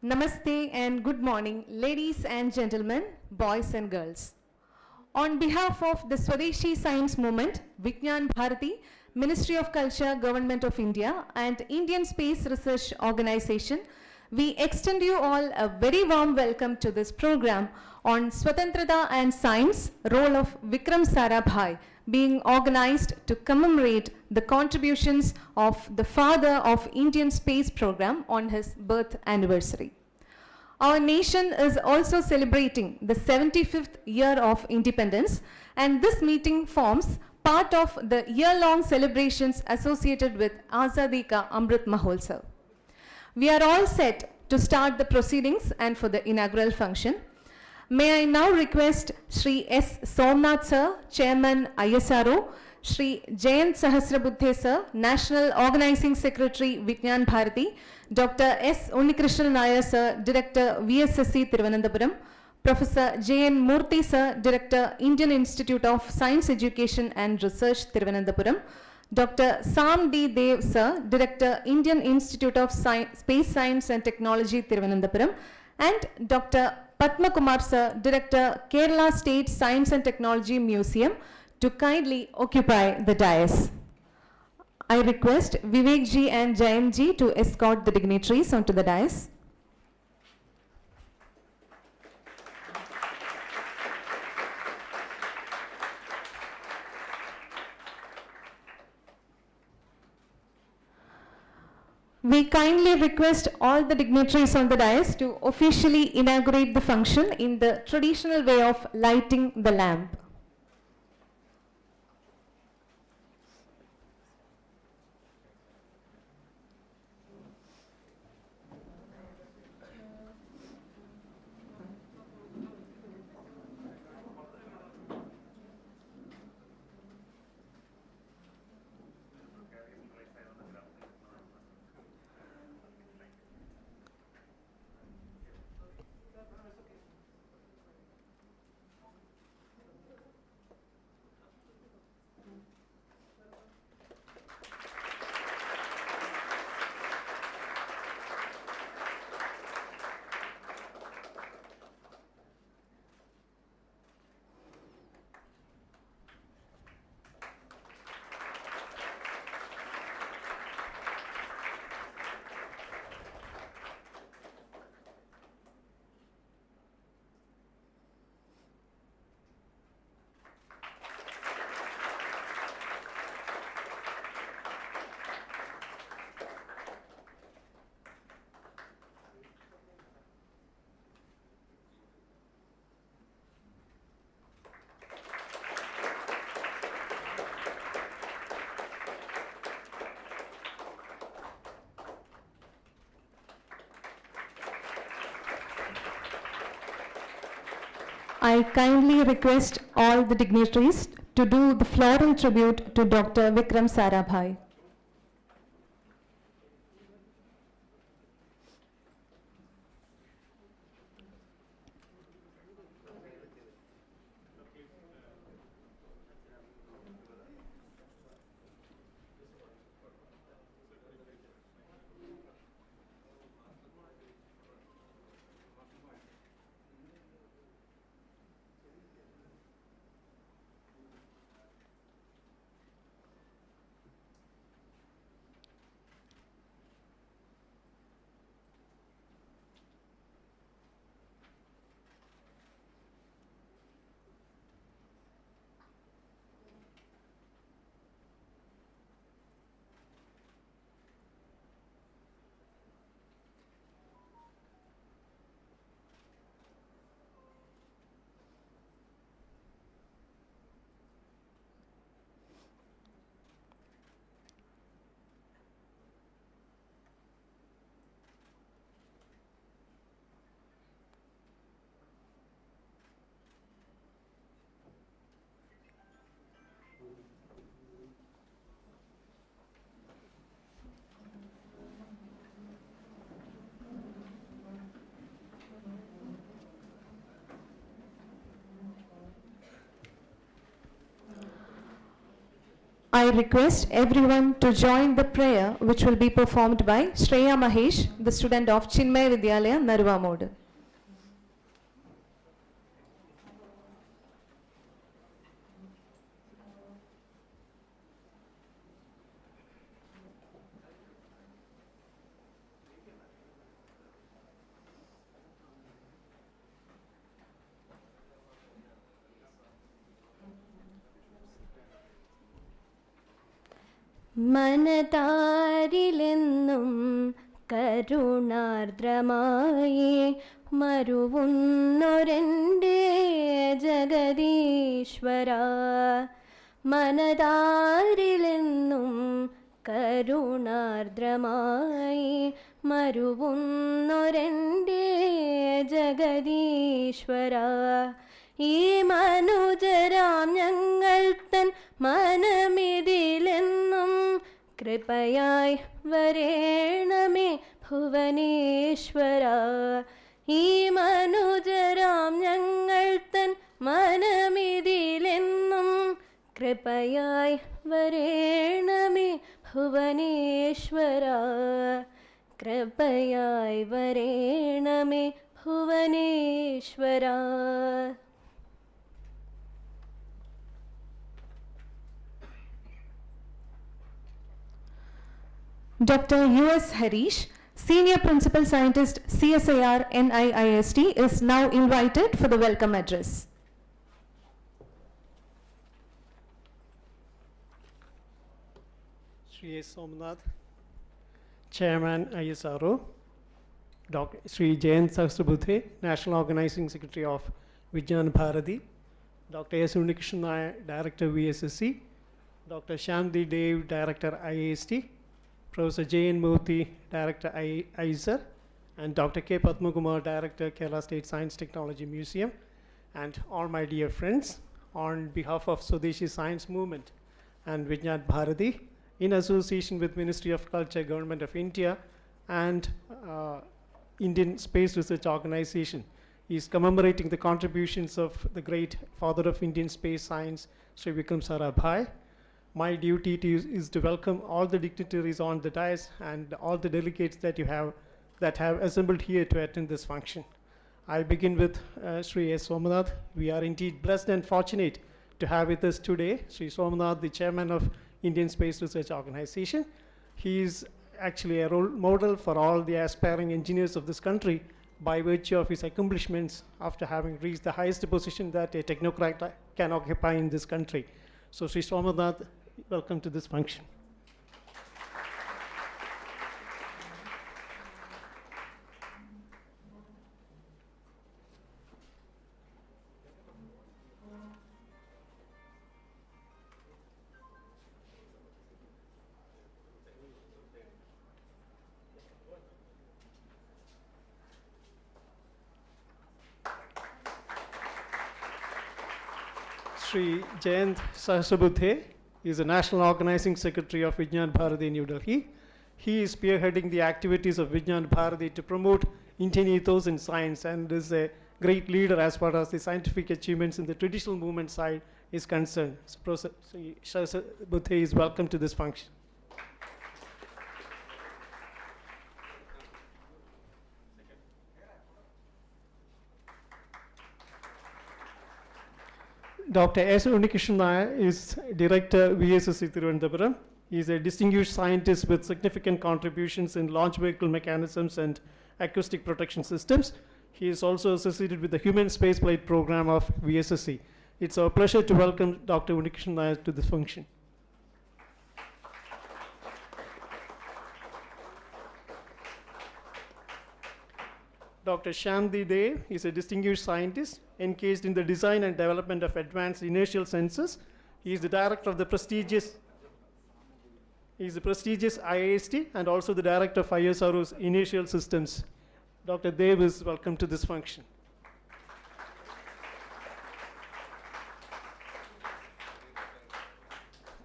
Namaste and good morning, ladies and gentlemen, boys and girls. On behalf of the Swadeshi Science Movement, Vijnana Bharati, Ministry of Culture, Government of India, and Indian Space Research Organization, we extend you all a very warm welcome to this program on Swatantrata and Science, role of Vikram Sarabhai, being organized to commemorate the contributions of the father of Indian space program on his birth anniversary. Our nation is also celebrating the 75th year of independence, and this meeting forms part of the year-long celebrations associated with Azadi ka Amrit Mahotsav. We are all set to start the proceedings and for the inaugural function. May I now request Shri S. Somanath sir, Chairman ISRO, Shri Jayant Sahasrabuddhe sir, National Organizing Secretary Vijnana Bharati, Dr. S. Umi Krishna sir, Director VSSC Thiruvananthapuram, Professor J.N. Murthy sir, Director Indian Institute of Science Education and Research Thiruvananthapuram, Dr. Sam D. Dev sir, Director Indian Institute of Space Science and Technology Thiruvananthapuram, and Dr. Padma Kumar sir, Director Kerala State Science and Technology Museum, to kindly occupy the dais. I request Vivek ji and Jayan ji to escort the dignitaries onto the dais. We kindly request all the dignitaries on the dais to officially inaugurate the function in the traditional way of lighting the lamp. I kindly request all the dignitaries to do the floral tribute to Dr. Vikram Sarabhai. I request everyone to join the prayer which will be performed by Shreya Mahesh, the student of Chinmay Vidyalaya, Naruva Mode. മനതാരിലെന്നും കരുണാർദ്രമായി മരുവുന്നൊരെൻ്റെ ജഗദീശ്വര. മനതാരിലെന്നും കരുണാർദ്രമായി മരുവുന്നൊരെൻ്റെ ജഗദീശ്വര. ഈ മനുജരാം ഞങ്ങൾ തൻ മനമിതിലെന്നും കൃപയായി വരേണമേ ഭുവനേശ്വര. ഈ മനുജരാം ഞങ്ങൾ തൻ മനമിതിലെന്നും കൃപയായി വരേണമേ ഭുവനേശ്വര. കൃപയായി വരേണമേ Bhuvaneshwara. Dr. U.S. Harish, Senior Principal Scientist, CSIR NIIST, is now invited for the welcome address. Sri Somanath, Chairman ISRO, Dr. Sri Jayant Sahasrabudhe, National Organizing Secretary of Vijnana Bharati, Dr. Umi Krishna, Director VSSC, Dr. Shamdi Dev, Director IAST, Professor J.N. Murthy, Director ISR, and Dr. K. Padmakumar, Director, Kerala State Science Technology Museum, and all my dear friends, on behalf of Swadeshi Science Movement and Vijnana Bharati, in association with Ministry of Culture, Government of India, and Indian Space Research Organization, is commemorating the contributions of the great father of Indian space science, Sri Vikram Sarabhai. My duty is to welcome all the dignitaries on the dais and all the delegates that have assembled here to attend this function. I begin with Sri S. Somanath. We are indeed blessed and fortunate to have with us today Sri Somanath, the chairman of Indian Space Research Organization. He is actually a role model for all the aspiring engineers of this country by virtue of his accomplishments after having reached the highest position that a technocrat can occupy in this country. So Sri Somanath, welcome to this function. Sri Jayant Sahasrabudhe is the National Organizing Secretary of Vijnana Bharati in New Delhi. He is spearheading the activities of Vijnana Bharati to promote Indian ethos in science and is a great leader as far as the scientific achievements in the traditional movement side is concerned. So, Professor Sri Sahasrabudhe is welcome to this function. Dr. S. Umi Krishna is Director, VSSC Thiruvananthapuram. He is a distinguished scientist with significant contributions in launch vehicle mechanisms and acoustic protection systems. He is also associated with the Human Spaceflight Program of VSSC. It's our pleasure to welcome Dr. Umi Krishna to this function. Dr. Shamdi Dev is a distinguished scientist engaged in the design and development of advanced inertial sensors. He is the director of the prestigious IIST and also the director of ISRO's inertial systems. Dr. Dev is welcome to this function.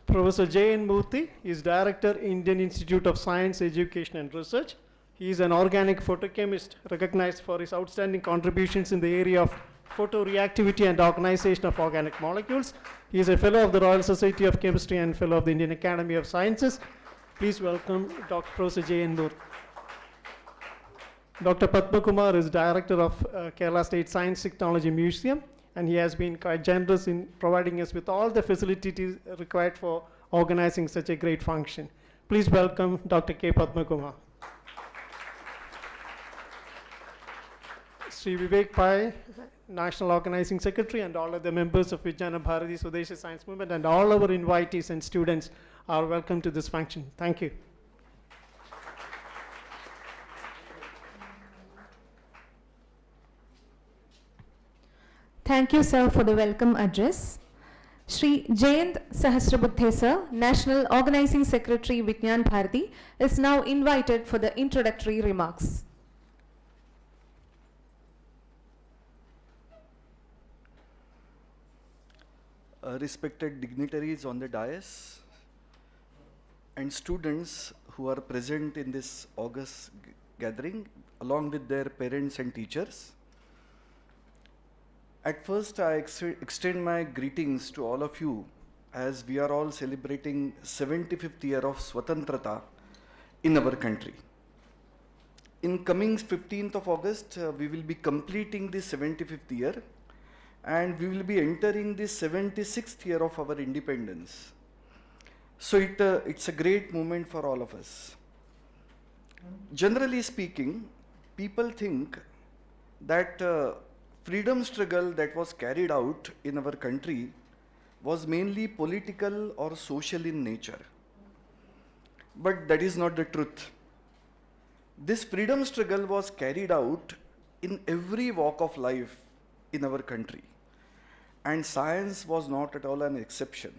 Professor J.N. Murthy is director, Indian Institute of Science, Education and Research. He is an organic photochemist recognized for his outstanding contributions in the area of photoreactivity and organization of organic molecules. He is a fellow of the Royal Society of Chemistry and fellow of the Indian Academy of Sciences. Please welcome Dr. Professor J.N. Murthy. Dr. Padma Kumar is director of Kerala State Science Technology Museum, and he has been quite generous in providing us with all the facilities required for organizing such a great function. Please welcome Dr. K. Padma Kumar. Sri Vivek Pai, National Organizing Secretary, and all other members of Vijnana Bharati Swadeshi Science Movement, and all our invitees and students are welcome to this function. Thank you. Thank you, sir, for the welcome address. Shri Jayant Sahasrabuddhe, sir, National Organizing Secretary, Vijnana Bharati, is now invited for the introductory remarks. Respected dignitaries on the dais and students who are present in this august gathering along with their parents and teachers. At first, I extend my greetings to all of you as we are all celebrating 75th year of Swatantrata in our country. In coming 15th of August, we will be completing the 75th year, and we will be entering the 76th year of our independence. So it's a great moment for all of us. Generally speaking, people think that freedom struggle that was carried out in our country was mainly political or social in nature. But that is not the truth. This freedom struggle was carried out in every walk of life in our country. And science was not at all an exception.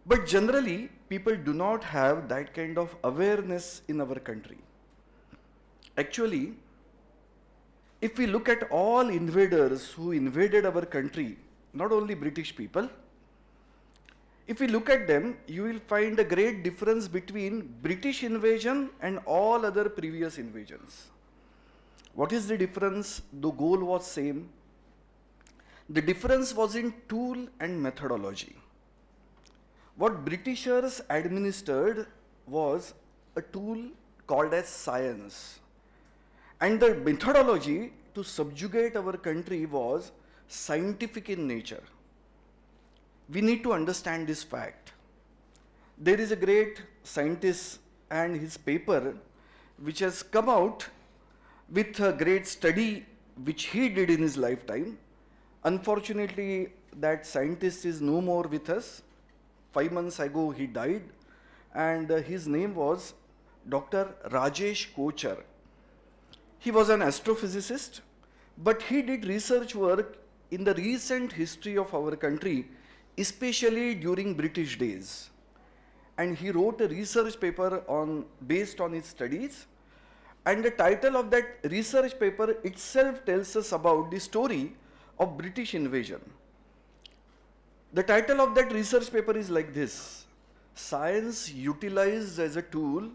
But generally, people do not have that kind of awareness in our country. Actually, if we look at all invaders who invaded our country, not only British people, if we look at them, you will find a great difference between British invasion and all other previous invasions. What is the difference? The goal was same. The difference was in tool and methodology. What Britishers administered was a tool called as science. And the methodology to subjugate our country was scientific in nature. We need to understand this fact. There is a great scientist and his paper which has come out with a great study which he did in his lifetime. Unfortunately, that scientist is no more with us. 5 months ago, he died, and his name was Dr. Rajesh Kochar. He was an astrophysicist, but he did research work in the recent history of our country, especially during British days. And he wrote a research paper based on his studies. And the title of that research paper itself tells us about the story of British invasion. The title of that research paper is like this: Science Utilized as a Tool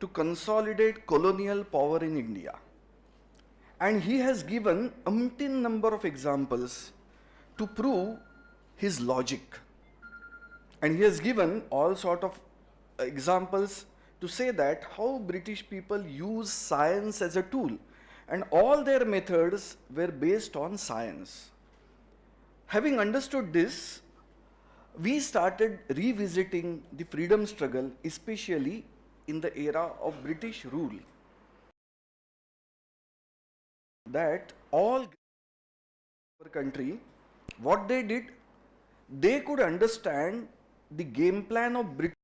to Consolidate Colonial Power in India. And he has given umpteen number of examples to prove his logic. And he has given all sort of examples to say that how British people use science as a tool, and all their methods were based on science. Having understood this, we started revisiting the freedom struggle, especially in the era of British rule. That all our country, what they did, they could understand the game plan of British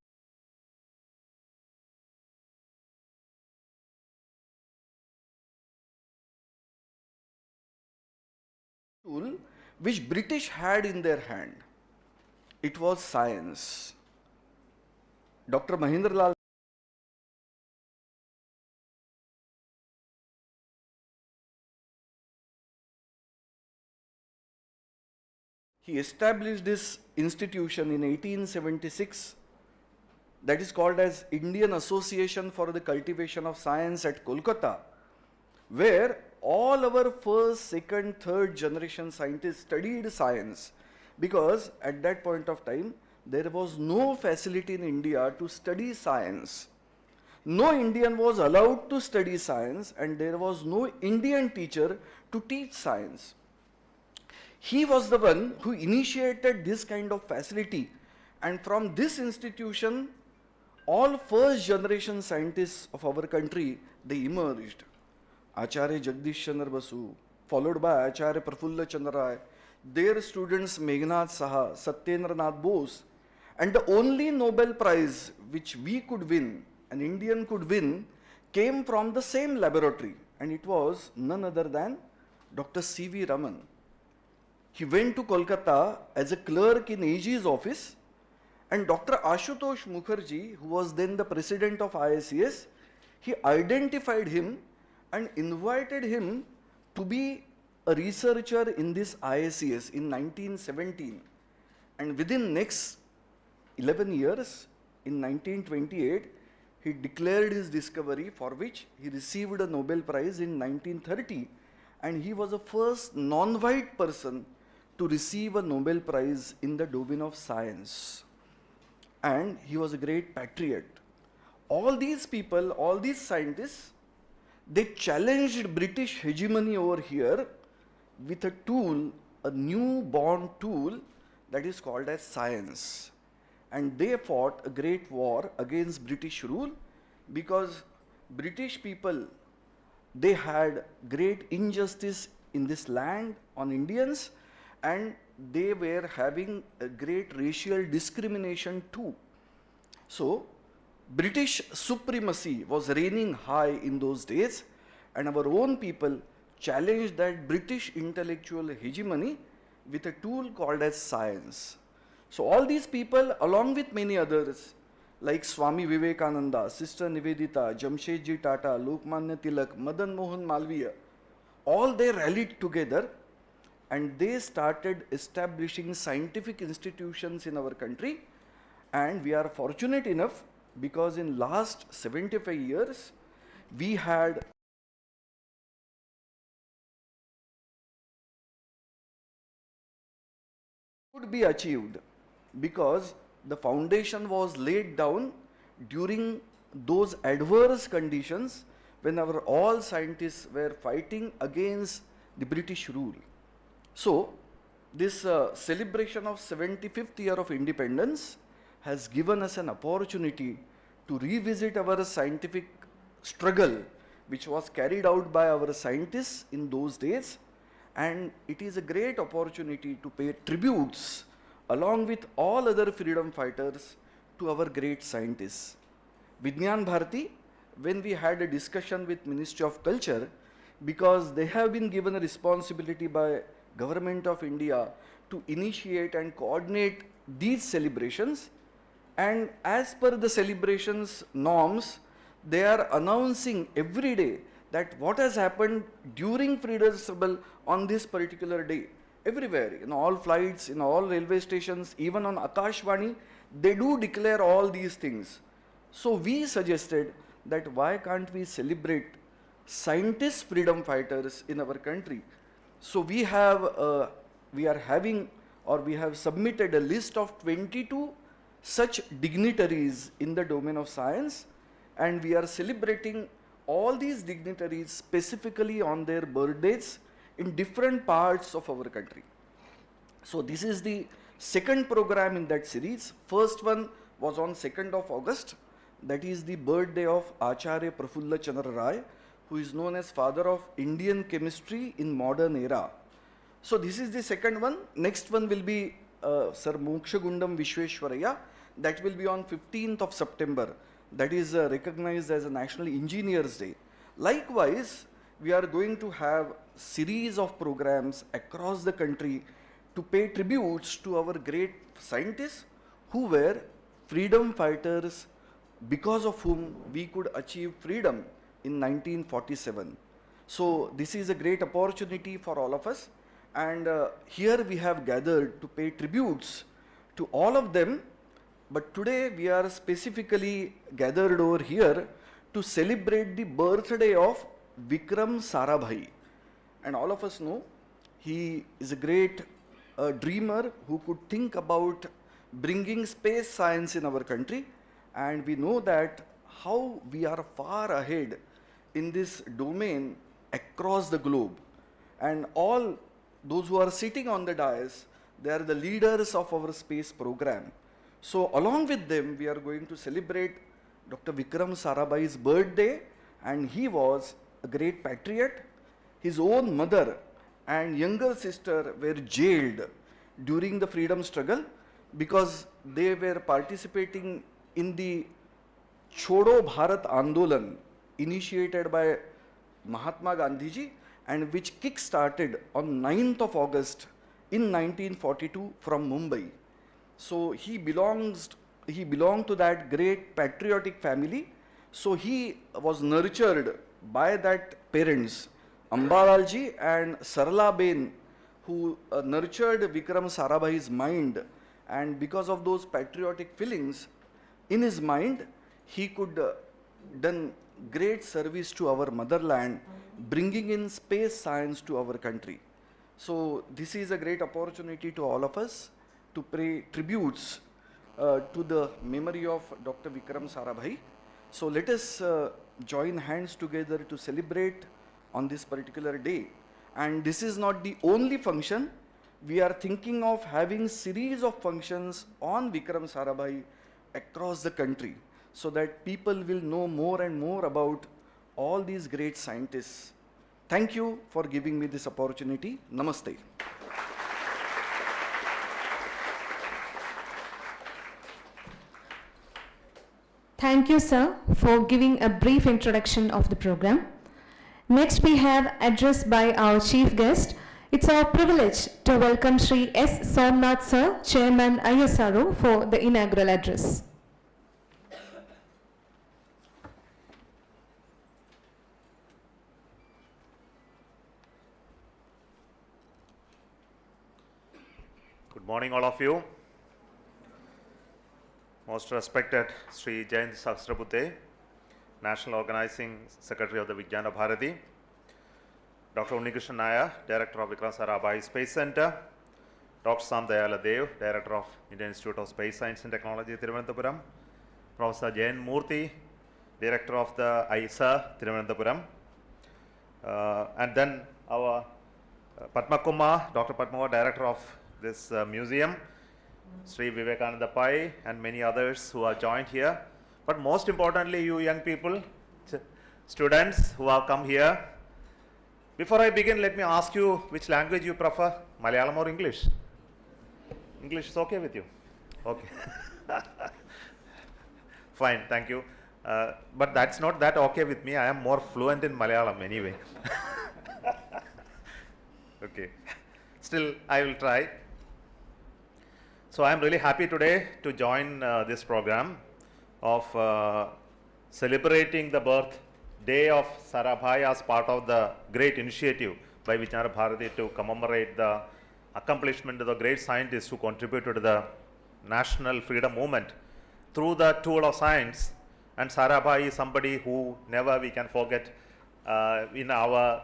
tool which British had in their hand. It was science. Dr. Mahendra Lal he established this institution in 1876 that is called as Indian Association for the Cultivation of Science at Kolkata, where all our first, second, third generation scientists studied science, because at that point of time, there was no facility in India to study science. No Indian was allowed to study science, and there was no Indian teacher to teach science. He was the one who initiated this kind of facility, and from this institution, all first generation scientists of our country, they emerged. Acharya Jagdish Chandra Basu, followed by Acharya Prafulla Chandra Ray, their students Meghnad Saha, Satyendra Nath Bose, and the only Nobel Prize which we could win, an Indian could win, came from the same laboratory, and it was none other than Dr. C.V. Raman. He went to Kolkata as a clerk in AG's office, and Dr. Ashutosh Mukherjee, who was then the president of ISES, he identified him and invited him to be a researcher in this ISES in 1917. And within next 11 years, in 1928, he declared his discovery, for which he received a Nobel Prize in 1930, and he was the first non-white person to receive a Nobel Prize in the domain of science. And he was a great patriot. All these people, all these scientists, they challenged British hegemony over here with a tool, a new-born tool that is called as science. And they fought a great war against British rule, because British people, they had great injustice in this land on Indians, and they were having a great racial discrimination too. So, British supremacy was reigning high in those days, and our own people challenged that British intellectual hegemony with a tool called as science. So all these people, along with many others, like Swami Vivekananda, Sister Nivedita, Jamshedji Tata, Lokmanya Tilak, Madan Mohan Malviya, all they rallied together, and they started establishing scientific institutions in our country. And we are fortunate enough, because in last 75 years, we had could be achieved, because the foundation was laid down during those adverse conditions when our all scientists were fighting against the British rule. So, this celebration of 75th year of independence has given us an opportunity to revisit our scientific struggle, which was carried out by our scientists in those days, and it is a great opportunity to pay tributes along with all other freedom fighters to our great scientists. Vijnana Bharati, when we had a discussion with Ministry of Culture, because they have been given a responsibility by Government of India to initiate and coordinate these celebrations, and as per the celebrations norms, they are announcing every day that what has happened during freedom struggle on this particular day. Everywhere, in all flights, in all railway stations, even on Akashvani, they do declare all these things. So we suggested that why can't we celebrate scientists, freedom fighters in our country? So we are having, or we have submitted a list of 22 such dignitaries in the domain of science, and we are celebrating all these dignitaries specifically on their birthdays in different parts of our country. So this is the second program in that series. First one was on 2nd of August. That is the birthday of Acharya Prafulla Chandra Ray, who is known as father of Indian chemistry in modern era. So this is the second one. Next one will be Sir Mokshagundam Vishweshwaraya. That will be on 15th of September. That is recognized as a National Engineers Day. Likewise, we are going to have series of programs across the country to pay tributes to our great scientists who were freedom fighters, because of whom we could achieve freedom in 1947. So this is a great opportunity for all of us, and here we have gathered to pay tributes to all of them, but today we are specifically gathered over here to celebrate the birthday of Vikram Sarabhai. and all of us know he is a great dreamer who could think about bringing space science in our country, and we know that how we are far ahead in this domain across the globe. And all those who are sitting on the dais, they are the leaders of our space program. So along with them, we are going to celebrate Dr. Vikram Sarabhai's birthday, and he was a great patriot. His own mother and younger sister were jailed during the freedom struggle because they were participating in the Chodo Bharat Andolan initiated by Mahatma Gandhi ji, and which kick-started on 9th of August in 1942 from Mumbai. So he belonged to that great patriotic family. So he was nurtured by that parents, Ambalal ji and Sarala Ben, who nurtured Vikram Sarabhai's mind, and because of those patriotic feelings in his mind, he could done great service to our motherland, bringing in space science to our country. So this is a great opportunity to all of us to pay tributes to the memory of Dr. Vikram Sarabhai. So let us join hands together to celebrate on this particular day. And this is not the only function. We are thinking of having series of functions on Vikram Sarabhai across the country, so that people will know more and more about all these great scientists. Thank you for giving me this opportunity. Namaste. Thank you, sir, for giving a brief introduction of the program. Next, we have address by our chief guest. It's our privilege to welcome Shri S. Somanath, sir, Chairman ISRO, for the inaugural address. Good morning, all of you. Most respected Sri Jayant Sahasrabudhe, National Organizing Secretary of the Vijnana Bharati, Dr. Umi Krishna, Director of Vikram Sarabhai Space Center, Dr. Sam Dayala Dev, Director of Indian Institute of Space Science and Technology, Thiruvananthapuram, Professor Jain Murthy, Director of the ISRO, Thiruvananthapuram, and then our Padma Kumar, Dr. Padma, Director of this museum, Sri Vivekananda Pai, and many others who are joined here. But most importantly, you young people, students who have come here. Before I begin, let me ask you which language you prefer, Malayalam or English? English is okay with you? Okay. Fine, thank you. But that's not that okay with me. I am more fluent in Malayalam anyway. Okay. Still, I will try. So I am really happy today to join this program of celebrating the birthday of Sarabhai as part of the great initiative by Vijnana Bharati to commemorate the accomplishment of the great scientists who contributed to the national freedom movement through the tool of science. And Sarabhai is somebody who never we can forget in our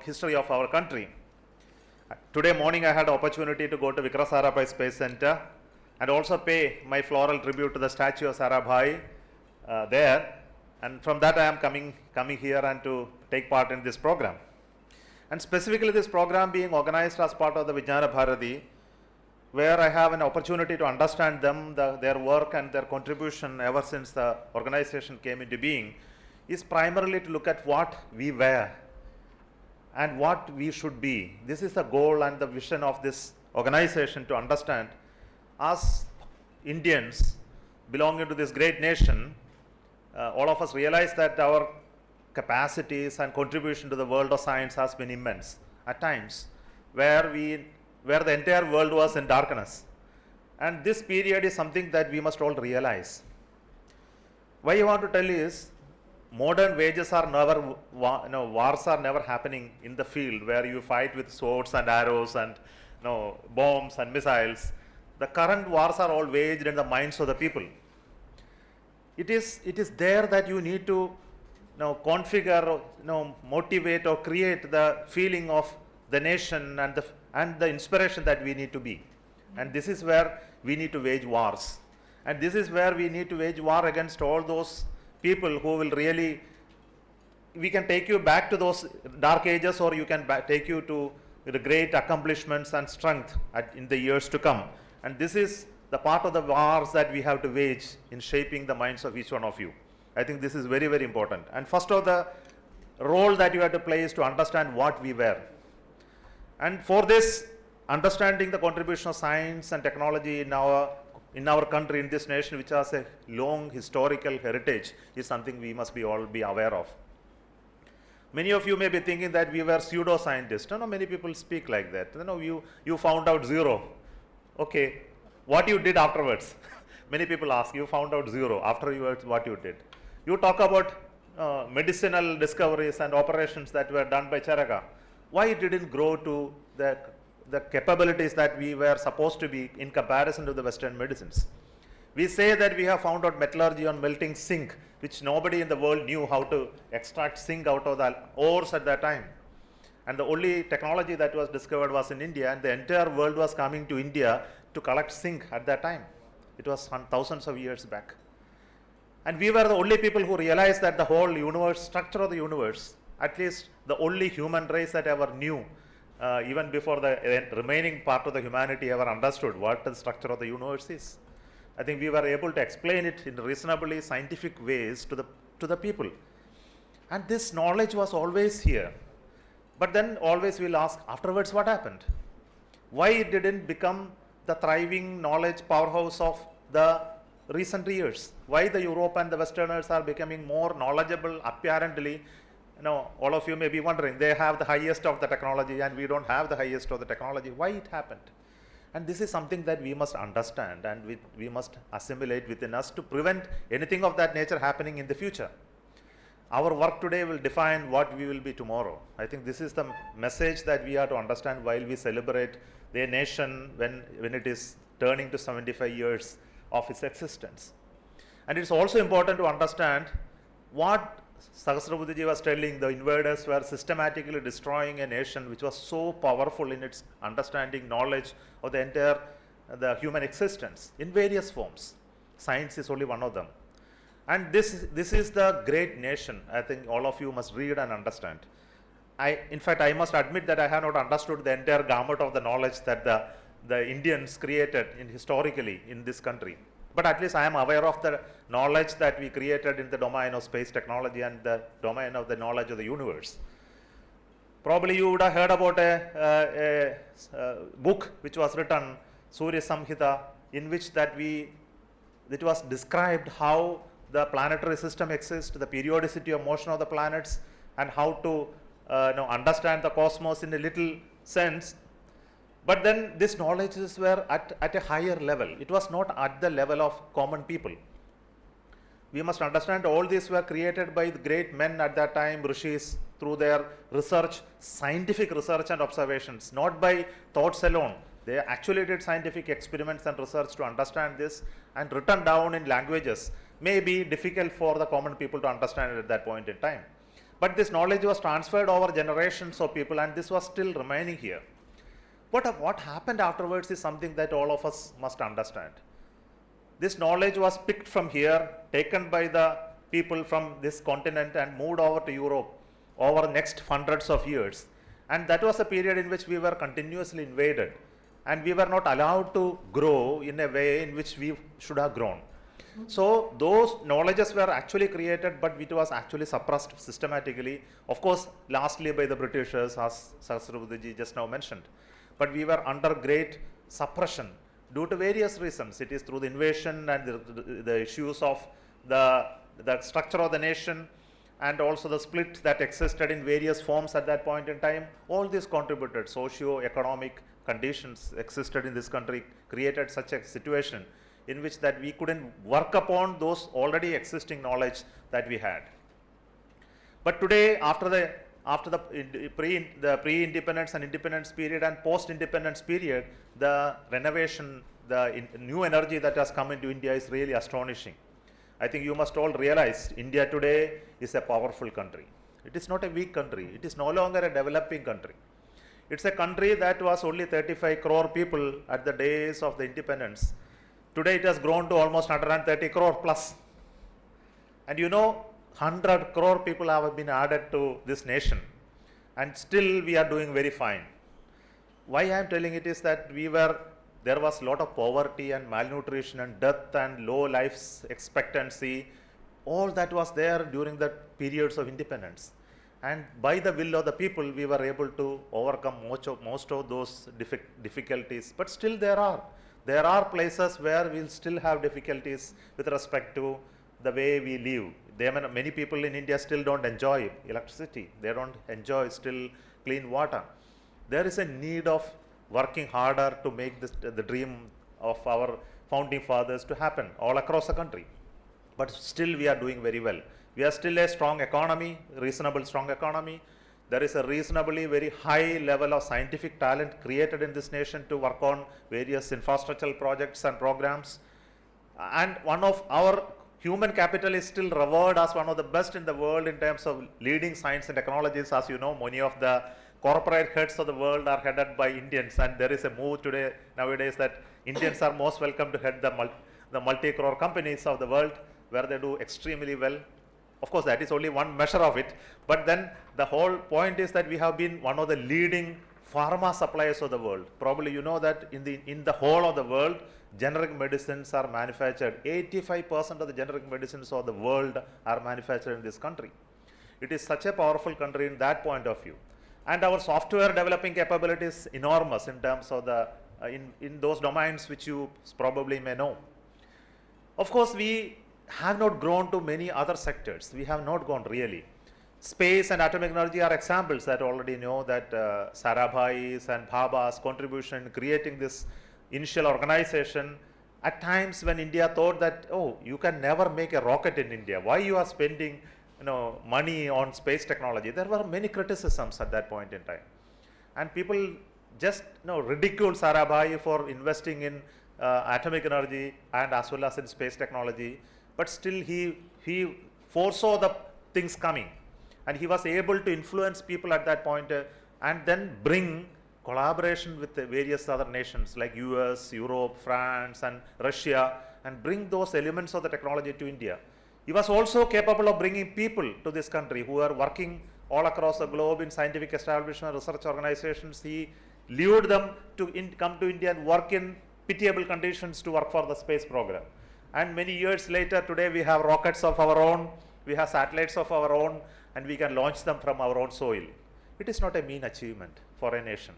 history of our country. Today morning I had the opportunity to go to Vikram Sarabhai Space Center and also pay my floral tribute to the statue of Sarabhai there, and from that I am coming here and to take part in this program. And specifically this program being organized as part of the Vijnana Bharati, where I have an opportunity to understand them, their work and their contribution ever since the organization came into being, is primarily to look at what we were and what we should be. This is the goal and the vision of this organization, to understand us Indians belonging to this great nation, all of us realize that our capacities and contribution to the world of science has been immense at times, where the entire world was in darkness. And this period is something that we must all realize. Why I want to tell you is, modern wages are never, wars are never happening in the field where you fight with swords and arrows and bombs and missiles. The current wars are all waged in the minds of the people. It is there that you need to configure, motivate or create the feeling of the nation and the inspiration that we need to be. And this is where we need to wage wars. And this is where we need to wage war against all those people who will really, we can take you back to those dark ages, or you can take you to the great accomplishments and strength in the years to come. And this is the part of the wars that we have to wage in shaping the minds of each one of you. I think this is very, very important. And first of the role that you have to play is to understand what we were. And for this, understanding the contribution of science and technology in our country, in this nation, which has a long historical heritage, is something we must all be aware of. Many of you may be thinking that we were pseudo-scientists. No, many people speak like that. You found out zero. Okay, what you did afterwards? Many people ask, you found out zero after what you did. You talk about medicinal discoveries and operations that were done by Charaka. Why it didn't grow to the capabilities that we were supposed to be in comparison to the Western medicines? We say that we have found out metallurgy on melting zinc, which nobody in the world knew how to extract zinc out of the ores at that time. And the only technology that was discovered was in India, and the entire world was coming to India to collect zinc at that time. It was thousands of years back. And we were the only people who realized that the whole universe, structure of the universe, at least the only human race that ever knew, even before the remaining part of the humanity ever understood what the structure of the universe is. I think we were able to explain it in reasonably scientific ways to the people. And this knowledge was always here. But then always we'll ask, afterwards what happened? Why it didn't become the thriving knowledge powerhouse of the recent years? Why the Europe and the Westerners are becoming more knowledgeable apparently? All of you may be wondering, they have the highest of the technology and we don't have the highest of the technology. Why it happened? And this is something that we must understand and we must assimilate within us to prevent anything of that nature happening in the future. Our work today will define what we will be tomorrow. I think this is the message that we have to understand while we celebrate the nation when it is turning to 75 years of its existence. And it's also important to understand what Sahasrabuddhiji was telling. The invaders were systematically destroying a nation which was so powerful in its understanding, knowledge of the entire the human existence in various forms. Science is only one of them. And this is the great nation. I think all of you must read and understand. In fact, I must admit that I have not understood the entire gamut of the knowledge that the Indians created historically in this country. But at least I am aware of the knowledge that we created in the domain of space technology and the domain of the knowledge of the universe. Probably you would have heard about a book which was written, Surya Samhita, in which it was described how the planetary system exists, the periodicity of motion of the planets, and how to understand the cosmos in a little sense. But then these knowledges were at a higher level. It was not at the level of common people. We must understand all these were created by the great men at that time, rishis, through their research, scientific research and observations, not by thoughts alone. They actually did scientific experiments and research to understand this and written down in languages. May be difficult for the common people to understand it at that point in time. But this knowledge was transferred over generations of people, and this was still remaining here. But what happened afterwards is something that all of us must understand. This knowledge was picked from here, taken by the people from this continent and moved over to Europe over the next hundreds of years. And that was a period in which we were continuously invaded and we were not allowed to grow in a way in which we should have grown. So those knowledges were actually created, but it was actually suppressed systematically, of course, lastly by the Britishers, as Sahasrabuddhiji just now mentioned. But we were under great suppression due to various reasons. It is through the invasion and the issues of the structure of the nation, and also the split that existed in various forms at that point in time. All this contributed. Socio-economic conditions existed in this country, created such a situation in which that we couldn't work upon those already existing knowledge that we had. But today, after the pre-independence and independence period and post-independence period, the renovation, the new energy that has come into India is really astonishing. I think you must all realize India today is a powerful country. It is not a weak country. It is no longer a developing country. It's a country that was only 35 crore people at the days of the independence. Today it has grown to almost 130 crore plus. And you know, 100 crore people have been added to this nation. And still we are doing very fine. Why I am telling it is that there was a lot of poverty and malnutrition and death and low life expectancy. All that was there during the periods of independence. And by the will of the people, we were able to overcome most of those difficulties. But still there are places where we'll still have difficulties with respect to the way we live. Many people in India still don't enjoy electricity. They don't enjoy still clean water. There is a need of working harder to make the dream of our founding fathers to happen all across the country. But still we are doing very well. We are still a strong economy, reasonable strong economy. There is a reasonably very high level of scientific talent created in this nation to work on various infrastructural projects and programs. And one of our human capital is still revered as one of the best in the world in terms of leading science and technologies. As you know, many of the corporate heads of the world are headed by Indians, and there is a move nowadays that Indians are most welcome to head the multi-crore companies of the world, where they do extremely well. Of course, that is only one measure of it, but then the whole point is that we have been one of the leading pharma suppliers of the world. Probably you know that in the whole of the world, generic medicines are manufactured. 85% of the generic medicines of the world are manufactured in this country. It is such a powerful country in that point of view. And our software developing capability is enormous in terms of in those domains which you probably may know. Of course, we have not grown to many other sectors. We have not gone really. Space and atomic energy are examples that already know that Sarabhai's and Bhabha's contribution in creating this initial organization. At times when India thought that, oh, you can never make a rocket in India. Why you are spending money on space technology? There were many criticisms at that point in time. And people just ridicule Sarabhai for investing in atomic energy and as well as in space technology. But still he foresaw the things coming, and he was able to influence people at that point and then bring collaboration with the various other nations like US, Europe, France and Russia, and bring those elements of the technology to India. He was also capable of bringing people to this country who are working all across the globe in scientific establishment, research organizations. He lured them to come to India and work in pitiable conditions to work for the space program. And many years later, today we have rockets of our own, we have satellites of our own, and we can launch them from our own soil. It is not a mean achievement for a nation.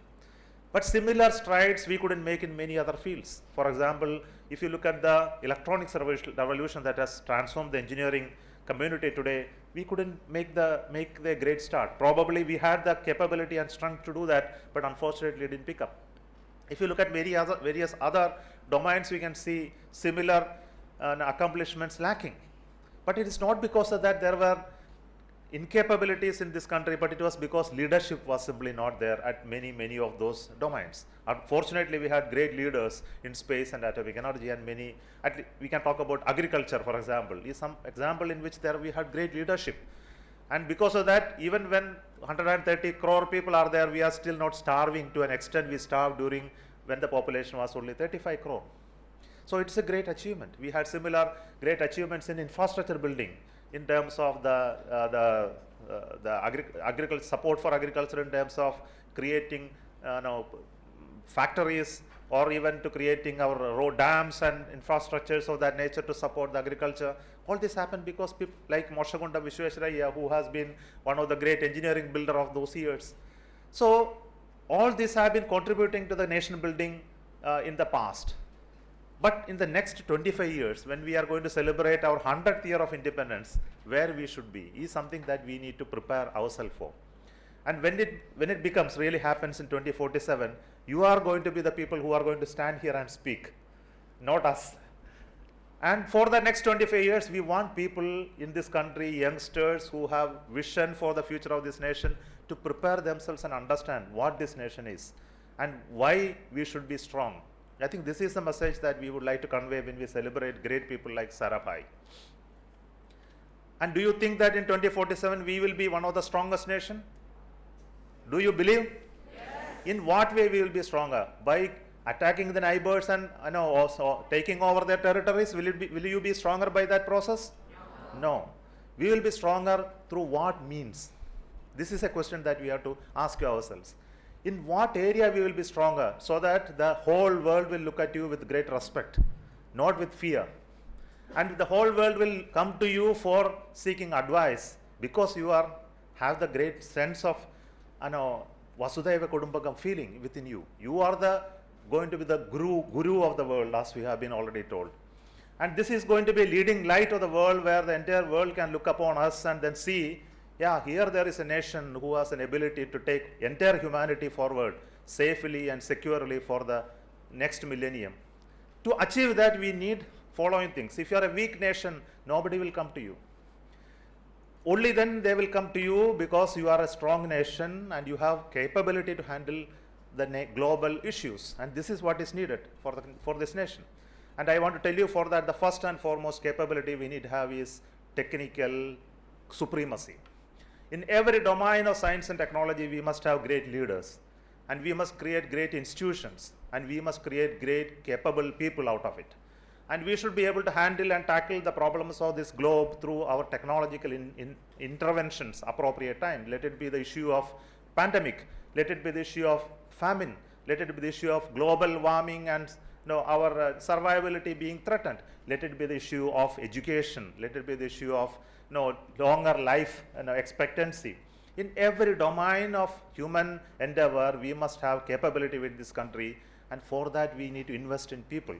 But similar strides we couldn't make in many other fields. For example, if you look at the electronics revolution that has transformed the engineering community today, we couldn't make the great start. Probably we had the capability and strength to do that, but unfortunately it didn't pick up. If you look at various other domains, we can see similar accomplishments lacking. But it is not because of that there were incapabilities in this country, but it was because leadership was simply not there at many of those domains. Unfortunately, we had great leaders in space and atomic energy, and we can talk about agriculture, for example, is some example in which we had great leadership. And because of that, even when 130 crore people are there, we are still not starving to an extent we starved when the population was only 35 crore. So it's a great achievement. We had similar great achievements in infrastructure building in terms of the agriculture support for agriculture, in terms of creating factories, or even to creating our road dams and infrastructures of that nature to support the agriculture. All this happened because people like Moshagunda Vishwesvaraya, who has been one of the great engineering builder of those years. So all these have been contributing to the nation building in the past. But in the next 25 years, when we are going to celebrate our 100th year of independence, where we should be is something that we need to prepare ourselves for. And when it becomes, really happens in 2047, you are going to be the people who are going to stand here and speak, not us. And for the next 25 years, we want people in this country, youngsters who have vision for the future of this nation, to prepare themselves and understand what this nation is and why we should be strong. I think this is the message that we would like to convey when we celebrate great people like Sarabhai. And do you think that in 2047 we will be one of the strongest nation? Do you believe? Yes. In what way we will be stronger? By attacking the neighbors and also taking over their territories? Will you be stronger by that process? No. We will be stronger through what means? This is a question that we have to ask ourselves. In what area we will be stronger so that the whole world will look at you with great respect, not with fear. And the whole world will come to you for seeking advice because you have the great sense of Vasudhaiva Kudumbakam feeling within you. You are going to be the guru of the world, as we have been already told. And this is going to be a leading light of the world where the entire world can look upon us and then see, yeah, here there is a nation who has an ability to take entire humanity forward safely and securely for the next millennium. To achieve that, we need following things. If you are a weak nation, nobody will come to you. Only then they will come to you because you are a strong nation and you have capability to handle the global issues. And this is what is needed for this nation. And I want to tell you for that the first and foremost capability we need to have is technical supremacy. In every domain of science and technology, we must have great leaders. And we must create great institutions. And we must create great capable people out of it. And we should be able to handle and tackle the problems of this globe through our technological interventions appropriate time. Let it be the issue of pandemic. Let it be the issue of famine. Let it be the issue of global warming and our survivability being threatened. Let it be the issue of education. Let it be the issue of longer life expectancy. In every domain of human endeavor, we must have capability with this country, and for that we need to invest in people.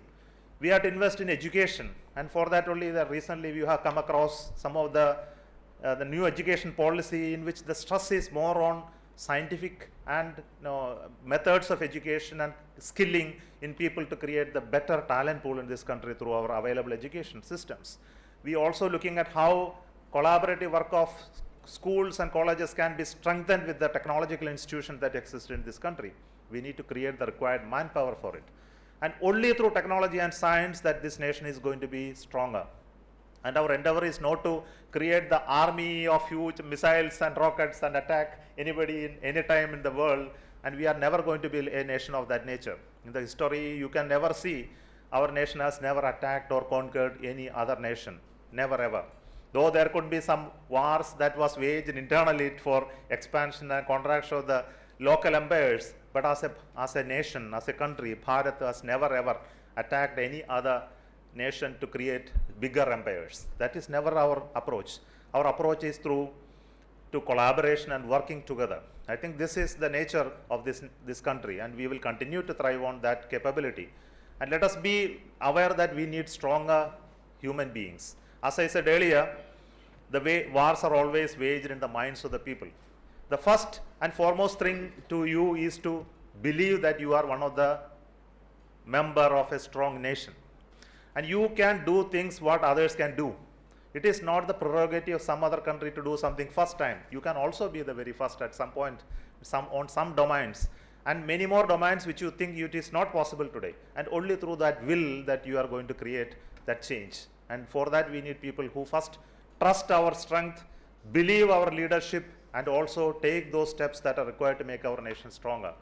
We have to invest in education, and for that only recently we have come across some of the new education policy in which the stress is more on scientific and methods of education and skilling in people to create the better talent pool in this country through our available education systems. We are also looking at how collaborative work of schools and colleges can be strengthened with the technological institutions that exist in this country. We need to create the required manpower for it. And only through technology and science that this nation is going to be stronger. And our endeavor is not to create the army of huge missiles and rockets and attack anybody in any time in the world. And we are never going to be a nation of that nature. In the history, you can never see our nation has never attacked or conquered any other nation. Never ever. Though there could be some wars that was waged internally for expansion and contraction of the local empires, but as a nation, as a country, Bharat has never ever attacked any other nation to create bigger empires. That is never our approach. Our approach is through collaboration and working together. I think this is the nature of this country, and we will continue to thrive on that capability. And let us be aware that we need stronger human beings. As I said earlier, the way wars are always waged in the minds of the people. The first and foremost thing to you is to believe that you are one of the member of a strong nation. And you can do things what others can do. It is not the prerogative of some other country to do something first time. You can also be the very first at some point, on some domains, and many more domains which you think it is not possible today. And only through that will that you are going to create that change. And for that we need people who first trust our strength, believe our leadership, and also take those steps that are required to make our nation stronger.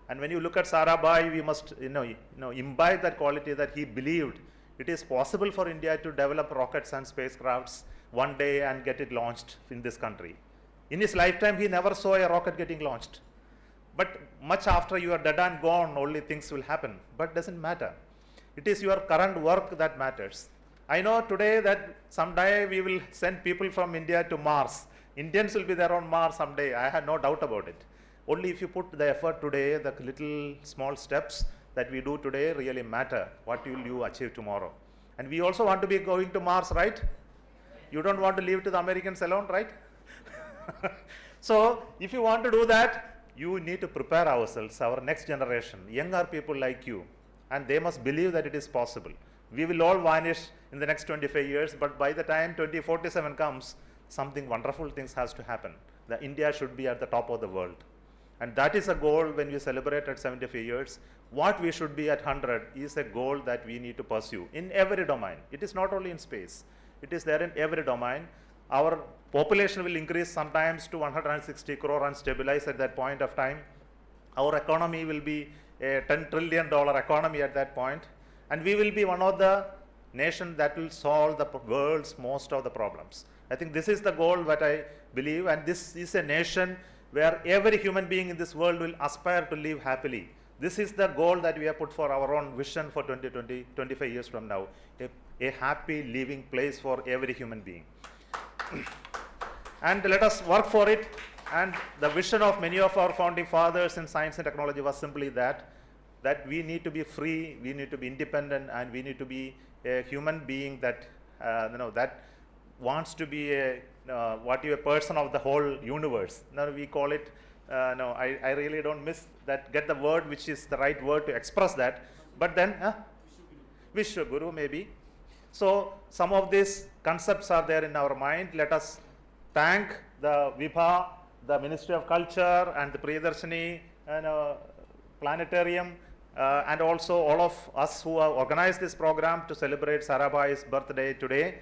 And when you look at Sarabhai, we must imbibe that quality that he believed it is possible for India to develop rockets and spacecrafts one day and get it launched in this country. In his lifetime, he never saw a rocket getting launched. But much after you are dead and gone, only things will happen. But doesn't matter. It is your current work that matters. I know today that someday we will send people from India to Mars. Indians will be there on Mars someday. I have no doubt about it. Only if you put the effort today, the little small steps that we do today really matter. What will you achieve tomorrow? And we also want to be going to Mars, right? You don't want to leave to the Americans alone, right? So if you want to do that, you need to prepare ourselves, our next generation, younger people like you, and they must believe that it is possible. We will all vanish in the next 25 years, but by the time 2047 comes, something wonderful things has to happen. The India should be at the top of the world. And that is a goal when we celebrate at 75 years. What we should be at 100 is a goal that we need to pursue in every domain. It is not only in space. It is there in every domain. our population will increase sometimes to 160 crore and stabilize at that point of time. Our economy will be a $10 trillion economy at that point, and we will be one of the nations that will solve the world's most of the problems. I think this is the goal that I believe, and this is a nation where every human being in this world will aspire to live happily. This is the goal that we have put for our own vision for 2020, 25 years from now, a happy living place for every human being. And let us work for it. And the vision of many of our founding fathers in science and technology was simply that we need to be free, we need to be independent, and we need to be a human being that that wants to be a person of the whole universe. Now we call it. I really don't get the word which is the right word to express that. But then Vishwaguru maybe. So some of these concepts are there in our mind. Let us thank the Vibha, the Ministry of Culture, and the Priyadarshini Planetarium, and also all of us who have organized this program to celebrate Sarabhai's birthday today.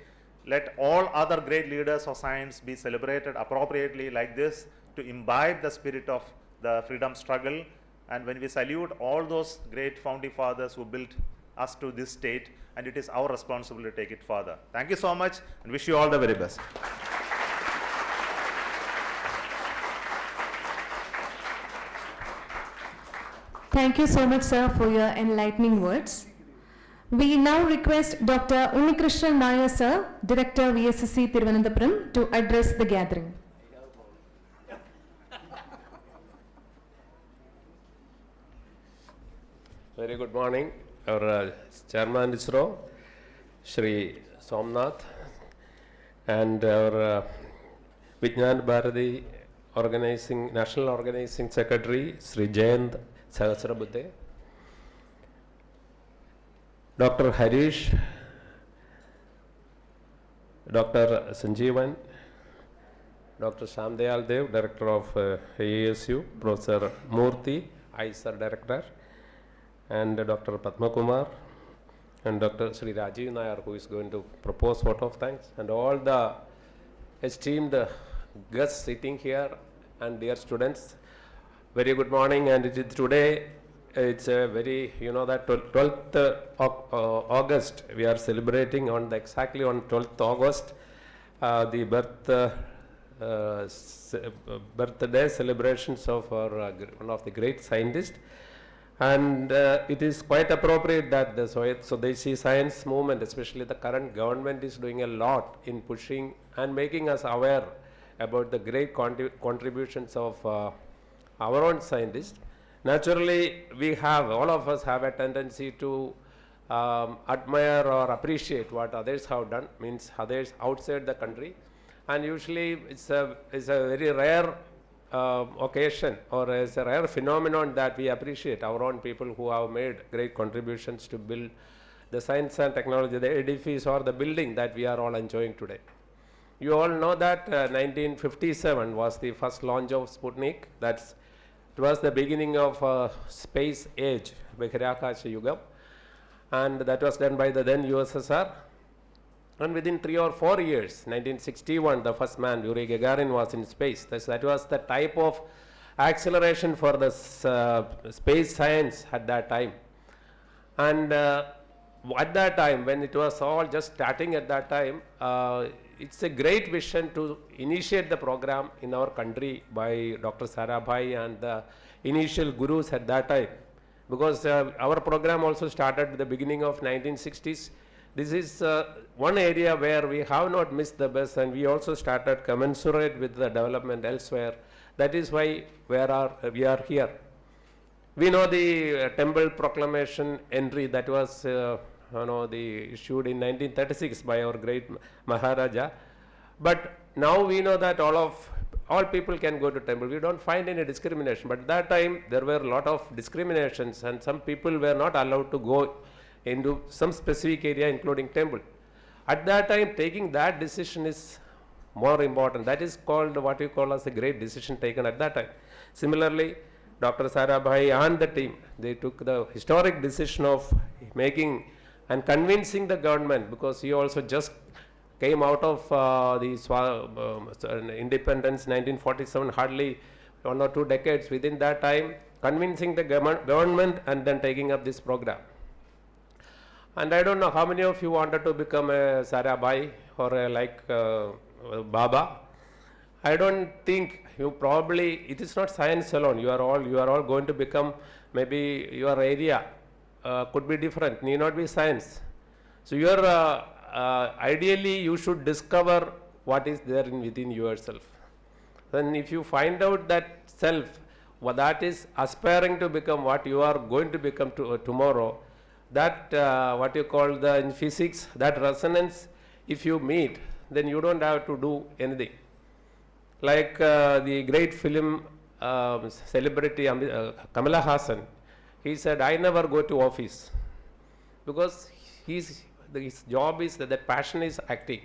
Let all other great leaders of science be celebrated appropriately like this to imbibe the spirit of the freedom struggle. And when we salute all those great founding fathers who built us to this state, and it is our responsibility to take it further. Thank you so much, and wish you all the very best. Thank you so much, sir, for your enlightening words. We now request Dr. Umi Krishna Nair, sir, Director VSSC Thiruvananthapuram, to address the gathering. Very good morning. Our Chairman ISRO, Shri Somanath, and our Vijnana Bharati National Organizing Secretary, Shri Jayant Sahasrabudhe, Dr. Harish, Dr. Sanjeevan, Dr. Shamdayal Dev, Director of ASU, Professor Murthy, ISRO Director, and Dr. Padma Kumar, and Dr. Sri Rajiv Nair, who is going to propose vote of thanks, and all the esteemed guests sitting here, and dear students. Very good morning, and it is today, it's a very, that 12th August, we are celebrating on exactly on 12th August, the birthday celebrations of our, one of the great scientists. And it is quite appropriate that the Swadeshi science movement, especially the current government, is doing a lot in pushing and making us aware about the great contributions of our own scientists. Naturally, all of us have a tendency to admire or appreciate what others have done, means others outside the country. And usually it's a very rare occasion, or as a rare phenomenon, that we appreciate our own people who have made great contributions to build the science and technology, the edifice or the building that we are all enjoying today. You all know that 1957 was the first launch of Sputnik. It was the beginning of space age, Bahirakasha Yuga, and that was done by the then USSR. And within 3 or 4 years, 1961, the first man, Yuri Gagarin, was in space. That was the type of acceleration for the space science at that time. And at that time, when it was all just starting at that time, it's a great vision to initiate the program in our country by Dr. Sarabhai and the initial gurus at that time. Because our program also started at the beginning of 1960s. This is one area where we have not missed the bus, and we also started commensurate with the development elsewhere. That is why we are here. We know the temple proclamation entry that was issued in 1936 by our great Maharaja. But now we know that all people can go to temple. We don't find any discrimination. But at that time there were a lot of discriminations, and some people were not allowed to go into some specific area, including temple. At that time, taking that decision is more important. That is called what we call as a great decision taken at that time. Similarly, Dr. Sarabhai and the team, they took the historic decision of making and convincing the government, because he also just came out of independence 1947, hardly 1 or 2 decades within that time, convincing the government and then taking up this program. And I don't know how many of you wanted to become a Sarabhai or a Baba. I don't think you probably, it is not science alone. You are all going to become, maybe your area could be different, need not be science. So you are ideally you should discover what is there within yourself. Then if you find out that self, that is aspiring to become what you are going to become tomorrow, that what you call in physics, that resonance, if you meet, then you don't have to do anything. Like the great film celebrity Kamala Hassan, he said, I never go to office, because his job is that passion is acting.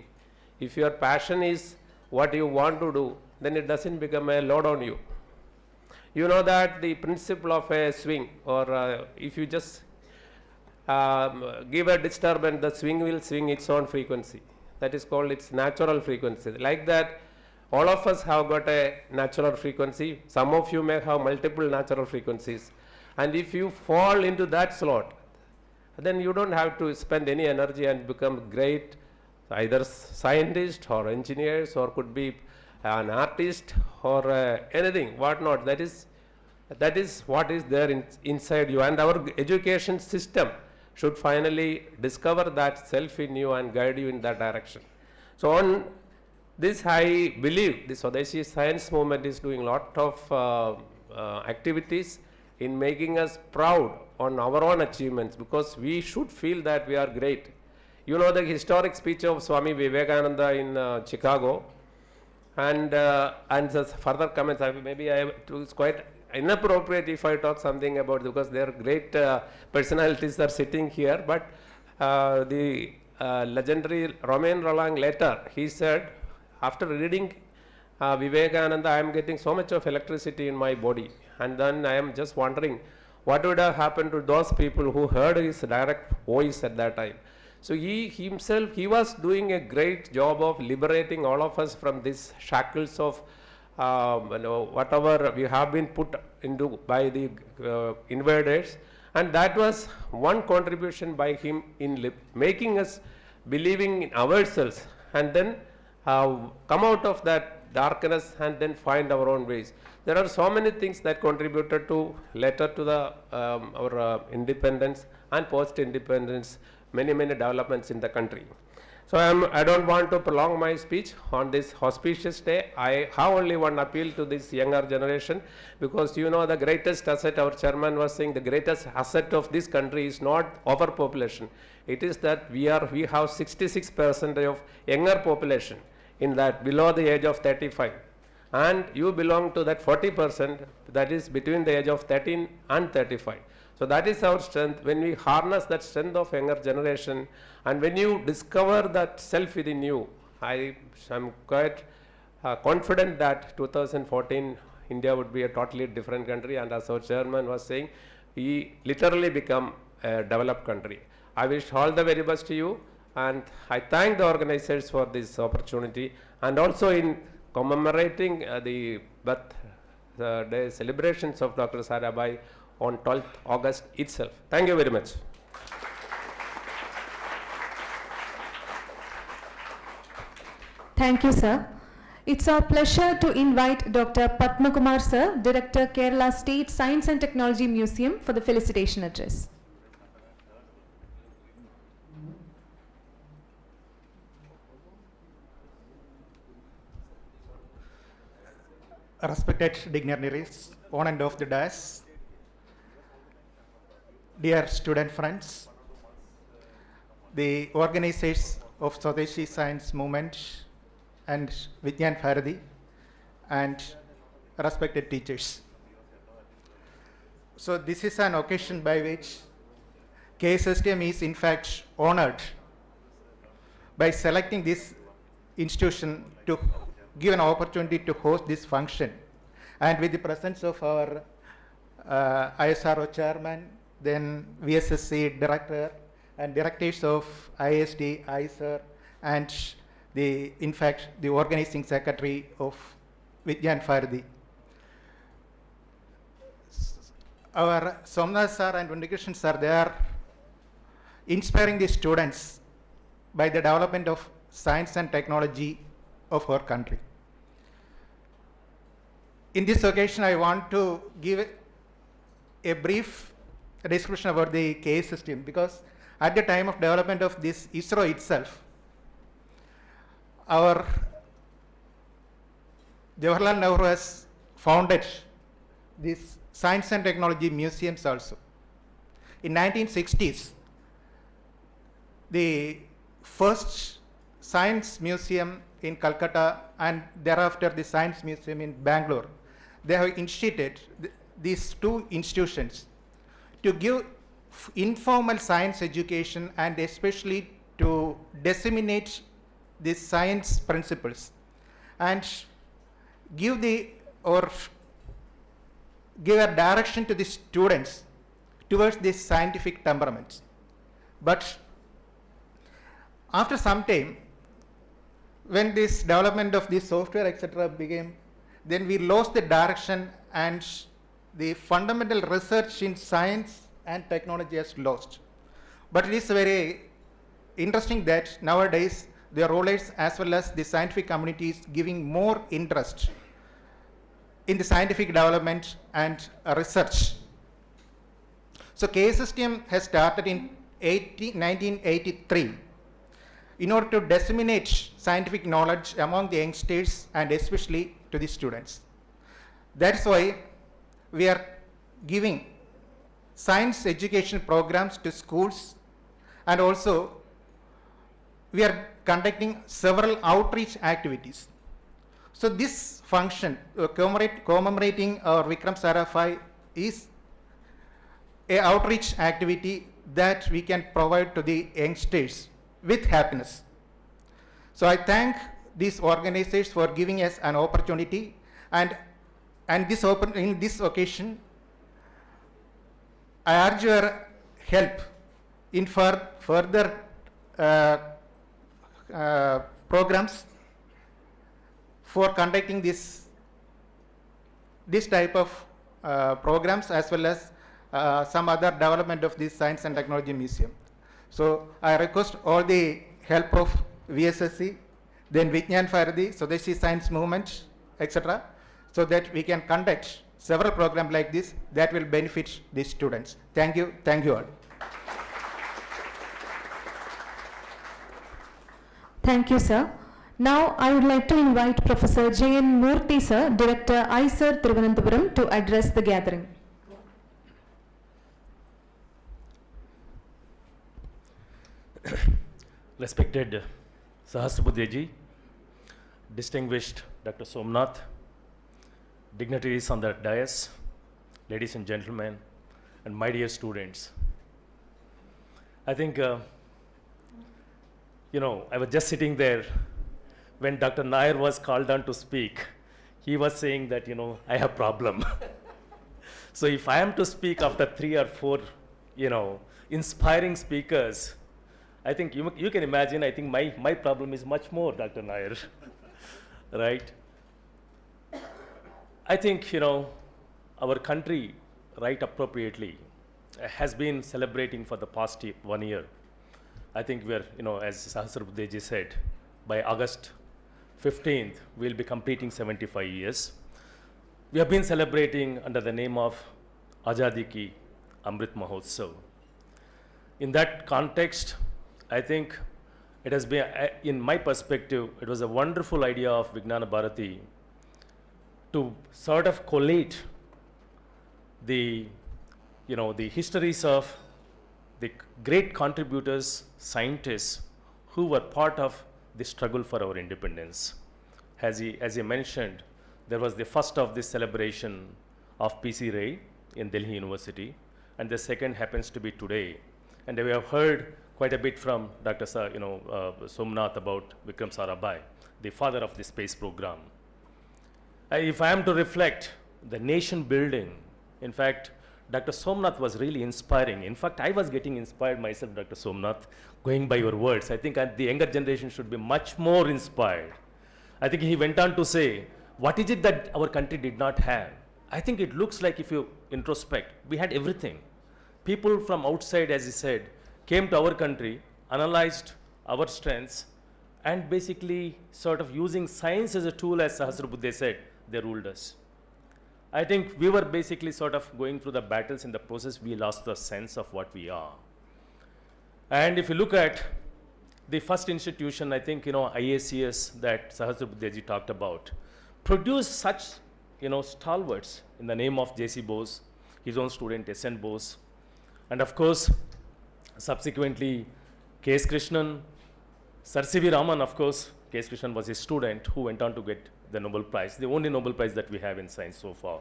If your passion is what you want to do, then it doesn't become a load on you. You know that the principle of a swing, or if you just give a disturbance, the swing will swing its own frequency. That is called its natural frequency. Like that, all of us have got a natural frequency. Some of you may have multiple natural frequencies. And if you fall into that slot, then you don't have to spend any energy and become great, either scientist or engineers, or could be an artist or anything, whatnot. That is what is there inside you. And our education system should finally discover that self in you and guide you in that direction. So on this, I believe the Swadeshi science movement is doing a lot of activities in making us proud on our own achievements, because we should feel that we are great. You know the historic speech of Swami Vivekananda in Chicago, and the further comments, it's quite inappropriate if I talk something about, because their great personalities are sitting here, but the legendary Romain Rolland later, he said, after reading Vivekananda, I am getting so much of electricity in my body, and then I am just wondering what would have happened to those people who heard his direct voice at that time. So he himself, he was doing a great job of liberating all of us from these shackles of whatever we have been put into by the invaders, and that was one contribution by him in making us believing in ourselves, and then come out of that darkness and then find our own ways. There are so many things that contributed to later to the our independence and post-independence, many developments in the country. So I don't want to prolong my speech on this auspicious day. I have only one appeal to this younger generation, because you know the greatest asset, our chairman was saying, the greatest asset of this country is not overpopulation. It is that we have 66% of younger population in that below the age of 35. And you belong to that 40% that is between the age of 13 and 35. So that is our strength. When we harness that strength of younger generation, and when you discover that self within you, I am quite confident that 2014 India would be a totally different country, and as our chairman was saying, we literally become a developed country. I wish all the very best to you, and I thank the organizers for this opportunity, and also in commemorating the birthday celebrations of Dr. Sarabhai on 12th August itself. Thank you very much. Thank you, sir. It's our pleasure to invite Dr. Padmakumar sir, Director, Kerala State Science and Technology Museum, for the felicitation address. Respected dignitaries on and off the dais, dear student friends, the organizers of Swadeshi Science Movement and Vijnana Bharati, and respected teachers. So this is an occasion by which KSSTM is in fact honored by selecting this institution to give an opportunity to host this function, and with the presence of our ISRO chairman, then VSSC director, and directors of ISD, ISR, and in fact, the organizing secretary of Vijnana Bharati. Our Somanath sir and Umi Krishna sir, they are inspiring the students by the development of science and technology of our country. In this occasion, I want to give a brief description about the KS system, because at the time of development of this ISRO itself, our Jawaharlal Nehru has founded these science and technology museums also. In 1960s, the first science museum in Calcutta and thereafter the science museum in Bangalore, they have instituted these two institutions to give informal science education and especially to disseminate the science principles and give a direction to the students towards this scientific temperament. But after some time, when this development of this software, etc. began, then we lost the direction and the fundamental research in science and technology has lost. But it is very interesting that nowadays the rulers as well as the scientific community is giving more interest in the scientific development and research. So KS system has started in 1983 in order to disseminate scientific knowledge among the youngsters and especially to the students. That's why we are giving science education programs to schools, and also we are conducting several outreach activities. So this function commemorating our Vikram Sarabhai is a outreach activity that we can provide to the youngsters with happiness. So I thank these organizers for giving us an opportunity, and in this occasion I urge your help in further programs for conducting this type of programs as well as some other development of this science and technology museum. So I request all the help of VSSC, then Vijnana Bharati, Swadeshi Science Movement, etc., so that we can conduct several programs like this that will benefit the students. Thank you all. Thank you, sir. Now I would like to invite Professor J.N. Murthy, sir, Director, ISRO, Thiruvananthapuram, to address the gathering. Respected Sahasrabudheji, distinguished Dr. Somanath, dignitaries on the dais, ladies and gentlemen, and my dear students. I think, I was just sitting there when Dr. Nair was called on to speak. He was saying that, I have problem. So if I am to speak after 3 or 4, inspiring speakers, I think you can imagine, I think my problem is much more, Dr. Nair, right? I think, our country, right appropriately, has been celebrating for the past 1 year. I think we're, as Sahasrabudheji said, by August 15th, we'll be completing 75 years. We have been celebrating under the name of Azadi ki Amrit Mahotsav. In that context, I think it has been, in my perspective, it was a wonderful idea of Vijnana Bharati to sort of collate the histories of the great contributors, scientists who were part of the struggle for our independence. As he mentioned, there was the first of this celebration of P.C. Ray in Delhi University, and the second happens to be today. And we have heard quite a bit from Dr. Somanath about Vikram Sarabhai, the father of the space program. If I am to reflect the nation building, in fact, Dr. Somanath was really inspiring. In fact, I was getting inspired myself, Dr. Somanath, going by your words. I think the younger generation should be much more inspired. I think he went on to say, what is it that our country did not have? I think it looks like, if you introspect, we had everything. People from outside, as he said, came to our country, analyzed our strengths, and basically sort of using science as a tool, as Sahasrabuddhe said, they ruled us. I think we were basically sort of going through the battles. In the process, we lost the sense of what we are. And if you look at the first institution, I think, IACS that Sahasrabuddhe talked about, produced such, stalwarts in the name of J.C. Bose, his own student S.N. Bose, and of course, subsequently, K.S. Krishnan, Sir C.V. Raman, of course, K.S. Krishnan was his student who went on to get the Nobel Prize, the only Nobel Prize that we have in science so far.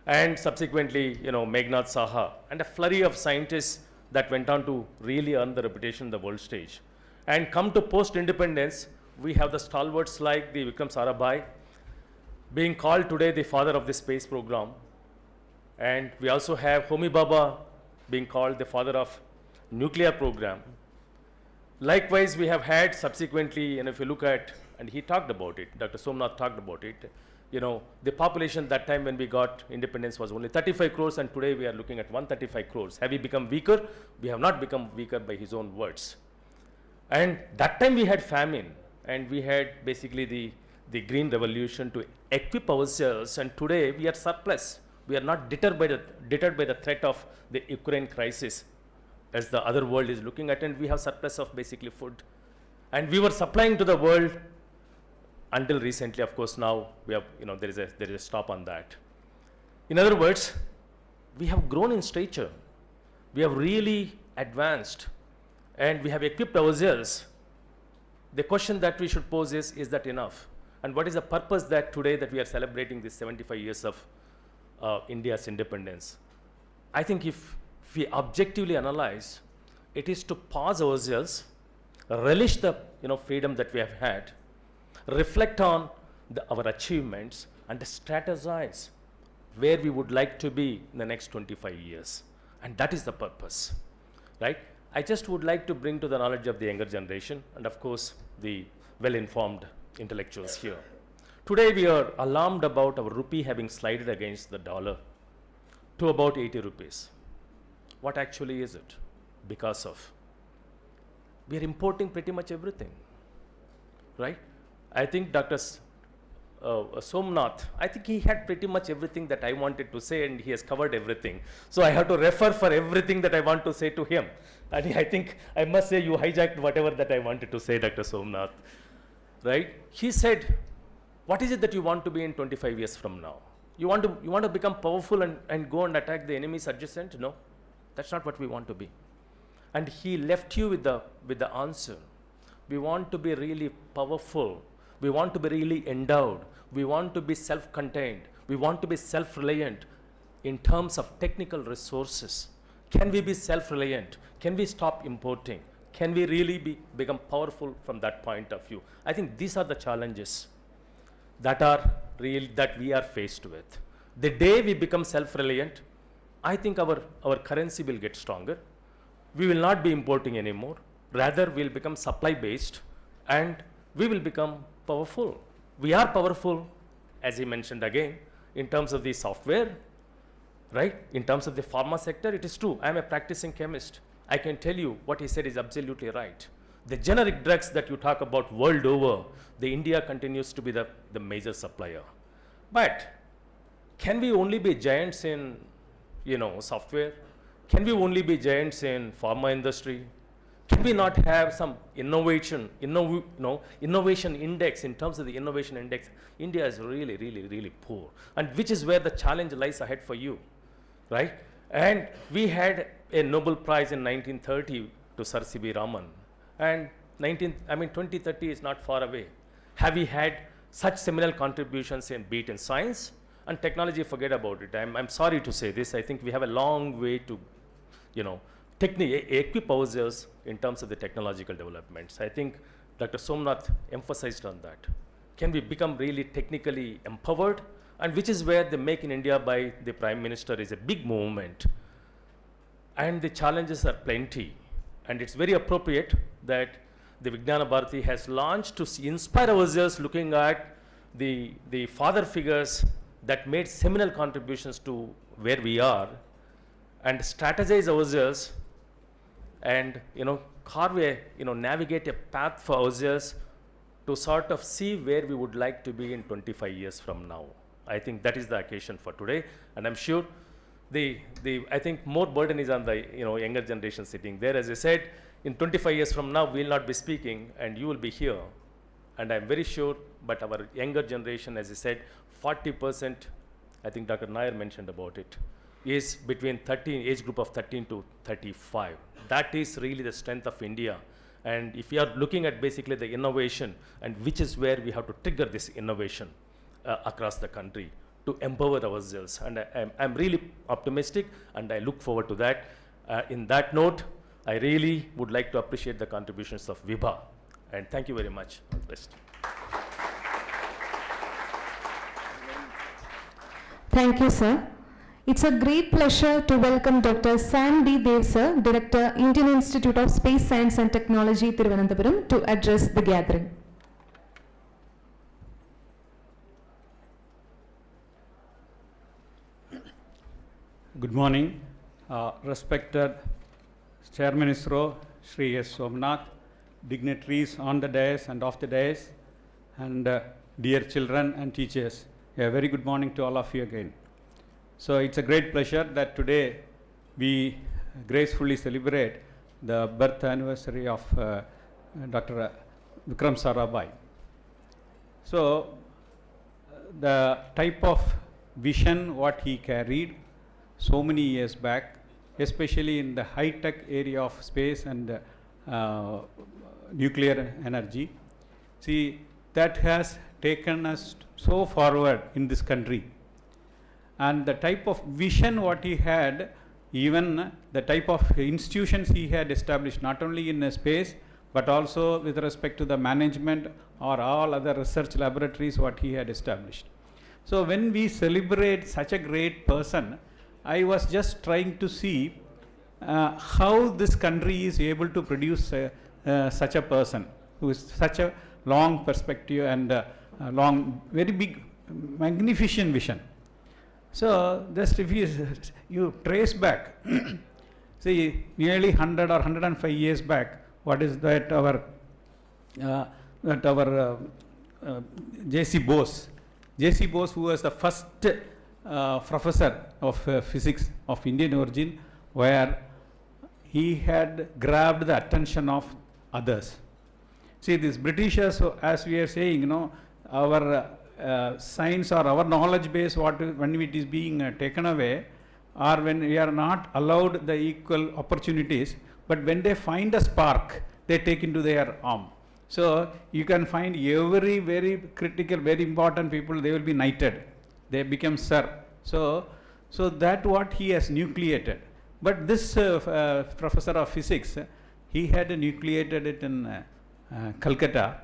And subsequently, Meghnad Saha, and a flurry of scientists that went on to really earn the reputation on the world stage. And come to post-independence, we have the stalwarts like the Vikram Sarabhai, being called today the father of the space program. And we also have Homi Bhabha being called the father of nuclear program. Likewise, we have had subsequently, and if you look at, and he talked about it, Dr. Somanath talked about it, the population that time when we got independence was only 35 crores, and today we are looking at 135 crores. Have we become weaker? We have not become weaker, by his own words. And that time we had famine, and we had basically the green revolution to equip ourselves, and today we are surplus. We are not deterred by the threat of the Ukraine crisis, as the other world is looking at, and we have surplus of basically food. And we were supplying to the world until recently. Of course, now we have, there is a stop on that. In other words, we have grown in stature. We have really advanced, and we have equipped ourselves. The question that we should pose is that enough? And what is the purpose that today that we are celebrating this 75 years of India's independence? I think if we objectively analyze, it is to pause ourselves, relish the freedom that we have had, reflect on our achievements, and strategize where we would like to be in the next 25 years. And that is the purpose, right? I just would like to bring to the knowledge of the younger generation, and of course, the well-informed intellectuals here. Today, we are alarmed about our rupee having slided against the dollar to about 80 rupees. What actually is it? Because of, we are importing pretty much everything, right? I think Dr. Somnath, I think he had pretty much everything that I wanted to say, and he has covered everything. So I have to refer for everything that I want to say to him. And I think I must say you hijacked whatever that I wanted to say, Dr. Somnath, right? He said, what is it that you want to be in 25 years from now? You want to become powerful and go and attack the enemy's adjacent? No, that's not what we want to be. And he left you with the answer. We want to be really powerful. We want to be really endowed. We want to be self-contained. We want to be self-reliant in terms of technical resources. Can we be self-reliant? Can we stop importing? Can we really become powerful from that point of view? I think these are the challenges that are real, that we are faced with. The day we become self-reliant, I think our currency will get stronger. We will not be importing anymore. Rather, we'll become supply-based, and we will become powerful. We are powerful, as he mentioned again, in terms of the software, right? In terms of the pharma sector, it is true. I'm a practicing chemist. I can tell you what he said is absolutely right. The generic drugs that you talk about world over, India continues to be the major supplier. But can we only be giants in, software? Can we only be giants in pharma industry? Can we not have some innovation index? In terms of the innovation index, India is really, really, really poor, and which is where the challenge lies ahead for you, right? And we had a Nobel Prize in 1930 to Sir C.V. Raman, and 2030 is not far away. Have we had such similar contributions be it in science and technology? Forget about it. I'm sorry to say this. I think we have a long way to, equip ourselves in terms of the technological developments. I think Dr. Somnath emphasized on that. Can we become really technically empowered? And which is where the Make in India by the Prime Minister is a big movement. and the challenges are plenty. And it's very appropriate that the Vijnana Bharati has launched to inspire ourselves looking at the father figures that made seminal contributions to where we are, and strategize ourselves and carve a navigate a path for ourselves to sort of see where we would like to be in 25 years from now. I think that is the occasion for today, and I'm sure I think more burden is on the younger generation sitting there. As I said, in 25 years from now, we will not be speaking, and you will be here, and I'm very sure. But our younger generation, as I said, 40%, I think Dr. Nair mentioned about it, is between age group of 13 to 35. That is really the strength of India. And if you are looking at basically the innovation, and which is where we have to trigger this innovation across the country to empower ourselves. And I'm really optimistic, and I look forward to that. In that note, I really would like to appreciate the contributions of Vibha. And thank you very much. All the best. Thank you, sir. It's a great pleasure to welcome Dr. Sam D. Devsa, Director, Indian Institute of Space Science and Technology, Thiruvananthapuram, to address the gathering. Good morning. Respected Chairman ISRO, Shri S. Somanath, dignitaries on the dais and off the dais, and dear children and teachers. A very good morning to all of you again. So it's a great pleasure that today we gracefully celebrate the birth anniversary of Dr. Vikram Sarabhai. So the type of vision what he carried so many years back, especially in the high-tech area of space and nuclear energy, see, that has taken us so forward in this country. And the type of vision what he had, even the type of institutions he had established, not only in space, but also with respect to the management or all other research laboratories what he had established. So when we celebrate such a great person, I was just trying to see how this country is able to produce such a person who is such a long perspective and long, very big, magnificent vision. So just if you trace back, see, nearly 100 or 105 years back, what is that our J.C. Bose, who was the first professor of physics of Indian origin, where he had grabbed the attention of others. See, these Britishers, as we are saying, our science or our knowledge base, when it is being taken away, or when we are not allowed the equal opportunities, but when they find a spark, they take into their arm. So you can find every very critical, very important people, they will be knighted. They become sir. So that what he has nucleated. But this professor of physics, he had nucleated it in Calcutta.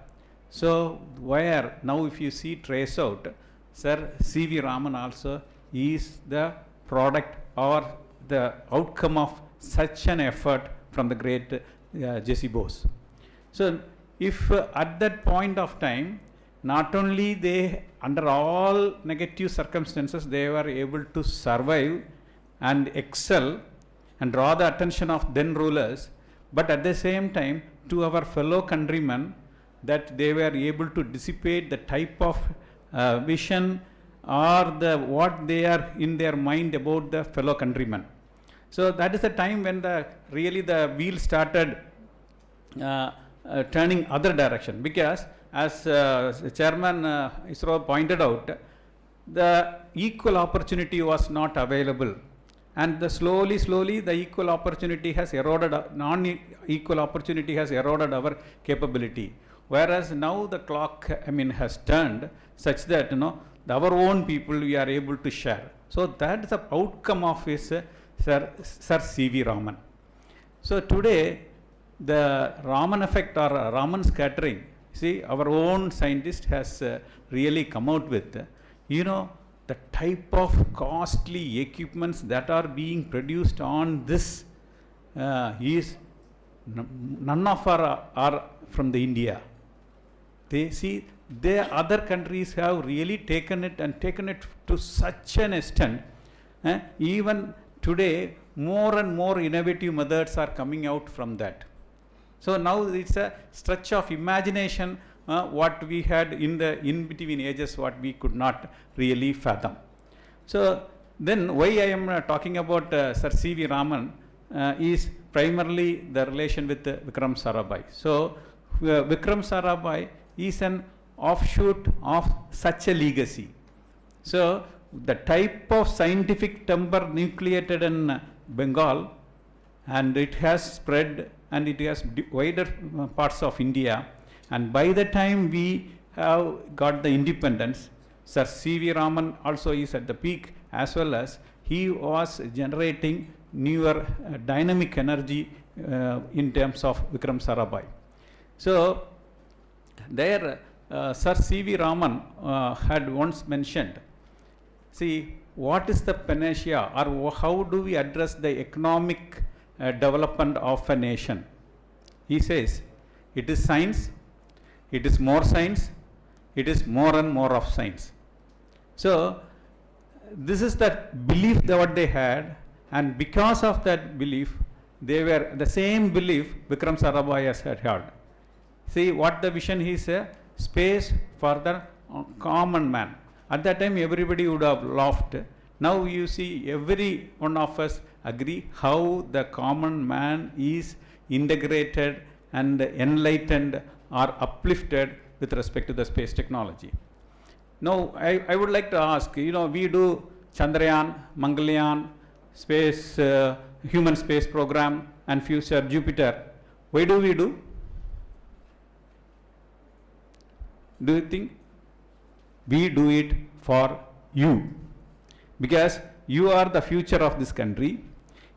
So where now if you see trace out, Sir C.V. Raman also is the product or the outcome of such an effort from the great J.C. Bose. So if at that point of time, not only they, under all negative circumstances, they were able to survive and excel and draw the attention of then rulers, but at the same time to our fellow countrymen, that they were able to dissipate the type of vision or what they are in their mind about the fellow countrymen. So that is the time when really the wheel started turning other direction, because as Chairman ISRO pointed out, the equal opportunity was not available, and slowly the equal opportunity has eroded, non-equal opportunity has eroded our capability. Whereas now the clock, has turned such that, our own people we are able to share. So that is the outcome of his Sir C.V. Raman. So today, the Raman effect or Raman scattering, see, our own scientist has really come out with, the type of costly equipments that are being produced on this none of are from the India. They see the other countries have really taken it to such an extent. Even today, more and more innovative methods are coming out from that. So now it's a stretch of imagination, what we had in between ages, what we could not really fathom. So then why I am talking about Sir C.V. Raman is primarily the relation with Vikram Sarabhai. So Vikram Sarabhai is an offshoot of such a legacy. So the type of scientific temper nucleated in Bengal, and it has spread and it has wider parts of India, and by the time we have got the independence, Sir C.V. Raman also is at the peak, as well as he was generating newer dynamic energy in terms of Vikram Sarabhai. So there Sir C.V. Raman had once mentioned, see, what is the panacea, or how do we address the economic development of a nation? He says, it is science, it is more science, it is more and more of science. So this is that belief that what they had, and because of that belief, they were the same belief Vikram Sarabhai has had. See what the vision is, space for the common man. At that time everybody would have laughed. Now you see every one of us agree how the common man is integrated and enlightened or uplifted with respect to the space technology. Now I would like to ask, we do Chandrayaan, Mangalyaan, space, human space program, and future Jupiter. Why do we do? Do you think? We do it for you, because you are the future of this country.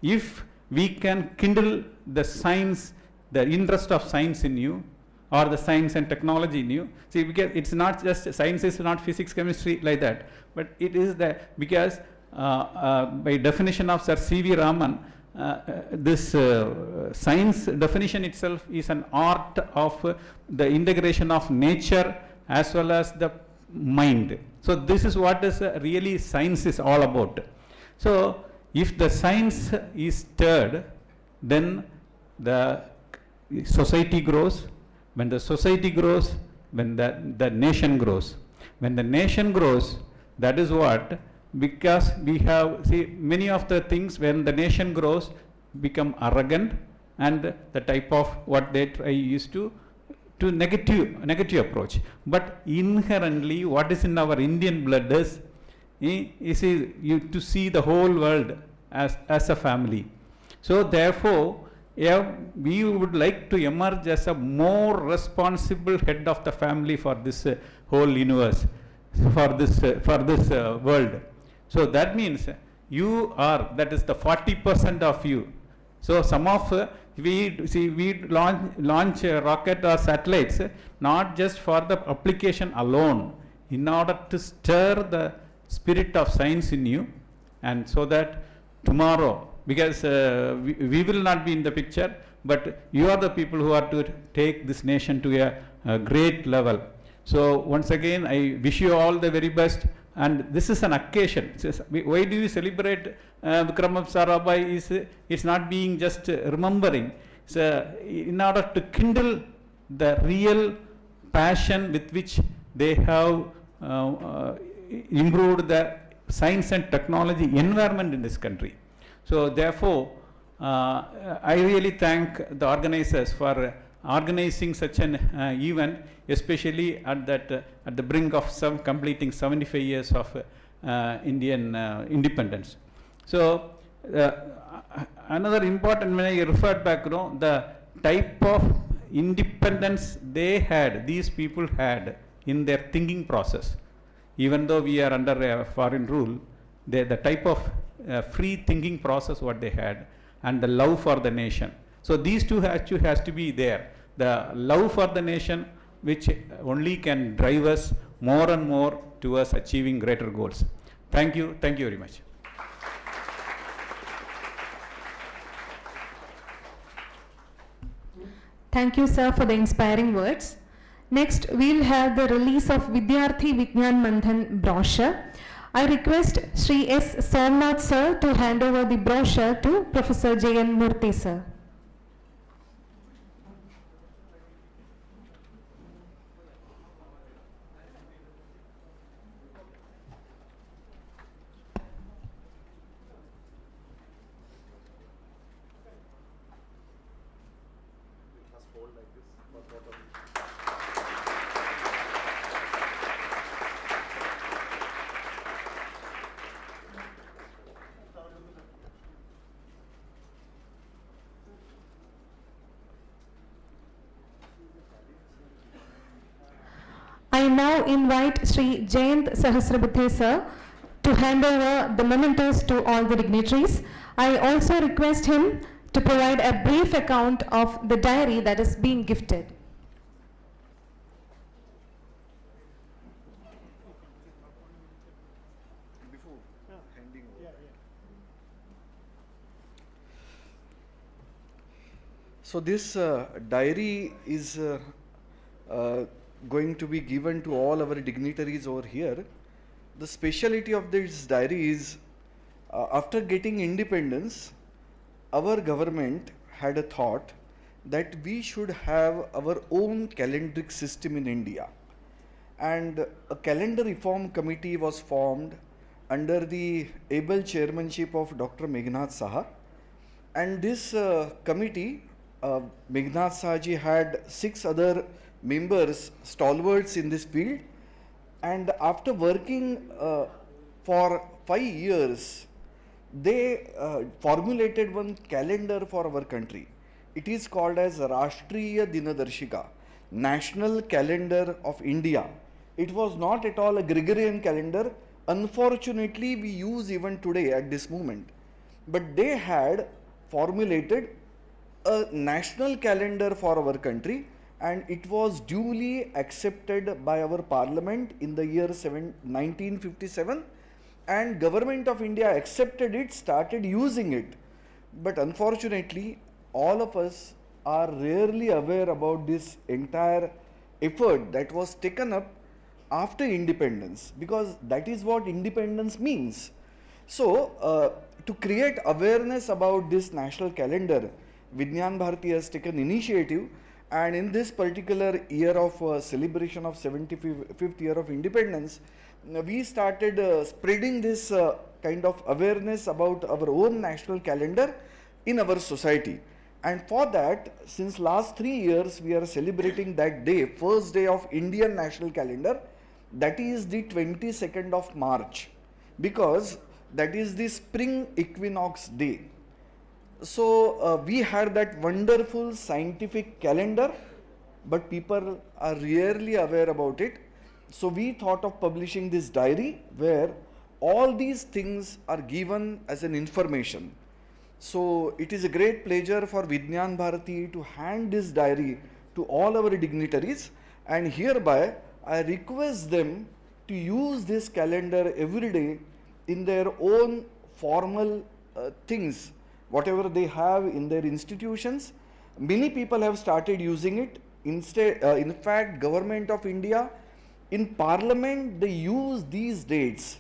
If we can kindle the science, the interest of science in you, or the science and technology in you, see, because it's not just science is not physics, chemistry like that, but it is that because by definition of Sir C.V. Raman, this science definition itself is an art of the integration of nature as well as the mind. So this is what is really science is all about. So if the science is stirred, then the society grows. When the society grows, when the nation grows. When the nation grows, that is what, because we have, see, many of the things when the nation grows become arrogant, and the type of what they try is to negative approach. But inherently what is in our Indian blood is you to see the whole world as a family. So therefore, we would like to emerge as a more responsible head of the family for this whole universe, for this world. So that means you are, that is the 40% of you. So some of we launch rocket or satellites not just for the application alone, in order to stir the spirit of science in you, and so that tomorrow, because we will not be in the picture, but you are the people who are to take this nation to a great level. So once again, I wish you all the very best. And this is an occasion. Why do you celebrate Vikram Sarabhai? It's not being just remembering. It's in order to kindle the real passion with which they have improved the science and technology environment in this country. So therefore, I really thank the organizers for organizing such an event, especially at the brink of completing 75 years of Indian independence. So another important, when I referred back, the type of independence they had, these people had in their thinking process. Even though we are under a foreign rule, the type of free thinking process what they had, and the love for the nation. So these two has to be there. The love for the nation, which only can drive us more and more towards achieving greater goals. Thank you very much. Thank you, sir, for the inspiring words. Next, we'll have the release of Vidyarthi Vijnan Manthan brochure. I request Sri S. Somanath, sir, to hand over the brochure to Professor J. N. Murthy, sir. I now invite Sri Jayant Sahasrabudhe, sir, to hand over the mementos to all the dignitaries. I also request him to provide a brief account of the diary that is being gifted. So this diary is going to be given to all our dignitaries over here. The speciality of this diary is after getting independence, our government had a thought that we should have our own calendric system in India. And a calendar reform committee was formed under the able chairmanship of Dr. Meghnad Saha. And this committee, Meghnad Sahaji had 6 other members, stalwarts in this field, and after working for 5 years, they formulated one calendar for our country. It is called as Rashtriya Dinadarshika, National Calendar of India. It was not at all a Gregorian calendar. Unfortunately, we use even today at this moment. But they had formulated a national calendar for our country, and it was duly accepted by our parliament in the year 1957, and government of India accepted it, started using it. But unfortunately, all of us are rarely aware about this entire effort that was taken up after independence, because that is what independence means. So to create awareness about this national calendar, Vijnana Bharati has taken initiative, and in this particular year of celebration of 75th year of independence, we started spreading this kind of awareness about our own national calendar in our society. And for that, since last 3 years, we are celebrating that day, first day of Indian national calendar, that is the 22nd of March, because that is the spring equinox day. So we had that wonderful scientific calendar, but people are rarely aware about it. So we thought of publishing this diary where all these things are given as an information. So it is a great pleasure for Vijnana Bharati to hand this diary to all our dignitaries, and hereby I request them to use this calendar every day in their own formal things, whatever they have in their institutions. Many people have started using it. Instead, in fact, Government of India, in Parliament, they use these dates.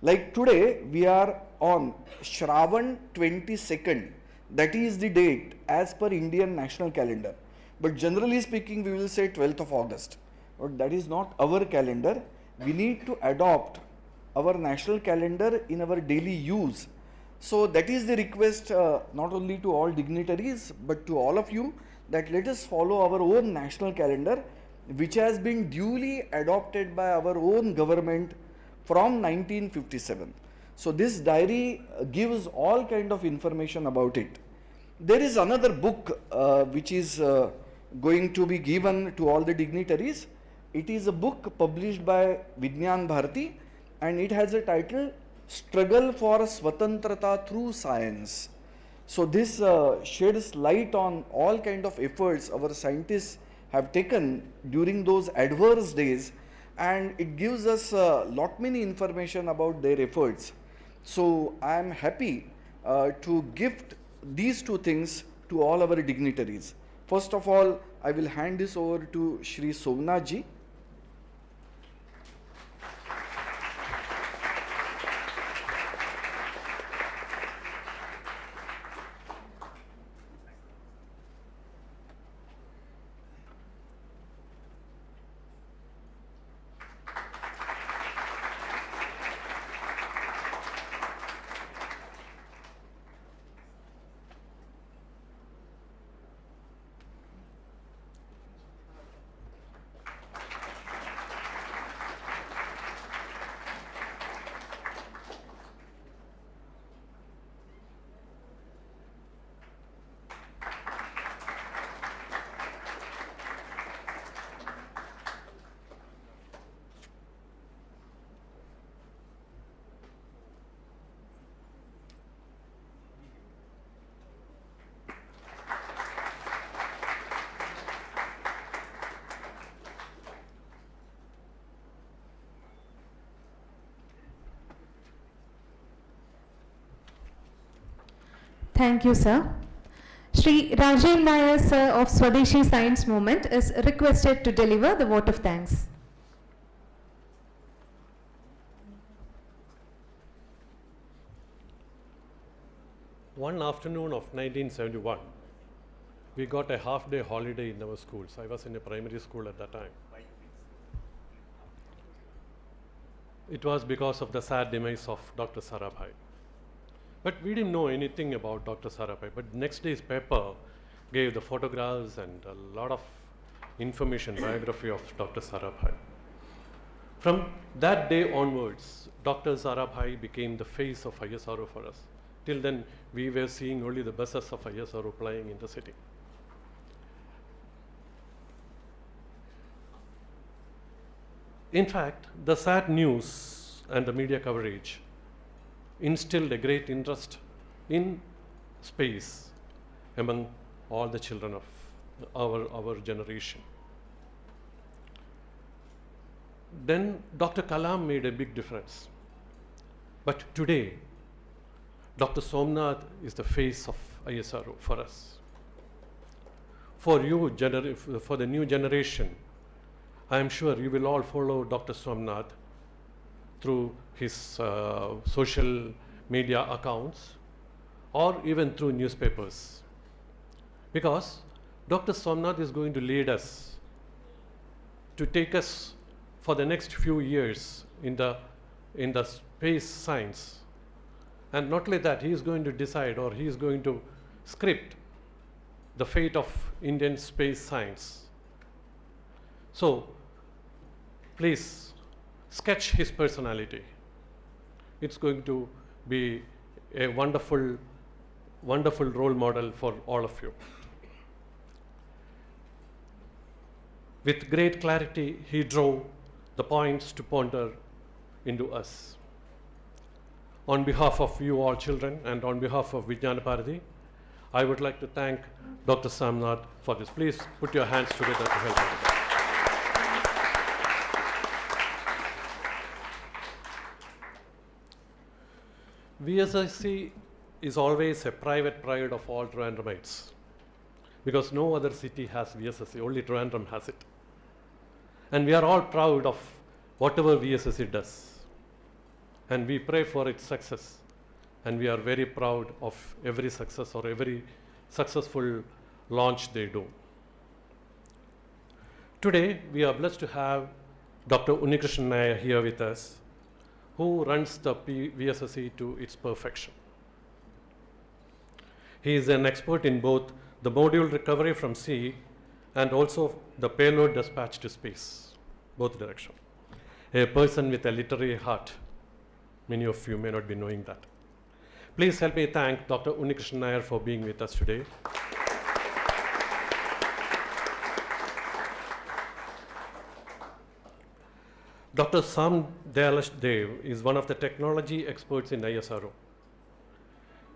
Like today, we are on Shravan 22nd. That is the date as per Indian national calendar. But generally speaking, we will say 12th of August. But that is not our calendar. We need to adopt our national calendar in our daily use. So that is the request not only to all dignitaries but to all of you, that let us follow our own national calendar, which has been duly adopted by our own government from 1957. So this diary gives all kind of information about it. There is another book which is going to be given to all the dignitaries. It is a book published by Vijnana Bharati, and it has a title, Struggle for Swatantrata Through Science. So this sheds light on all kind of efforts our scientists have taken during those adverse days, and it gives us lot many information about their efforts. So I am happy to gift these 2 things to all our dignitaries. First of all, I will hand this over to Shri Somanath ji. Thank you, sir. Shri Rajiv Nair, sir of Swadeshi Science Movement, is requested to deliver the vote of thanks. One afternoon of 1971, we got a half-day holiday in our schools. I was in a primary school at that time. It was because of the sad demise of Dr. Sarabhai. But we didn't know anything about Dr. Sarabhai. But next day's paper gave the photographs and a lot of information, biography of Dr. Sarabhai. From that day onwards, Dr. Sarabhai became the face of ISRO for us. Till then, we were seeing only the buses of ISRO plying in the city. In fact, the sad news and the media coverage instilled a great interest in space among all the children of our generation. Then Dr. Kalam made a big difference. But today, Dr. Somanath is the face of ISRO for us. For the new generation, I am sure you will all follow Dr. Somanath through his social media accounts or even through newspapers. Because Dr. Somanath is going to lead us, to take us for the next few years in the space science. And not only that, he is going to decide, or he is going to script the fate of Indian space science. So please sketch his personality. It's going to be a wonderful, wonderful role model for all of you. With great clarity, he drove the points to ponder into us. On behalf of you all children and on behalf of Vijnana Bharati, I would like to thank Dr. Somanath for this. Please put your hands together to help us. VSSC is always a private pride of all Trivandrumites because no other city has VSSC, only Trivandrum has it. And we are all proud of whatever VSSC does. And we pray for its success. And we are very proud of every success or every successful launch they do. Today, we are blessed to have Dr. Umi Krishna here with us, who runs the VSSC to its perfection. He is an expert in both the module recovery from sea and also the payload dispatch to space, both directions. A person with a literary heart. Many of you may not be knowing that. Please help me thank Dr. Umi Krishna for being with us today. Dr. Sam Dayalash Dev is one of the technology experts in ISRO.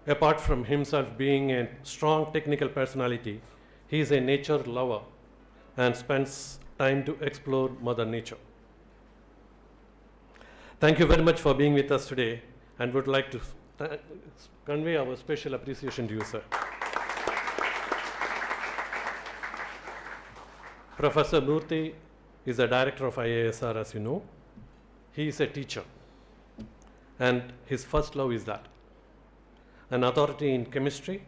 Apart from himself being a strong technical personality, he is a nature lover and spends time to explore Mother Nature. Thank you very much for being with us today and would like to convey our special appreciation to you, sir. Professor Murthy is the director of IISR, as you know. He is a teacher, and his first love is that. An authority in chemistry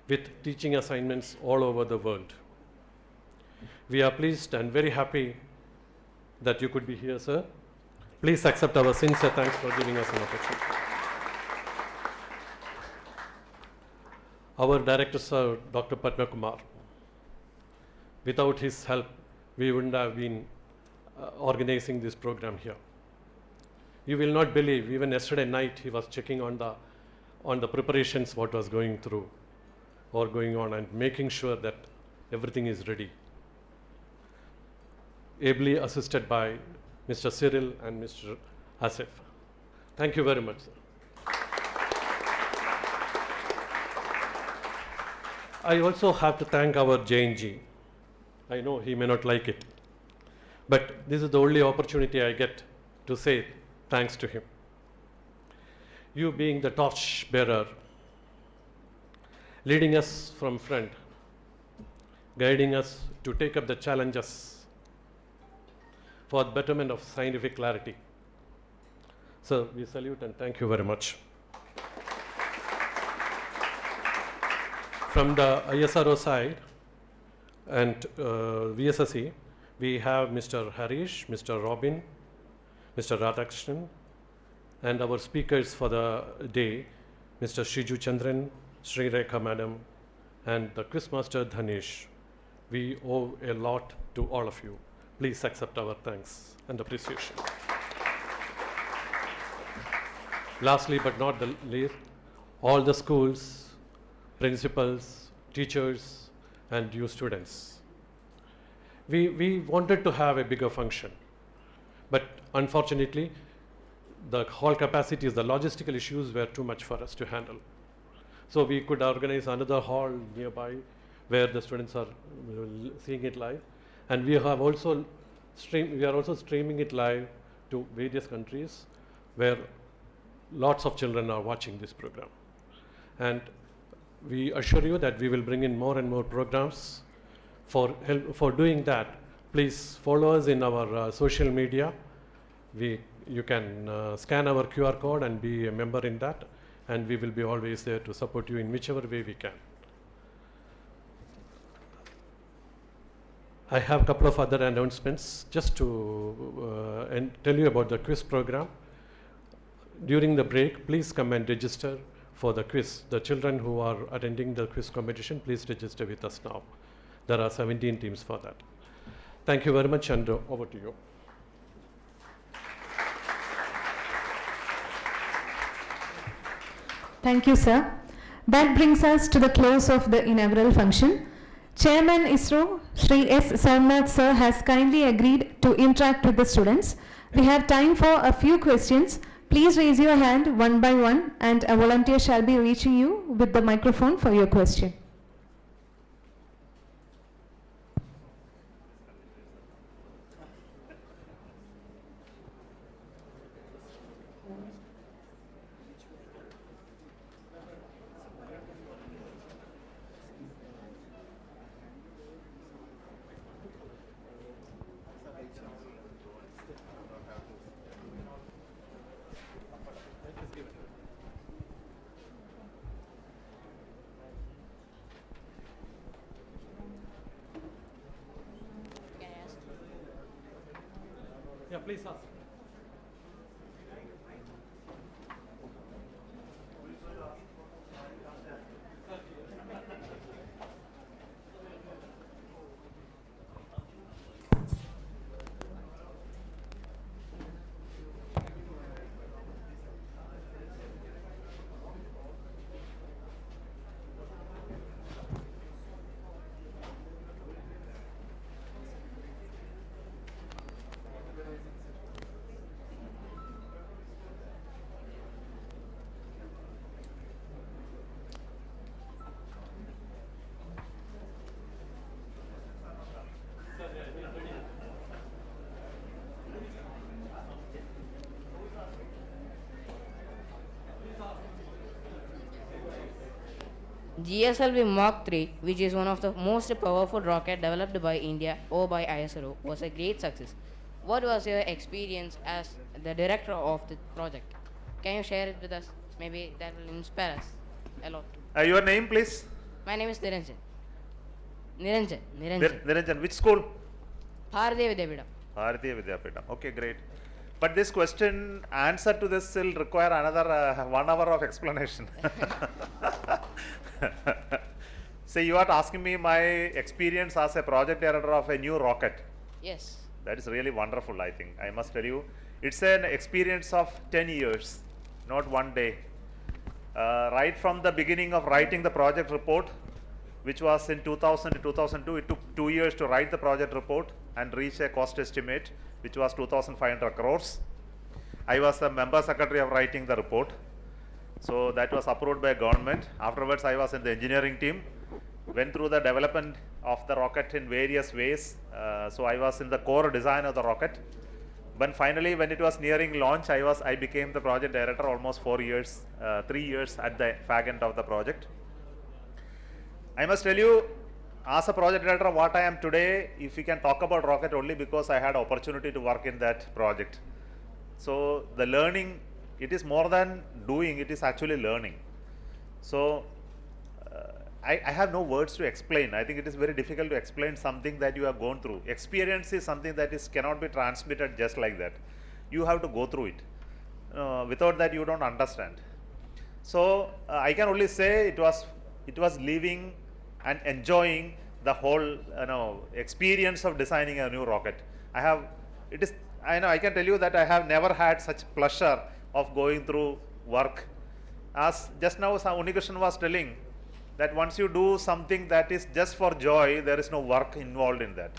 with teaching assignments all over the world. We are pleased and very happy that you could be here, sir. Please accept our sincere thanks for giving us an opportunity. Our director, sir, Dr. Padma Kumar. Without his help, we wouldn't have been organizing this program here. You will not believe, even yesterday night, he was checking on the preparations, what was going through or going on, and making sure that everything is ready. Ably assisted by Mr. Cyril and Mr. Asif. Thank you very much, sir. I also have to thank our JNG. I know he may not like it, but this is the only opportunity I get to say thanks to him. You being the torch bearer, leading us from front, guiding us to take up the challenges for the betterment of scientific clarity. Sir, we salute and thank you very much. From the ISRO side and VSSC, we have Mr. Harish, Mr. Robin, Mr. Radhakrishnan, and our speakers for the day, Mr. Shiju Chandran, Sri Rekha Madam, and the Quizmaster Dhanesh. We owe a lot to all of you. Please accept our thanks and appreciation. Lastly but not the least, all the schools, principals, teachers, and you students. We wanted to have a bigger function, but unfortunately, the hall capacities, the logistical issues were too much for us to handle. So we could organize another hall nearby where the students are seeing it live. And we are also streaming it live to various countries where lots of children are watching this program. And we assure you that we will bring in more and more programs. For doing that, please follow us in our social media. You can scan our QR code and be a member in that, and we will be always there to support you in whichever way we can. I have a couple of other announcements just to tell you about the quiz program. During the break, please come and register for the quiz. The children who are attending the quiz competition, please register with us now. There are 17 teams for that. Thank you very much, and over to you. Thank you, sir. That brings us to the close of the inaugural function. Chairman ISRO, Shri S. Somanath sir, has kindly agreed to interact with the students. We have time for a few questions. Please raise your hand one by one, and a volunteer shall be reaching you with the microphone for your question. Yeah, please ask. GSLV Mark III, which is one of the most powerful rocket developed by India or by ISRO, was a great success. What was your experience as the director of the project? Can you share it with us? Maybe that will inspire us a lot. Your name, please? My name is Niranjan. Niranjan, which school? Bharatiya Vidyapeetham. Bharatiya Vidyapeetham. Okay, great. But this question, answer to this will require another 1 hour of explanation. So you are asking me my experience as a project director of a new rocket. Yes. That is really wonderful, I think. I must tell you, it's an experience of 10 years, not one day. Right from the beginning of writing the project report, which was in 2000 to 2002, it took 2 years to write the project report and reach a cost estimate, which was 2,500 crores. I was the member secretary of writing the report. So that was approved by government. Afterwards, I was in the engineering team, went through the development of the rocket in various ways. So I was in the core design of the rocket. But finally, when it was nearing launch, I became the project director almost 4 years, 3 years at the fag end of the project. I must tell you, as a project director, what I am today, if we can talk about rocket only because I had opportunity to work in that project. So the learning, it is more than doing, it is actually learning. So I have no words to explain. I think it is very difficult to explain something that you have gone through. Experience is something that cannot be transmitted just like that. You have to go through it. Without that, you don't understand. So I can only say it was living and enjoying the whole experience of designing a new rocket. I can tell you that I have never had such pleasure of going through work. As just now Umi Krishna was telling, that once you do something that is just for joy, there is no work involved in that.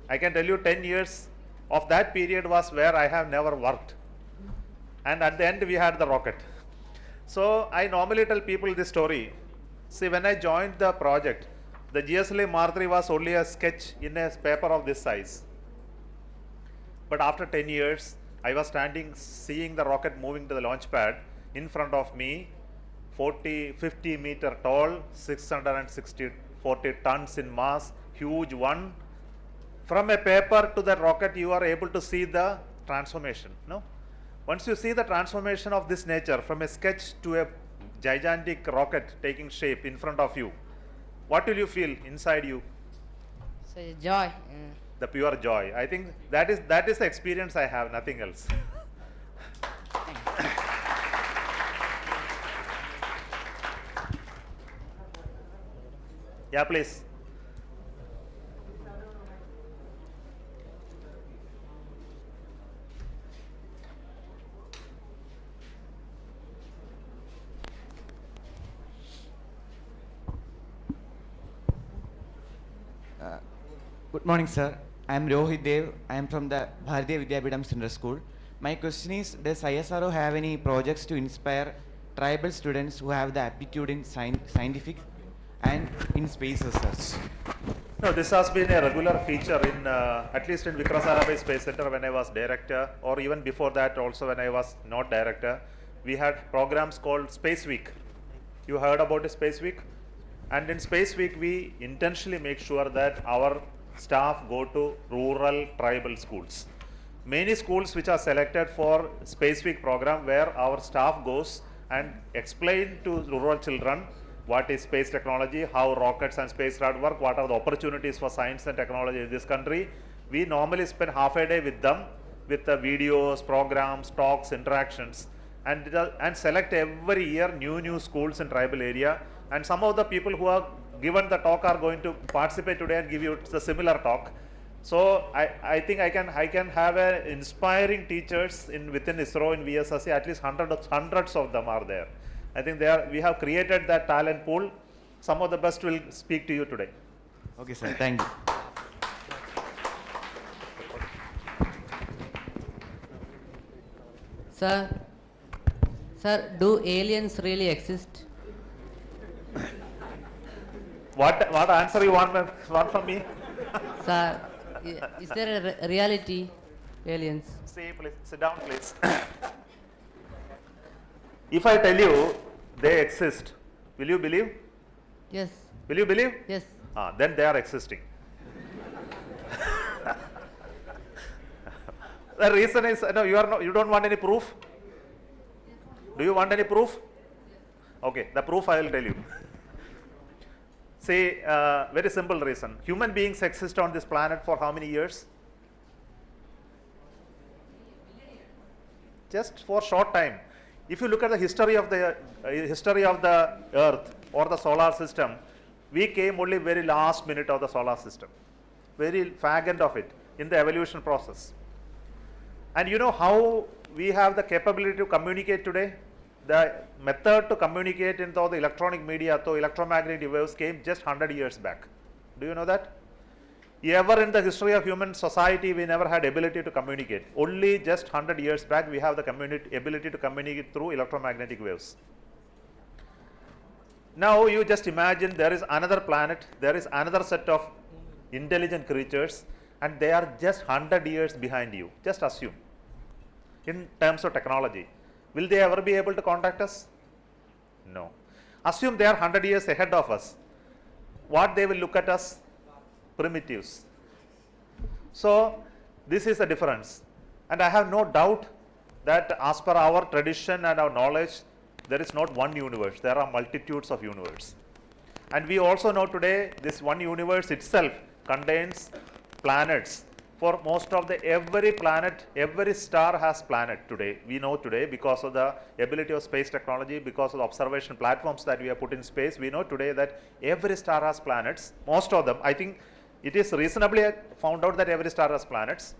I can tell you 10 years of that period was where I have never worked. And at the end we had the rocket. So I normally tell people this story. See, when I joined the project, the GSLV Mark III was only a sketch in a paper of this size. But after 10 years, I was standing, seeing the rocket moving to the launch pad in front of me, 50 meter tall, 40 tons in mass, huge one. From a paper to the rocket, you are able to see the transformation. No? Once you see the transformation of this nature, from a sketch to a gigantic rocket taking shape in front of you, what will you feel inside you? So joy. The pure joy. I think that is the experience I have, nothing else. Yeah, please. Good morning, sir. I am Rohit Dev. I am from the Bharatiya Vidyapeetham Central School. My question is, does ISRO have any projects to inspire tribal students who have the aptitude in scientific and in space research? No, this has been a regular feature in, at least in Vikram Sarabhai Space Center when I was director, or even before that also when I was not director. We had programs called Space Week. You heard about the Space Week? And in Space Week, we intentionally make sure that our staff go to rural tribal schools. Many schools which are selected for Space Week program where our staff goes and explain to rural children what is space technology, how rockets and spacecraft work, what are the opportunities for science and technology in this country. We normally spend half a day with them with the videos, programs, talks, interactions, and select every year new schools in tribal area. And some of the people who are given the talk are going to participate today and give you the similar talk. So I think I can have inspiring teachers within ISRO in VSSC. At least hundreds of them are there. I think we have created that talent pool. Some of the best will speak to you today. Okay, sir. Thank you. Sir, do aliens really exist? What answer you want from me? Sir, is there a reality, aliens? Stay, please. Sit down, please. If I tell you they exist, will you believe? Yes. Will you believe? Yes. Then they are existing. The reason is, no, you don't want any proof? Do you want any proof? Okay, the proof I will tell you. See, very simple reason. Human beings exist on this planet for how many years? Just for short time. If you look at the history of the Earth or the solar system, we came only very last minute of the solar system, very fag end of it in the evolution process. And you know how we have the capability to communicate today? The method to communicate in the electronic media, the electromagnetic waves came just 100 years back. Do you know that? Ever in the history of human society, we never had ability to communicate. Only just 100 years back, we have the ability to communicate through electromagnetic waves. Now you just imagine there is another planet, there is another set of intelligent creatures, and they are just 100 years behind you. Just assume. In terms of technology, will they ever be able to contact us? No. Assume they are 100 years ahead of us. What they will look at us? Primitives. So this is the difference. And I have no doubt that as per our tradition and our knowledge, there is not one universe. There are multitudes of universes. And we also know today this one universe itself contains planets. For most of every planet, every star has planet today. We know today because of the ability of space technology, because of the observation platforms that we have put in space, we know today that every star has planets. Most of them, I think it is reasonably found out that every star has planets.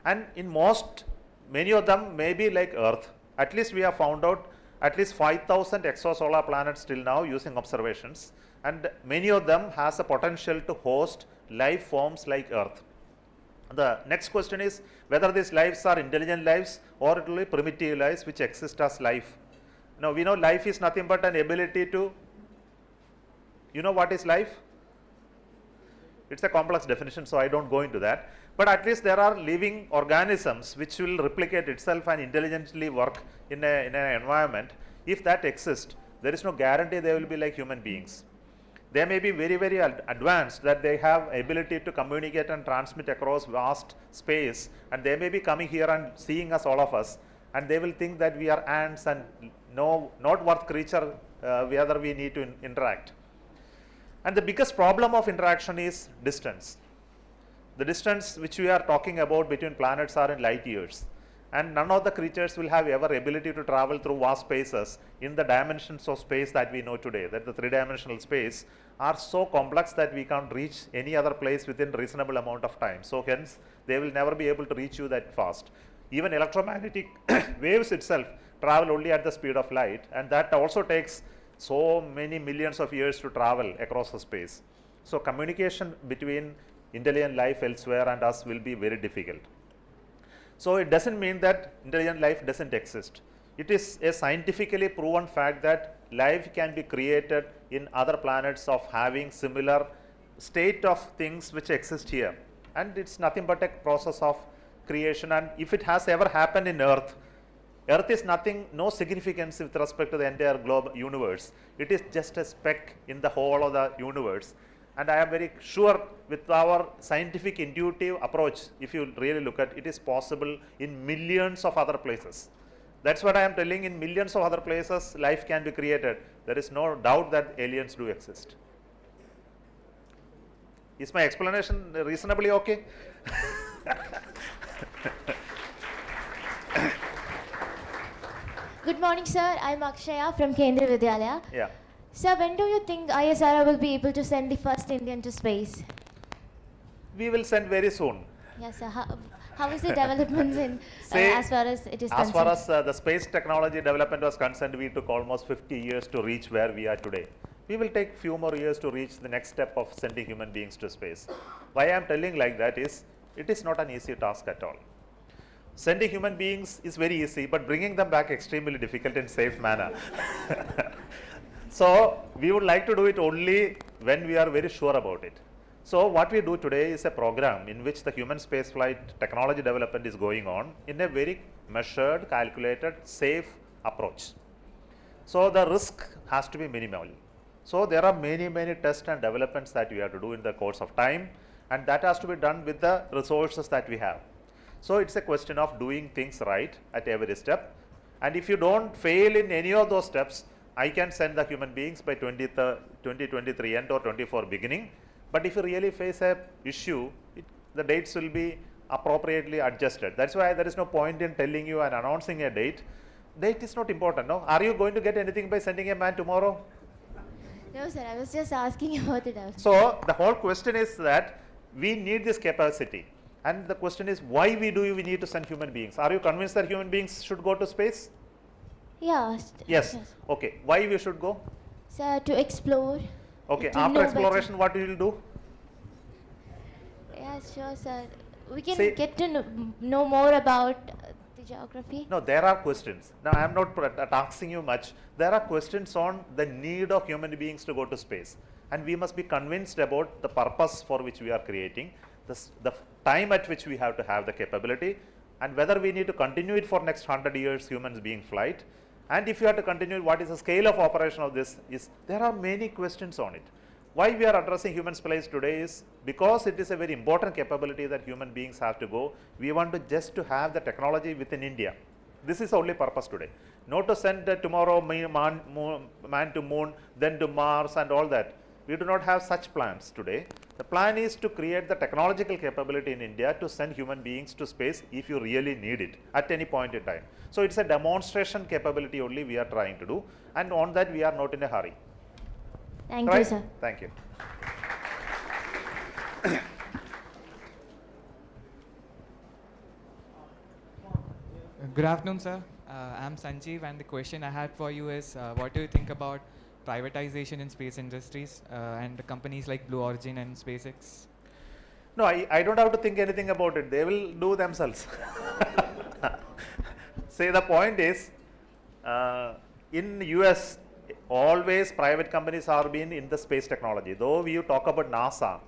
And in many of them may be like Earth. At least we have found out at least 5,000 exosolar planets till now using observations. And many of them has the potential to host life forms like Earth. The next question is whether these lives are intelligent lives or it will be primitive lives which exist as life. Now we know life is nothing but an ability to, you know what is life? It's a complex definition, so I don't go into that. But at least there are living organisms which will replicate itself and intelligently work in an environment. If that exists, there is no guarantee they will be like human beings. They may be very, very advanced, that they have ability to communicate and transmit across vast space, and they may be coming here and seeing us, all of us, and they will think that we are ants and not worth creature whether we need to interact. And the biggest problem of interaction is distance. The distance which we are talking about between planets are in light years, and none of the creatures will have ever ability to travel through vast spaces in the dimensions of space that we know today, that the three-dimensional space are so complex that we can't reach any other place within reasonable amount of time. So hence they will never be able to reach you that fast. Even electromagnetic waves itself travel only at the speed of light, and that also takes so many millions of years to travel across the space. So communication between intelligent life elsewhere and us will be very difficult. So it doesn't mean that intelligent life doesn't exist. It is a scientifically proven fact that life can be created in other planets of having similar state of things which exist here. And it's nothing but a process of creation. And if it has ever happened in Earth, Earth is nothing, no significance with respect to the entire globe universe. It is just a speck in the whole of the universe. And I am very sure with our scientific intuitive approach, if you really look at it, it is possible in millions of other places. That's what I am telling, in millions of other places life can be created. There is no doubt that aliens do exist. Is my explanation reasonably okay? Good morning, sir. I'm Akshaya from Kendriya Vidyalaya. Yeah. Sir, when do you think ISRO will be able to send the first Indian to space? We will send very soon. Yes, sir. How is the developments in as far as it is concerned? As far as the space technology development was concerned, we took almost 50 years to reach where we are today. We will take few more years to reach the next step of sending human beings to space. Why I am telling like that is, it is not an easy task at all. Sending human beings is very easy, but bringing them back extremely difficult in safe manner. So we would like to do it only when we are very sure about it. So what we do today is a program in which the human spaceflight technology development is going on in a very measured, calculated, safe approach. So the risk has to be minimal. So there are many tests and developments that we have to do in the course of time, and that has to be done with the resources that we have. So it's a question of doing things right at every step, and if you don't fail in any of those steps, I can send the human beings by 2023 end or 24 beginning. But if you really face a issue, the dates will be appropriately adjusted. That's why there is no point in telling you and announcing a date. Date is not important, no? Are you going to get anything by sending a man tomorrow? No, sir, I was just asking about it. So the whole question is that we need this capacity, and the question is why we need to send human beings. Are you convinced that human beings should go to space? Yeah. Yes. Okay. Why we should go? Sir, to explore. Okay. To After know exploration, better. what we will do? Yeah, sure, sir. We can See, get to know more about the geography. No, there are questions. Now, I am not asking you much. There are questions on the need of human beings to go to space, and we must be convinced about the purpose for which we are creating, the time at which we have to have the capability, and whether we need to continue it for next 100 years, humans being flight. And if you have to continue, what is the scale of operation of this? There are many questions on it. Why we are addressing human space today is because it is a very important capability that human beings have to go. We want to just to have the technology within India. This is the only purpose today. Not to send tomorrow man to moon, then to Mars and all that. We do not have such plans today. The plan is to create the technological capability in India to send human beings to space if you really need it at any point in time. So it's a demonstration capability only we are trying to do, and on that we are not in a hurry. Thank you, sir. Thank you. Good afternoon, sir. I'm Sanjeev, and the question I had for you is, what do you think about privatization in space industries and companies like Blue Origin and SpaceX? No, I don't have to think anything about it. They will do themselves. See, the point is, in US, always private companies are being in the space technology. Though you talk about NASA,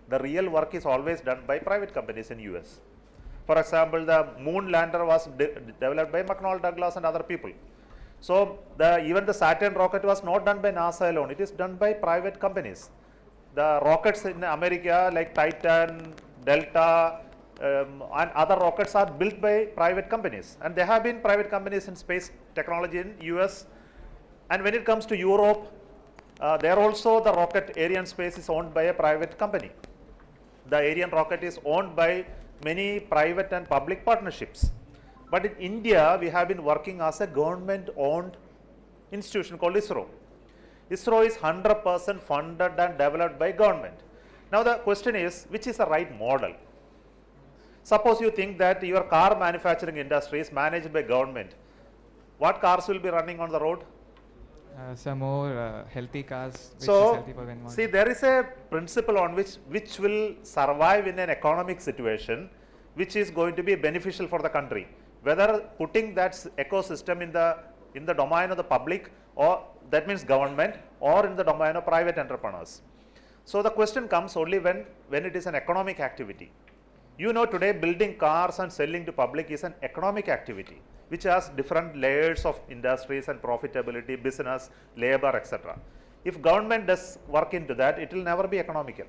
the real work is always done by private companies in US. For example, the moon lander was developed by McDonnell Douglas and other people. So even the Saturn rocket was not done by NASA alone. It is done by private companies. The rockets in America like Titan, Delta, and other rockets are built by private companies, and there have been private companies in space technology in US. And when it comes to Europe, there also the rocket Ariane space is owned by a private company. The Ariane rocket is owned by many private and public partnerships. But in India, we have been working as a government owned institution called ISRO. ISRO is 100% funded and developed by government. Now the question is, which is the right model? Suppose you think that your car manufacturing industry is managed by government. What cars will be running on the road? Some more healthy cars, which is So, healthy for the environment. see, there is a principle on which will survive in an economic situation, which is going to be beneficial for the country. Whether putting that ecosystem in the domain of the public, or that means government, or in the domain of private entrepreneurs. So the question comes only when it is an economic activity. You know, today building cars and selling to public is an economic activity, which has different layers of industries and profitability, business, labor, etc. If government does work into that, it will never be economical.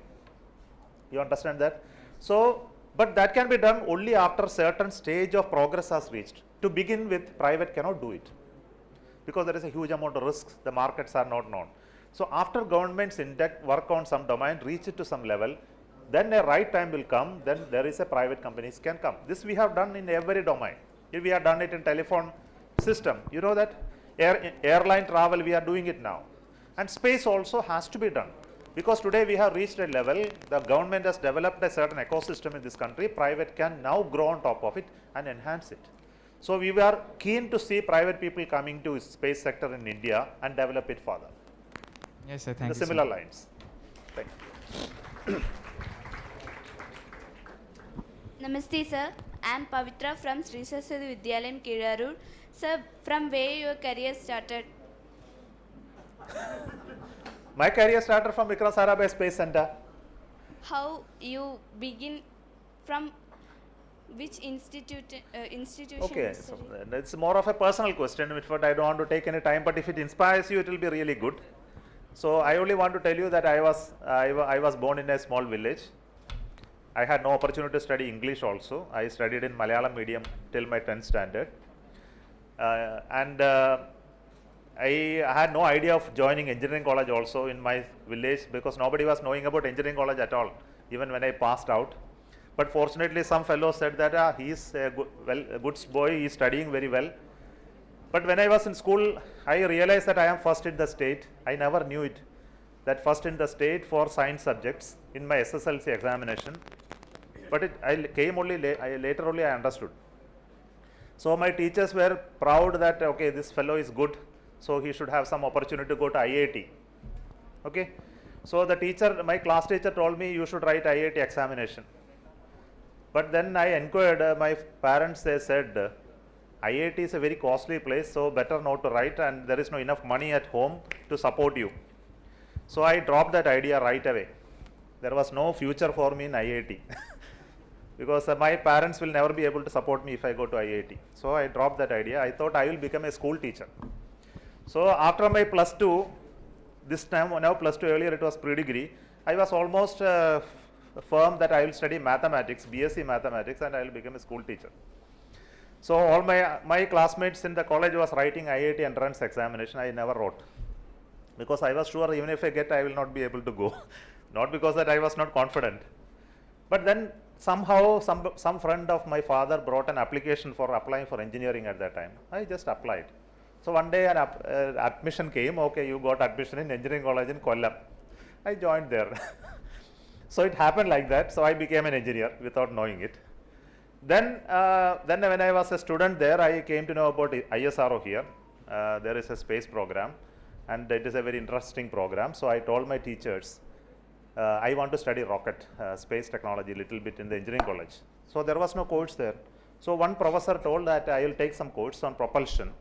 You understand that? So, but that can be done only after certain stage of progress has reached. To begin with, private cannot do it, because there is a huge amount of risks, the markets are not known. So after governments work on some domain, reach it to some level, then a right time will come, then there is a private companies can come. This we have done in every domain. We have done it in telephone system, you know that, airline travel, we are doing it now. And space also has to be done, because today we have reached a level, the government has developed a certain ecosystem in this country, private can now grow on top of it and enhance it. So we were keen to see private people coming to space sector in India and develop it further. Yes, sir. Thank you. Similar lines. Thank you. Namaste, sir. I am Pavitra from Sri Saraswati Vidyalayam, Kirarur. Sir, from where your career started? My career started from Vikram Sarabhai Space Center. How you begin, from which institution? Okay, so it's more of a personal question, which I don't want to take any time, but if it inspires you, it will be really good. So I only want to tell you that I was born in a small village. I had no opportunity to study English also. I studied in Malayalam medium till my 10th standard. I had no idea of joining engineering college also in my village, because nobody was knowing about engineering college at all, even when I passed out. But fortunately, some fellow said that he is a good boy, he is studying very well. But when I was in school, I realized that I am first in the state. I never knew it, that first in the state for science subjects in my SSLC examination. But I came only later only I understood. So my teachers were proud that, okay, this fellow is good, so he should have some opportunity to go to IIT. Okay. So the teacher, my class teacher told me, you should write IIT examination. But then I inquired my parents, they said, IIT is a very costly place, so better not to write, and there is no enough money at home to support you. So I dropped that idea right away. There was no future for me in IIT. Because my parents will never be able to support me if I go to IIT. So I dropped that idea. I thought I will become a school teacher. So after my plus 2, this time, now plus 2, earlier it was pre-degree, I was almost firm that I will study mathematics, BSc mathematics, and I will become a school teacher. So all my classmates in the college was writing IIT entrance examination. I never wrote, because I was sure even if I get, I will not be able to go. Not because that I was not confident. But then somehow some friend of my father brought an application for applying for engineering at that time. I just applied. So one day an admission came. Okay, you got admission in engineering college in Kollam. I joined there. So it happened like that. So I became an engineer without knowing it. Then when I was a student there, I came to know about ISRO here. There is a space program, and it is a very interesting program. So I told my teachers, I want to study rocket, space technology, little bit in the engineering college. So there was no course there. So one professor told that I will take some course on propulsion.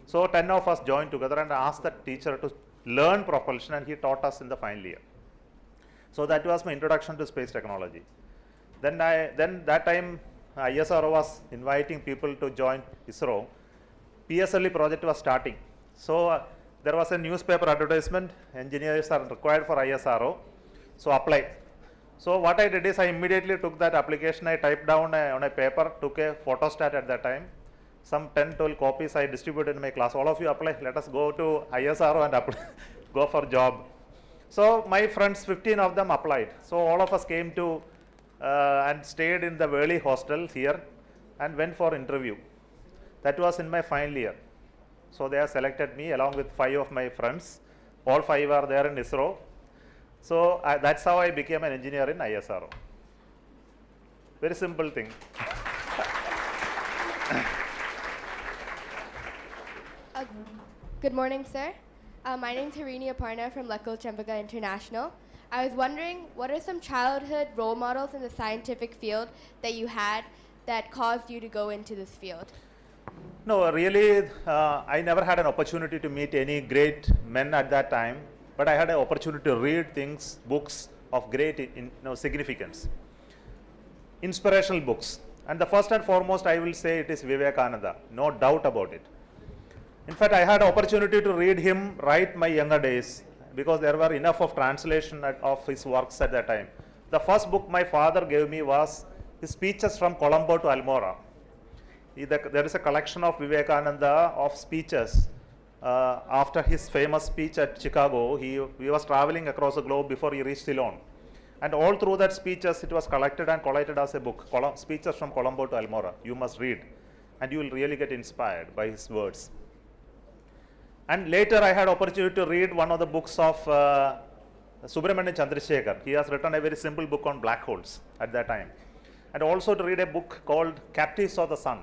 So 10 of us joined together and asked the teacher to learn propulsion, and he taught us in the final year. So that was my introduction to space technology. Then that time ISRO was inviting people to join ISRO. PSLE project was starting. So there was a newspaper advertisement, engineers are required for ISRO. So apply. So what I did is I immediately took that application, I typed down on a paper, took a photostat at that time. Some 10-12 copies I distributed in my class. All of you apply, let us go to ISRO and apply, go for job. So my friends, 15 of them applied. So all of us came to and stayed in the Worli hostel here and went for interview. That was in my final year. So they have selected me along with 5 of my friends. All 5 are there in ISRO. So that's how I became an engineer in ISRO. Very simple thing. Good morning, sir. My name is Harini Aparna from Lekul Chempaka International. I was wondering, what are some childhood role models in the scientific field that you had that caused you to go into this field? No, really, I never had an opportunity to meet any great men at that time, but I had an opportunity to read things, books of great significance. Inspirational books. And the first and foremost, I will say it is Vivekananda, no doubt about it. In fact, I had an opportunity to read him right my younger days, because there were enough of translation of his works at that time. The first book my father gave me was his speeches from Colombo to Almora. There is a collection of Vivekananda of speeches. After his famous speech at Chicago, he was traveling across the globe before he reached Ceylon. And all through that speeches, it was collected and collated as a book, Speeches from Colombo to Almora. You must read, and you will really get inspired by his words. And later I had opportunity to read one of the books of Subramanian Chandrasekhar. He has written a very simple book on black holes at that time. And also to read a book called Captives of the Sun.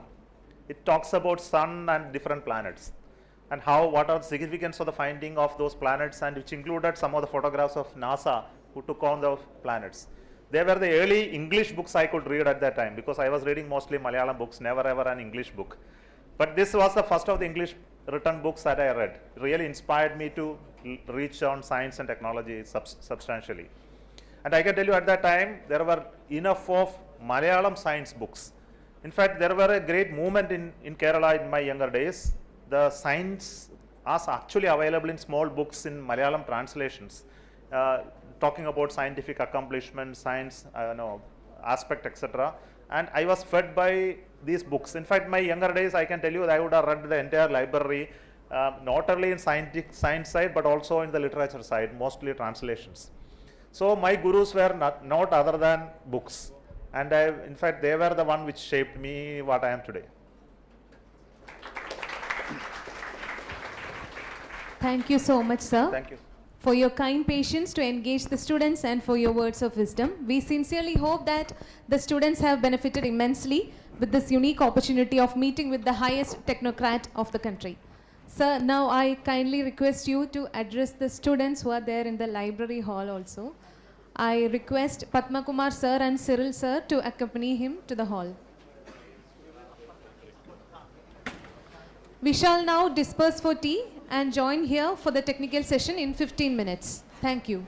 It talks about sun and different planets, and what are the significance of the finding of those planets, and which included some of the photographs of NASA who took on the planets. They were the early English books I could read at that time, because I was reading mostly Malayalam books, never ever an English book. But this was the first of the English written books that I read. It really inspired me to reach on science and technology substantially. And I can tell you at that time, there were enough of Malayalam science books. In fact, there were a great movement in Kerala in my younger days. The science are actually available in small books in Malayalam translations, talking about scientific accomplishments, science aspect, etc. And I was fed by these books. In fact, my younger days, I can tell you that I would have read the entire library, not only in science side, but also in the literature side, mostly translations. So my gurus were not other than books. And in fact, they were the one which shaped me what I am today. Thank you so much, sir. Thank you. For your kind patience to engage the students and for your words of wisdom. We sincerely hope that the students have benefited immensely with this unique opportunity of meeting with the highest technocrat of the country. Sir, now I kindly request you to address the students who are there in the library hall also. I request Padma Kumar sir and Cyril sir to accompany him to the hall. We shall now disperse for tea and join here for the technical session in 15 minutes. Thank you.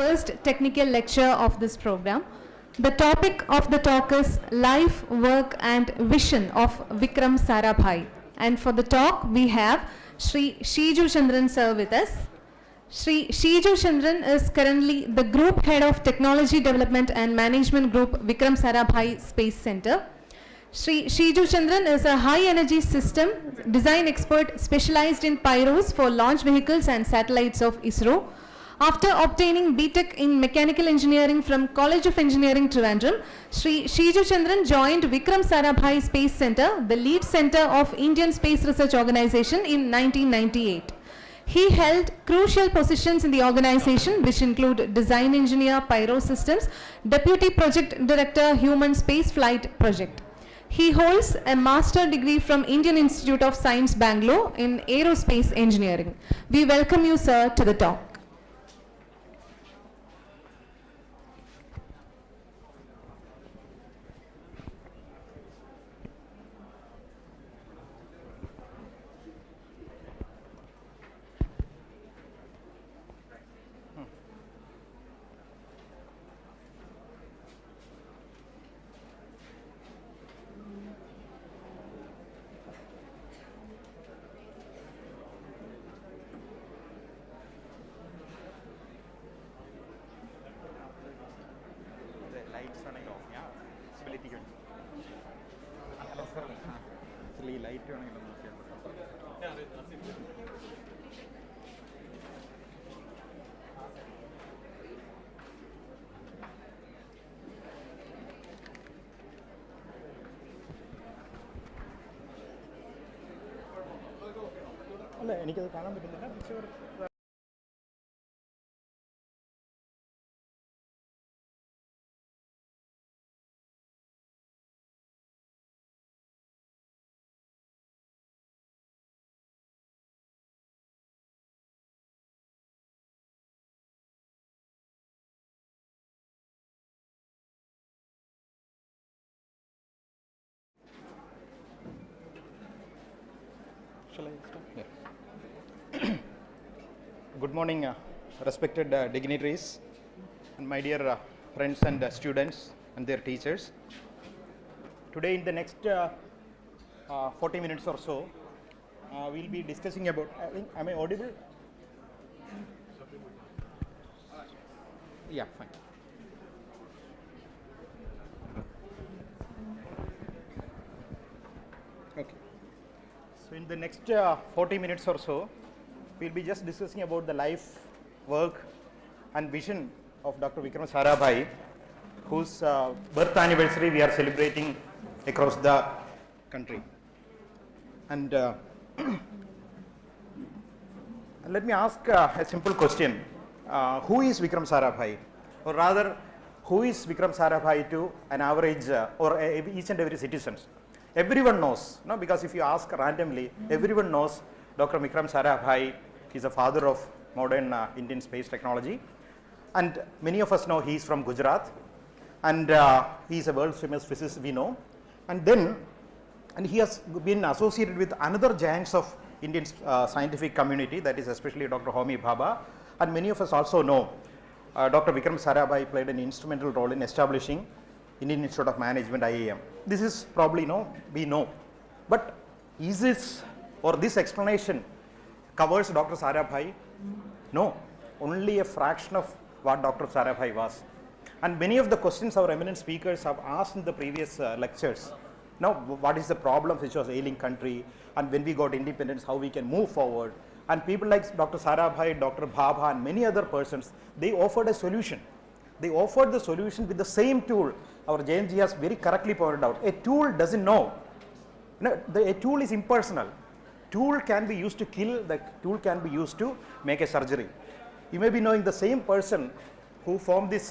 first technical lecture of this program. The topic of the talk is Life, Work and Vision of Vikram Sarabhai. And for the talk, we have Shri Shiju Chandran sir with us. Shri Shiju Chandran is currently the Group Head of Technology Development and Management Group, Vikram Sarabhai Space Center. Shri Shiju Chandran is a high-energy system design expert specialized in pyros for launch vehicles and satellites of ISRO. After obtaining BTech in Mechanical Engineering from College of Engineering, Trivandrum, Shri Shiju Chandran joined Vikram Sarabhai Space Center, the lead center of Indian Space Research Organization in 1998. He held crucial positions in the organization, which include Design Engineer, Pyro Systems, Deputy Project Director, Human Space Flight Project. He holds a master degree from Indian Institute of Science, Bangalore in Aerospace Engineering. We welcome you, sir, to the talk. എനിക്കത് കാണാൻ പറ്റുന്നില്ല പക്ഷേ Good morning, respected dignitaries, and my dear friends and students and their teachers. Today, in the next 40 minutes or so, we'll be discussing about, am I audible? Yeah, fine. Okay. So, in the next 40 minutes or so, we'll be just discussing about the life, work and vision of Dr. Vikram Sarabhai, whose birth anniversary we are celebrating across the country. And let me ask a simple question. Who is Vikram Sarabhai? Or rather, who is Vikram Sarabhai to an average or each and every citizen? Everyone knows, no? Because if you ask randomly, everyone knows Dr. Vikram Sarabhai is the father of modern Indian space technology, and many of us know he is from Gujarat, and he is a world famous physicist we know, and he has been associated with another giants of Indian scientific community, that is especially Dr. Homi Bhabha, and many of us also know Dr. Vikram Sarabhai played an instrumental role in establishing Indian Institute of Management, IIM. This is probably we know, but is this or this explanation covers Dr. Sarabhai? No, only a fraction of what Dr. Sarabhai was. And many of the questions our eminent speakers have asked in the previous lectures. Now, what is the problem which was ailing country, and when we got independence, how we can move forward? And people like Dr. Sarabhai, Dr. Bhabha and many other persons, they offered a solution. They offered the solution with the same tool. Our Jayanji has very correctly pointed out. A tool doesn't know. A tool is impersonal. Tool can be used to kill, the tool can be used to make a surgery. You may be knowing the same person who formed this,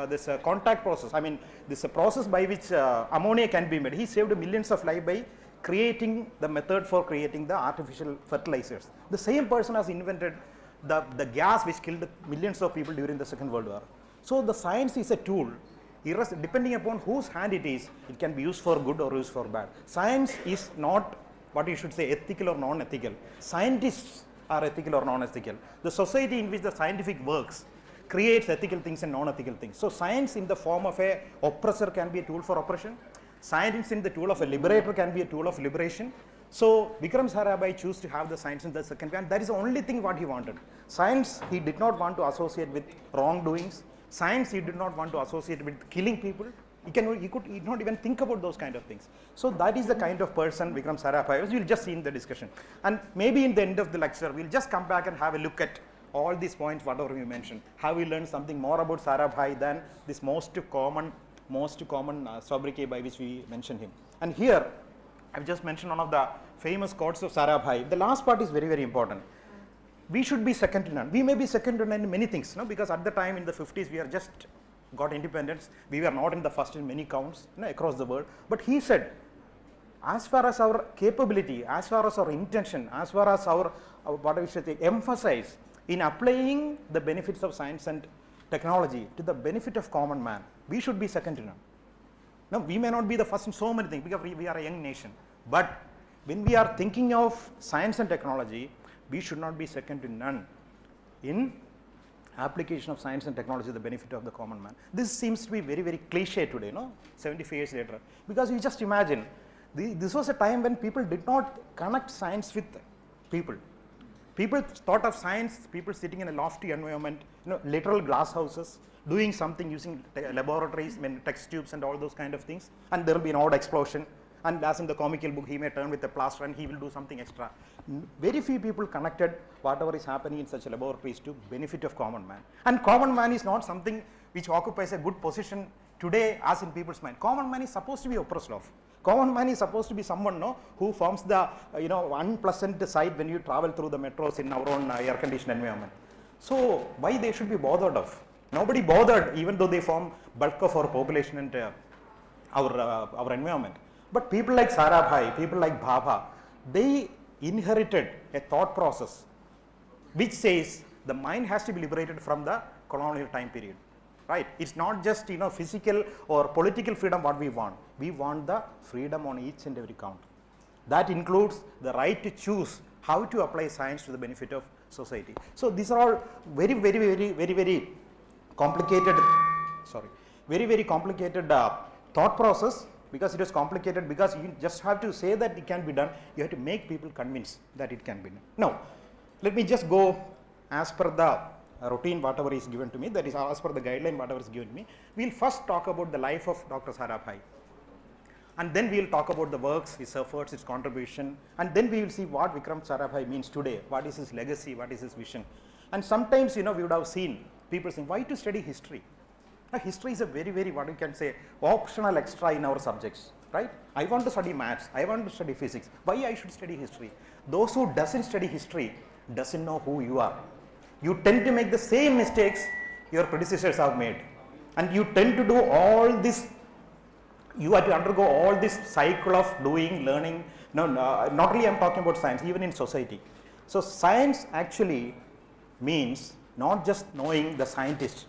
this contact process. I mean, this process by which ammonia can be made. He saved millions of lives by creating the method for creating the artificial fertilizers. The same person has invented the gas which killed millions of people during the Second World War. So the science is a tool. Depending upon whose hand it is, it can be used for good or used for bad. Science is not what you should say ethical or non-ethical. Scientists are ethical or non-ethical. The society in which the scientific works creates ethical things and non-ethical things. So science in the form of a oppressor can be a tool for oppression. Science in the tool of a liberator can be a tool of liberation. So Vikram Sarabhai chose to have the science in the second way, and that is the only thing what he wanted. Science, he did not want to associate with wrongdoings. Science, he did not want to associate with killing people. He could not even think about those kind of things. So that is the kind of person Vikram Sarabhai was. We'll just see in the discussion. And maybe in the end of the lecture, we'll just come back and have a look at all these points, whatever we mentioned. Have we learned something more about Sarabhai than this most common sobriquet by which we mentioned him. And here, I've just mentioned one of the famous quotes of Sarabhai. The last part is very, very important. We should be second to none. We may be second to none in many things, no? Because at the time in the 50s, we are just got independence. We were not in the first in many counts, across the world. But he said, as far as our capability, as far as our intention, as far as our what I should say, emphasis in applying the benefits of science and technology to the benefit of common man, we should be second to none. Now, we may not be the first in so many things because we are a young nation. But when we are thinking of science and technology, we should not be second to none in application of science and technology to the benefit of the common man. This seems to be very, very cliche today, 75 years later. Because you just imagine, this was a time when people did not connect science with people. People thought of science, people sitting in a lofty environment, literal glass houses, doing something using laboratories, test tubes and all those kind of things, and there will be an odd explosion. And as in the comical book, he may turn with a plaster and he will do something extra. Very few people connected whatever is happening in such laboratories to benefit of common man. And common man is not something which occupies a good position today as in people's mind. Common man is supposed to be oppressed of. Common man is supposed to be someone who forms the unpleasant side when you travel through the metros in our own air-conditioned environment. So why they should be bothered of? Nobody bothered, even though they form bulk of our population and our environment. But people like Sarabhai, people like Bhabha, they inherited a thought process which says the mind has to be liberated from the colonial time period. Right? It's not just physical or political freedom what we want. We want the freedom on each and every count. That includes the right to choose how to apply science to the benefit of society. So these are all very, very, very, very, very complicated. Very, very complicated thought process. Because it is complicated, because you just have to say that it can be done, you have to make people convinced that it can be done. Now, let me just go as per the routine whatever is given to me, that is as per the guideline whatever is given to me. We will first talk about the life of Dr. Sarabhai, and then we will talk about the works, his efforts, his contribution, and then we will see what Vikram Sarabhai means today, what is his legacy, what is his vision. And sometimes we would have seen people saying, why to study history? Now, history is a very, very, what you can say, optional extra in our subjects, right? I want to study maths, I want to study physics. Why I should study history? Those who doesn't study history doesn't know who you are. You tend to make the same mistakes your predecessors have made. And you tend to do all this, you have to undergo all this cycle of doing, learning. No, not only I am talking about science, even in society. So science actually means not just knowing the scientist,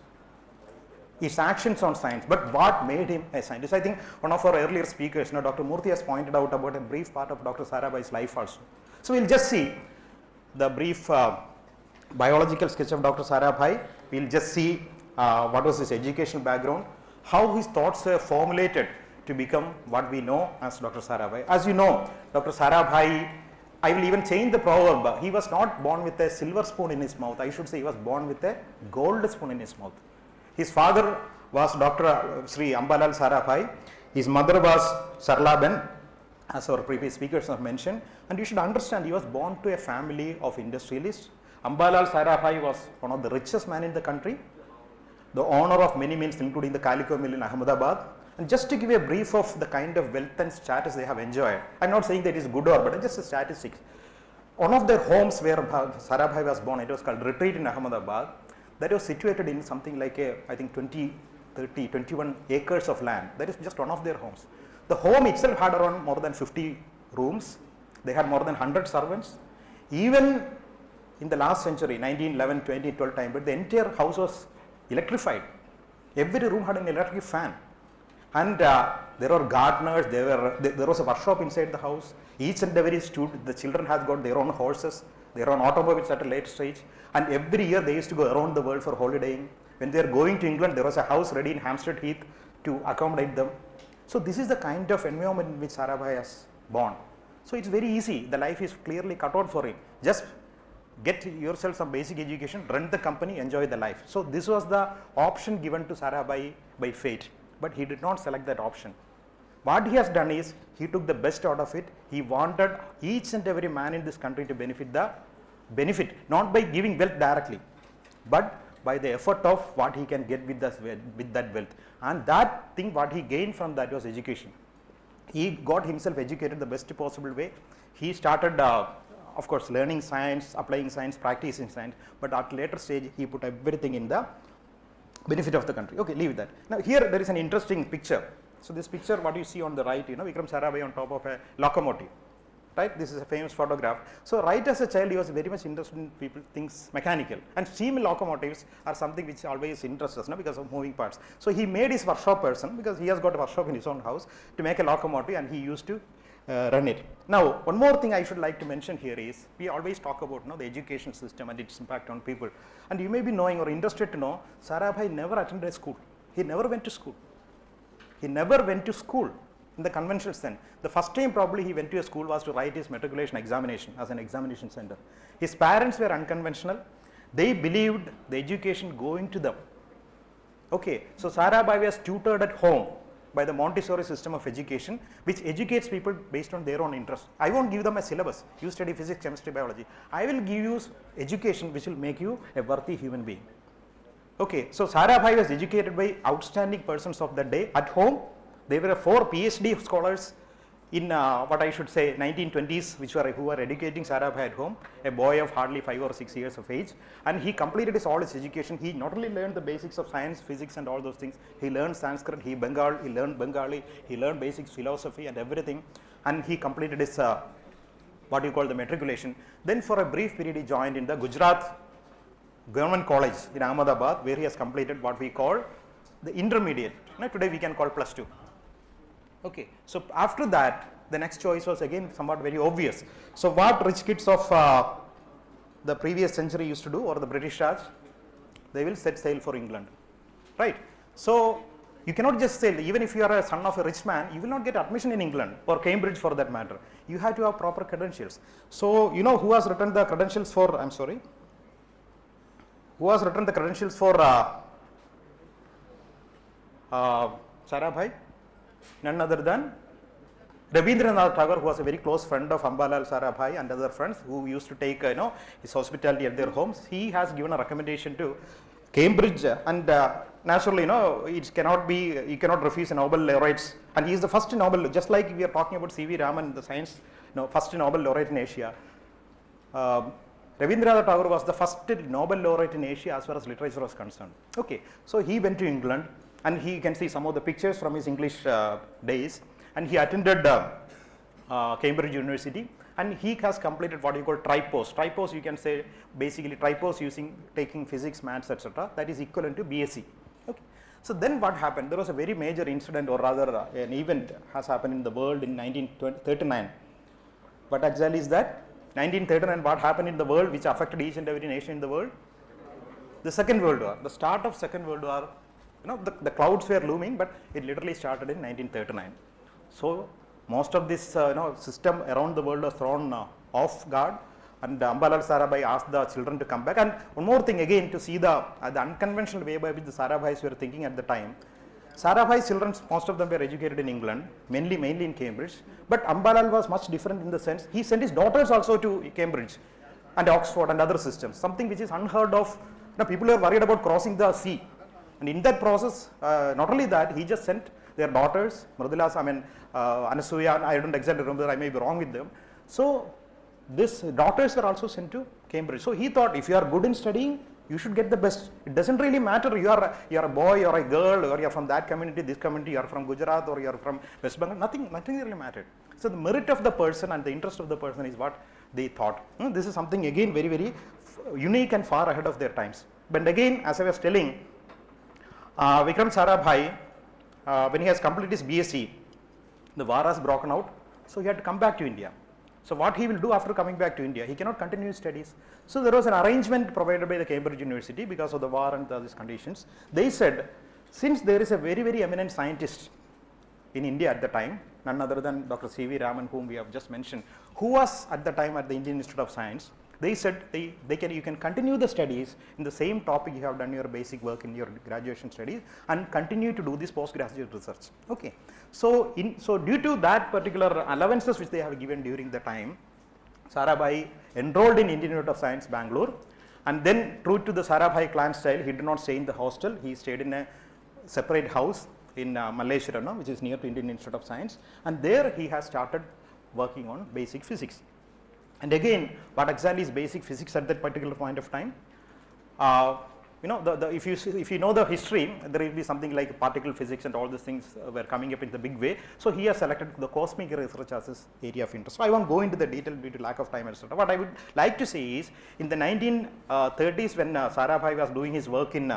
his actions on science, but what made him a scientist. I think one of our earlier speakers, Dr. Murthy, has pointed out about a brief part of Dr. Sarabhai's life also. So we'll just see the brief biological sketch of Dr. Sarabhai. We'll just see what was his educational background, how his thoughts were formulated to become what we know as Dr. Sarabhai. As you know, Dr. Sarabhai, I will even change the proverb. He was not born with a silver spoon in his mouth. I should say he was born with a gold spoon in his mouth. His father was Dr. Sri Ambalal Sarabhai. His mother was Sarlaben, as our previous speakers have mentioned. And you should understand, he was born to a family of industrialists. Ambalal Sarabhai was one of the richest men in the country, the owner of many mills, including the Calico mill in Ahmedabad. And just to give you a brief of the kind of wealth and status they have enjoyed, I am not saying that it is good or bad, just a statistics. One of their homes where Sarabhai was born, it was called Retreat in Ahmedabad. That was situated in something like I think 21 acres of land. That is just one of their homes. The home itself had around more than 50 rooms. They had more than 100 servants. Even in the last century, 1911, 2012 time, but the entire house was electrified. Every room had an electric fan. And there were gardeners, there was a workshop inside the house. Each and every student, the children had got their own horses. They are on automobiles at a late stage, and every year they used to go around the world for holidaying. When they are going to England, there was a house ready in Hampstead Heath to accommodate them. So this is the kind of environment in which Sarabhai has born. So it's very easy. The life is clearly cut out for him. Just get yourself some basic education, run the company, enjoy the life. So this was the option given to Sarabhai by fate, but he did not select that option. What he has done is, he took the best out of it. He wanted each and every man in this country to benefit not by giving wealth directly, but by the effort of what he can get with that wealth. And that thing what he gained from that was education. He got himself educated the best possible way. He started of course learning science, applying science, practicing science, but at later stage he put everything in the benefit of the country. Okay, leave that. Now here there is an interesting picture. So this picture what you see on the right, Vikram Sarabhai on top of a locomotive, right? This is a famous photograph. So right as a child he was very much interested in things mechanical, and steam locomotives are something which always interests us, because of moving parts. So he made his workshop person, because he has got a workshop in his own house, to make a locomotive, and he used to run it. Now one more thing I should like to mention here is, we always talk about the education system and its impact on people, and you may be knowing or interested to know, Sarabhai never attended a school. He never went to school. He never went to school in the conventional sense. The first time probably he went to a school was to write his matriculation examination as an examination center. His parents were unconventional. They believed the education going to them. Okay, so Sarabhai was tutored at home by the Montessori system of education, which educates people based on their own interest. I won't give them a syllabus. You study physics, chemistry, biology. I will give you education which will make you a worthy human being. Okay, so Sarabhai was educated by outstanding persons of that day at home. There were 4 PhD scholars in what I should say 1920s, who were educating Sarabhai at home, a boy of hardly 5 or 6 years of age, and he completed all his education. He not only learned the basics of science, physics and all those things, he learned Sanskrit, he learned Bengali, he learned basics philosophy and everything, and he completed his what you call the matriculation. Then for a brief period he joined in the Gujarat Government College in Ahmedabad, where he has completed what we call the intermediate. Today we can call +2. Okay, so after that the next choice was again somewhat very obvious. So what rich kids of the previous century used to do, or the British Raj, they will set sail for England, right? So you cannot just sail. Even if you are a son of a rich man, you will not get admission in England or Cambridge for that matter. You have to have proper credentials. So who has written the credentials for, who has written the credentials for Sarabhai? None other than Rabindranath Tagore, who was a very close friend of Ambalal Sarabhai and other friends who used to take his hospitality at their homes. He has given a recommendation to Cambridge, and naturally it cannot be, you cannot refuse a Nobel laureates, and he is the first Nobel, just like we are talking about C.V. Raman, the science first Nobel laureate in Asia. Rabindranath Tagore was the first Nobel laureate in Asia as far as literature was concerned. Okay, so he went to England, and he can see some of the pictures from his English days, and he attended Cambridge University, and he has completed what you call tripos. Tripos, you can say basically tripos taking physics, maths, etc. That is equivalent to BSc. Okay, so then what happened? There was a very major incident, or rather an event has happened in the world in 1939. What exactly is that? 1939, what happened in the world which affected each and every nation in the world? The Second World War. The start of Second World War, the clouds were looming, but it literally started in 1939. So most of this system around the world was thrown off guard, and Ambalal Sarabhai asked the children to come back. And one more thing again, to see the unconventional way by which the Sarabhais were thinking at the time. Sarabhai's children, most of them were educated in England, mainly in Cambridge, but Ambalal was much different in the sense he sent his daughters also to Cambridge and Oxford and other systems, something which is unheard of. People are worried about crossing the sea, and in that process, not only that, he just sent their daughters, Anasuya, I don't exactly remember, I may be wrong with them. So these daughters were also sent to Cambridge. So he thought, if you are good in studying, you should get the best. It doesn't really matter you are a boy or a girl, or you are from that community, this community, you are from Gujarat, or you are from West Bengal. Nothing really mattered. So the merit of the person and the interest of the person is what they thought. This is something again very, very unique and far ahead of their times. But again, as I was telling, Vikram Sarabhai, when he has completed his BSc, the war has broken out, so he had to come back to India. So what he will do after coming back to India? He cannot continue his studies. So there was an arrangement provided by the Cambridge University because of the war and these conditions. They said, since there is a very, very eminent scientist in India at the time, none other than Dr. C.V. Raman, whom we have just mentioned, who was at the time at the Indian Institute of Science, they said you can continue the studies in the same topic you have done your basic work in your graduation studies and continue to do this postgraduate research. Okay. So due to that particular allowances which they have given during the time, Sarabhai enrolled in Indian Institute of Science, Bangalore, and then true to the Sarabhai clan style, he did not stay in the hostel, he stayed in a separate house in Malaysia, which is near to Indian Institute of Science, and there he has started working on basic physics. And again, what exactly is basic physics at that particular point of time? If you know the history, there will be something like particle physics and all these things were coming up in the big way. So he has selected the cosmic research as his area of interest. So I won't go into the detail due to lack of time, etc. What I would like to say is, in the 1930s, when Sarabhai was doing his work in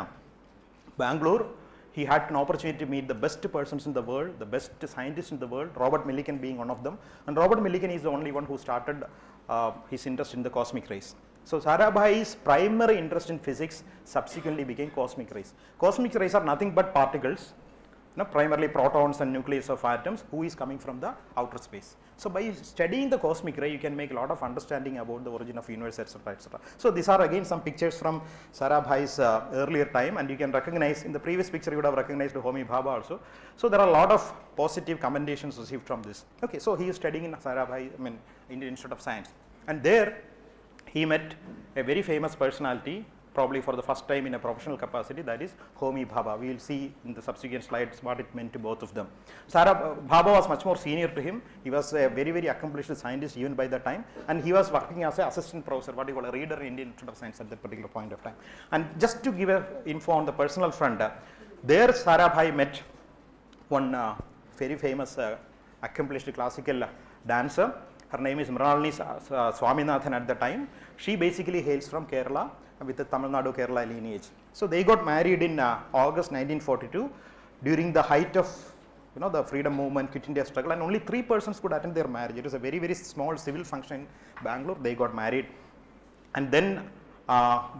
Bangalore, he had an opportunity to meet the best persons in the world, the best scientists in the world, Robert Millikan being one of them. And Robert Millikan is the only one who started his interest in the cosmic rays. So Sarabhai's primary interest in physics subsequently became cosmic rays. Cosmic rays are nothing but particles, primarily protons and nucleus of atoms, who is coming from the outer space. So by studying the cosmic ray, you can make a lot of understanding about the origin of universe, etc., etc. So these are again some pictures from Sarabhai's earlier time, and you can recognize in the previous picture you would have recognized Homi Bhabha also. So there are a lot of positive commendations received from this. Okay, so he is studying in Sarabhai, Indian Institute of Science, and there he met a very famous personality, probably for the first time in a professional capacity, that is Homi Bhabha. We will see in the subsequent slides what it meant to both of them. Bhabha was much more senior to him. He was a very, very accomplished scientist even by that time, and he was working as an assistant professor, what you call a reader in Indian Institute of Science at that particular point of time. And just to give a info on the personal front, there Sarabhai met one very famous accomplished classical dancer. Her name is Mrinalini Swaminathan at the time. She basically hails from Kerala with the Tamil Nadu Kerala lineage. So they got married in August 1942 during the height of the freedom movement, Quit India struggle, and only 3 persons could attend their marriage. It was a very, very small civil function in Bangalore. They got married, and then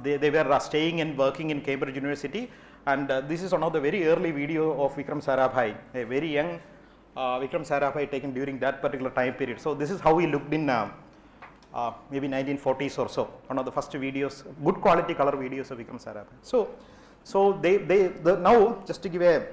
they were staying and working in Cambridge University. And this is one of the very early video of Vikram Sarabhai, a very young Vikram Sarabhai taken during that particular time period. So this is how he looked in maybe 1940s or so. One of the first videos, good quality color videos of Vikram Sarabhai. So now, just to give a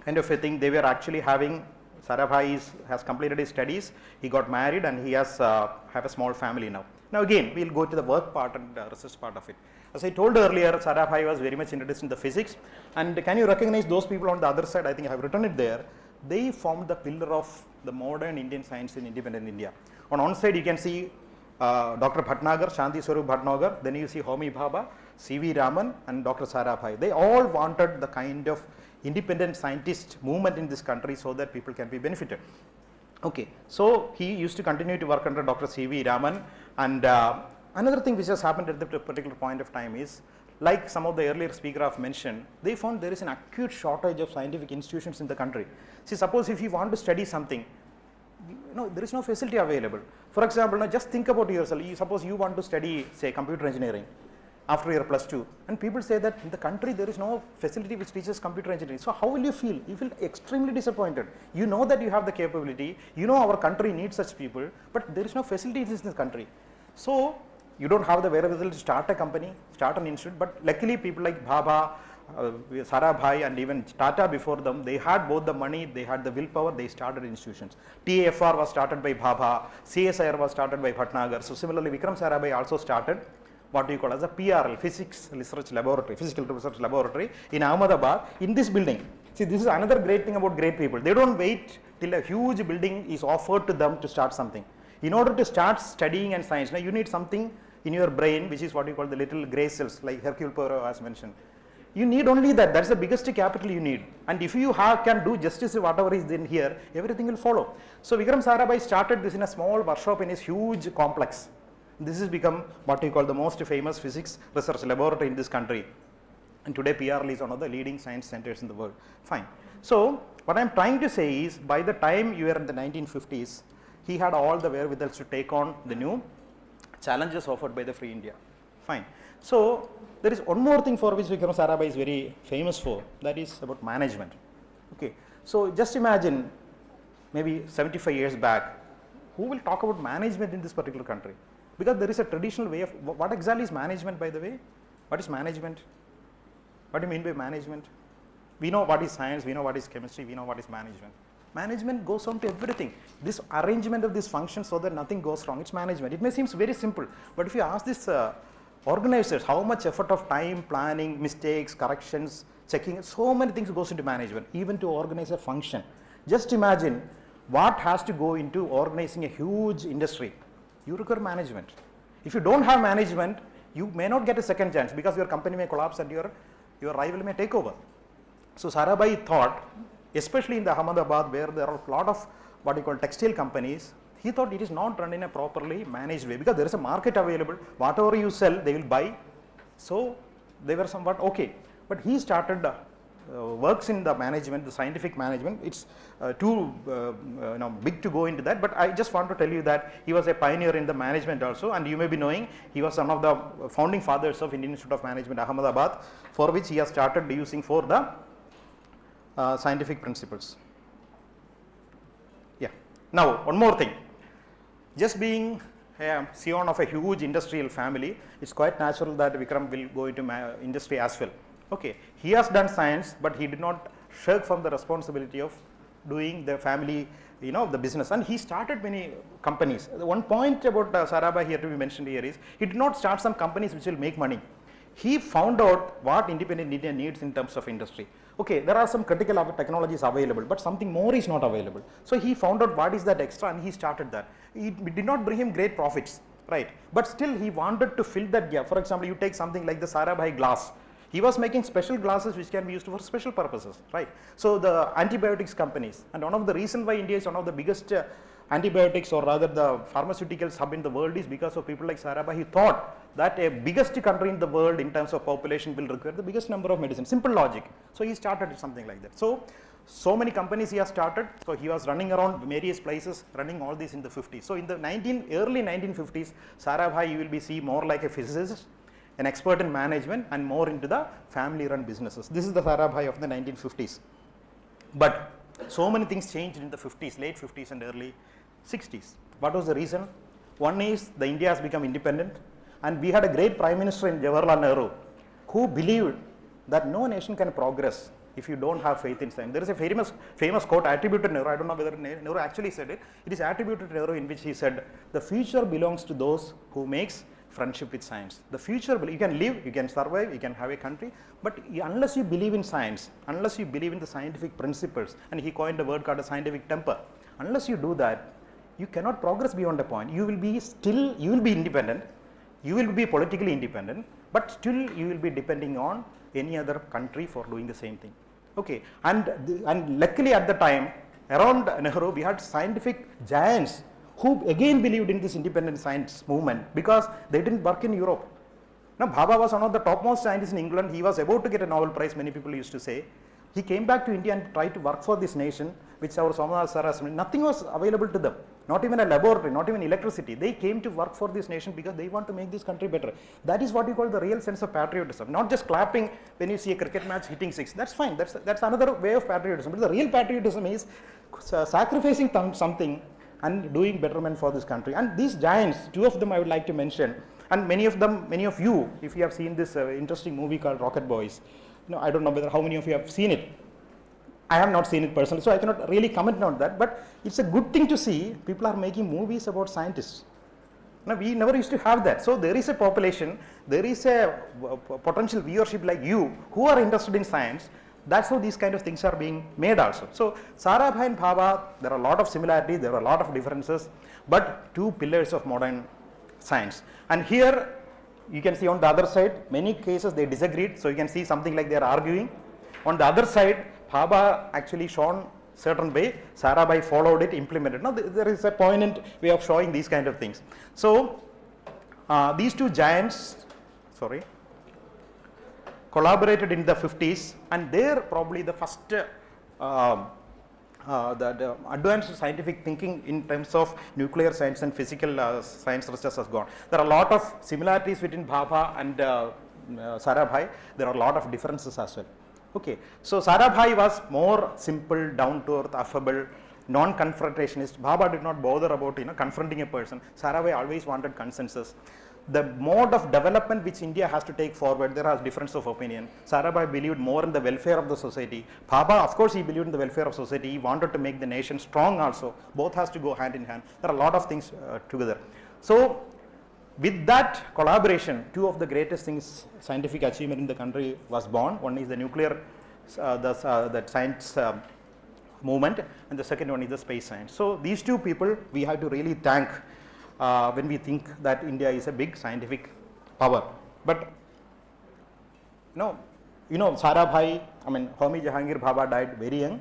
kind of a thing, they were actually having, Sarabhai has completed his studies, he got married, and he has have a small family now. Now again, we will go to the work part and research part of it. As I told earlier, Sarabhai was very much interested in the physics, and can you recognize those people on the other side? I think I have written it there. They formed the pillar of the modern Indian science in independent India. On one side you can see Dr. Bhatnagar, Shanti Swarup Bhatnagar, then you see Homi Bhabha, C.V. Raman, and Dr. Sarabhai. They all wanted the kind of independent scientist movement in this country so that people can be benefited. Okay, so he used to continue to work under Dr. C.V. Raman, and another thing which has happened at that particular point of time is, like some of the earlier speakers have mentioned, they found there is an acute shortage of scientific institutions in the country. See, suppose if you want to study something, there is no facility available. For example, now just think about yourself. Suppose you want to study, say, computer engineering after your +2, and people say that in the country there is no facility which teaches computer engineering. So how will you feel? You feel extremely disappointed. You know that you have the capability, you know our country needs such people, but there is no facilities in this country. So you don't have the wherewithal to start a company, start an institute, but luckily people like Bhabha, Sarabhai, and even Tata before them, they had both the money, they had the willpower, they started institutions. TAFR was started by Bhabha, CSIR was started by Bhatnagar. So similarly, Vikram Sarabhai also started what you call as a PRL, Physics Research Laboratory, Physical Research Laboratory in Ahmedabad, in this building. See, this is another great thing about great people. They don't wait till a huge building is offered to them to start something. In order to start studying and science, now you need something in your brain, which is what you call the little gray cells, like Hercule Poirot has mentioned. You need only that. That's the biggest capital you need. And if you can do justice to whatever is in here, everything will follow. So Vikram Sarabhai started this in a small workshop in his huge complex. This has become what you call the most famous physics research laboratory in this country. And today PRL is one of the leading science centers in the world. Fine. So what I'm trying to say is, by the time you were in the 1950s, he had all the wherewithals to take on the new challenges offered by the free India. Fine. So there is one more thing for which Vikram Sarabhai is very famous for, that is about management. Okay. So just imagine maybe 75 years back, who will talk about management in this particular country? Because there is a traditional way of, what exactly is management, by the way? What is management? What do you mean by management? We know what is science, we know what is chemistry, we know what is management. Management goes on to everything. This arrangement of this function so that nothing goes wrong, it's management. It may seem very simple, but if you ask this organizers how much effort of time, planning, mistakes, corrections, checking, so many things goes into management, even to organize a function. Just imagine what has to go into organizing a huge industry. You require management. If you don't have management, you may not get a second chance because your company may collapse and your rival may take over. So Sarabhai thought, especially in the Ahmedabad where there are a lot of what you call textile companies, he thought it is not run in a properly managed way because there is a market available, whatever you sell they will buy. So they were somewhat okay. But he started works in the management, the scientific management. It's too big to go into that, but I just want to tell you that he was a pioneer in the management also, and you may be knowing he was one of the founding fathers of Indian Institute of Management, Ahmedabad, for which he has started using for the scientific principles. Yeah. Now, one more thing. Just being a scion of a huge industrial family, it's quite natural that Vikram will go into industry as well. Okay, he has done science, but he did not shirk from the responsibility of doing the family, the business, and he started many companies. One point about Sarabhai here to be mentioned here is, he did not start some companies which will make money. He found out what independent India needs in terms of industry. Okay, there are some critical technologies available, but something more is not available. So he found out what is that extra and he started that. It did not bring him great profits, right? But still he wanted to fill that gap. For example, you take something like the Sarabhai glass. He was making special glasses which can be used for special purposes, right? So the antibiotics companies, and one of the reasons why India is one of the biggest antibiotics or rather the pharmaceuticals hub in the world is because of people like Sarabhai. He thought that a biggest country in the world in terms of population will require the biggest number of medicines. Simple logic. So he started something like that. So many companies he has started. So he was running around various places, running all these in the 50s. So in the early 1950s, Sarabhai you will be see more like a physicist, an expert in management, and more into the family run businesses. This is the Sarabhai of the 1950s. But so many things changed in the 50s, late 50s and early 60s. What was the reason? One is the India has become independent, and we had a great Prime Minister in Jawaharlal Nehru who believed that no nation can progress if you don't have faith in science. There is a famous quote attributed to Nehru. I don't know whether Nehru actually said it. It is attributed to Nehru, in which he said, "The future belongs to those who makes friendship with science." The future, you can live, you can survive, you can have a country, but unless you believe in science, unless you believe in the scientific principles, and he coined a word called a scientific temper, unless you do that, you cannot progress beyond a point. You will be independent, you will be politically independent, but still you will be depending on any other country for doing the same thing. Okay, and luckily at the time, around Nehru, we had scientific giants who again believed in this independent science movement because they didn't work in Europe. Now, Bhabha was one of the topmost scientists in England. He was about to get a Nobel Prize, many people used to say. He came back to India and tried to work for this nation, which our Somanath sir has, nothing was available to them, not even a laboratory, not even electricity. They came to work for this nation because they want to make this country better. That is what you call the real sense of patriotism, not just clapping when you see a cricket match hitting six. That's fine, that's another way of patriotism. But the real patriotism is sacrificing something and doing betterment for this country. And these giants, two of them I would like to mention, and many of you, if you have seen this interesting movie called Rocket Boys, I don't know whether how many of you have seen it. I have not seen it personally, so I cannot really comment on that, but it's a good thing to see people are making movies about scientists. Now, we never used to have that. So there is a population, there is a potential viewership like you who are interested in science. That's how these kind of things are being made also. So Sarabhai and Bhabha, there are a lot of similarities, there are a lot of differences, but two pillars of modern science. And here you can see on the other side, many cases they disagreed. So you can see something like they are arguing. On the other side, Bhabha actually shown certain way, Sarabhai followed it, implemented. Now there is a poignant way of showing these kind of things. So these two giants, collaborated in the 50s, and they're probably the first the advanced scientific thinking in terms of nuclear science and physical science research has gone. There are a lot of similarities between Bhabha and Sarabhai. There are a lot of differences as well. Okay, so Sarabhai was more simple, down to earth, affable, non-confrontationist. Bhabha did not bother about confronting a person. Sarabhai always wanted consensus. The mode of development which India has to take forward, there are difference of opinion. Sarabhai believed more in the welfare of the society. Bhabha, of course, he believed in the welfare of society. He wanted to make the nation strong also. Both has to go hand in hand. There are a lot of things together. So, with that collaboration, two of the greatest things, scientific achievement in the country was born. One is the nuclear, the science movement, and the second one is the space science. So, these two people we have to really thank when we think that India is a big scientific power. But Sarabhai, Homi Jahangir Bhabha died very young.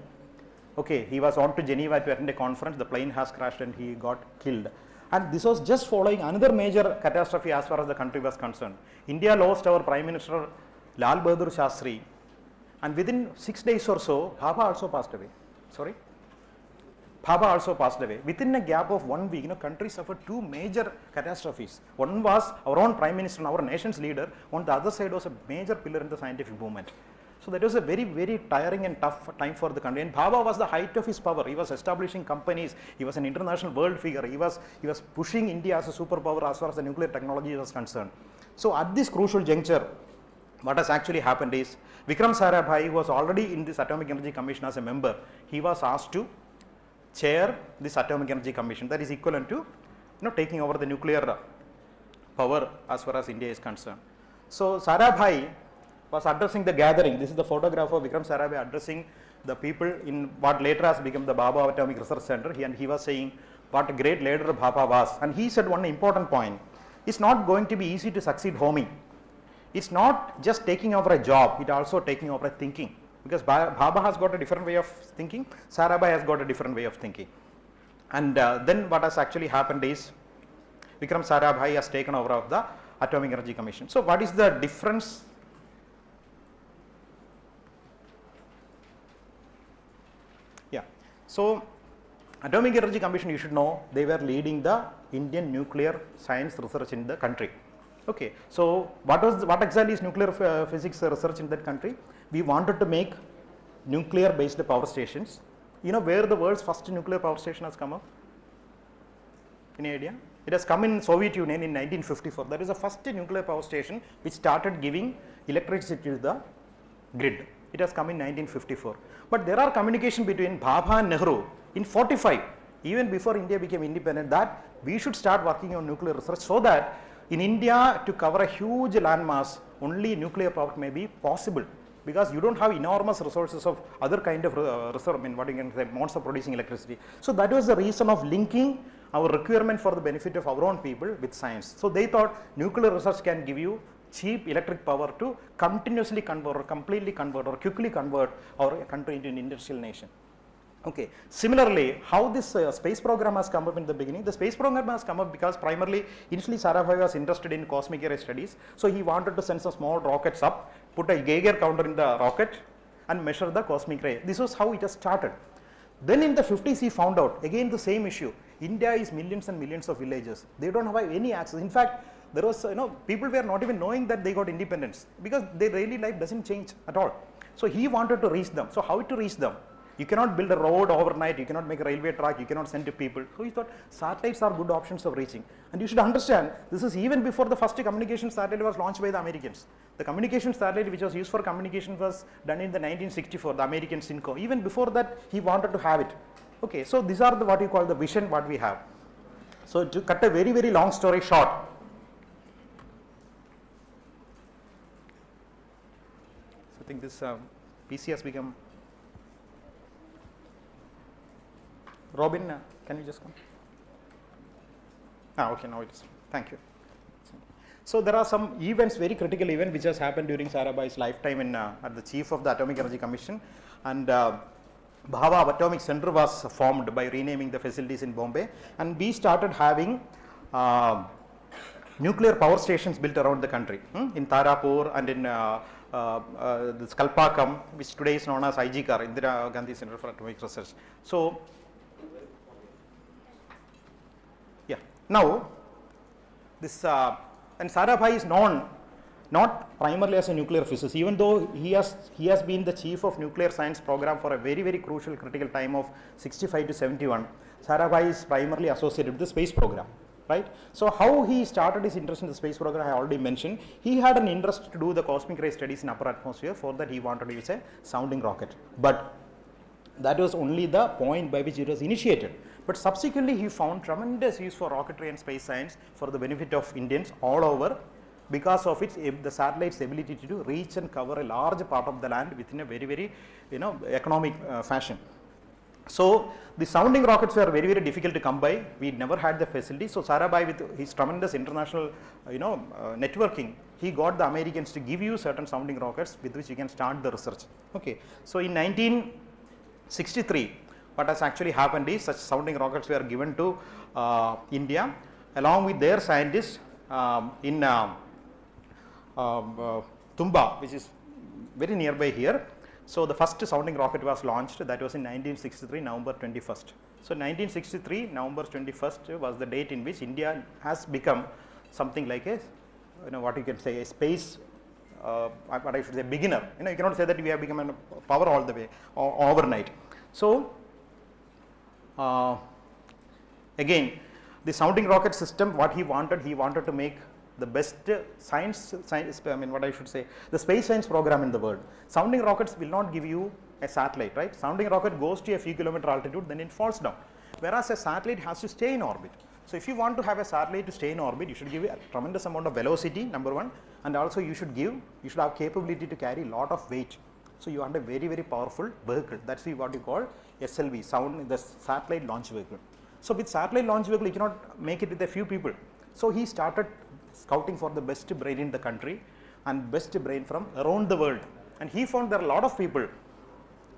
Okay, he was on to Geneva to attend a conference. The plane has crashed and he got killed. And this was just following another major catastrophe as far as the country was concerned. India lost our Prime Minister Lal Bahadur Shastri, and within 6 days or so, Bhabha also passed away. Bhabha also passed away. Within a gap of 1 week, country suffered two major catastrophes. One was our own Prime Minister and our nation's leader. On the other side was a major pillar in the scientific movement. So that was a very, very tiring and tough time for the country. And Bhabha was the height of his power. He was establishing companies. He was an international world figure. He was pushing India as a superpower as far as the nuclear technology was concerned. So at this crucial juncture, what has actually happened is Vikram Sarabhai, who was already in this Atomic Energy Commission as a member, he was asked to chair this Atomic Energy Commission. That is equivalent to taking over the nuclear power as far as India is concerned. So Sarabhai was addressing the gathering. This is the photograph of Vikram Sarabhai addressing the people in what later has become the Bhabha Atomic Research Center. And he was saying what a great leader Bhabha was. And he said one important point. It's not going to be easy to succeed Homi. It's not just taking over a job, it's also taking over a thinking. Because Bhabha has got a different way of thinking, Sarabhai has got a different way of thinking. And then what has actually happened is Vikram Sarabhai has taken over of the Atomic Energy Commission. So what is the difference? Yeah. So Atomic Energy Commission, you should know, they were leading the Indian nuclear science research in the country. Okay. So what exactly is nuclear physics research in that country? We wanted to make nuclear based power stations. You know where the world's first nuclear power station has come up? Any idea? It has come in Soviet Union in 1954. That is the first nuclear power station which started giving electricity to the grid. It has come in 1954. But there are communication between Bhabha and Nehru in 45, even before India became independent, that we should start working on nuclear research so that in India to cover a huge landmass, only nuclear power may be possible. Because you don't have enormous resources of other kind of reserve, what you can say, modes of producing electricity. So that was the reason of linking our requirement for the benefit of our own people with science. So they thought nuclear research can give you cheap electric power to continuously convert or completely convert or quickly convert our country into an industrial nation. Okay. Similarly, how this space program has come up in the beginning, the space program has come up because primarily, initially Sarabhai was interested in cosmic ray studies. So he wanted to send some small rockets up, put a Geiger counter in the rocket and measure the cosmic ray. This was how it has started. Then in the 50s he found out, again the same issue, India is millions and millions of villages. They don't have any access. In fact, there was, people were not even knowing that they got independence because their daily life doesn't change at all. So he wanted to reach them. So how to reach them? You cannot build a road overnight, you cannot make a railway track, you cannot send to people. So he thought satellites are good options of reaching. And you should understand, this is even before the first communication satellite was launched by the Americans. The communication satellite which was used for communication was done in the 1964, the American Synco. Even before that, he wanted to have it. Okay, so these are what you call the vision what we have. So to cut a very, very long story short, so I think this PC has become. Robin, can you just come? Okay, now it is. Thank you. So there are some events, very critical event which has happened during Sarabhai's lifetime at the chief of the Atomic Energy Commission, and Bhabha Atomic Center was formed by renaming the facilities in Bombay, and we started having nuclear power stations built around the country in Tarapur and in this Kalpakam, which today is known as IGCAR, Indira Gandhi Center for Atomic Research. So, yeah, now this and Sarabhai is known not primarily as a nuclear physicist, even though he has been the chief of nuclear science program for a very crucial critical time of 65 to 71. Sarabhai is primarily associated with the space program, right? So how he started his interest in the space program, I already mentioned. He had an interest to do the cosmic ray studies in upper atmosphere. For that, he wanted to use a sounding rocket, but that was only the point by which it was initiated. But subsequently, he found tremendous use for rocketry and space science for the benefit of Indians all over, because of the satellite's ability to reach and cover a large part of the land within a very economic fashion. So the sounding rockets were very difficult to come by. We never had the facility. So Sarabhai, with his tremendous international networking, he got the Americans to give you certain sounding rockets with which you can start the research. Okay. So in 1963, what has actually happened is such sounding rockets were given to India along with their scientists in Tumba, which is very nearby here. So the first sounding rocket was launched, that was in 1963, November 21st. So 1963, November 21st was the date in which India has become something like a, what you can say, a space, what I should say, beginner. You cannot say that we have become a power all the way or overnight. So again, the sounding rocket system, what he wanted to make the best science, what I should say, the space science program in the world. Sounding rockets will not give you a satellite, right? Sounding rocket goes to a few kilometer altitude, then it falls down. Whereas a satellite has to stay in orbit. So if you want to have a satellite to stay in orbit, you should give a tremendous amount of velocity, number one, and also you should have capability to carry a lot of weight. So you want a very powerful vehicle. That's what you call SLV, the satellite launch vehicle. So with satellite launch vehicle, you cannot make it with a few people. So he started scouting for the best brain in the country and best brain from around the world. And he found there are a lot of people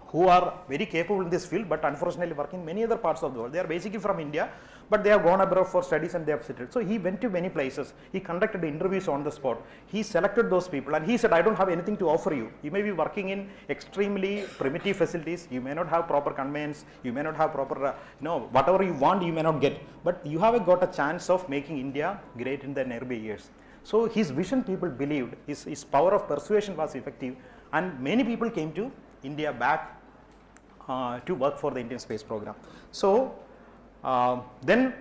who are very capable in this field, but unfortunately work in many other parts of the world. They are basically from India, but they have gone abroad for studies and they have settled. So he went to many places. He conducted interviews on the spot. He selected those people and he said, I don't have anything to offer you. You may be working in extremely primitive facilities. You may not have proper conveyance. You may not have proper, whatever you want, you may not get. But you have got a chance of making India great in the nearby years. So his vision, people believed, his power of persuasion was effective, and many people came to India back to work for the Indian space program. So then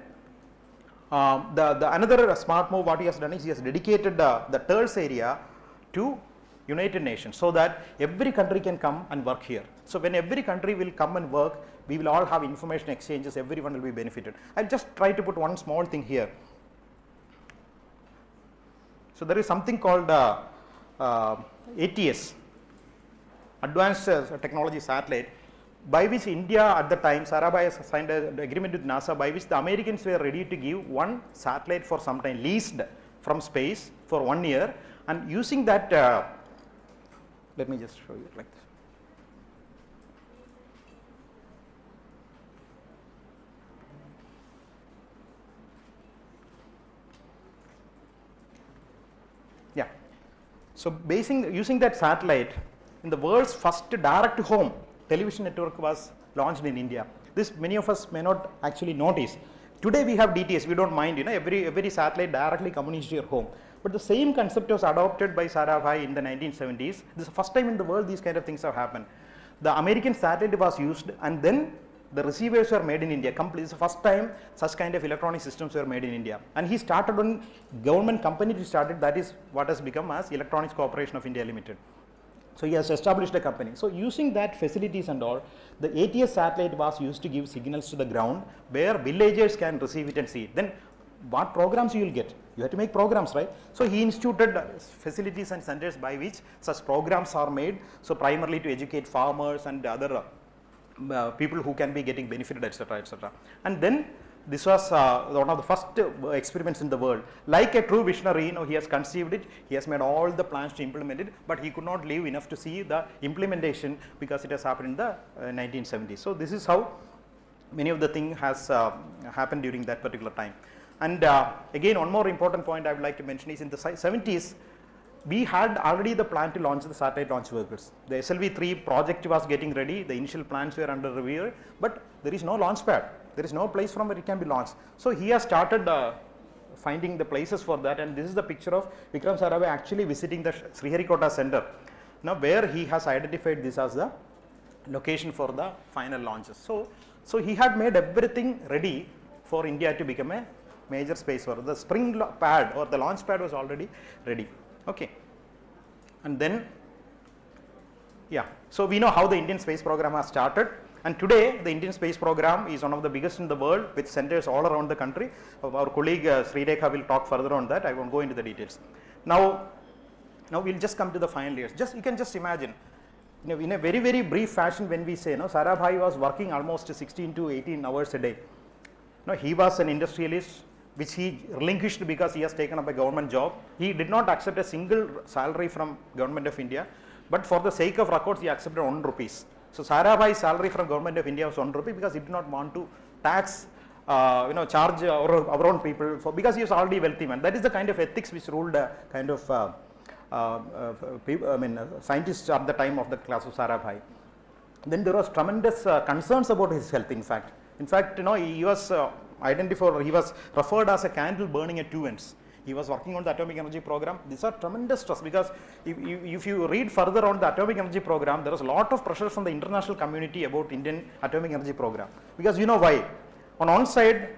the another smart move what he has done is he has dedicated the TERS area to United Nations, so that every country can come and work here. So when every country will come and work, we will all have information exchanges, everyone will be benefited. I'll just try to put one small thing here. So there is something called ATS, Advanced Technology Satellite, by which India at the time, Sarabhai has signed an agreement with NASA, by which the Americans were ready to give one satellite for some time, leased from space for 1 year, and using that, let me just show you like this. Yeah. So using that satellite, in the world's first direct home television network was launched in India. This many of us may not actually notice. Today we have DTS, we don't mind, every satellite directly communicates to your home. But the same concept was adopted by Sarabhai in the 1970s. This is the first time in the world these kind of things have happened. The American satellite was used, and then the receivers were made in India. This is the first time such kind of electronic systems were made in India. And he started on government company to start it, that is what has become as Electronics Corporation of India Limited. So he has established a company. So using that facilities and all, the ATS satellite was used to give signals to the ground where villagers can receive it and see it. Then what programs you will get? You have to make programs, right? So he instituted facilities and centers by which such programs are made. So primarily to educate farmers and other people who can be getting benefited, etc., etc. And then this was one of the first experiments in the world. Like a true visionary, he has conceived it, he has made all the plans to implement it, but he could not live enough to see the implementation because it has happened in the 1970s. So this is how many of the things has happened during that particular time. And again, one more important point I would like to mention is in the 70s, we had already the plan to launch the satellite launch vehicles. The SLV-3 project was getting ready, the initial plans were under review, but there is no launch pad. There is no place from where it can be launched. So he has started finding the places for that, and this is the picture of Vikram Sarabhai actually visiting the Sriharikota center. Now where he has identified this as the location for the final launches. So he had made everything ready for India to become a major space for the spring pad or the launch pad was already ready. Okay. And then, yeah, so we know how the Indian space program has started, and today the Indian space program is one of the biggest in the world with centers all around the country. Our colleague Sridekha will talk further on that. I won't go into the details. Now we'll just come to the final years. You can just imagine, in a very, very brief fashion, when we say, Sarabhai was working almost 16 to 18 hours a day. He was an industrialist, which he relinquished because he has taken up a government job. He did not accept a single salary from Government of India, but for the sake of records, he accepted 1 rupee. So Sarabhai's salary from Government of India was 1 rupee because he did not want to tax, charge our own people because he was already wealthy man. That is the kind of ethics which ruled kind of scientists at the time of the class of Sarabhai. Then there was tremendous concerns about his health. In fact, he was identified. He was referred as a candle burning at two ends. He was working on the atomic energy program. These are tremendous stress because if you read further on the atomic energy program, there was a lot of pressure from the international community about Indian atomic energy program. Because you know why? On one side,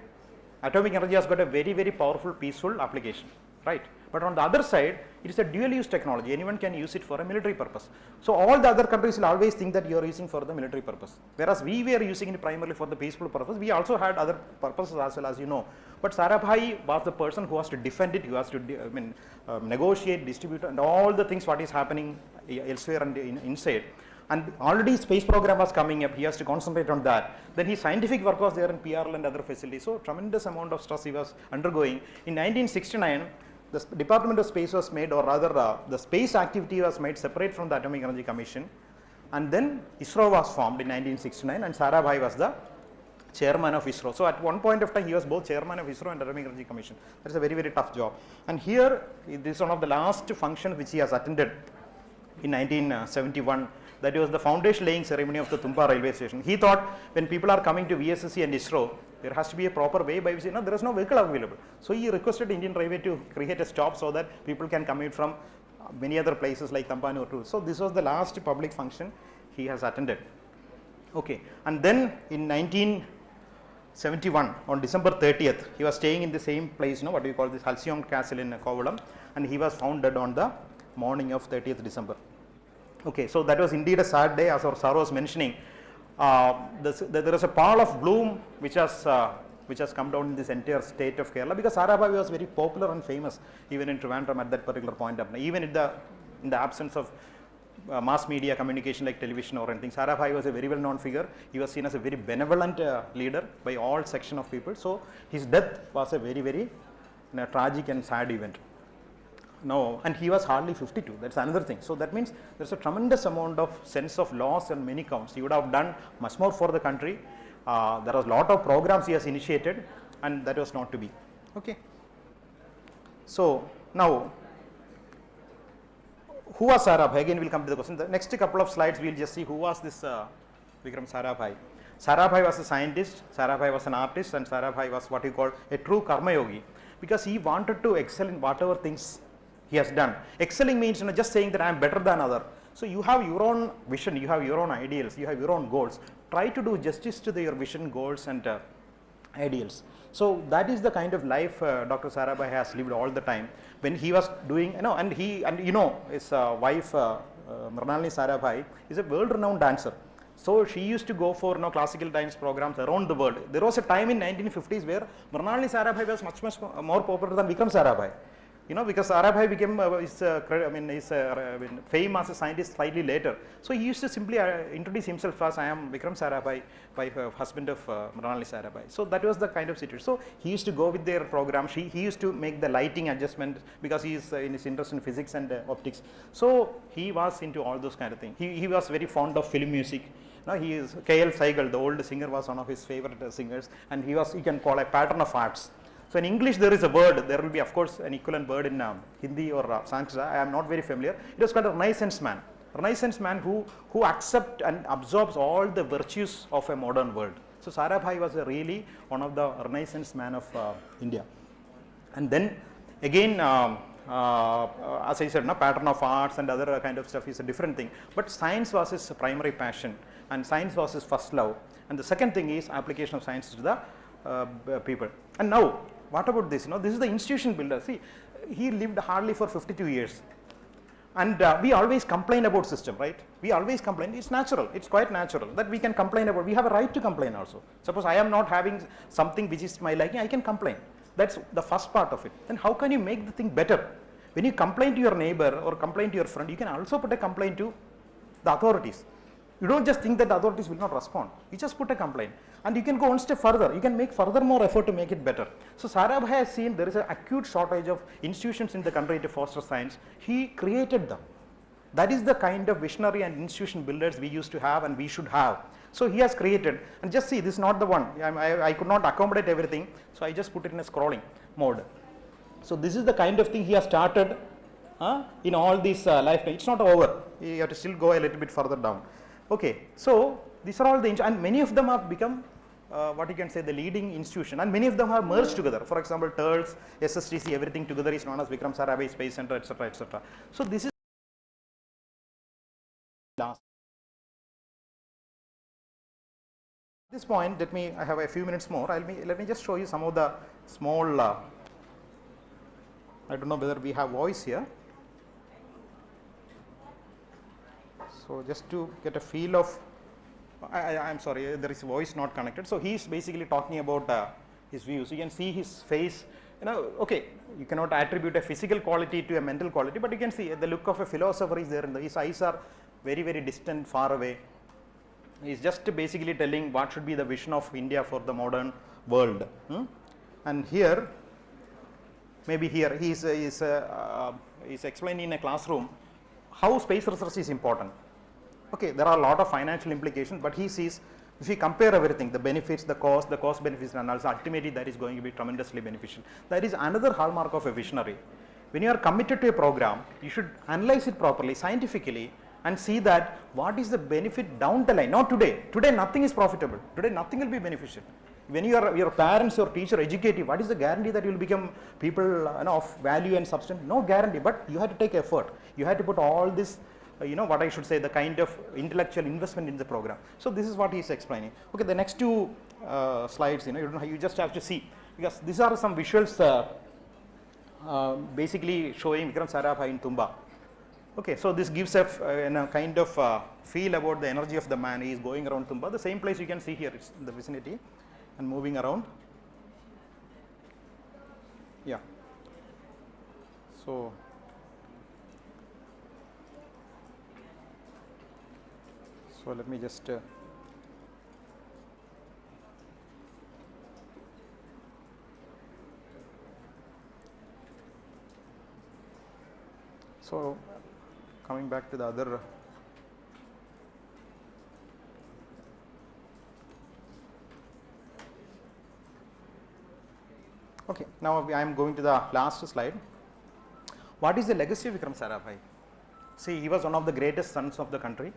atomic energy has got a very, very powerful, peaceful application, right? But on the other side, it is a dual use technology. Anyone can use it for a military purpose. So all the other countries will always think that you are using for the military purpose. Whereas we were using it primarily for the peaceful purpose. We also had other purposes as well, as you know. But Sarabhai was the person who has to defend it, who has to negotiate, distribute, and all the things what is happening elsewhere and inside. And already space program was coming up, he has to concentrate on that. Then his scientific work was there in PRL and other facilities. So tremendous amount of stress he was undergoing. In 1969, the Department of Space was made, or rather the space activity was made separate from the Atomic Energy Commission. And then ISRO was formed in 1969 and Sarabhai was the chairman of ISRO. So at one point of time, he was both chairman of ISRO and Atomic Energy Commission. That's a very, very tough job. And here, this is one of the last functions which he has attended in 1971. That was the foundation laying ceremony of the Tumpa railway station. He thought when people are coming to VSSC and ISRO, there has to be a proper way by which there is no vehicle available. So he requested Indian Railway to create a stop so that people can commute from many other places like Tampanur too. So this was the last public function he has attended. Okay, and then in 1971, on December 30th, he was staying in the same place, what do you call this, Halcyon Castle in Kovalam, and he was found dead on the morning of 30th December. Okay, so that was indeed a sad day, as our sir was mentioning. There is a pall of bloom which has come down in this entire state of Kerala because Sarabhai was very popular and famous even in Trivandrum at that particular point of time. Even in the absence of mass media communication like television or anything, Sarabhai was a very well known figure. He was seen as a very benevolent leader by all section of people. So his death was a very, very tragic and sad event. No, and he was hardly 52. That's another thing. So that means there's a tremendous amount of sense of loss on many counts. He would have done much more for the country. There was a lot of programs he has initiated, and that was not to be. Okay. So now, who was Sarabhai? Again, we'll come to the question. The next couple of slides, we'll just see who was this Vikram Sarabhai. Sarabhai was a scientist, Sarabhai was an artist, and Sarabhai was what you call a true karma yogi, because he wanted to excel in whatever things he has done. Excelling means just saying that I am better than other. So you have your own vision, you have your own ideals, you have your own goals. Try to do justice to your vision, goals, and ideals. So that is the kind of life Dr. Sarabhai has lived all the time. When he was doing, and his wife Mrinalini Sarabhai is a world-renowned dancer. So she used to go for classical dance programs around the world. There was a time in 1950s where Mrinalini Sarabhai was much more popular than Vikram Sarabhai. Because Sarabhai became his fame as a scientist slightly later. So he used to simply introduce himself as I am Vikram Sarabhai, wife, husband of Mrinalini Sarabhai. So that was the kind of situation. So he used to go with their program. He used to make the lighting adjustment because he is in his interest in physics and optics. So he was into all those kind of things. He was very fond of film music. He is K.L. Saigal, the old singer, was one of his favorite singers, and he can call a pattern of arts. So in English there is a word, there will be of course an equivalent word in Hindi or Sanskrit, I am not very familiar. It was called a Renaissance man. Renaissance man who accepts and absorbs all the virtues of a modern world. So Sarabhai was really one of the Renaissance man of India. And then again, as I said, pattern of arts and other kind of stuff is a different thing. But science was his primary passion, and science was his first love. And the second thing is application of science to the people. And now, what about this? This is the institution builder. See, he lived hardly for 52 years. And we always complain about system, right? We always complain. It's natural. It's quite natural that we can complain about. We have a right to complain also. Suppose I am not having something which is my liking, I can complain. That's the first part of it. Then how can you make the thing better? When you complain to your neighbor or complain to your friend, you can also put a complaint to the authorities. You don't just think that the authorities will not respond. You just put a complaint. And you can go one step further. You can make further more effort to make it better. So Sarabhai has seen there is an acute shortage of institutions in the country to foster science. He created them. That is the kind of visionary and institution builders we used to have and we should have. So he has created, and just see, this is not the one. I could not accommodate everything, so I just put it in a scrolling mode. So this is the kind of thing he has started in all these lifetime. It's not over. You have to still go a little bit further down. Okay, so these are all the, and many of them have become what you can say the leading institution, and many of them have merged together. For example, TERS, SSTC, everything together is known as Vikram Sarabhai Space Center, etc., etc. So this is last. At this point, I have a few minutes more. Let me just show you some of the small. I don't know whether we have voice here. So just to get a feel of, I'm sorry, there is voice not connected. So he is basically talking about his views. You can see his face. Okay, you cannot attribute a physical quality to a mental quality, but you can see the look of a philosopher is there. His eyes are very, very distant, far away. He is just basically telling what should be the vision of India for the modern world. And here, maybe here he is explaining in a classroom how space research is important. Okay, there are a lot of financial implications, but he sees if you compare everything, the benefits, the cost benefits analysis, ultimately that is going to be tremendously beneficial. That is another hallmark of a visionary. When you are committed to a program, you should analyze it properly, scientifically, and see that what is the benefit down the line, not today. Today nothing is profitable. Today nothing will be beneficial. When your parents or teacher educate you, what is the guarantee that you will become people of value and substance? No guarantee, but you have to take effort. You have to put all this, what I should say, the kind of intellectual investment in the program. So this is what he is explaining. Okay, the next two slides, you just have to see, because these are some visuals basically showing Vikram Sarabhai in Tumba. Okay, so this gives a kind of feel about the energy of the man. He is going around Tumba, the same place you can see here, it's in the vicinity, and moving around. Yeah. So let me just so coming back to the other okay, now I am going to the last slide. What is the legacy of Vikram Sarabhai? See, he was one of the greatest sons of the country.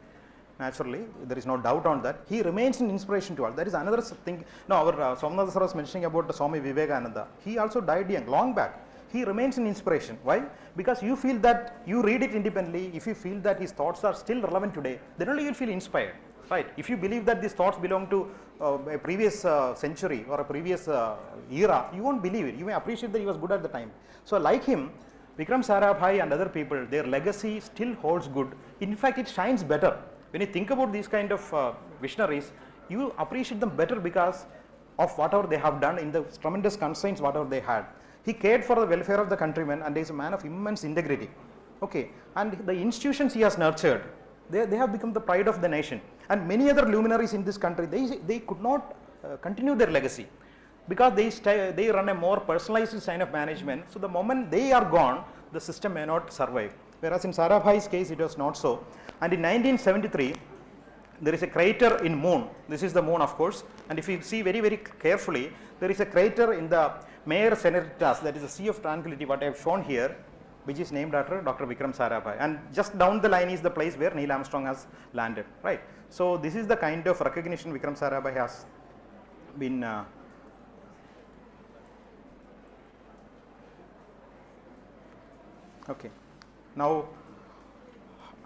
Naturally, there is no doubt on that. He remains an inspiration to all. That is another thing. Now, our Somanath sir was mentioning about Swami Vivekananda. He also died young, long back. He remains an inspiration. Why? Because you feel that you read it independently. If you feel that his thoughts are still relevant today, then only you will feel inspired. Right? If you believe that these thoughts belong to a previous century or a previous era, you won't believe it. You may appreciate that he was good at the time. So, like him, Vikram Sarabhai and other people, their legacy still holds good. In fact, it shines better. When you think about these kind of visionaries, you appreciate them better because of whatever they have done in the tremendous constraints whatever they had. He cared for the welfare of the countrymen and he is a man of immense integrity. Okay, and the institutions he has nurtured, they have become the pride of the nation. And many other luminaries in this country, they could not continue their legacy because they run a more personalized kind of management. So the moment they are gone, the system may not survive. Whereas in Sarabhai's case, it was not so. And in 1973, there is a crater in moon. This is the moon, of course, and if you see very, very carefully, there is a crater in the Mare Serenitatis, that is the Sea of Tranquility, what I have shown here, which is named after Dr. Vikram Sarabhai, and just down the line is the place where Neil Armstrong has landed, right? So this is the kind of recognition Vikram Sarabhai has been okay. Now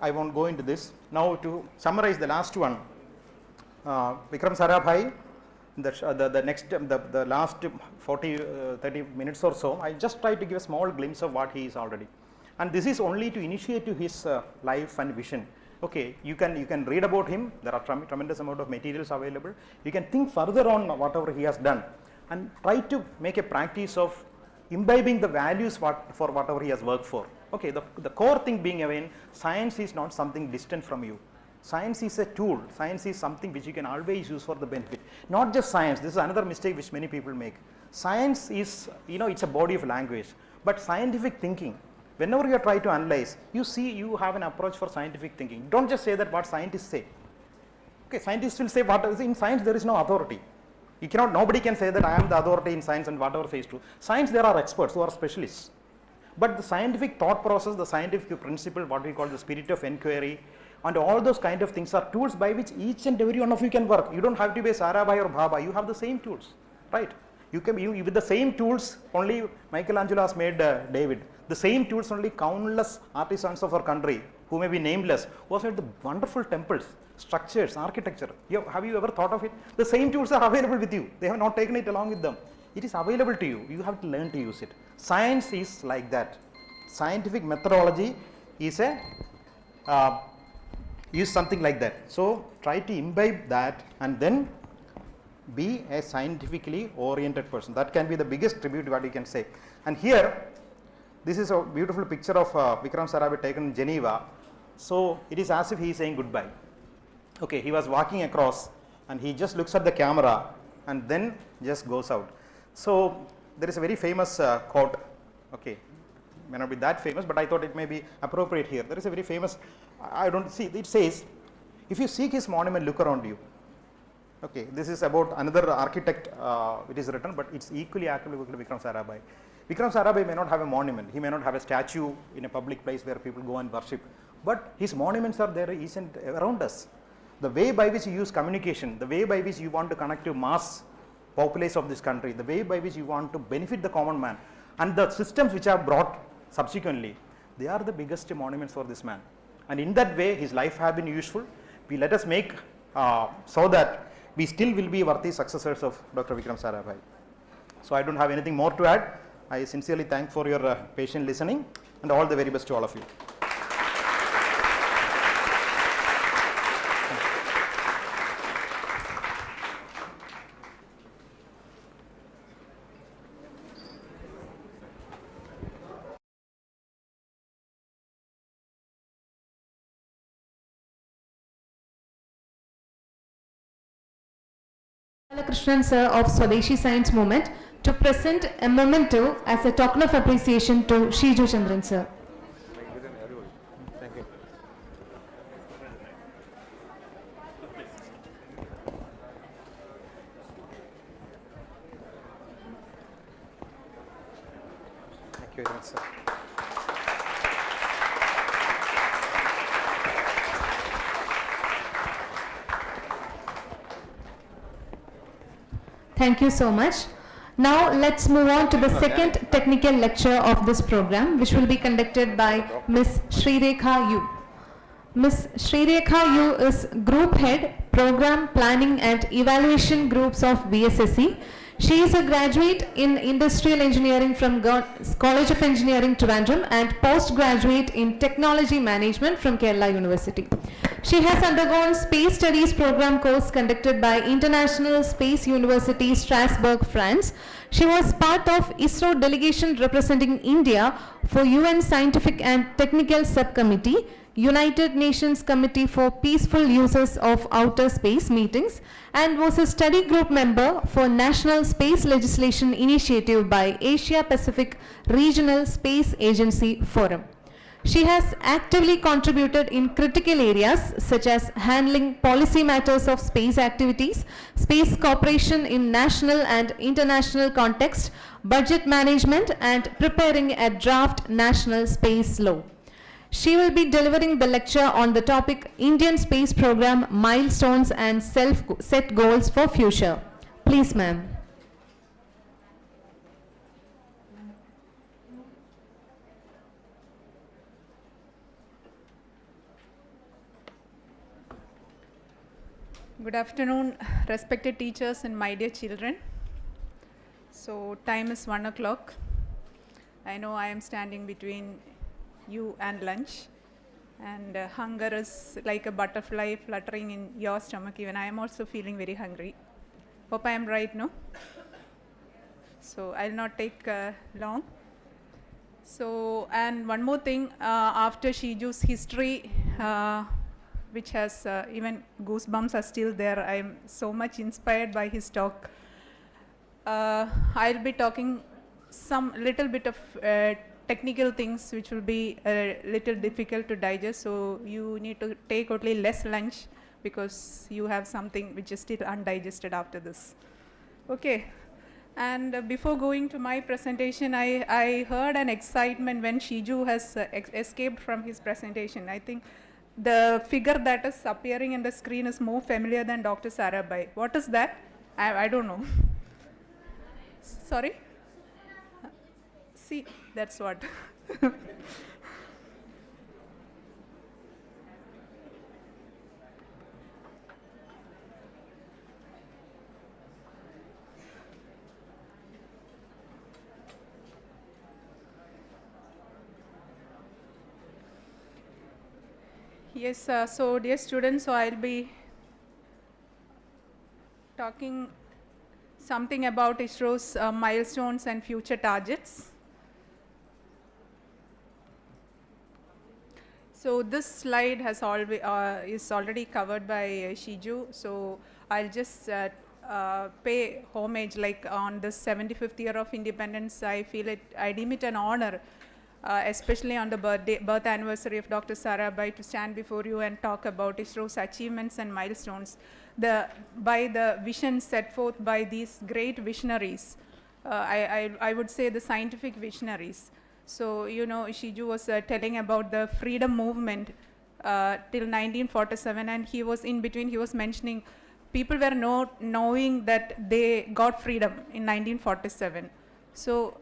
I won't go into this. Now to summarize the last one, Vikram Sarabhai, the last 30 minutes or so, I just try to give a small glimpse of what he is already, and this is only to initiate to his life and vision. Okay, you can read about him. There are tremendous amount of materials available. You can think further on whatever he has done, and try to make a practice of imbibing the values for whatever he has worked for. Okay, the core thing being again, science is not something distant from you. Science is a tool. Science is something which you can always use for the benefit. Not just science. This is another mistake which many people make. Science is, it's a body of language. But scientific thinking, whenever you try to analyze, you have an approach for scientific thinking. Don't just say that what scientists say. Okay, scientists will say what in science there is no authority. Nobody can say that I am the authority in science and whatever says true. Science, there are experts who are specialists. But the scientific thought process, the scientific principle, what we call the spirit of inquiry, and all those kind of things are tools by which each and every one of you can work. You don't have to be Sarabhai or Bhabha. You have the same tools, right? You with the same tools, only Michelangelo has made David. The same tools only countless artisans of our country, who may be nameless, who have made the wonderful temples, structures, architecture. Have you ever thought of it? The same tools are available with you. They have not taken it along with them. It is available to you. You have to learn to use it. Science is like that. Scientific methodology is use something like that. So try to imbibe that and then be a scientifically oriented person. That can be the biggest tribute what you can say. And here, this is a beautiful picture of Vikram Sarabhai taken in Geneva. So it is as if he is saying goodbye. Okay, he was walking across and he just looks at the camera and then just goes out. So there is a very famous quote. Okay, may not be that famous, but I thought it may be appropriate here. There is a very famous, I don't see, it says, if you seek his monument, look around you. Okay, this is about another architect, it is written, but it's equally applicable to Vikram Sarabhai. Vikram Sarabhai may not have a monument, he may not have a statue in a public place where people go and worship, but his monuments are there each and around us. The way by which you use communication, the way by which you want to connect to mass populace of this country, the way by which you want to benefit the common man, and the systems which are brought subsequently, they are the biggest monuments for this man. And in that way, his life have been useful. We let us make so that we still will be worthy successors of Dr. Vikram Sarabhai. So I don't have anything more to add. I sincerely thank for your patient listening, and all the very best to all of you. Krishnan sir of Swadeshi Science Movement to present a memento as a token of appreciation to Shiju Chandran sir. Thank you. Thank you very much, sir. Thank you so much. Now let's move on to the second technical lecture of this program, which will be conducted by Ms. Srirekha U. Ms. Srirekha U is Group Head, Program Planning and Evaluation Groups of VSSC. She is a graduate in Industrial Engineering from College of Engineering, Trivandrum, and postgraduate in Technology Management from Kerala University. She has undergone Space Studies program course conducted by International Space University, Strasbourg, France. She was part of ISRO delegation representing India for UN Scientific and Technical Subcommittee, United Nations Committee for Peaceful Uses of Outer Space meetings, and was a study group member for National Space Legislation Initiative by Asia Pacific Regional Space Agency Forum. She has actively contributed in critical areas such as handling policy matters of space activities, space cooperation in national and international context, budget management, and preparing a draft national space law. She will be delivering the lecture on the topic Indian Space Program Milestones and Set Goals for Future. Please, ma'am. Good afternoon, respected teachers and my dear children. So time is 1 o'clock. I know I am standing between you and lunch, and hunger is like a butterfly fluttering in your stomach. Even I am also feeling very hungry. Hope I am right, no? So I'll not take long. So, and one more thing, after Shiju's history, which has even goosebumps are still there. I am so much inspired by his talk. I'll be talking some little bit of technical things which will be a little difficult to digest, so you need to take only less lunch because you have something which is still undigested after this. Okay, and before going to my presentation, I heard an excitement when Shiju has escaped from his presentation. I think the figure that is appearing in the screen is more familiar than Dr. Sarabhai. What is that? I don't know. Sorry? See, that's what. Yes, so dear students, so I'll be talking something about ISRO's milestones and future targets. So this slide has is already covered by Shiju, so I'll just pay homage, like on this 75th year of independence. I deem it an honor, especially on the birth anniversary of Dr. Sarabhai, to stand before you and talk about ISRO's achievements and milestones. By the vision set forth by these great visionaries, I would say the scientific visionaries. So, you know, Shiju was telling about the freedom movement till 1947, and he was in between, he was mentioning people were not knowing that they got freedom in 1947. So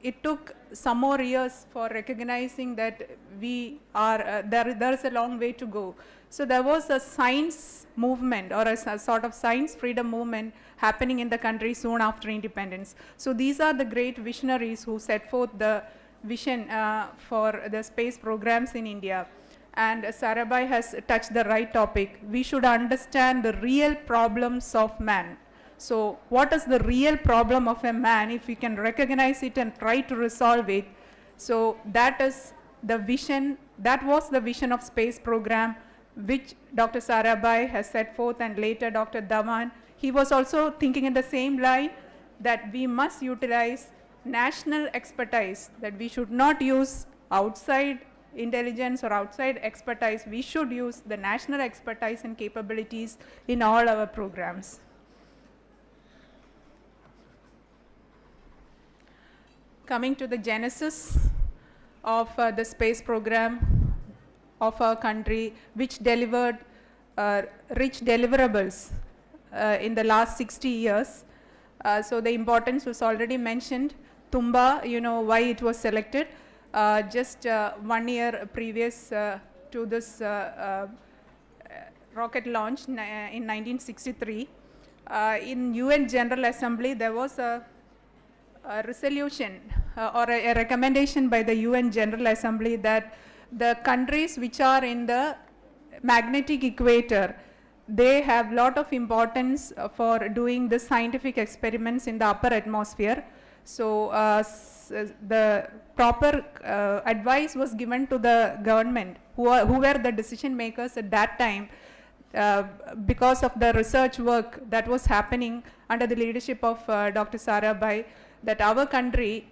it took some more years for recognizing that we are, there is a long way to go. So there was a science movement, or a sort of science freedom movement happening in the country soon after independence. So these are the great visionaries who set forth the vision for the space programs in India. And Sarabhai has touched the right topic. We should understand the real problems of man. So what is the real problem of a man? If we can recognize it and try to resolve it, so that is the vision, that was the vision of space program which Dr. Sarabhai has set forth, and later Dr. Dhawan. He was also thinking in the same line that we must utilize national expertise, that we should not use outside intelligence or outside expertise. We should use the national expertise and capabilities in all our programs. Coming to the genesis of the space program of our country, which delivered rich deliverables in the last 60 years. So the importance was already mentioned. Tumba, you know why it was selected. Just 1 year previous to this rocket launch in 1963, in UN General Assembly there was a resolution or a recommendation by the UN General Assembly that the countries which are in the magnetic equator, they have lot of importance for doing the scientific experiments in the upper atmosphere. So the proper advice was given to the government, who were the decision makers at that time, because of the research work that was happening under the leadership of Dr. Sarabhai, that our country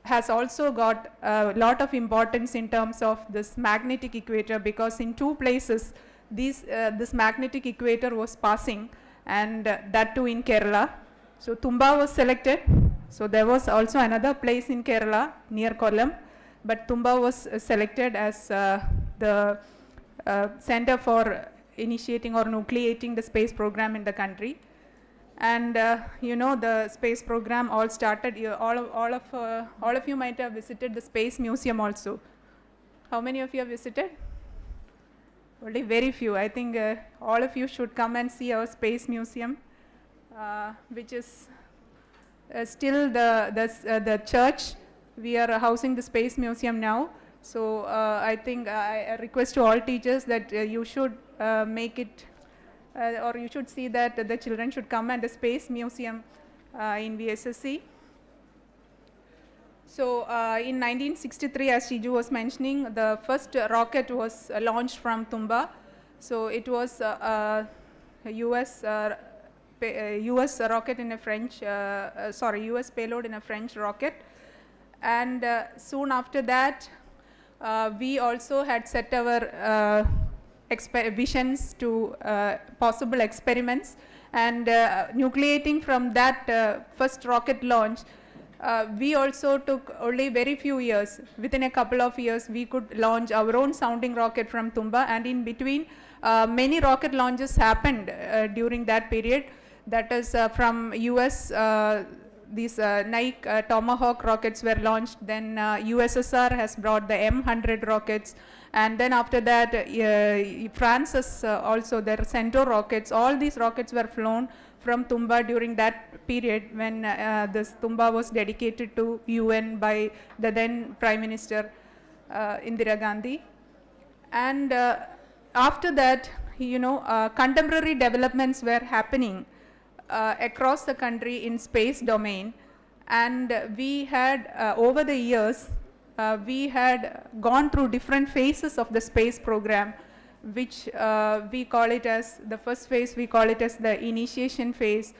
has also got a lot of importance in terms of this magnetic equator, because in two places this magnetic equator was passing, and that too in Kerala. So Tumba was selected. So there was also another place in Kerala near Kollam, but Tumba was selected as the center for initiating or nucleating the space program in the country. And you know, the space program all started, all of you might have visited the Space Museum also. How many of you have visited? Only very few. I think all of you should come and see our Space Museum, which is still the church. We are housing the Space Museum now. So I think I request to all teachers that you should make it, or you should see that the children should come at the Space Museum in VSSC. So in 1963, as Shiju was mentioning, the first rocket was launched from Tumba. So it was a US rocket in a French, US payload in a French rocket. And soon after that, we also had set our visions to possible experiments, and nucleating from that first rocket launch, we also took only very few years. Within a couple of years, we could launch our own sounding rocket from Tumba, and in between, many rocket launches happened during that period. That is from US, these Nike Tomahawk rockets were launched. Then USSR has brought the M100 rockets, and then after that France has also their Centaur rockets. All these rockets were flown from Tumba during that period when this Tumba was dedicated to UN by the then Prime Minister Indira Gandhi. And after that, you know, contemporary developments were happening across the country in space domain, and we had over the years we had gone through different phases of the space program, which we call it as the first phase, we call it as the initiation phase,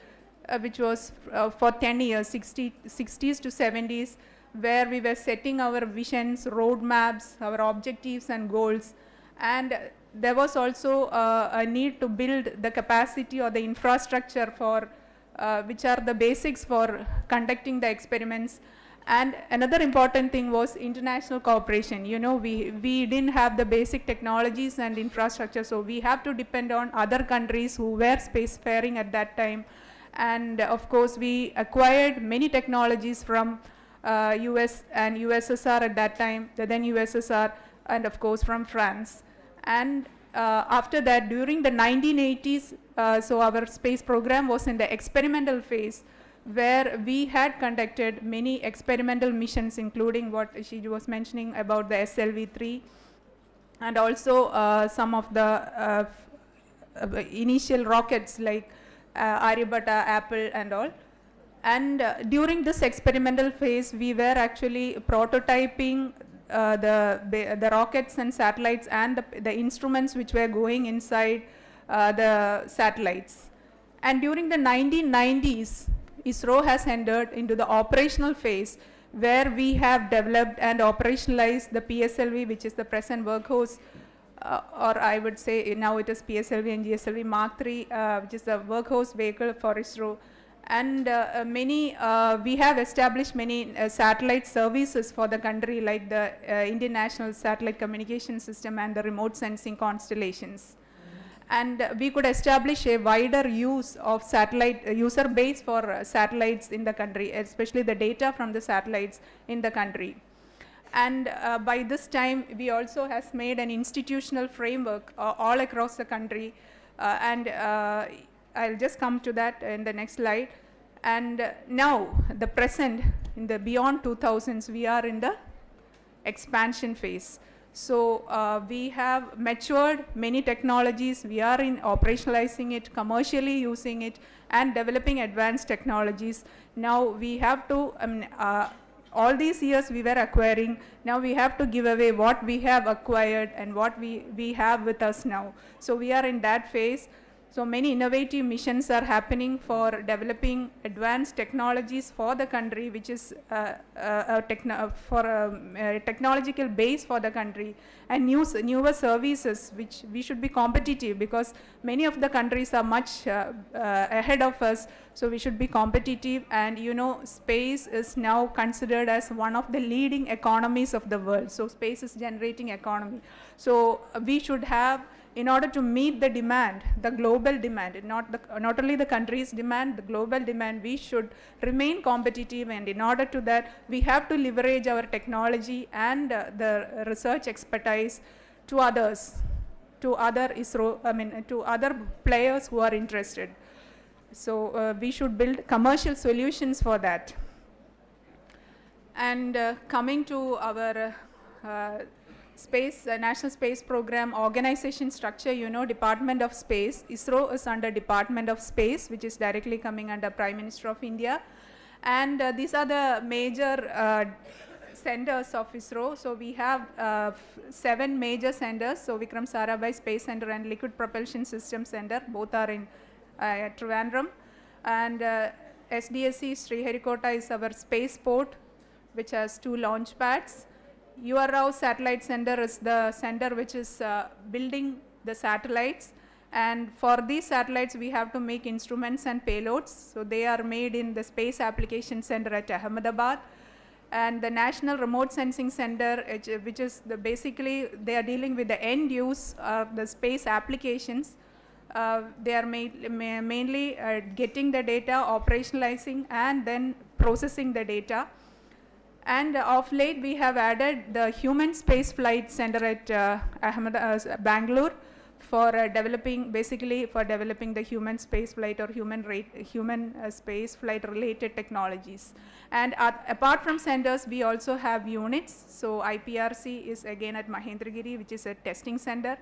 which was for 10 years, 60s to 70s, where we were setting our visions, roadmaps, our objectives and goals. And there was also a need to build the capacity or the infrastructure for which are the basics for conducting the experiments. And another important thing was international cooperation. You know, we didn't have the basic technologies and infrastructure, so we have to depend on other countries who were spacefaring at that time. And of course, we acquired many technologies from US and USSR at that time, the then USSR, and of course from France. And after that, during the 1980s, so our space program was in the experimental phase, where we had conducted many experimental missions, including what she was mentioning about the SLV-3, and also some of the initial rockets like Aryabhatta, Apple and all. And during this experimental phase, we were actually prototyping the rockets and satellites and the instruments which were going inside the satellites. And during the 1990s, ISRO has entered into the operational phase, where we have developed and operationalized the PSLV, which is the present workhorse, or I would say now it is PSLV and GSLV Mark III, which is the workhorse vehicle for ISRO. And we have established many satellite services for the country, like the Indian National Satellite Communication System and the remote sensing constellations. And we could establish a wider use of satellite user base for satellites in the country, especially the data from the satellites in the country. And by this time, we also has made an institutional framework all across the country, and I'll just come to that in the next slide. And now, the present, in the beyond 2000s, we are in the expansion phase. So we have matured many technologies. We are in operationalizing it, commercially using it, and developing advanced technologies. Now we have to, all these years we were acquiring, now we have to give away what we have acquired and what we have with us now. So we are in that phase. So many innovative missions are happening for developing advanced technologies for the country, which is a technological base for the country, and newer services which we should be competitive, because many of the countries are much ahead of us, so we should be competitive. And you know, space is now considered as one of the leading economies of the world. So space is generating economy. So we should have, in order to meet the demand, the global demand, not only the country's demand, the global demand, we should remain competitive. And in order to that, we have to leverage our technology and the research expertise to others, to other ISRO, to other players who are interested. So we should build commercial solutions for that. And coming to our National Space Program organization structure, you know, Department of Space, ISRO is under Department of Space, which is directly coming under Prime Minister of India. And these are the major centers of ISRO. So we have 7 major centers. So Vikram Sarabhai Space Center and Liquid Propulsion System Center, both are in Trivandrum. And SDSC Sriharikota is our spaceport, which has 2 launch pads. URRAO Satellite Center is the center which is building the satellites, and for these satellites we have to make instruments and payloads. So they are made in the Space Application Center at Ahmedabad. And the National Remote Sensing Center, which is basically they are dealing with the end use of the space applications. They are mainly getting the data, operationalizing, and then processing the data. And of late, we have added the Human Space Flight Center at Bangalore for developing the human space flight or human space flight related technologies. And apart from centers, we also have units. So IPRC is again at Mahendragiri, which is a testing center.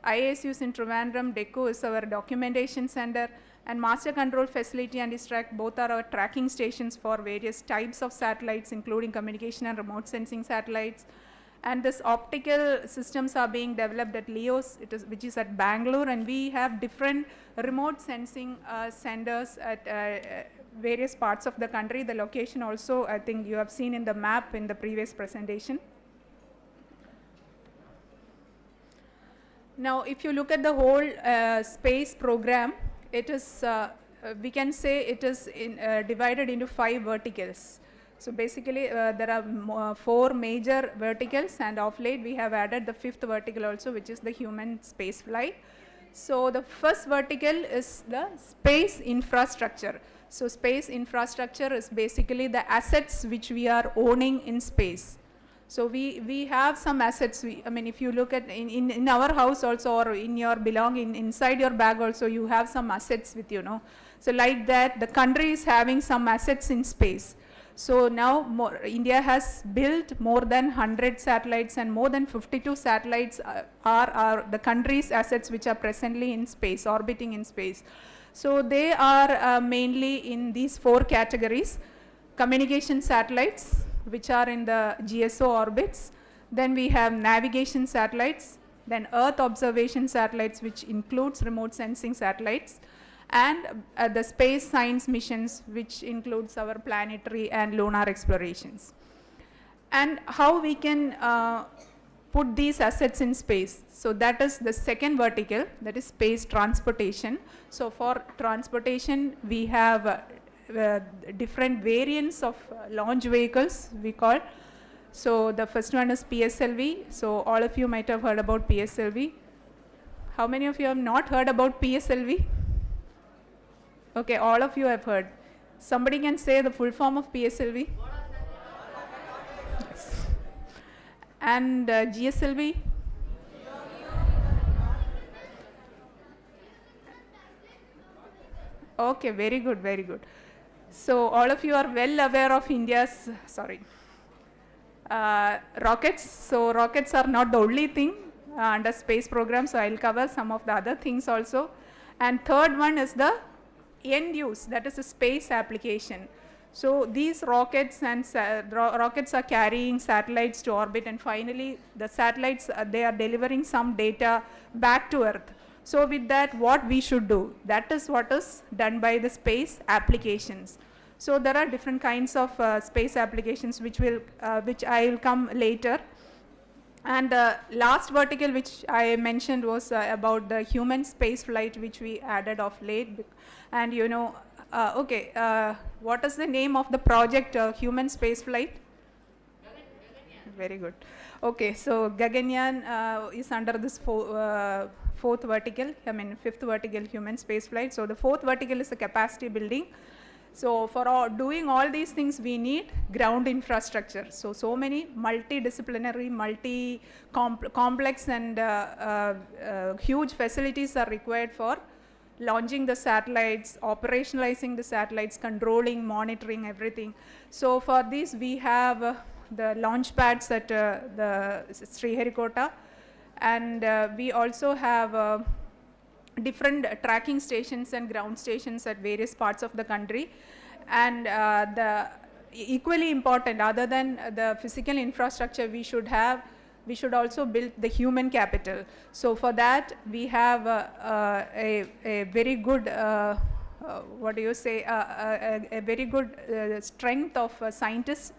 IASU is in Trivandrum, DECO is our documentation center, and Master Control Facility and ISTRAC both are our tracking stations for various types of satellites, including communication and remote sensing satellites. And this optical systems are being developed at LEOS, which is at Bangalore, and we have different remote sensing centers at various parts of the country. The location also, I think you have seen in the map in the previous presentation. Now, if you look at the whole space program, it is, we can say it is divided into 5 verticals. So basically, there are 4 major verticals, and of late we have added the 5th vertical also, which is the human space flight. So the first vertical is the space infrastructure. So space infrastructure is basically the assets which we are owning in space. So we have some assets. If you look at in our house also, or in your inside your bag also, you have some assets with you, know. So like that, the country is having some assets in space. So now India has built more than 100 satellites, and more than 52 satellites are the country's assets which are presently in space, orbiting in space. So they are mainly in these 4 categories: communication satellites, which are in the GSO orbits. Then we have navigation satellites, then Earth observation satellites, which includes remote sensing satellites, and the space science missions, which includes our planetary and lunar explorations. And how we can put these assets in space. So that is the second vertical, that is space transportation. So for transportation, we have different variants of launch vehicles, we call. So the first one is PSLV. So all of you might have heard about PSLV. How many of you have not heard about PSLV? Okay, all of you have heard. Somebody can say the full form of PSLV? Yes. And GSLV? Okay, very good, very good. So all of you are well aware of India's, rockets. So rockets are not the only thing under space program, so I'll cover some of the other things also. And third one is the end use, that is a space application. So these rockets and rockets are carrying satellites to orbit, and finally the satellites, they are delivering some data back to Earth. So with that, what we should do, that is what is done by the space applications. So there are different kinds of space applications which I will come later. And the last vertical which I mentioned was about the human space flight, which we added of late. And you know, what is the name of the project, human space flight? Very good. Okay, so Gaganyaan is under this fifth vertical, human space flight. So the fourth vertical is the capacity building. So for doing all these things, we need ground infrastructure. So many multidisciplinary, complex and huge facilities are required for launching the satellites, operationalizing the satellites, controlling, monitoring, everything. So for this, we have the launch pads at the Sriharikota, and we also have different tracking stations and ground stations at various parts of the country. And the equally important, other than the physical infrastructure we should also build the human capital. So for that, we have a very good a very good strength of scientists,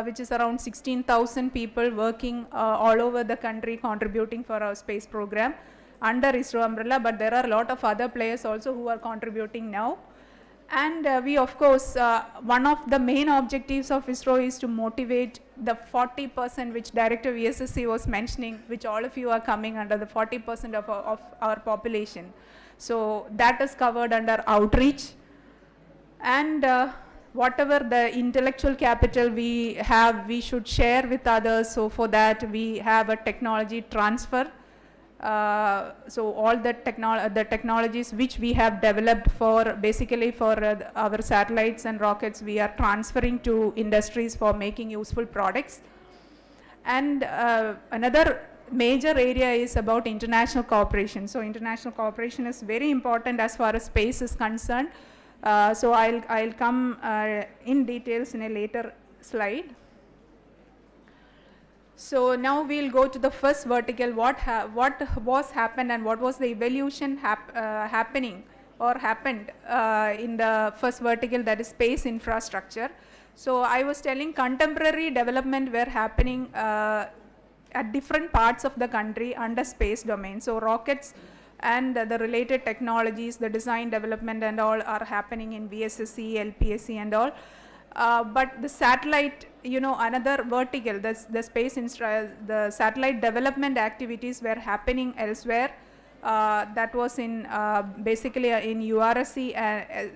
which is around 16,000 people working all over the country, contributing for our space program under ISRO umbrella, but there are a lot of other players also who are contributing now. And we, of course, one of the main objectives of ISRO is to motivate the 40%, which Director VSSC was mentioning, which all of you are coming under, the 40% of our population. So that is covered under outreach. And whatever the intellectual capital we have, we should share with others. So for that, we have a technology transfer. So all the technologies which we have developed basically for our satellites and rockets, we are transferring to industries for making useful products. And another major area is about international cooperation. So international cooperation is very important as far as space is concerned. So I'll come in details in a later slide. So now we'll go to the first vertical, what was happened and what was the evolution happened in the first vertical, that is space infrastructure. So I was telling contemporary development were happening at different parts of the country under space domain. So rockets and the related technologies, the design, development and all are happening in VSSC, LPSC and all. But the satellite, another vertical, the satellite development activities were happening elsewhere. That was in basically in URSC,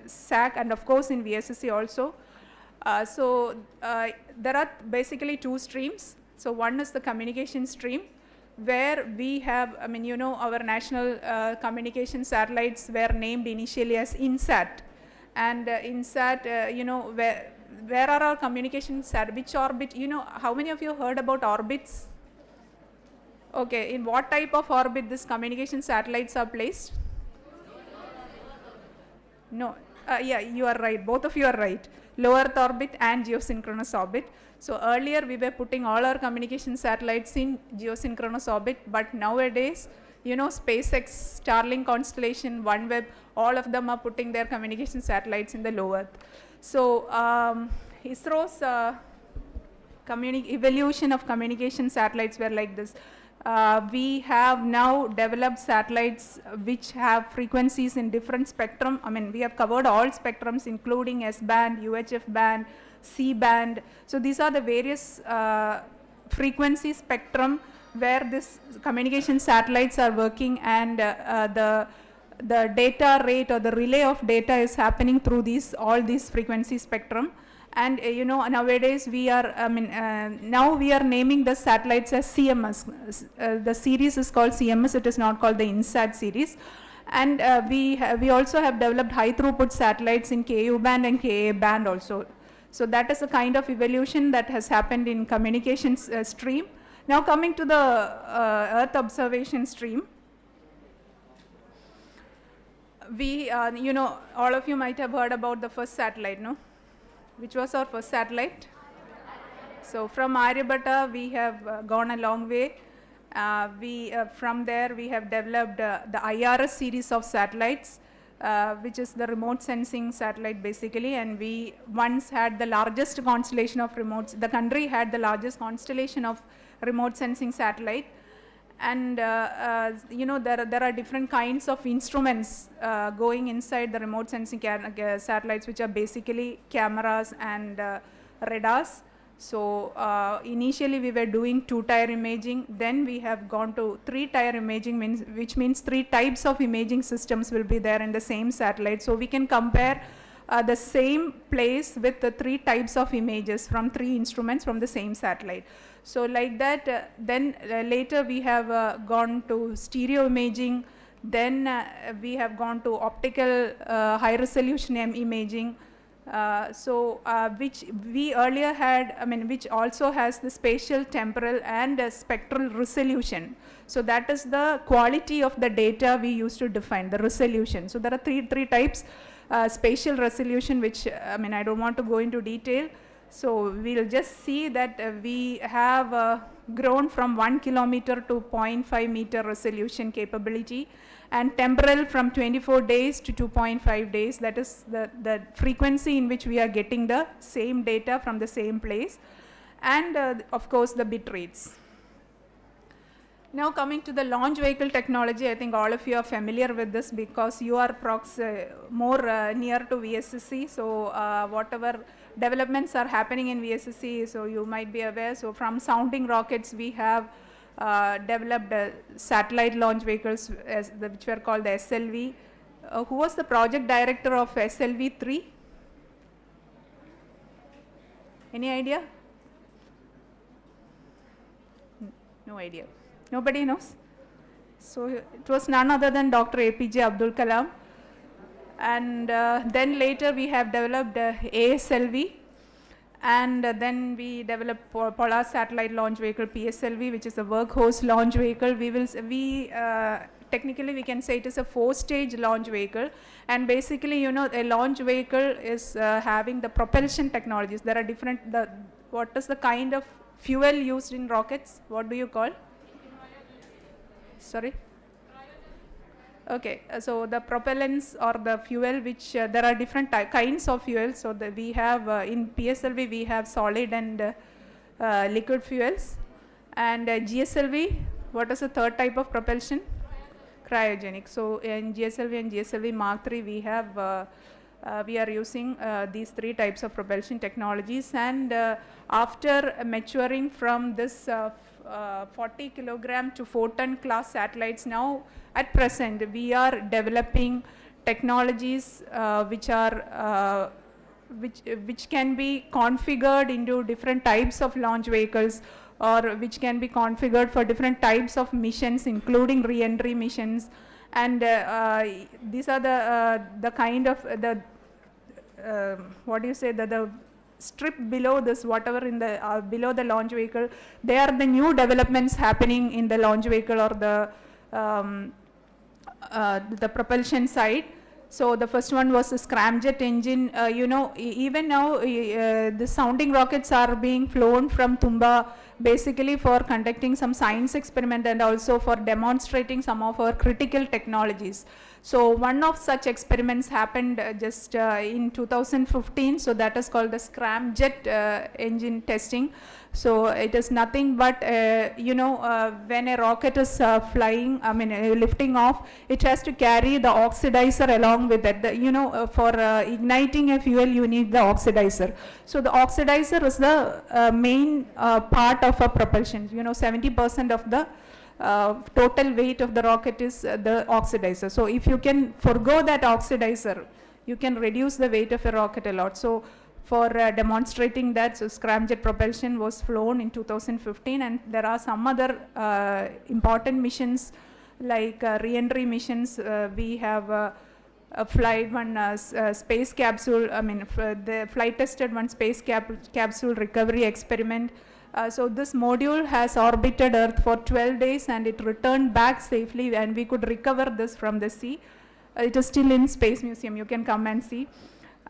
SAC, and of course in VSSC also. So there are basically two streams. So one is the communication stream, where we have, our national communication satellites were named initially as INSAT. And INSAT, where are our communications at which orbit? How many of you heard about orbits? Okay, in what type of orbit these communication satellites are placed? No, yeah, you are right, both of you are right. Low Earth orbit and geosynchronous orbit. So earlier we were putting all our communication satellites in geosynchronous orbit, but nowadays, SpaceX, Starlink constellation, OneWeb, all of them are putting their communication satellites in the low Earth. So ISRO's evolution of communication satellites were like this. We have now developed satellites which have frequencies in different spectrum. We have covered all spectrums, including S-band, UHF band, C-band. So these are the various frequency spectrum where this communication satellites are working, and the data rate or the relay of data is happening through all these frequency spectrum. And nowadays we are, now we are naming the satellites as CMS. The series is called CMS, it is not called the INSAT series. And we also have developed high throughput satellites in Ku band and Ka band also. So that is a kind of evolution that has happened in communications stream. Now coming to the Earth observation stream. We, all of you might have heard about the first satellite, no? Which was our first satellite? So from Aryabhatta, we have gone a long way. From there we have developed the IRS series of satellites, which is the remote sensing satellite basically, and we once had the largest constellation of remotes. The country had the largest constellation of remote sensing satellite, and there are different kinds of instruments going inside the remote sensing satellites, which are basically cameras and radars. So initially we were doing 2-tier imaging, then we have gone to 3-tier imaging, which means 3 types of imaging systems will be there in the same satellite. So we can compare the same place with the 3 types of images from 3 instruments from the same satellite. So like that, then later we have gone to stereo imaging, then we have gone to optical high resolution imaging. Which we earlier had, which also has the spatial, temporal and spectral resolution. So that is the quality of the data we used to define, the resolution. So there are three types. Spatial resolution, which I don't want to go into detail. So we'll just see that we have grown from 1 kilometer to 0.5 meter resolution capability, and temporal from 24 days to 2.5 days. That is the frequency in which we are getting the same data from the same place, and of course the bit rates. Now coming to the launch vehicle technology, I think all of you are familiar with this because you are more near to VSSC. So whatever developments are happening in VSSC, so you might be aware. So from sounding rockets, we have developed satellite launch vehicles which were called the SLV. Who was the project director of SLV-3? Any idea? No idea. Nobody knows? So it was none other than Dr. APJ Abdul Kalam. And then later we have developed ASLV, and then we developed Polar Satellite Launch Vehicle, PSLV, which is a workhorse launch vehicle. Technically we can say it is a 4-stage launch vehicle, and basically a launch vehicle is having the propulsion technologies. There are different, what is the kind of fuel used in rockets? What do you call? Sorry? Okay, so the propellants or the fuel, which there are different kinds of fuels. So we have in PSLV we have solid and liquid fuels, and GSLV, what is the third type of propulsion? Cryogenic. So in GSLV and GSLV Mark III we have we are using these 3 types of propulsion technologies, and after maturing from this 40 kilogram to 4-ton class satellites, now at present we are developing technologies which can be configured into different types of launch vehicles, or which can be configured for different types of missions, including re-entry missions. And these are the kind of what do you say, the strip below this, whatever in the below the launch vehicle, they are the new developments happening in the launch vehicle or the propulsion side. So the first one was a scramjet engine. Even now the sounding rockets are being flown from Tumba basically for conducting some science experiment and also for demonstrating some of our critical technologies. So one of such experiments happened just in 2015. So that is called the scramjet engine testing. So it is nothing but when a rocket is flying, lifting off, it has to carry the oxidizer along with it. For igniting a fuel, you need the oxidizer. So the oxidizer is the main part of a propulsion. 70% of the total weight of the rocket is the oxidizer. So if you can forgo that oxidizer, you can reduce the weight of a rocket a lot. So for demonstrating that, so scramjet propulsion was flown in 2015, and there are some other important missions like re-entry missions. We have flight one space capsule, the flight tested one space capsule recovery experiment. So this module has orbited Earth for 12 days and it returned back safely, and we could recover this from the sea. It is still in Space Museum, you can come and see.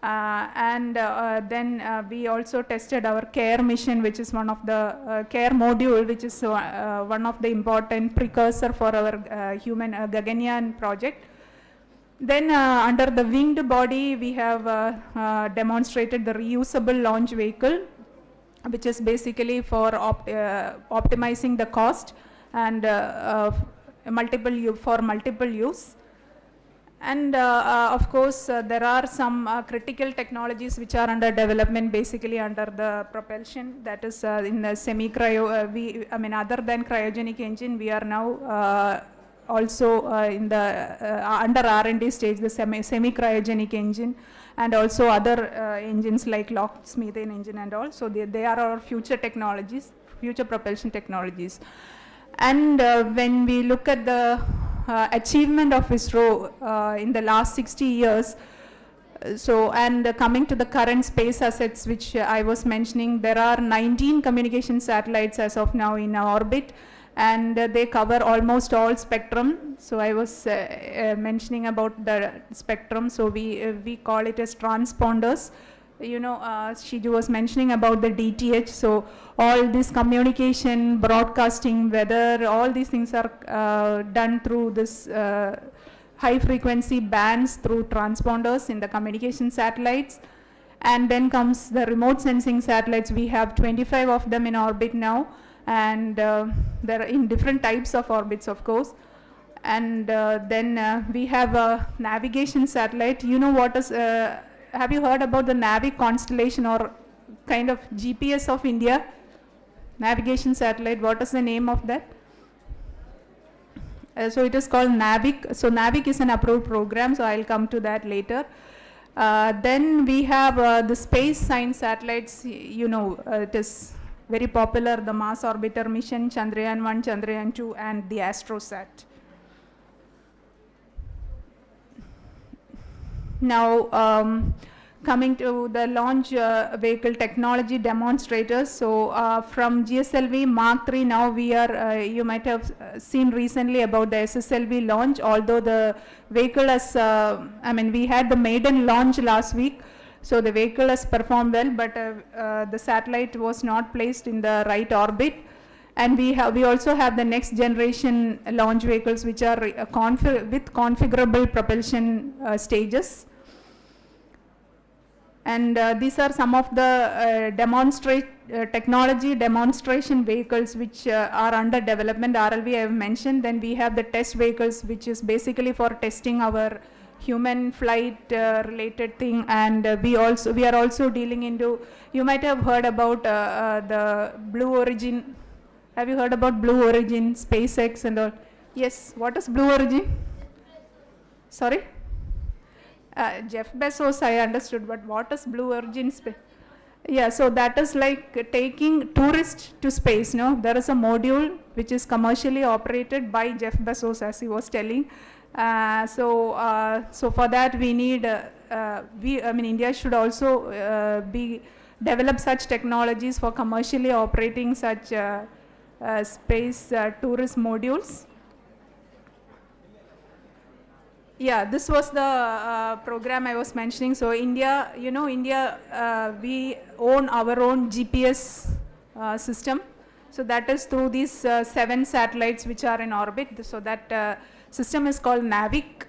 Then we also tested our care mission, which is one of the care module, which is one of the important precursor for our human Gaganyaan project. Then under the winged body, we have demonstrated the reusable launch vehicle, which is basically for optimizing the cost and for multiple use. And of course, there are some critical technologies which are under development, basically under the propulsion, that is in the semi-cryo, other than cryogenic engine, we are now also in the under R&D stage, the semi-cryogenic engine, and also other engines like LOX methane engine and all. So they are our future technologies, future propulsion technologies. And when we look at the achievement of ISRO in the last 60 years, and coming to the current space assets which I was mentioning, there are 19 communication satellites as of now in orbit, and they cover almost all spectrum. So I was mentioning about the spectrum, so we call it as transponders. You know, Shiju was mentioning about the DTH, so all this communication, broadcasting, weather, all these things are done through this high frequency bands through transponders in the communication satellites. And then comes the remote sensing satellites. We have 25 of them in orbit now, and they're in different types of orbits, of course. And then we have a navigation satellite. You know what is, have you heard about the Navi constellation, or kind of GPS of India? Navigation satellite, what is the name of that? So it is called NAVIC. So NAVIC is an approved program, so I'll come to that later. Then we have the space science satellites. You know, it is very popular, the Mars Orbiter mission, Chandrayaan 1, Chandrayaan 2, and the AstroSat. Now, coming to the launch vehicle technology demonstrators. So from GSLV Mark III, now we are, you might have seen recently about the SSLV launch, although the vehicle has, we had the maiden launch last week. So the vehicle has performed well, but the satellite was not placed in the right orbit. And we also have the next generation launch vehicles, which are with configurable propulsion stages. And these are some of the technology demonstration vehicles which are under development. RLV I have mentioned. Then we have the test vehicles, which is basically for testing our human flight related thing. And we are also dealing into, you might have heard about the Blue Origin. Have you heard about Blue Origin, SpaceX and all? Yes, what is Blue Origin? Sorry? Jeff Bezos, I understood, but what is Blue Origin? Yeah, so that is like taking tourists to space. No, there is a module which is commercially operated by Jeff Bezos, as he was telling. So for that we need, India should also develop such technologies for commercially operating such space tourist modules. Yeah, this was the program I was mentioning. So India, we own our own GPS system. So that is through these 7 satellites which are in orbit. So that system is called NAVIC.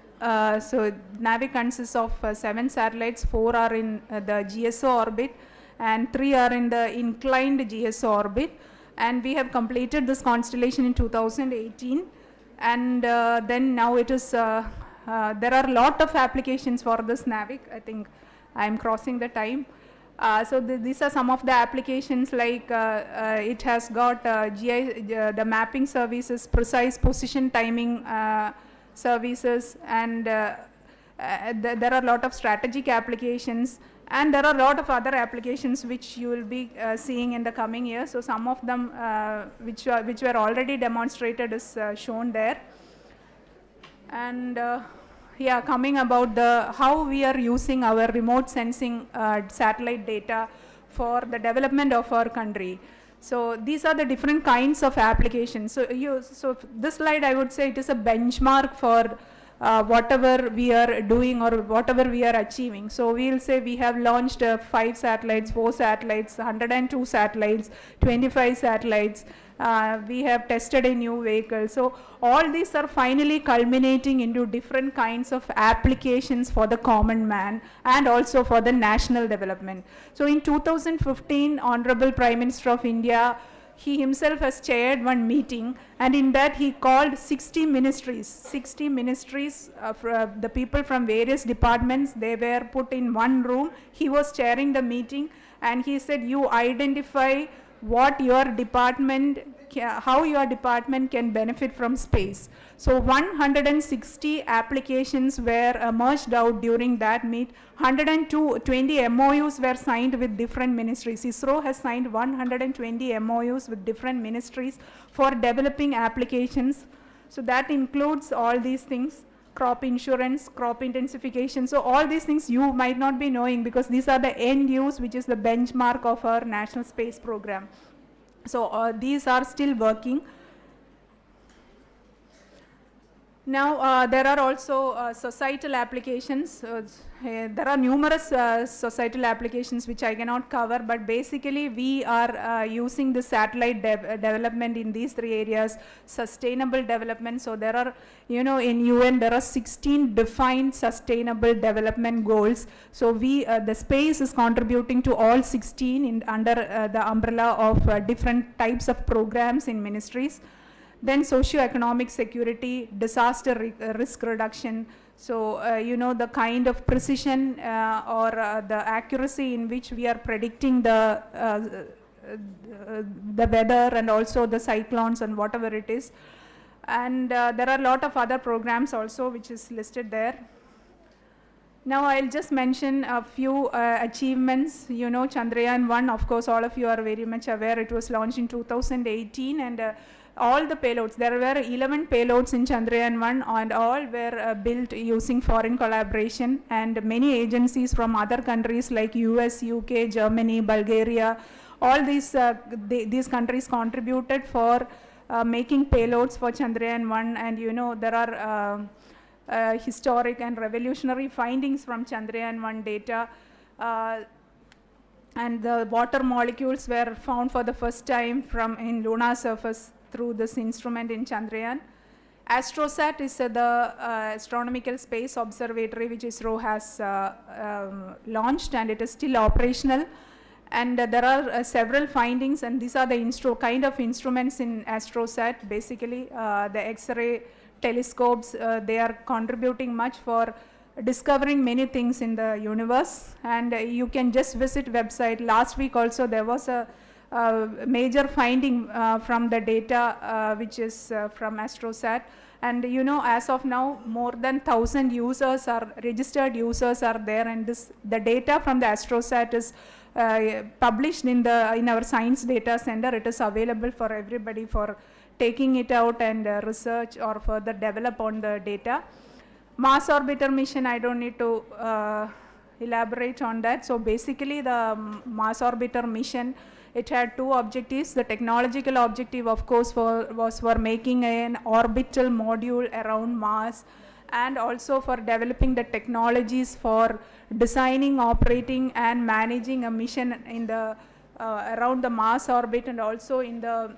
So NAVIC consists of 7 satellites. 4 are in the GSO orbit and 3 are in the inclined GSO orbit. And we have completed this constellation in 2018. And then now it is there are a lot of applications for this NAVIC. I think I am crossing the time. So these are some of the applications, like it has got the mapping services, precise position timing services, and there are a lot of strategic applications, and there are a lot of other applications which you will be seeing in the coming years. So some of them which were already demonstrated is shown there. And yeah, coming about how we are using our remote sensing satellite data for the development of our country. So these are the different kinds of applications. So this slide, I would say, it is a benchmark for whatever we are doing or whatever we are achieving. So we'll say we have launched 5 satellites, 4 satellites, 102 satellites, 25 satellites. We have tested a new vehicle. So all these are finally culminating into different kinds of applications for the common man and also for the national development. So in 2015, Honorable Prime Minister of India, he himself has chaired one meeting, and in that he called 60 ministries, the people from various departments, they were put in one room. He was chairing the meeting, and he said, you identify what your department, how your department can benefit from space. So 160 applications were merged out during that meet. 120 MOUs were signed with different ministries. ISRO has signed 120 MOUs with different ministries for developing applications. So that includes all these things: crop insurance, crop intensification. So all these things you might not be knowing, because these are the end use, which is the benchmark of our national space program. So these are still working. Now there are also societal applications. There are numerous societal applications which I cannot cover, but basically we are using the satellite development in these 3 areas. Sustainable development. So there are, in UN there are 16 defined sustainable development goals. So the space is contributing to all 16 under the umbrella of different types of programs in ministries. Then socio-economic security, disaster risk reduction. So, the kind of precision or the accuracy in which we are predicting the weather and also the cyclones and whatever it is. And there are a lot of other programs also which is listed there. Now I'll just mention a few achievements. Chandrayaan-1, of course, all of you are very much aware. It was launched in 2018, and all the payloads, there were 11 payloads in Chandrayaan-1, and all were built using foreign collaboration, and many agencies from other countries like US, UK, Germany, Bulgaria, all these countries contributed for making payloads for Chandrayaan-1, and there are historic and revolutionary findings from Chandrayaan-1 data. And the water molecules were found for the first time in lunar surface through this instrument in Chandrayaan. AstroSat is the astronomical space observatory which ISRO has launched, and it is still operational. And there are several findings, and these are the kind of instruments in AstroSat. Basically, the X-ray telescopes, they are contributing much for discovering many things in the universe. And you can just visit website. Last week also there was a major finding from the data which is from AstroSat. And as of now, more than 1,000 users registered users are there, and the data from the AstroSat is published in our science data center. It is available for everybody for taking it out and research or further develop on the data. Mars Orbiter mission, I don't need to elaborate on that. So basically the Mars Orbiter mission, it had 2 objectives. The technological objective, of course, was for making an orbital module around Mars, and also for developing the technologies for designing, operating and managing a mission in the around the Mars orbit, and also in the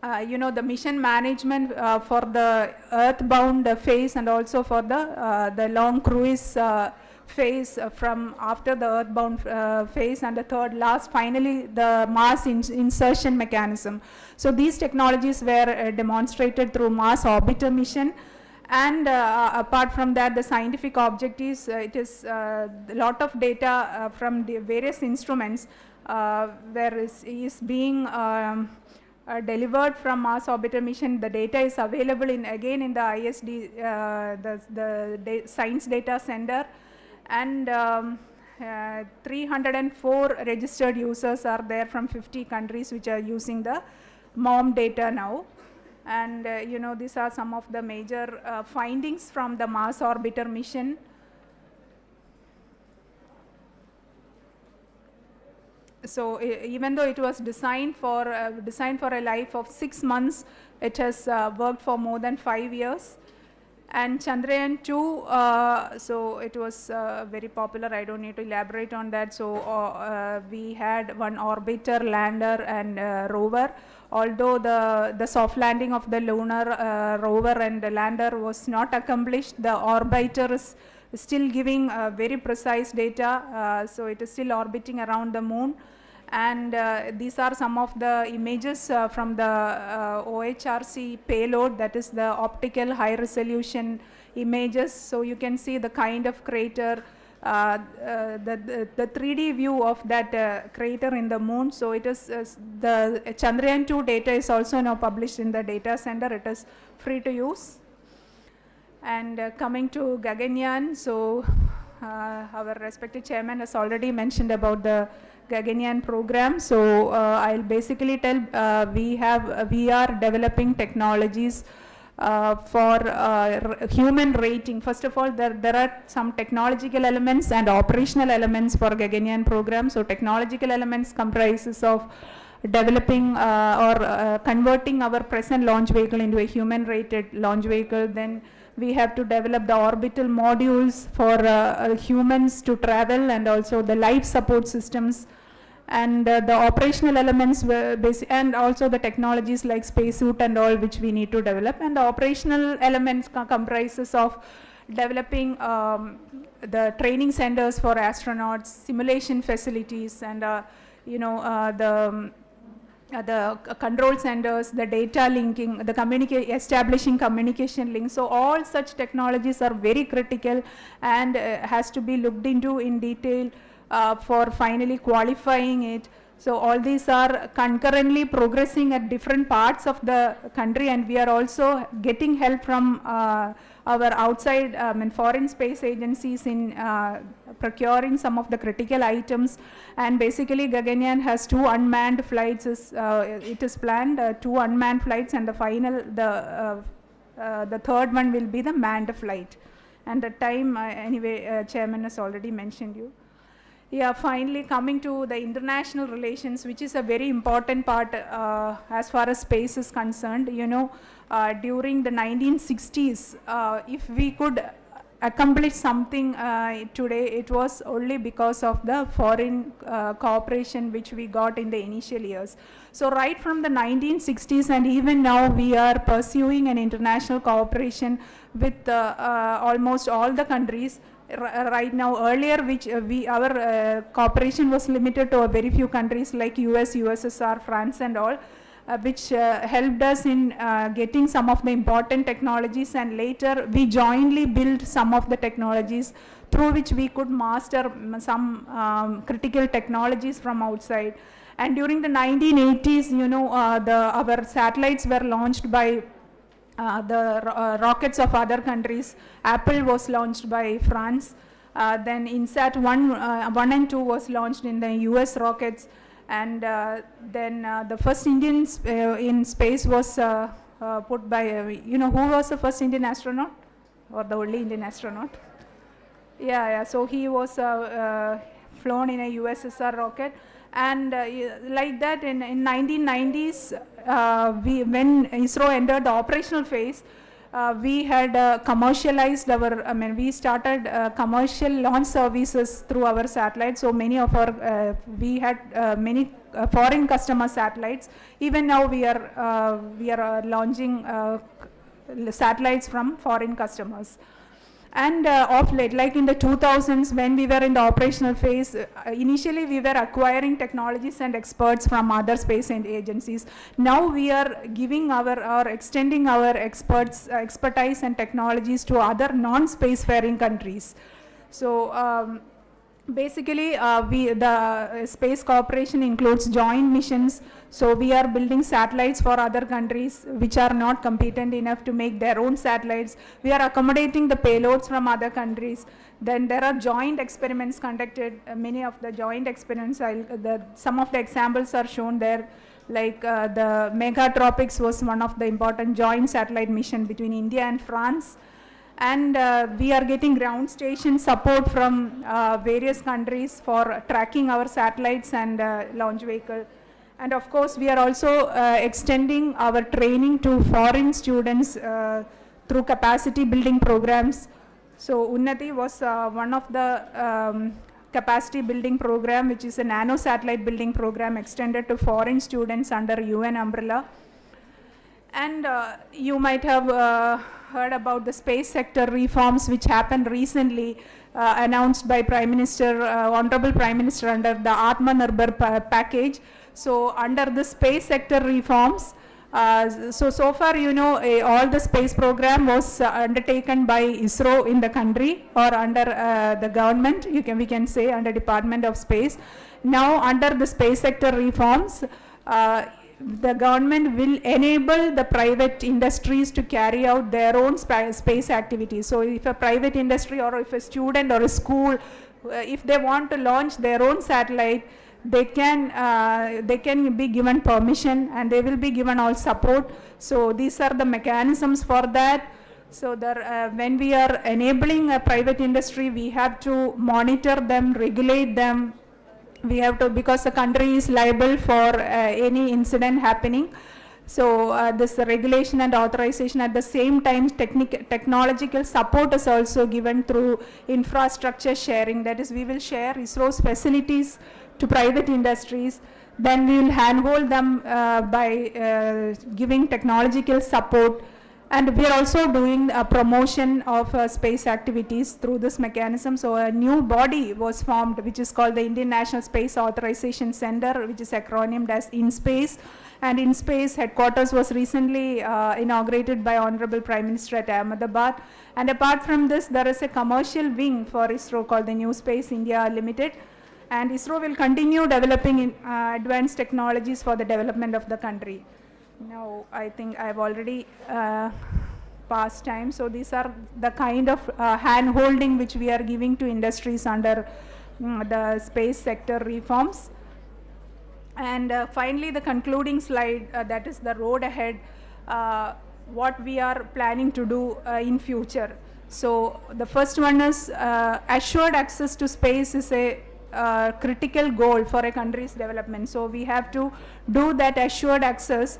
the mission management for the earthbound phase, and also for the long cruise phase from after the earthbound phase, and the third last finally the Mars insertion mechanism. So these technologies were demonstrated through Mars orbiter mission. And apart from that, the scientific objectives, it is a lot of data from the various instruments where is being delivered from Mars orbiter mission. The data is available again in the ISD, the Science Data Center, and 304 registered users are there from 50 countries which are using the MOM data now. And these are some of the major findings from the Mars orbiter mission. So even though it was designed for a life of 6 months, it has worked for more than 5 years. And Chandrayaan 2, so it was very popular. I don't need to elaborate on that. So we had one orbiter, lander, and rover. Although the soft landing of the lunar rover and the lander was not accomplished, the orbiter is still giving very precise data. So it is still orbiting around the moon. And these are some of the images from the OHRC payload, that is the optical high resolution images. So you can see the kind of crater, the 3D view of that crater in the moon. So it is the Chandrayaan 2 data is also now published in the data center. It is free to use. And coming to Gaganyaan, so our respected chairman has already mentioned about the Gaganyaan program. So I'll basically tell we are developing technologies for human rating. First of all, there are some technological elements and operational elements for Gaganyaan program. So technological elements comprises of developing or converting our present launch vehicle into a human rated launch vehicle. Then we have to develop the orbital modules for humans to travel, and also the life support systems. And the operational elements were and also the technologies like spacesuit and all, which we need to develop. And the operational elements comprises of developing the training centers for astronauts, simulation facilities, and the control centers, the data linking, the establishing communication links. So all such technologies are very critical and has to be looked into in detail for finally qualifying it. So all these are concurrently progressing at different parts of the country, and we are also getting help from our outside foreign space agencies in procuring some of the critical items. And basically Gaganyaan has 2 unmanned flights. It is planned 2 unmanned flights, and the final, the third one will be the manned flight. And the time, anyway, chairman has already mentioned you. Yeah, finally coming to the international relations, which is a very important part as far as space is concerned. During the 1960s, if we could accomplish something today, it was only because of the foreign cooperation which we got in the initial years. So right from the 1960s and even now, we are pursuing an international cooperation with almost all the countries. Right now, earlier our cooperation was limited to a very few countries like US, USSR, France and all, which helped us in getting some of the important technologies, and later we jointly built some of the technologies through which we could master some critical technologies from outside. And during the 1980s, our satellites were launched by the rockets of other countries. Apple was launched by France. Then INSAT 1 and 2 was launched in the US rockets. And then the first Indian in space was put by, who was the first Indian astronaut? Or the only Indian astronaut? Yeah, so he was flown in a USSR rocket. And like that, in 1990s, when ISRO entered the operational phase, we had commercialized our, we started commercial launch services through our satellites. So many of our, we had many foreign customer satellites. Even now we are launching satellites from foreign customers. And of late, like in the 2000s, when we were in the operational phase, initially we were acquiring technologies and experts from other space agencies. Now we are giving or extending our expertise and technologies to other non-spacefaring countries. So basically, the space cooperation includes joint missions. So we are building satellites for other countries which are not competent enough to make their own satellites. We are accommodating the payloads from other countries. Then there are joint experiments conducted. Many of the joint experiments, some of the examples are shown there. Like the Megatropics was one of the important joint satellite mission between India and France. And we are getting ground station support from various countries for tracking our satellites and launch vehicle. And of course, we are also extending our training to foreign students through capacity building programs. So Unnati was one of the capacity building program, which is a nano satellite building program extended to foreign students under UN umbrella. And you might have heard about the space sector reforms which happened recently, announced by Honorable Prime Minister under the Atmanirbhar package. So under the space sector reforms, so far, you know, all the space program was undertaken by ISRO in the country or under the government, we can say under Department of Space. Now under the space sector reforms, the government will enable the private industries to carry out their own space activities. So if a private industry or if a student or a school, if they want to launch their own satellite, they can be given permission and they will be given all support. So these are the mechanisms for that. So when we are enabling a private industry, we have to monitor them, regulate them. We have to, because the country is liable for any incident happening. So this regulation and authorization, at the same time technological support is also given through infrastructure sharing. That is, we will share ISRO's facilities to private industries. Then we will handhold them by giving technological support. And we are also doing a promotion of space activities through this mechanism. So a new body was formed, which is called the Indian National Space Authorization Center, which is acronymed as InSpace. And InSpace headquarters was recently inaugurated by Honorable Prime Minister at Ahmedabad. And apart from this, there is a commercial wing for ISRO called the New Space India Limited. And ISRO will continue developing advanced technologies for the development of the country. Now, I think I've already passed time. So these are the kind of hand-holding which we are giving to industries under the space sector reforms. And finally, the concluding slide, that is the road ahead, what we are planning to do in future. So the first one is assured access to space is a critical goal for a country's development. So we have to do that assured access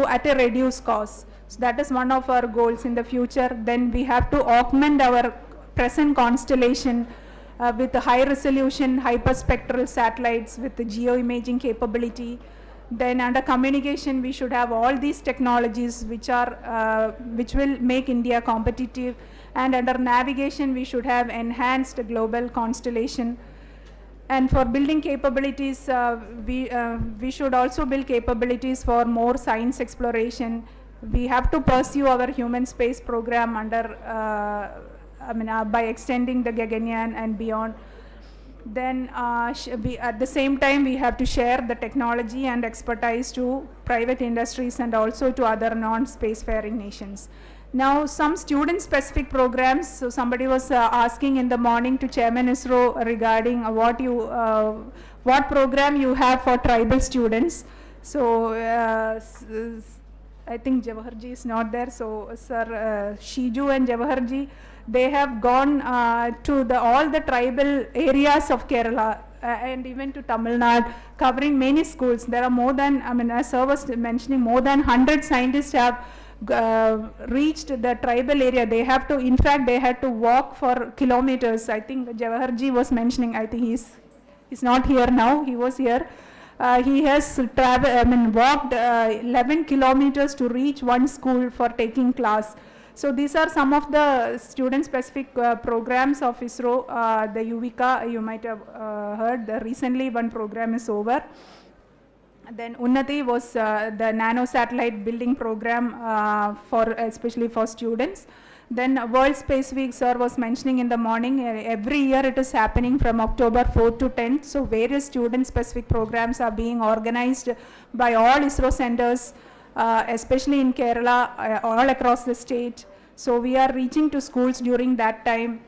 at a reduced cost. So that is one of our goals in the future. Then we have to augment our present constellation with high resolution hyperspectral satellites with the geoimaging capability. Then under communication, we should have all these technologies which will make India competitive. And under navigation, we should have enhanced global constellation. And for building capabilities, we should also build capabilities for more science exploration. We have to pursue our human space program under, by extending the Gaganyaan and beyond. Then at the same time, we have to share the technology and expertise to private industries and also to other non-spacefaring nations. Now, some student-specific programs. So somebody was asking in the morning to Chairman ISRO regarding what program you have for tribal students. So I think Jawaharji is not there. So Sir Shiju and Jawaharji, they have gone to all the tribal areas of Kerala and even to Tamil Nadu, covering many schools. There are more than, as Sir was mentioning, more than 100 scientists have reached the tribal area. They have to, in fact, they had to walk for kilometers. I think Jawaharji was mentioning, I think he's not here now, he was here. He has walked 11 kilometers to reach one school for taking class. So these are some of the student-specific programs of ISRO. The Yuvika, you might have heard, recently one program is over. Then Unnati was the nano satellite building program especially for students. Then World Space Week, Sir was mentioning in the morning, every year it is happening from October 4th to 10th. So various student-specific programs are being organized by all ISRO centers, especially in Kerala, all across the state. So we are reaching to schools during that time.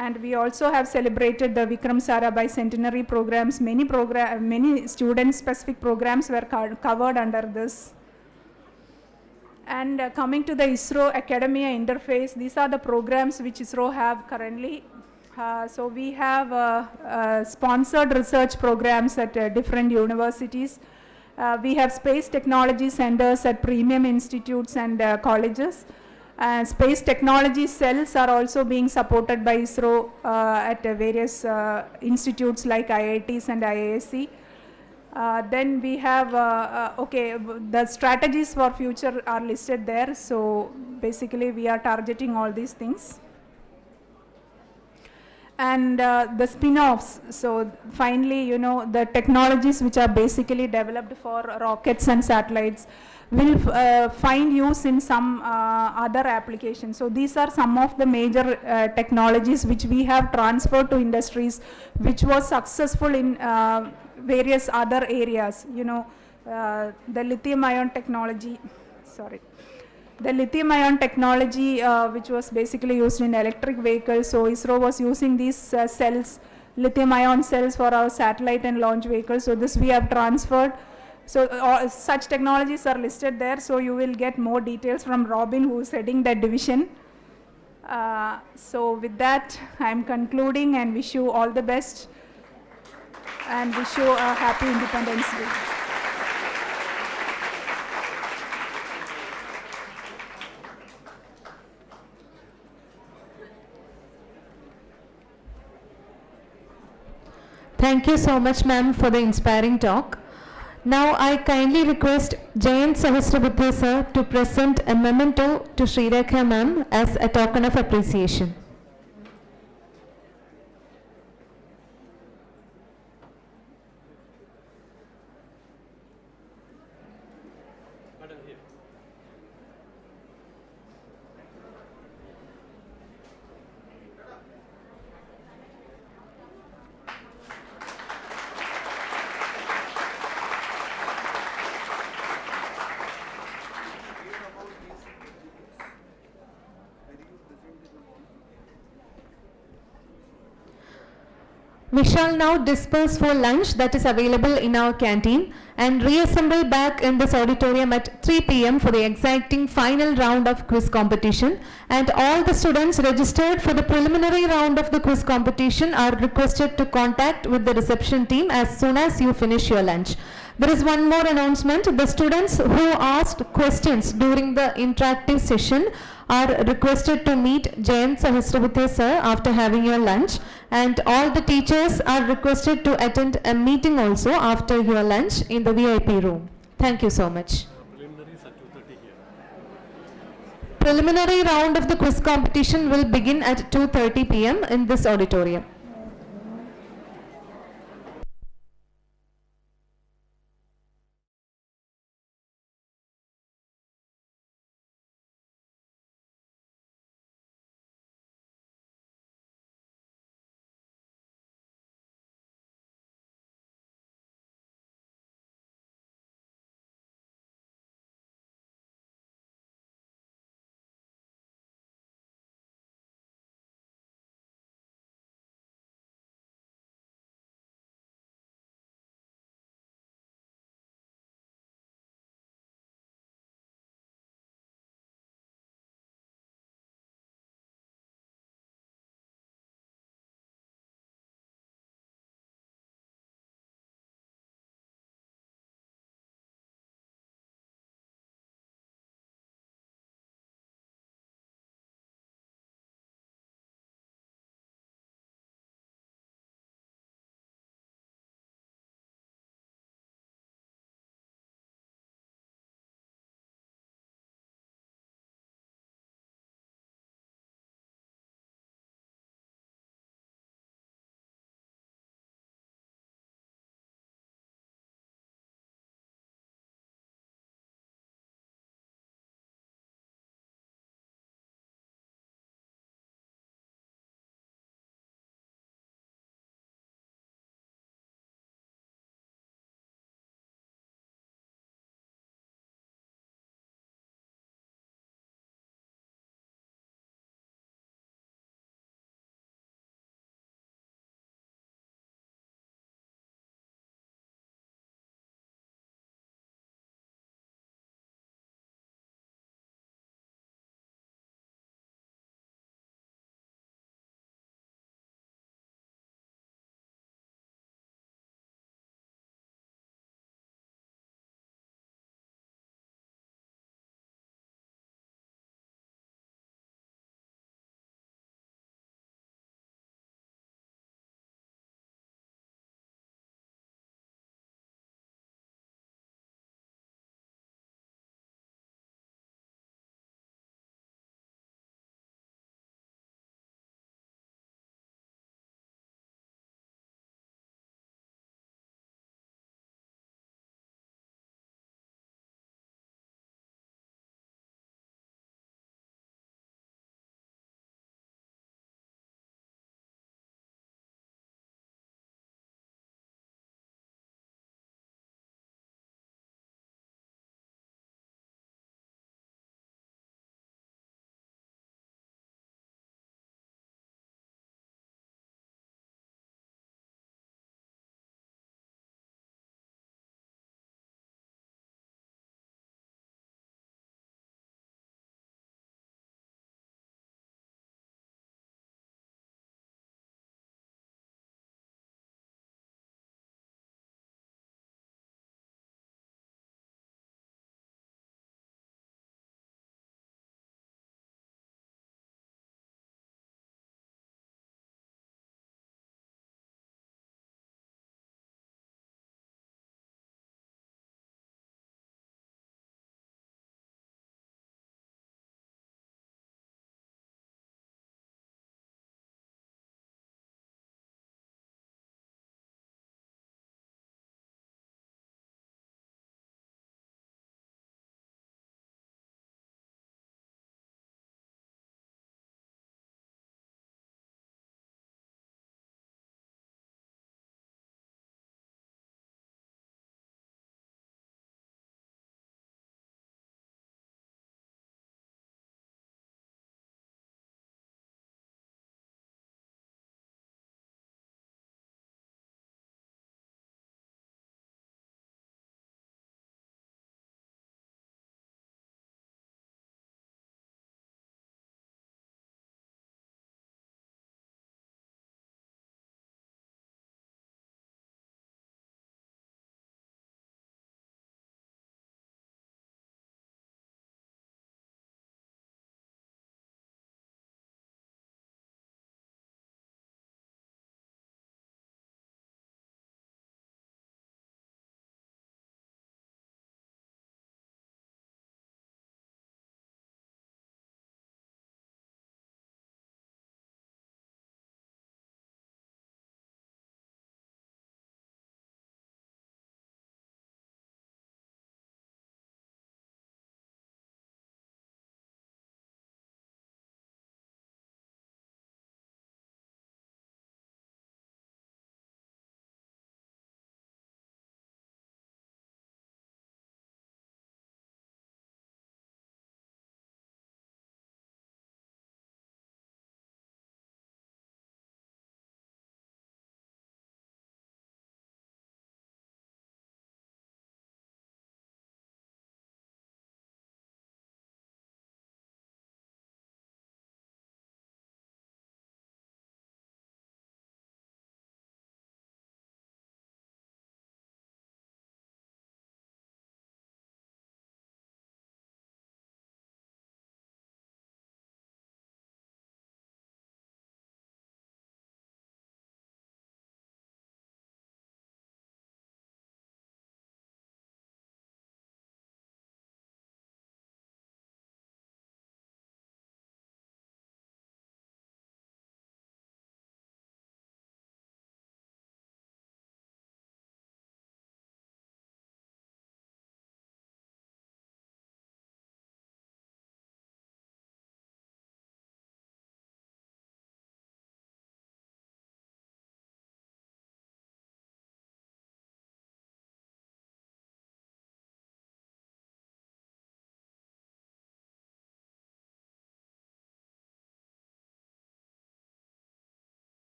And we also have celebrated the Vikram Sarabhai centenary programs. Many student-specific programs were covered under this. And coming to the ISRO Academia interface, these are the programs which ISRO have currently. So we have sponsored research programs at different universities. We have space technology centers at premium institutes and colleges. Space technology cells are also being supported by ISRO at various institutes like IITs and IISc. Then we have, the strategies for future are listed there. So basically we are targeting all these things. And the spin-offs, so finally, the technologies which are basically developed for rockets and satellites will find use in some other applications. So these are some of the major technologies which we have transferred to industries, which was successful in various other areas. The lithium-ion technology, the lithium-ion technology, which was basically used in electric vehicles. So ISRO was using these cells, lithium-ion cells, for our satellite and launch vehicles. So this we have transferred. So such technologies are listed there. So you will get more details from Robin, who is heading that division. So with that, I am concluding and wish you all the best and wish you a happy Independence Day. Thank you so much, ma'am, for the inspiring talk. Now I kindly request Jayant Sahasrabudhe sir to present a memento to Sri Rekha ma'am as a token of appreciation. We shall now disperse for lunch that is available in our canteen and reassemble back in this auditorium at 3 p.m. for the exciting final round of quiz competition, and all the students registered for the preliminary round of the quiz competition are requested to contact with the reception team as soon as you finish your lunch. There is one more announcement. The students who asked questions during the interactive session are requested to meet Jayant Sahasrabudhe sir after having your lunch, and all the teachers are requested to attend a meeting also after your lunch in the VIP room. Thank you so much. Preliminary round of the quiz competition will begin at 2:30 p.m. in this auditorium.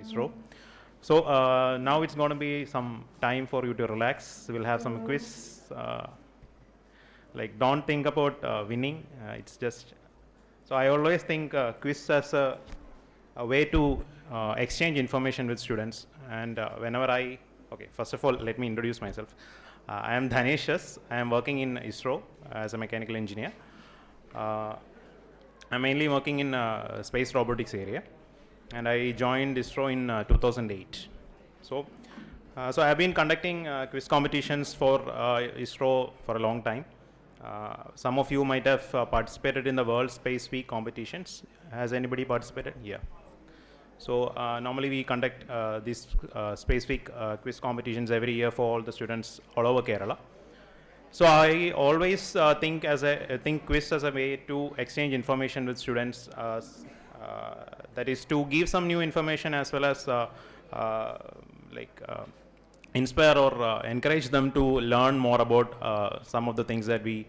ISRO. So now it's going to be some time for you to relax. We'll have some quiz. Like, don't think about winning. It's just, so I always think quiz as a way to exchange information with students. And whenever okay, first of all, let me introduce myself. I am Dhaneshas. I am working in ISRO as a mechanical engineer. I'm mainly working in space robotics area, and I joined ISRO in 2008. So I have been conducting quiz competitions for ISRO for a long time. Some of you might have participated in the World Space Week competitions. Has anybody participated? Yeah. So normally we conduct these Space Week quiz competitions every year for all the students all over Kerala. So I always think quiz as a way to exchange information with students. That is to give some new information as well as inspire or encourage them to learn more about some of the things that we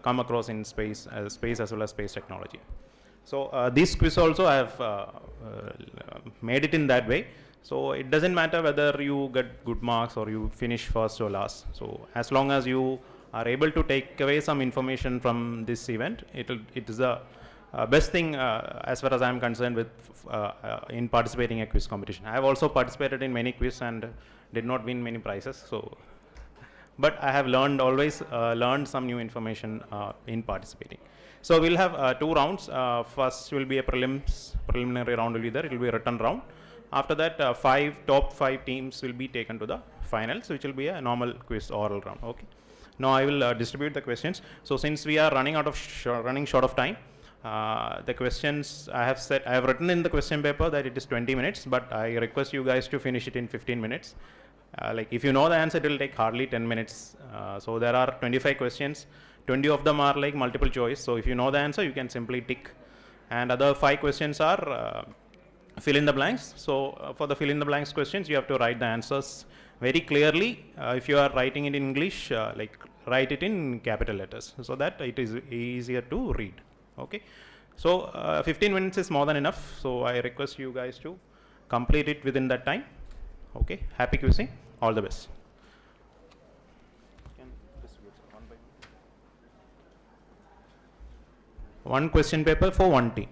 come across in space as well as space technology. So this quiz also I have made it in that way. So it doesn't matter whether you get good marks or you finish first or last. So as long as you are able to take away some information from this event, it is the best thing as far as I am concerned with in participating in a quiz competition. I have also participated in many quiz and did not win many prizes. So, but I have always learned some new information in participating. So we'll have 2 rounds. First will be a preliminary round will be there. It will be a written round. After that, top 5 teams will be taken to the finals, which will be a normal quiz oral round. Okay. Now I will distribute the questions. So since we are running short of time, the questions I have written in the question paper that it is 20 minutes, but I request you guys to finish it in 15 minutes. Like if you know the answer, it will take hardly 10 minutes. So there are 25 questions. 20 of them are like multiple choice. So if you know the answer, you can simply tick. And other 5 questions are fill in the blanks. So for the fill in the blanks questions, you have to write the answers very clearly. If you are writing it in English, write it in capital letters so that it is easier to read. Okay. So 15 minutes is more than enough. So I request you guys to complete it within that time. Okay. Happy quizzing. All the best. One question paper for one team.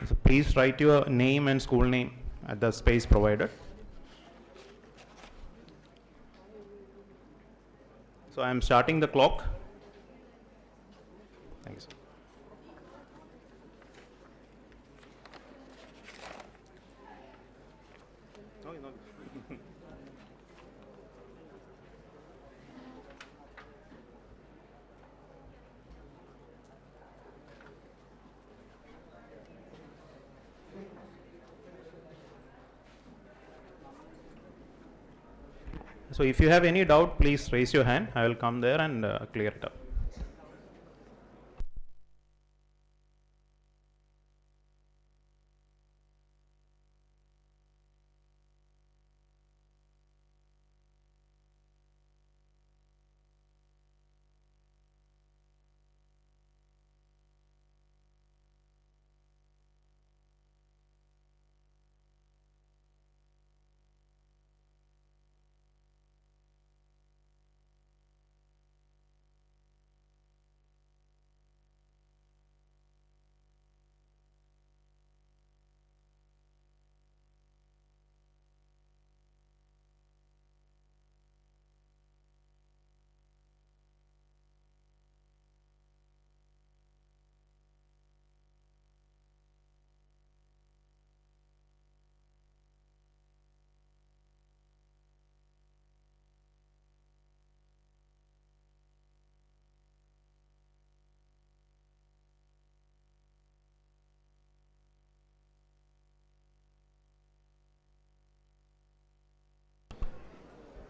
So please write your name and school name at the space provided. So I am starting the clock. Thank you, sir. So if you have any doubt, please raise your hand. I will come there and clear it up.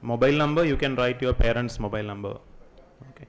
mobile number, you can write your parents' mobile number. Okay.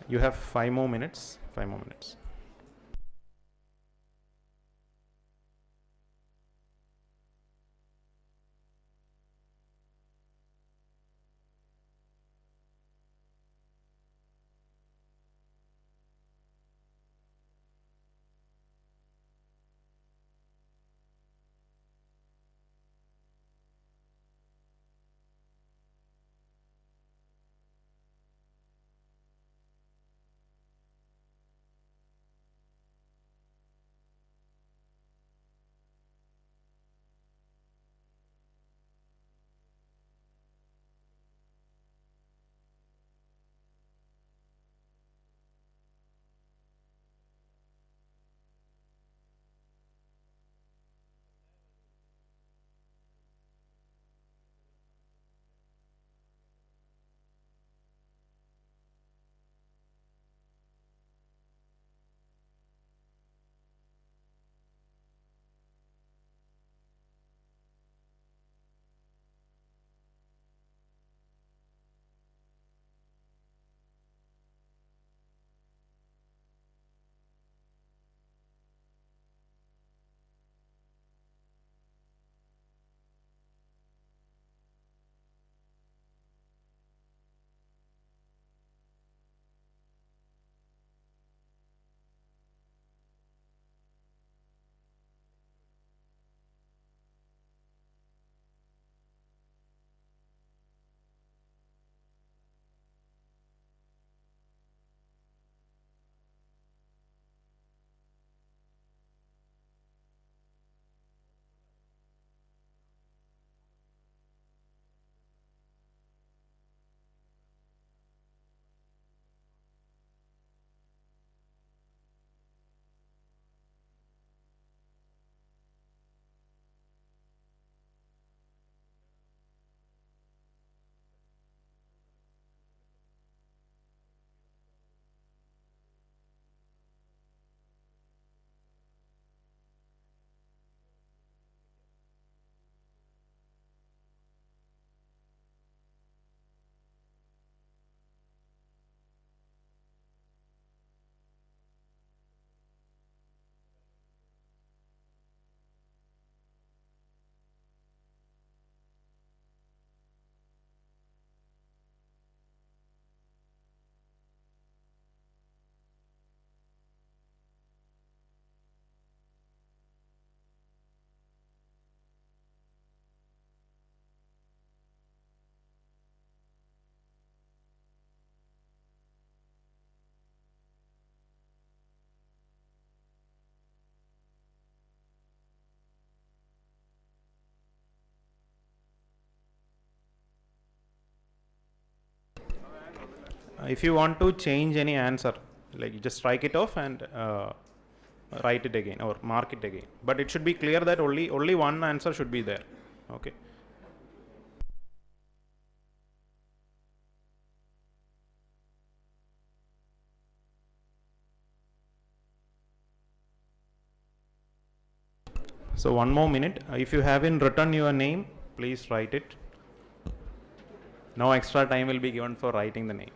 You have 5 more minutes. 5 more minutes. If you want to change any answer, like you just strike it off and write it again or mark it again. But it should be clear that only one answer should be there. Okay. So 1 more minute. If you haven't written your name, please write it. No extra time will be given for writing the name.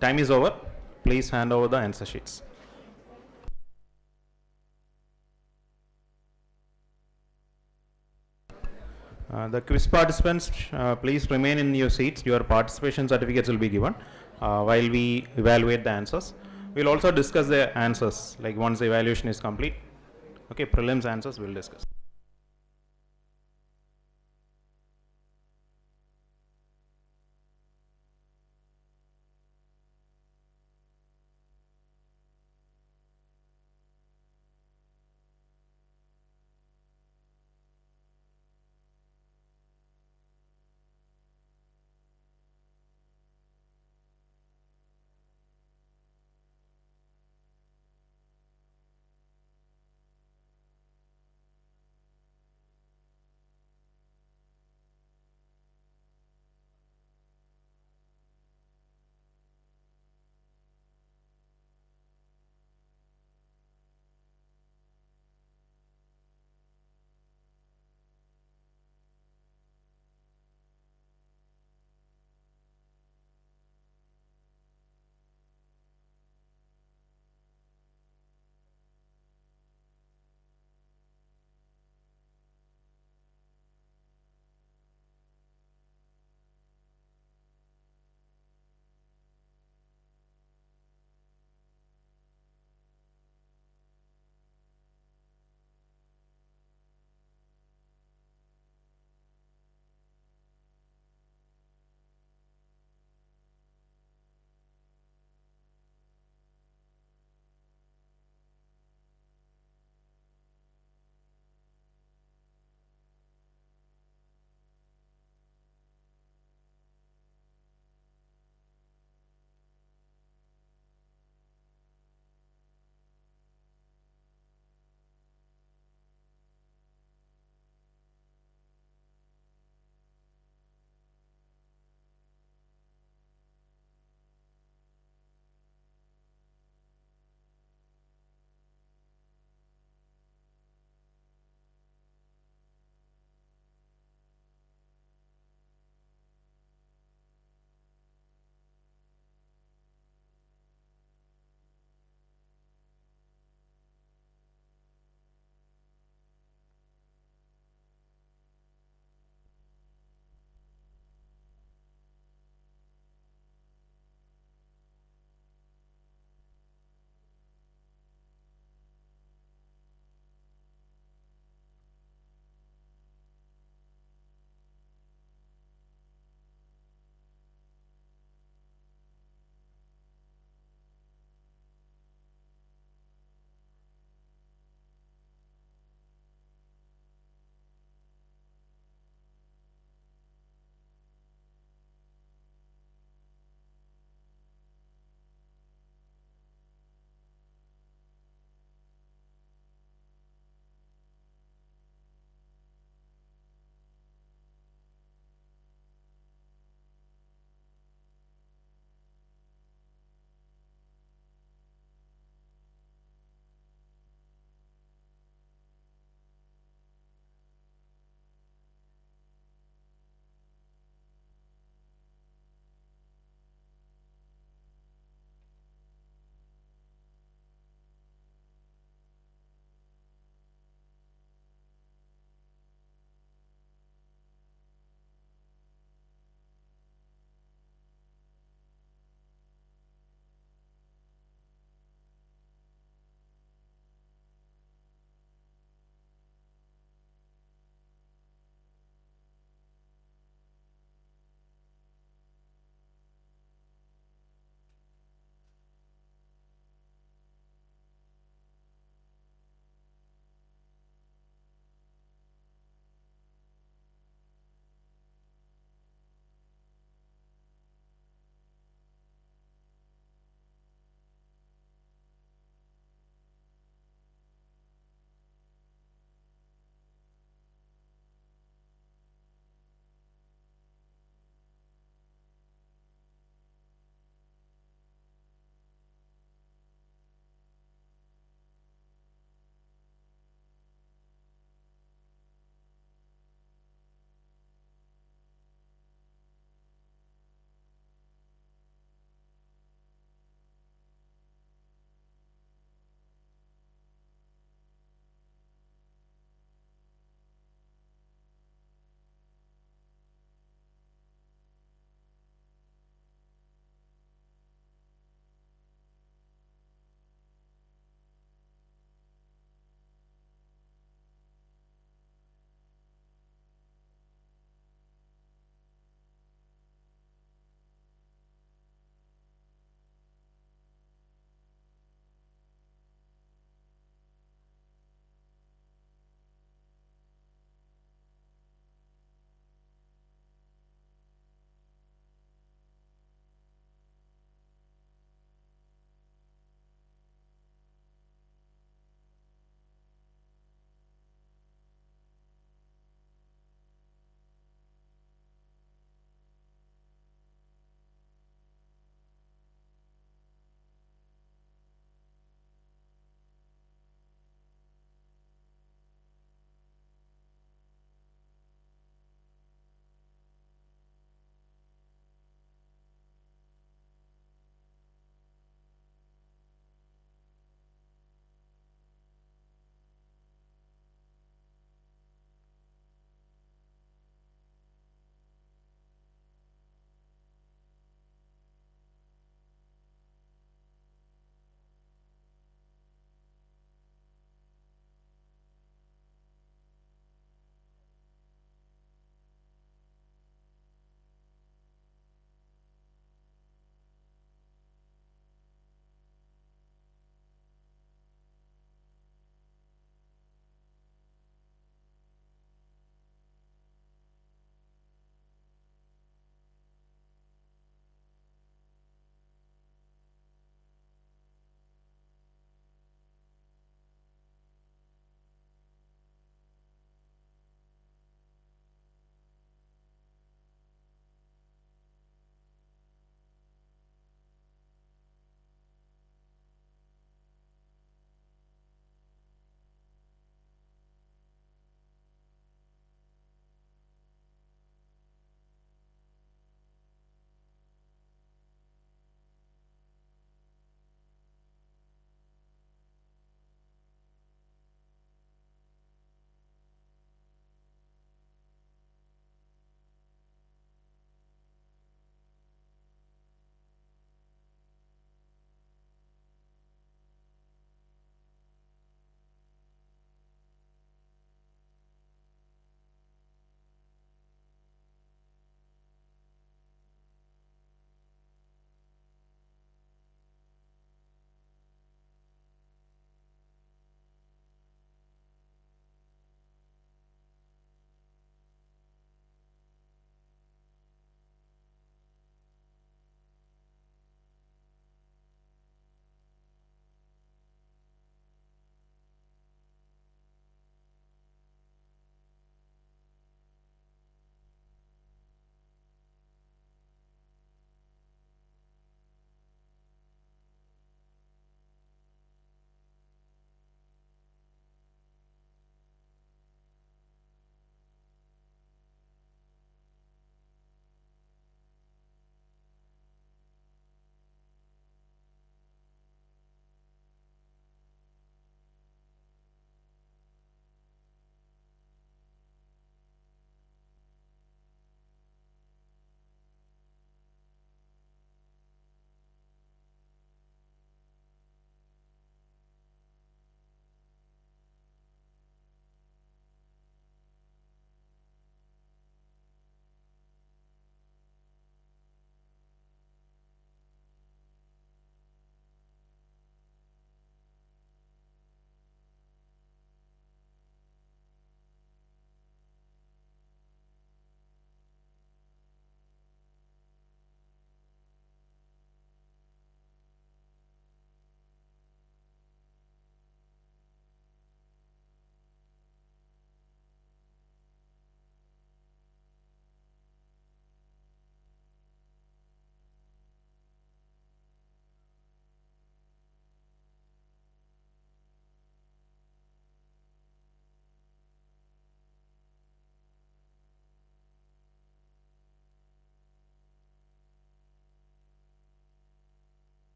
Time is over. Please hand over the answer sheets. The quiz participants, please remain in your seats. Your participation certificates will be given while we evaluate the answers. We'll also discuss the answers, like once the evaluation is complete. Okay, prelims answers we'll discuss.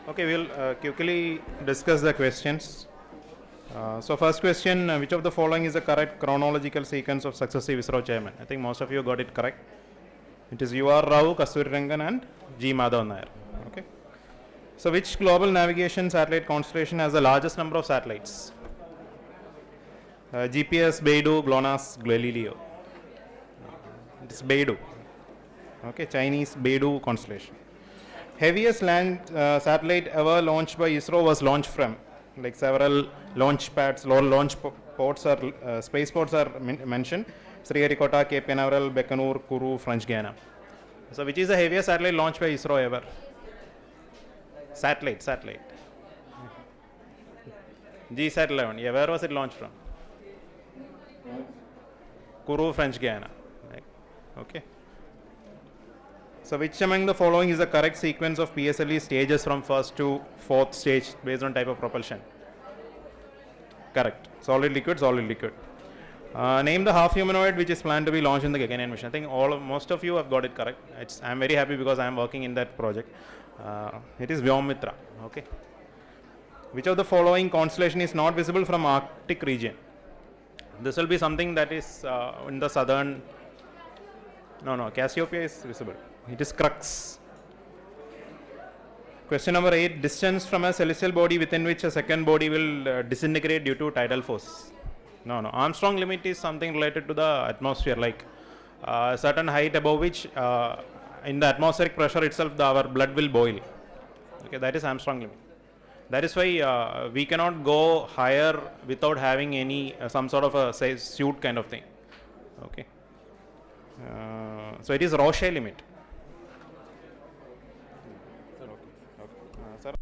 Okay, we'll quickly discuss the questions. So first question, which of the following is the correct chronological sequence of successive ISRO chairman? I think most of you got it correct. It is U.R. Rao, Kasturi Rangan and G. Madhavan Nair. Okay. So which global navigation satellite constellation has the largest number of satellites? GPS, Beidou, GLONASS, Galileo. It is Beidou. Okay, Chinese Beidou constellation. Heaviest land satellite ever launched by ISRO was launched from, like several launch pads, launch ports or space ports are mentioned. Sriharikota, Cape Canaveral, Baikonur, Kourou, French Guiana. So which is the heaviest satellite launched by ISRO ever? Satellite. GSat-11. Yeah, where was it launched from? Kourou, French Guiana. Okay. So which among the following is the correct sequence of PSLE stages from first to fourth stage based on type of propulsion? Correct. Solid liquid. Name the half humanoid which is planned to be launched in the Gaganyaan mission. I think most of you have got it correct. I am very happy because I am working in that project. It is Vyomitra. Okay. Which of the following constellation is not visible from Arctic region? This will be something that is in the southern. No, Cassiopeia is visible. It is Crux. Question number 8. Distance from a celestial body within which a second body will disintegrate due to tidal force. No. Armstrong limit is something related to the atmosphere, like a certain height above which in the atmospheric pressure itself our blood will boil. Okay, that is Armstrong limit. That is why we cannot go higher without having any some sort of a suit kind of thing. Okay. So it is Roche limit. Sir.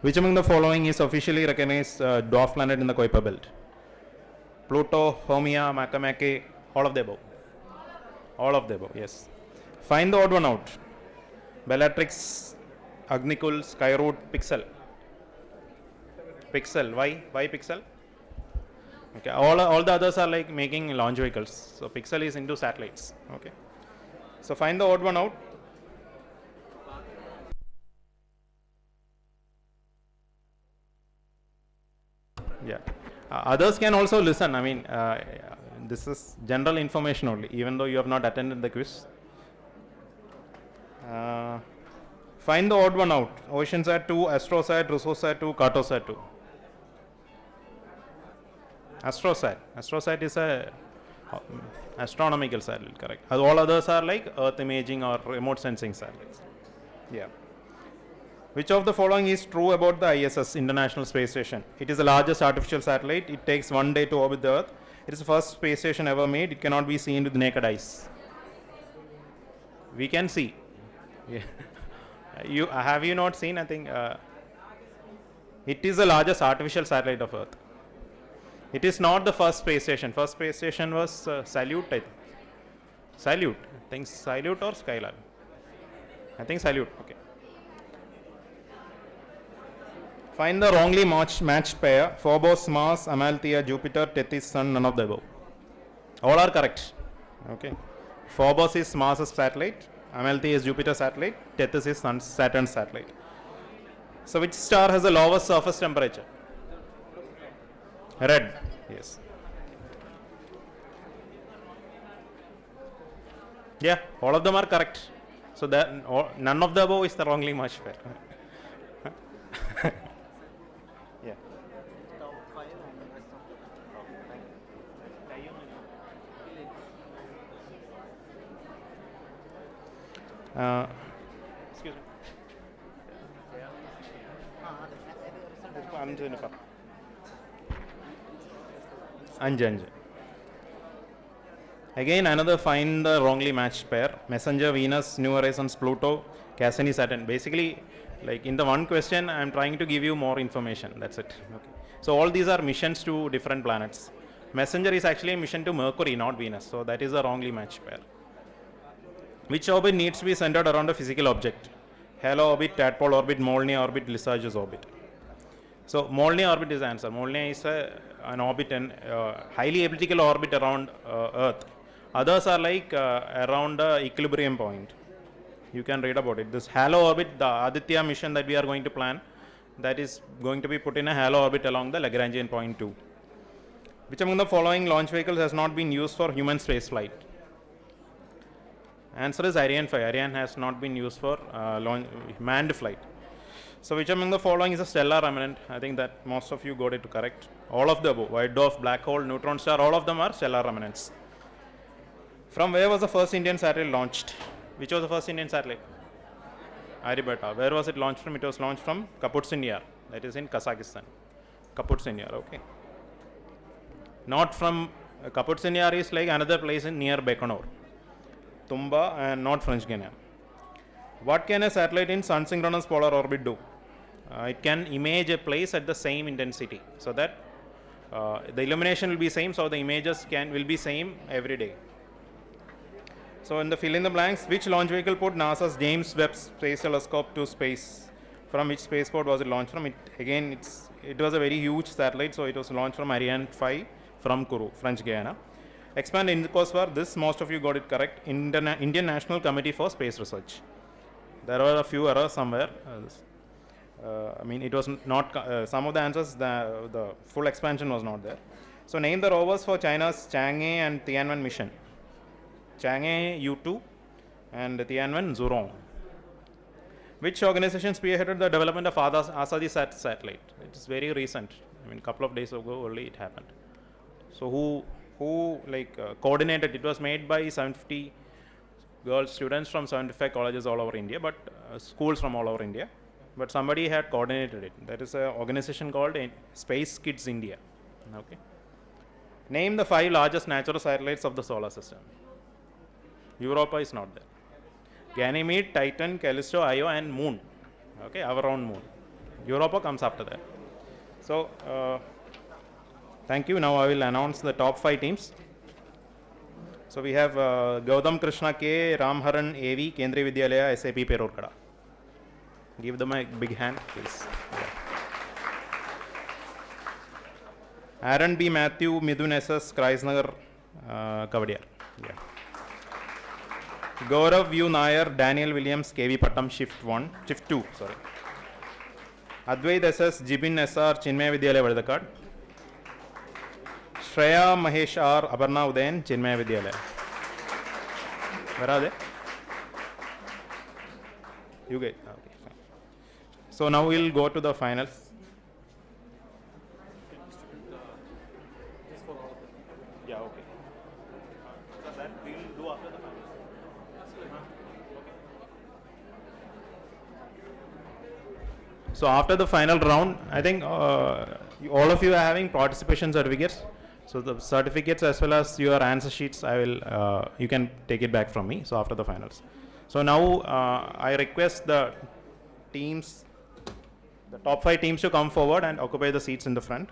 Which among the following is officially recognized dwarf planet in the Kuiper belt? Pluto, Haumea, Makemake, all of the above. All of the above, yes. Find the odd one out. Bellatrix, Agnicul, Skyroot, Pixel. Pixel, why Pixel? Okay, all the others are like making launch vehicles. So Pixel is into satellites. Okay. So find the odd one out. Yeah. Others can also listen. I mean, this is general information only, even though you have not attended the quiz. Find the odd one out. Oceansat 2, Astrosat, Rusosat 2, Cartosat 2. Astrosat is a astronomical satellite, correct. All others are like Earth imaging or remote sensing satellites. Yeah. Which of the following is true about the ISS, International Space Station? It is the largest artificial satellite. It takes 1 day to orbit the Earth. It is the first space station ever made. It cannot be seen with naked eyes. We can see. Yeah. Have you not seen? I think it is the largest artificial satellite of Earth. It is not the first space station. First space station was Salute, I think. Salute. I think Salute or Skylab. I think Salute. Okay. Find the wrongly matched pair. Phobos, Mars, Amalthea, Jupiter, Tethys, Sun, none of the above. All are correct. Okay. Phobos is Mars' satellite. Amalthea is Jupiter's satellite. Tethys is Saturn's satellite. So which star has the lowest surface temperature? Red. Yes. Yeah, all of them are correct. So that none of the above is the wrongly matched pair. Yeah. Excuse me. Anj. Again, another find the wrongly matched pair. Messenger, Venus, New Horizons, Pluto, Cassini, Saturn. Basically, like in the one question, I am trying to give you more information. That's it. Okay. So all these are missions to different planets. Messenger is actually a mission to Mercury, not Venus. So that is a wrongly matched pair. Which orbit needs to be centered around a physical object? Halo orbit, Tadpole orbit, Molniya orbit, Lysage's orbit. So Molniya orbit is the answer. Molniya is an orbit, and highly elliptical orbit around Earth. Others are like around the equilibrium point. You can read about it. This halo orbit, the Aditya mission that we are going to plan, that is going to be put in a halo orbit along the Lagrangian point 2. Which among the following launch vehicles has not been used for human space flight? Answer is Ariane 5. Ariane has not been used for manned flight. So which among the following is a stellar remnant? I think that most of you got it correct. All of the above, white dwarf, black hole, neutron star, all of them are stellar remnants. From where was the first Indian satellite launched? Which was the first Indian satellite? Aryabhata. Where was it launched from? It was launched from Kaputsin Yar, that is in Kazakhstan. Kaputsin Yar, okay. Not from Kaputsin Yar is like another place in near Baikonur, Tumba, and not French Guiana. What can a satellite in sun synchronous polar orbit do? It can image a place at the same intensity, so that the illumination will be same, so the images will be same every day. So in the fill in the blanks, which launch vehicle put NASA's James Webb Space Telescope to space? From which spaceport was it launched from? It was a very huge satellite, so it was launched from Ariane 5 from Kourou, French Guiana. Expand in the course for this, most of you got it correct. Indian National Committee for Space Research. There were a few errors somewhere. It was not, some of the answers, the full expansion was not there. So name the rovers for China's Chang'e and Tianwen mission. Chang'e U2 and Tianwen Zhurong. Which organization spearheaded the development of Azadi satellite? It is very recent. A couple of days ago only it happened. So who coordinated? It was made by 750 girls, students from 75 colleges all over India, but schools from all over India. But somebody had coordinated it. That is an organization called Space Kids India. Okay. Name the 5 largest natural satellites of the solar system. Europa is not there. Ganymede, Titan, Callisto, Io, and Moon. Okay, our own Moon. Europa comes after that. So, thank you. Now I will announce the top 5 teams. So we have Gautam Krishna K, Ramharan AV, Kendriya Vidyalaya, SAP Perurkada. Give them a big hand, please. Yeah. Aaron B. Matthew, Midun SS, Kreisnagar, Kavadiyar. Yeah. Gaurav U. Nair, Daniel Williams, KV Pattam, Shift 2, sorry. Advait SS, Jibin SR, Chinmaya Vidyalaya, Vadakad. Shreya Mahesh R, Aparna Udayan, Chinmaya Vidyalaya. Where are they? You get, okay, fine. So now we'll go to the finals. Yeah, okay. So that we'll do after the finals. So after the final round, I think all of you are having participation certificates. So the certificates as well as your answer sheets, you can take it back from me. So after the finals. So now I request the teams, the top 5 teams to come forward and occupy the seats in the front.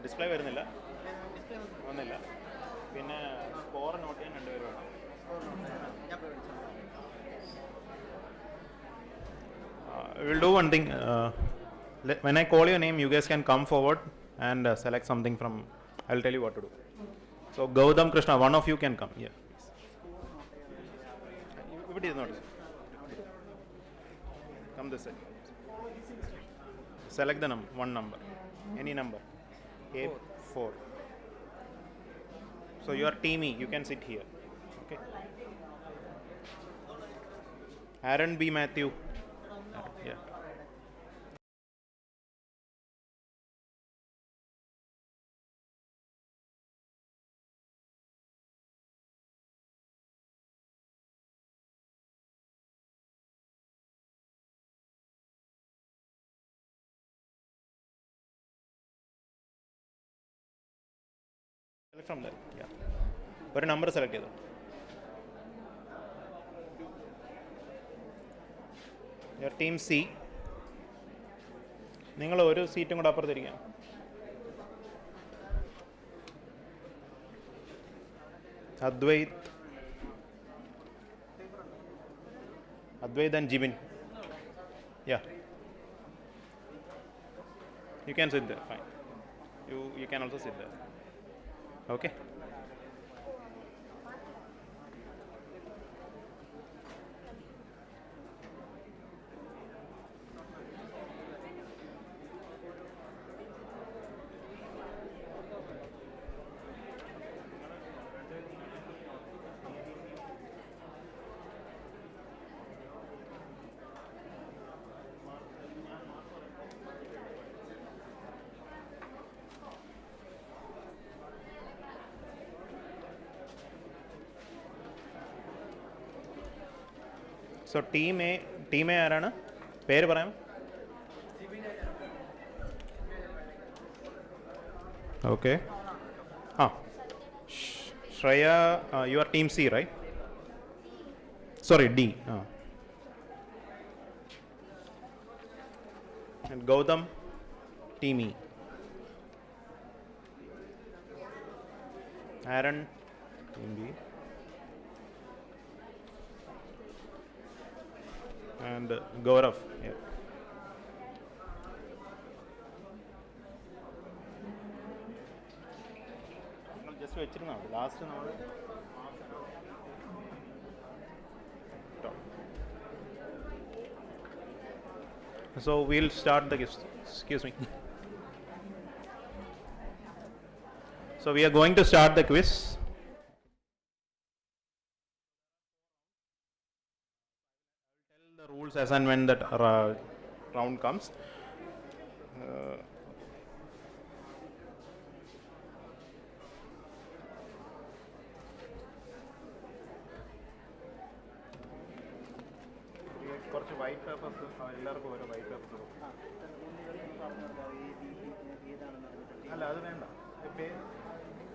Display വരുന്നില്ല, വന്നില്ല. പിന്നെ score not ചെയ്യാൻ രണ്ടുപേരും വേണം. We'll do one thing. When I call your name, you guys can come forward and select something from. I'll tell you what to do. So Gautam Krishna, one of you can come. Yeah. If it is not, come this side. Select the number, one number, any number. A4. So you are teamy. You can sit here. Okay. Aaron B. Matthew. Yeah. Select from there. Yeah. ഒരു number select ചെയ്തു. Your team C. നിങ്ങൾ ഒരു സീറ്റും കൂടെ അപ്പുറത്തിരിക്കാം. Advait and Jibin. Yeah. You can sit there. Fine. You can also sit there. Okay. So team A ആരാണ്? പേര് പറയാം. Okay. Shreya, you are team C, right? Sorry, D. And Gautam, team E. Aaron, team B. And Gaurav. Yeah. Just വെച്ചിരുന്നോ last നമ്മൾ. So we'll start the quiz. Excuse me. So we are going to start the quiz. The rules as and when that round comes. കുറച്ച് white papers എല്ലാവർക്കും ഓരോ white papers അല്ല അത് വേണ്ട.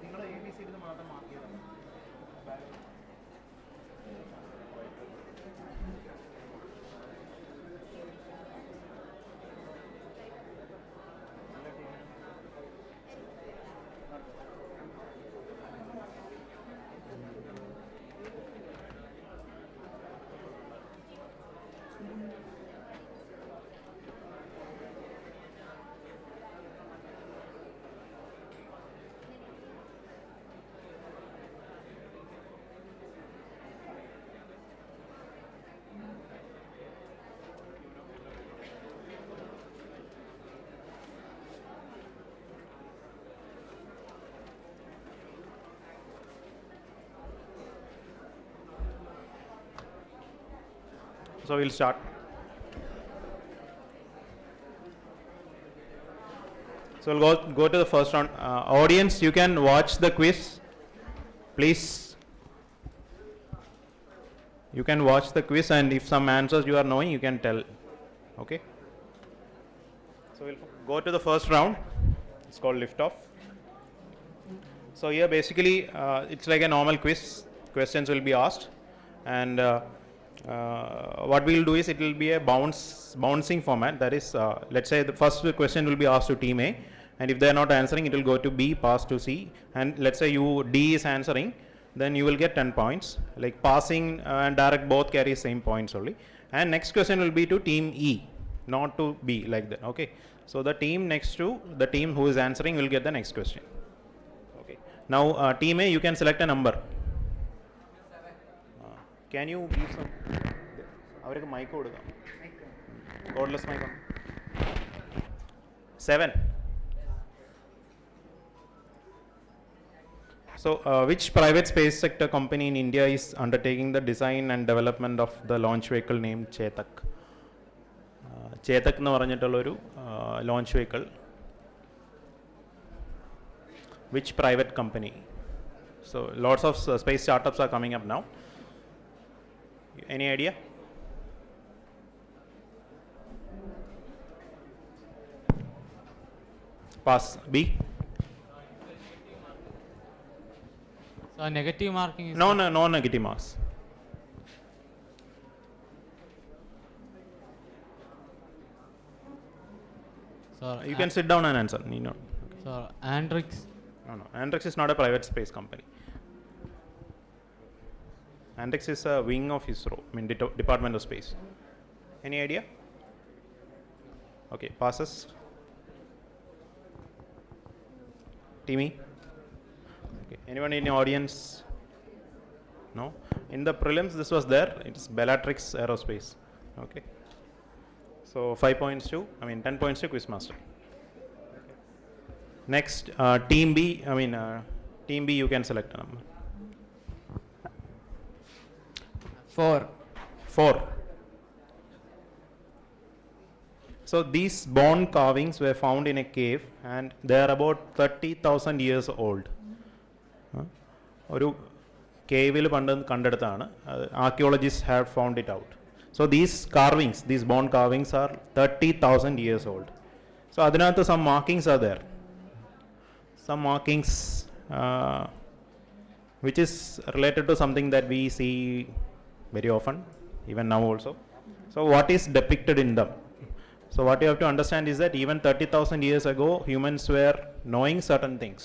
നിങ്ങൾ ABC മാത്രം മാർക്ക് ചെയ്താൽ So we'll start. So we'll go to the first round. Audience, you can watch the quiz, please. You can watch the quiz, and if some answers you are knowing, you can tell. Okay. So we'll go to the first round. It's called lift off. So here basically it's like a normal quiz. Questions will be asked, and what we will do is it will be a bouncing format. That is, let's say the first question will be asked to team A, and if they are not answering, it will go to B, pass to C, and let's say D is answering, then you will get 10 points. Like passing and direct both carry same points only. And next question will be to team E, not to B, like that. Okay. So the team next to the team who is answering will get the next question. Okay. Now team A, you can select a number. Can you give some? Avarku mic kodukam. Cordless mic. 7. So, which private space sector company in India is undertaking the design and development of the launch vehicle named Chetak? Chetak എന്ന് പറഞ്ഞിട്ടുള്ളൊരു launch vehicle. Which private company? So, lots of space startups are coming up now. Any idea? Pass. B. So negative marking is No negative marks. So You can sit down and answer. So Andrix. No. Andrix is not a private space company. Andrix is a wing of ISRO, I mean Department of Space. Any idea? Okay, passes. Timmy? Okay. Anyone in the audience? No? In the prelims this was there. It's Bellatrix Aerospace. Okay. So 5 points to, 10 points to Quizmaster. Okay. Next, team B, team B you can select a number. 4. So these bone carvings were found in a cave and they are about 30,000 years old. ഒരു കേവിൽ പണ്ട് കണ്ടെടുത്താണ്. Archaeologists have found it out. So these carvings, these bone carvings are 30,000 years old. So അതിനകത്ത് some markings are there. Some markings which is related to something that we see very often, even now also. So what is depicted in them? So what you have to understand is that even 30,000 years ago, humans were knowing certain things.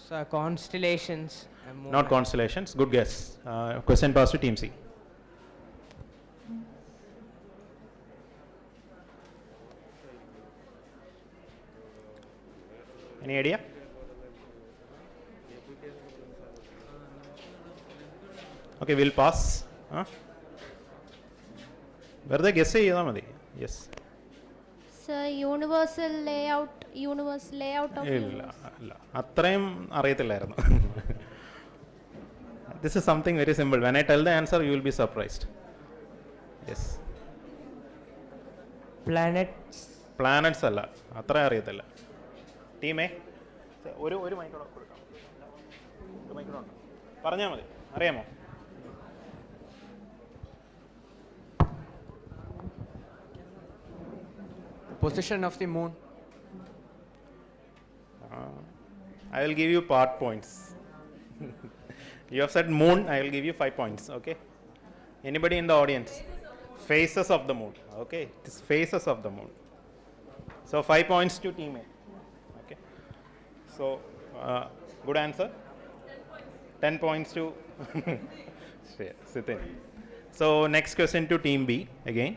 So constellations. Not constellations. Good guess. Question passed to Team C. Any idea? Okay, we'll pass. വെറുതെ guess ചെയ്താൽ മതി. Yes. Sir, universal layout of ഇല്ല അത്രയും അറിയത്തില്ലായിരുന്നു. This is something very simple. When I tell the answer, you will be surprised. Yes. Planets അല്ല, അത്ര അറിയത്തില്ല. ടീമേ ഒരു മൈക്രോൺ കൊടുക്കാം. ഒരു മൈക്രോൺ പറഞ്ഞാൽ മതി. അറിയാമോ? Position of the moon. I will give you part points. You have said moon, I will give you 5 points. Okay. Anybody in the audience? Phases of the moon. Okay. It is phases of the moon. So 5 points to team A. Okay. So good answer. 10 points to Sitin. So next question to team B again.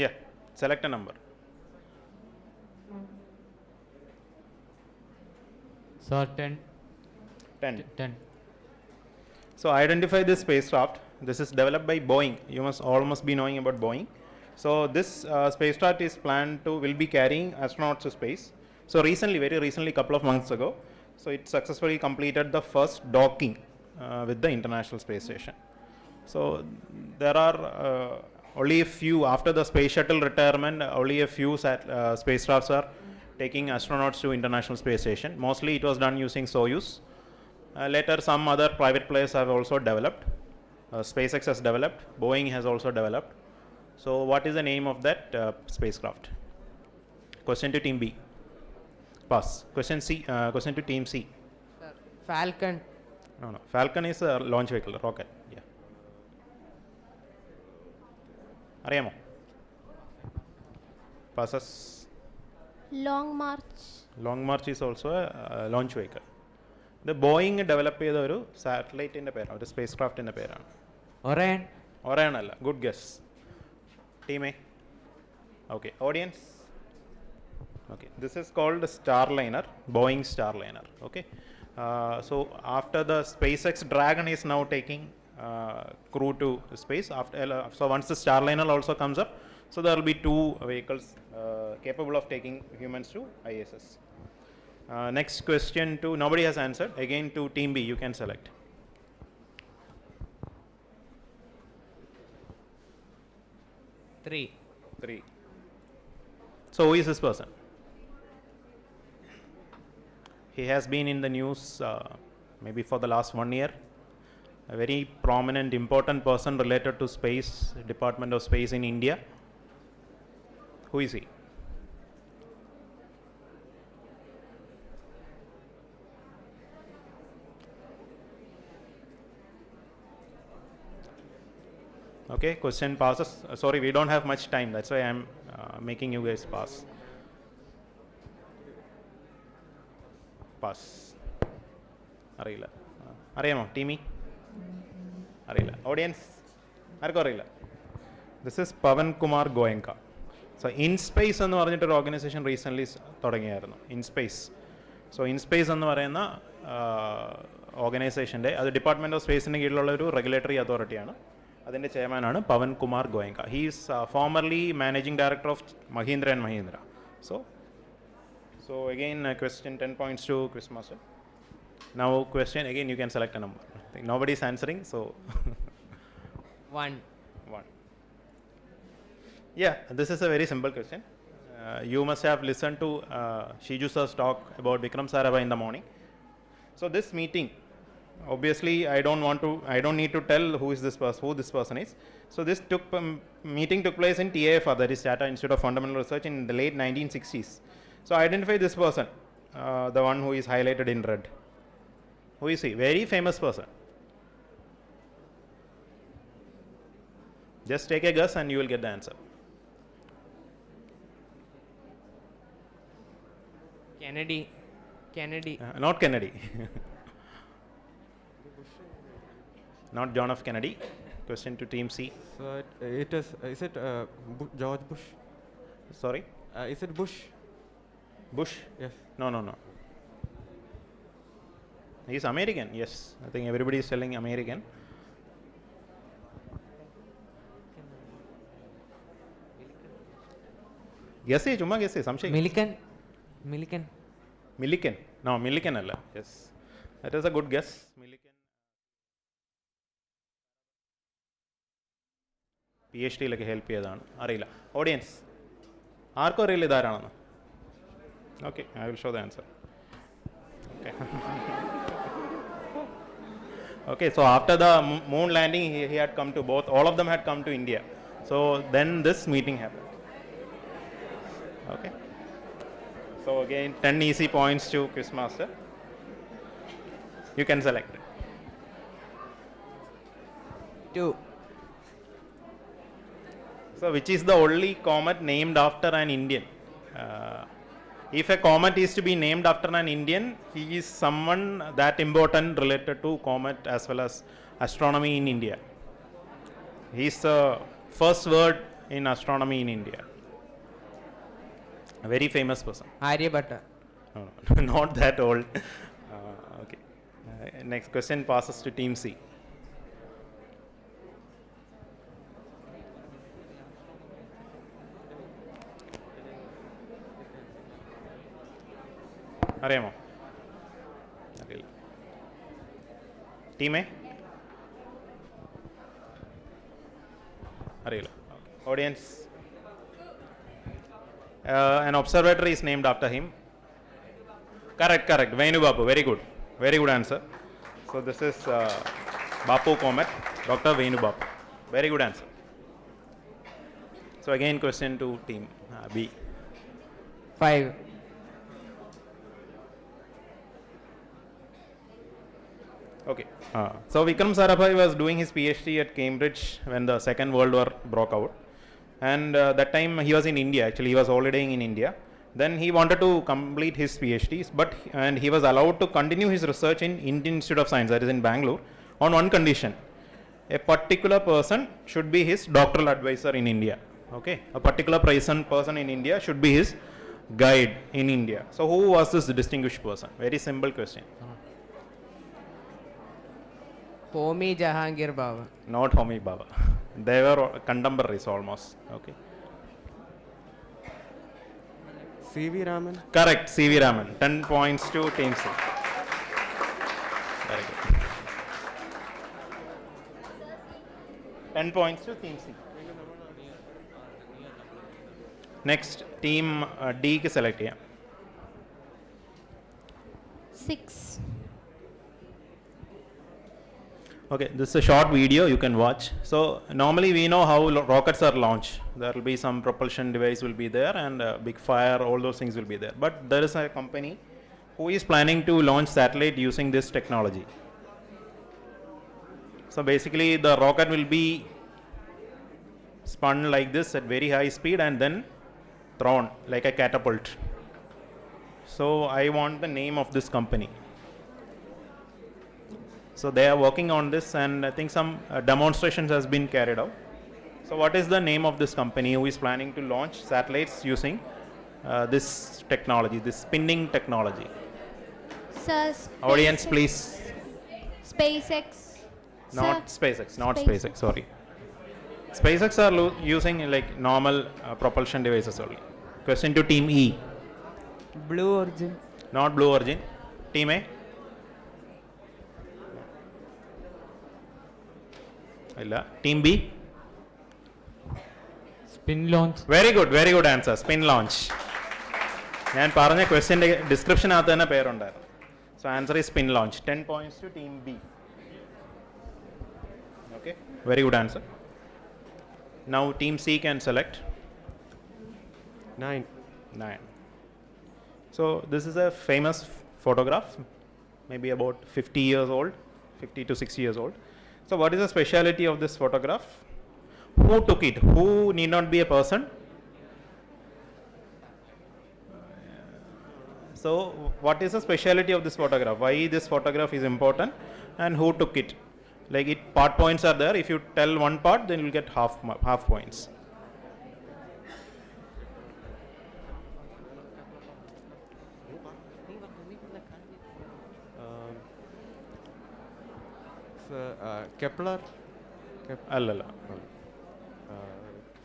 Yeah, select a number. So 10. 10. So identify this spacecraft. This is developed by Boeing. You must all be knowing about Boeing. So this spacecraft is will be carrying astronauts to space. So very recently, couple of months ago, so it successfully completed the first docking with the International Space Station. So there are only a few, after the space shuttle retirement, only a few spacecrafts are taking astronauts to International Space Station. Mostly it was done using Soyuz. Later some other private players have also developed. SpaceX has developed, Boeing has also developed. So what is the name of that spacecraft? Question to team B. Pass. Question to team C. Sir, Falcon. No. Falcon is a launch vehicle, rocket. Yeah. Ariyamo. Passes. Long March. Long March is also a launch vehicle. The Boeing developed a satellite in the pair, or a spacecraft in the pair. Orion. Orion alla. Good guess. Team A. Okay. Audience. Okay. This is called Starliner, Boeing Starliner. Okay. So after the SpaceX Dragon is now taking crew to space. So once the Starliner also comes up, so there will be 2 vehicles capable of taking humans to ISS. Next question to, nobody has answered. Again to team B, you can select. Three. So who is this person? He has been in the news maybe for the last 1 year. A very prominent, important person related to space, Department of Space in India. Who is he? Okay, question passes. Sorry, we don't have much time. That's why I'm making you guys pass. Pass. Arilla. Ariyamo, teamy. Arilla. Audience. Arilla. This is Pavan Kumar Goenka. So InSpace ennu paranjittu organization recently thodangiyayirunnu. InSpace. So InSpace ennu parayunna organization ade Department of Space inde keezilulla oru regulatory authority aanu. Adinte chairman aanu Pavan Kumar Goenka. He is formerly managing director of Mahindra and Mahindra. So again question 10 points to Quiz Master. Now question again, you can select a number. I think nobody is answering, so 1. Yeah, this is a very simple question. You must have listened to Shiju sir's talk about Vikram Sarabhai in the morning. So this meeting, obviously I don't need to tell who this person is. So this meeting took place in TIFR, that is Tata Institute of Fundamental Research, in the late 1960s. So identify this person, the one who is highlighted in red. Who is he? Very famous person. Just take a guess and you will get the answer. Kennedy. Not Kennedy. Not John F. Kennedy. Question to team C. So is it George Bush? Sorry? Is it Bush? Bush? Yes. No. He's American, yes. I think everybody is telling American. Guess it, Chumma guess it. Samshay. Milliken. No, Milliken alla. Yes. That is a good guess. Milliken. PhD like help cheyadanu. Arilla. Audience. Arko arilla idarananu. Okay, I will show the answer. Okay. Okay, so after the moon landing, he had come to all of them had come to India. So then this meeting happened. Okay. So again, 10 easy points to Quiz Master. You can select it. 2. So which is the only comet named after an Indian? If a comet is to be named after an Indian, he is someone that important related to comet as well as astronomy in India. He is the first word in astronomy in India. A very famous person. Aryabhatta. No, not that old. Okay. Next question passes to team C. Ariyamo. Team A? Ariyala. Audience. An observatory is named after him. Correct. Venu Bapu. Very good answer. So this is Bapu comet. Dr. Venubab. Very good answer. So again, question to team B. 5. Okay. So Vikram Sarabhai was doing his PhD at Cambridge when the Second World War broke out. And that time he was in India. Actually, he was holidaying in India. Then he wanted to complete his PhD, and he was allowed to continue his research in Indian Institute of Science, that is in Bangalore, on one condition. A particular person should be his doctoral advisor in India. Okay, a particular person in India should be his guide in India. So who was this distinguished person? Very simple question. Homi Jahangir Baba. Not Homi Baba. They were contemporaries almost. Okay. C.V. Raman. Correct, C.V. Raman. 10 points to Team C. Very good. 10 points to Team C. Next, Team D ki select kiya. 6. Okay, this is a short video you can watch. So normally we know how rockets are launched. There will be some propulsion device will be there, and big fire, all those things will be there. But there is a company who is planning to launch satellite using this technology. So basically the rocket will be spun like this at very high speed and then thrown like a catapult. So I want the name of this company. So they are working on this, and I think some demonstrations has been carried out. So what is the name of this company who is planning to launch satellites using this technology, this spinning technology? Sir, Audience, please. SpaceX. Not Sir, SpaceX, not SpaceX, sorry. SpaceX are using like normal propulsion devices only. Question to Team E. Blue Origin. Not Blue Origin. Team A. Team B. Spin launch. Very good answer. Spin launch. ഞാൻ പറഞ്ഞ ക്വസ്റ്റ്യൻ്റെ ഡിസ്ക്രിപ്ഷനകത്ത് തന്നെ പേരുണ്ടായിരുന്നു. So answer is spin launch. 10 points to Team B. Okay, very good answer. Now Team C can select. 9. So this is a famous photograph, maybe about 50 years old, 50 to 60 years old. So what is the speciality of this photograph? Who took it? Who need not be a person. So what is the speciality of this photograph? Why this photograph is important, and who took it? Like it, part points are there. If you tell one part, then you will get half points. Kepler. അല്ലല്ല.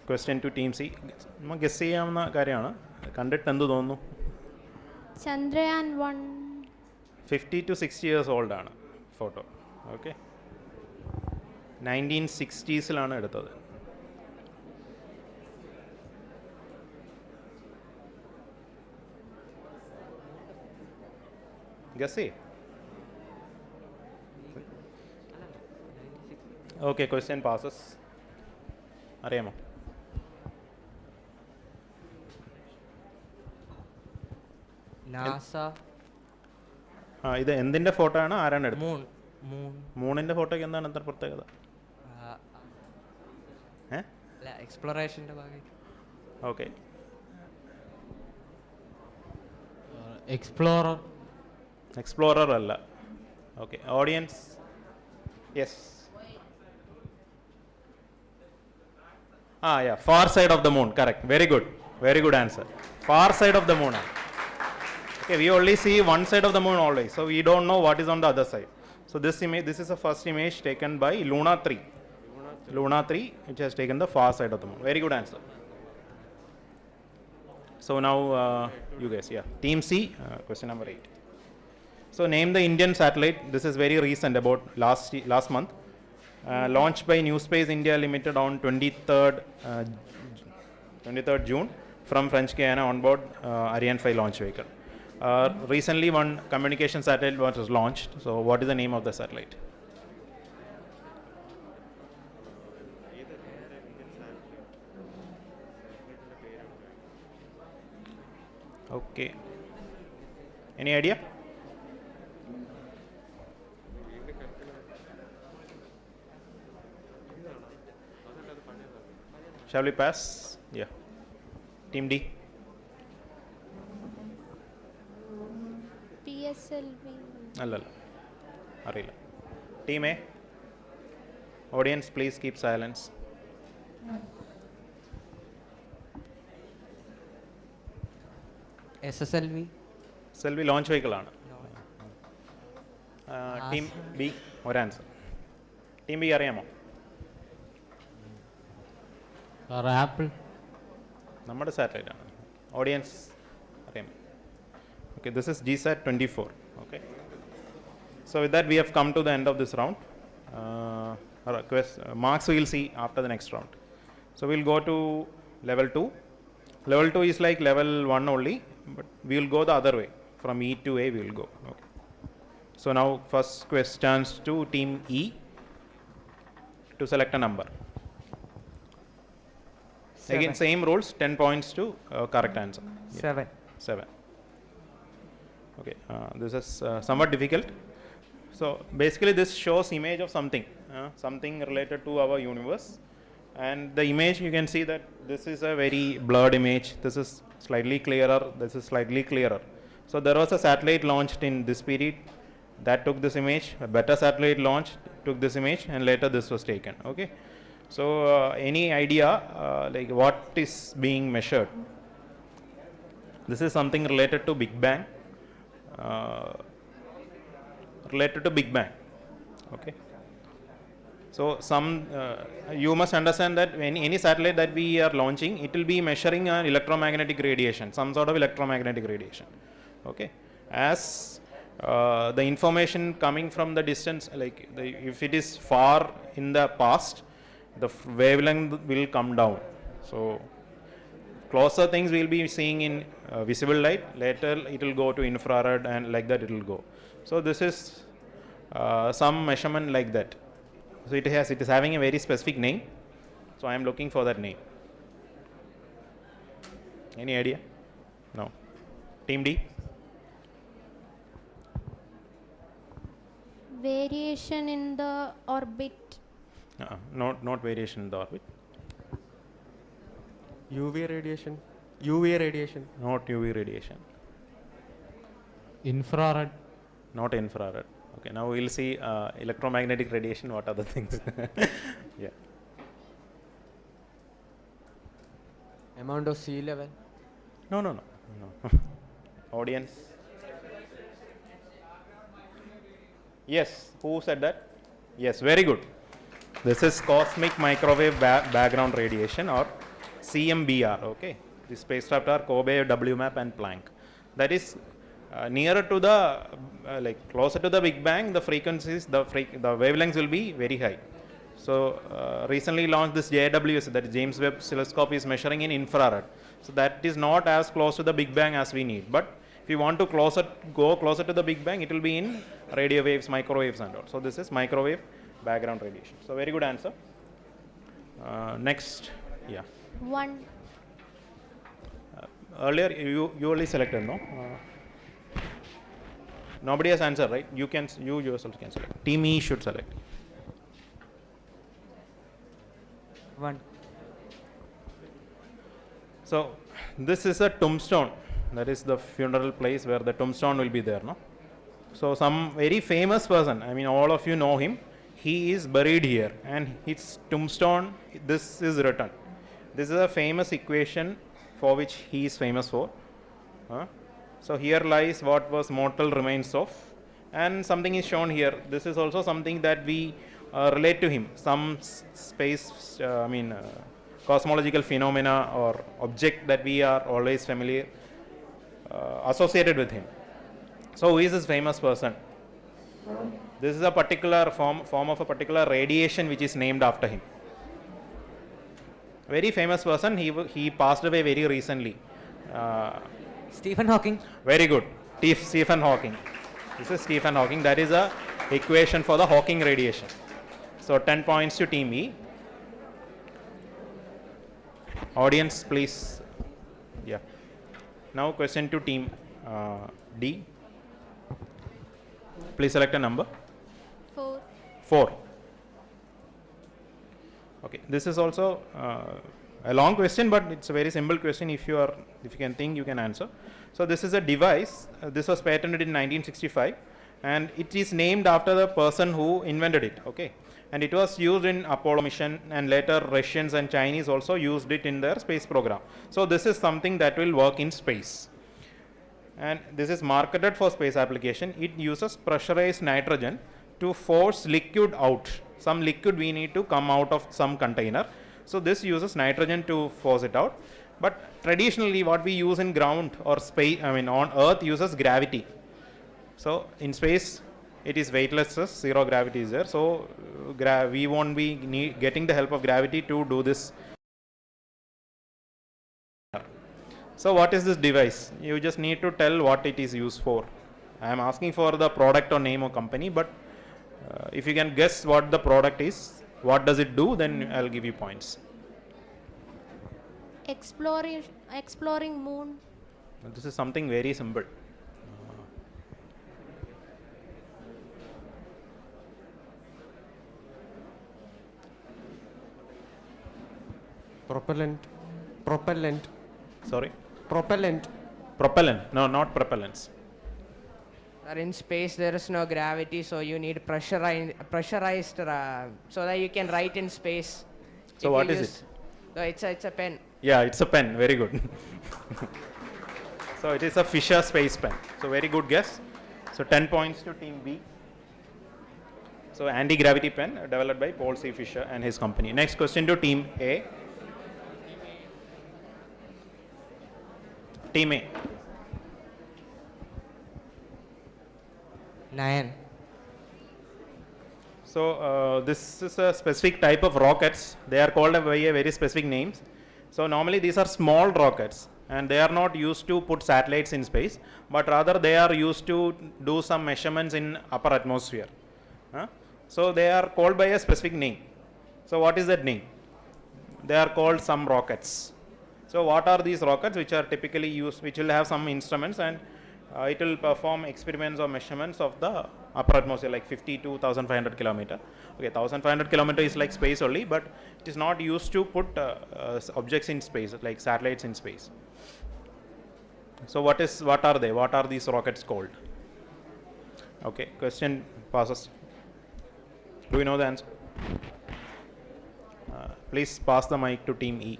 Question to Team C. നമുക്ക് guess ചെയ്യാവുന്ന കാര്യമാണ്. കണ്ടിട്ട് എന്ത് തോന്നുന്നു? Chandrayaan 1. 50 to 60 years old ആണ് photo. Okay, 1960s എടുത്തത്. Guess ചെയ്യ്. Okay, question passes. അറിയാമോ? NASA. ഇത് എന്തിൻ്റെ ഫോട്ടോ ആണ്? ആരാണ് എടുത്തത്? Moon. മൂണിൻ്റെ ഫോട്ടോയ്ക്ക് എന്താണ് എത്ര പ്രത്യേകത? എക്സ്പ്ലോറേഷൻ്റെ ഭാഗം. ഓക്കെ, എക്സ്പ്ലോറർ അല്ല. Okay, audience. Yes. Yeah, far side of the moon, correct. Very good answer. Far side of the moon. Okay, we only see one side of the moon always, so we don't know what is on the other side. So this is the first image taken by Luna 3, which has taken the far side of the moon. Very good answer. So now you guys, Team C, question number 8. So name the Indian satellite. This is very recent, about last month. Launched by New Space India Limited on 23rd June from French Guiana on board Ariane 5 launch vehicle. Recently one communication satellite was launched. So what is the name of the satellite? Okay. Any idea? Shall we pass? Yeah. Team D. PSLV. Allala. Arilla. Team A. Audience, please keep silence. SSLV. SLV launch vehicle ആണ്. Team B. ഒരു answer. Team B അറിയാമോ? Apple. നമ്മുടെ satellite ആണ്. Audience അറിയാമോ? Okay, this is GSAT 24. Okay. So with that we have come to the end of this round. Marks we will see after the next round. So we will go to level 2. Level 2 is like level 1 only, but we will go the other way. From E to A we will go. Okay. So now first questions to team E to select a number. Again same rules, 10 points to correct answer. 7. 7. Okay, this is somewhat difficult. So basically this shows image of something, something related to our universe, and the image you can see that this is a very blurred image, this is slightly clearer, this is slightly clearer. So there was a satellite launched in this period that took this image, a better satellite launched took this image, and later this was taken. Okay, so any idea like what is being measured? This is something related to Big Bang. Related to Big Bang. Okay, so some you must understand that any satellite that we are launching, it will be measuring an electromagnetic radiation, some sort of electromagnetic radiation. Okay, as the information coming from the distance, like if it is far in the past, the wavelength will come down. So closer things we will be seeing in visible light, later it will go to infrared, and like that it will go. So this is some measurement like that. So it is having a very specific name, so I am looking for that name. Any idea? No. Team D. Variation in the orbit. Not variation in the orbit. UV radiation. UV radiation. Not UV radiation. Infrared. Not infrared. Okay, now we will see electromagnetic radiation, what are the things. Yeah. Amount of sea level. No. Audience. Yes, who said that? Yes, very good. This is cosmic microwave background radiation, or CMBR. Okay, the spacecraft are Kobe, WMAP and Planck. That is nearer to the like closer to the Big Bang, the frequencies, the wavelengths will be very high. So recently launched this JWS, that James Webb Telescope, is measuring in infrared. So that is not as close to the Big Bang as we need. But if you want to go closer to the Big Bang, it will be in radio waves, microwaves and all. So this is microwave background radiation. So very good answer. Next, yeah. 1. Earlier you only selected, no? Nobody has answered, right? You yourself can select. Team E should select. 1. So this is a tombstone. That is the funeral place where the tombstone will be there, no? So some very famous person, I mean all of you know him, he is buried here, and his tombstone, this is written. This is a famous equation for which he is famous for. So here lies what was mortal remains of, and something is shown here. This is also something that we relate to him, some space, cosmological phenomena or object that we are always familiar, associated with him. So who is this famous person? This is a particular form of a particular radiation which is named after him. Very famous person. He passed away very recently. Stephen Hawking. Very good. Stephen Hawking. This is Stephen Hawking. That is a equation for the Hawking radiation. So 10 points to Team E. Audience, please. Yeah. Now question to team D. Please select a number. 4. 4. Okay, this is also a long question, but it's a very simple question. If you can think, you can answer. So this is a device. This was patented in 1965, and it is named after the person who invented it. Okay, and it was used in Apollo mission, and later Russians and Chinese also used it in their space program. So this is something that will work in space, and this is marketed for space application. It uses pressurized nitrogen to force liquid out. Some liquid we need to come out of some container. So this uses nitrogen to force it out. But traditionally what we use in ground or space, on Earth, uses gravity. So in space it is weightless, zero gravity is there. So we won't be getting the help of gravity to do this. So what is this device? You just need to tell what it is used for. I am asking for the product or name or company, but if you can guess what the product is, what does it do, then I'll give you points. Exploring moon. This is something very simple. Propellant. Sorry? Propellant. No, not propellants. In space there is no gravity, so you need pressurized so that you can write in space. So what is it? It's a pen. Yeah, it's a pen. Very good. So it is a Fisher space pen. So very good guess. So 10 points to team B. So anti-gravity pen developed by Paul C. Fisher and his company. Next question to team A. Team A. 9. So this is a specific type of rockets. They are called by a very specific names. So normally these are small rockets, and they are not used to put satellites in space, but rather they are used to do some measurements in upper atmosphere. So they are called by a specific name. So what is that name? They are called some rockets. So what are these rockets which are typically used, which will have some instruments, and it will perform experiments or measurements of the upper atmosphere, like 52,500 kilometer. Okay, 1,500 kilometer is like space only, but it is not used to put objects in space, like satellites in space. So what are they? What are these rockets called? Okay, question passes. Do we know the answer? Please pass the mic to team E.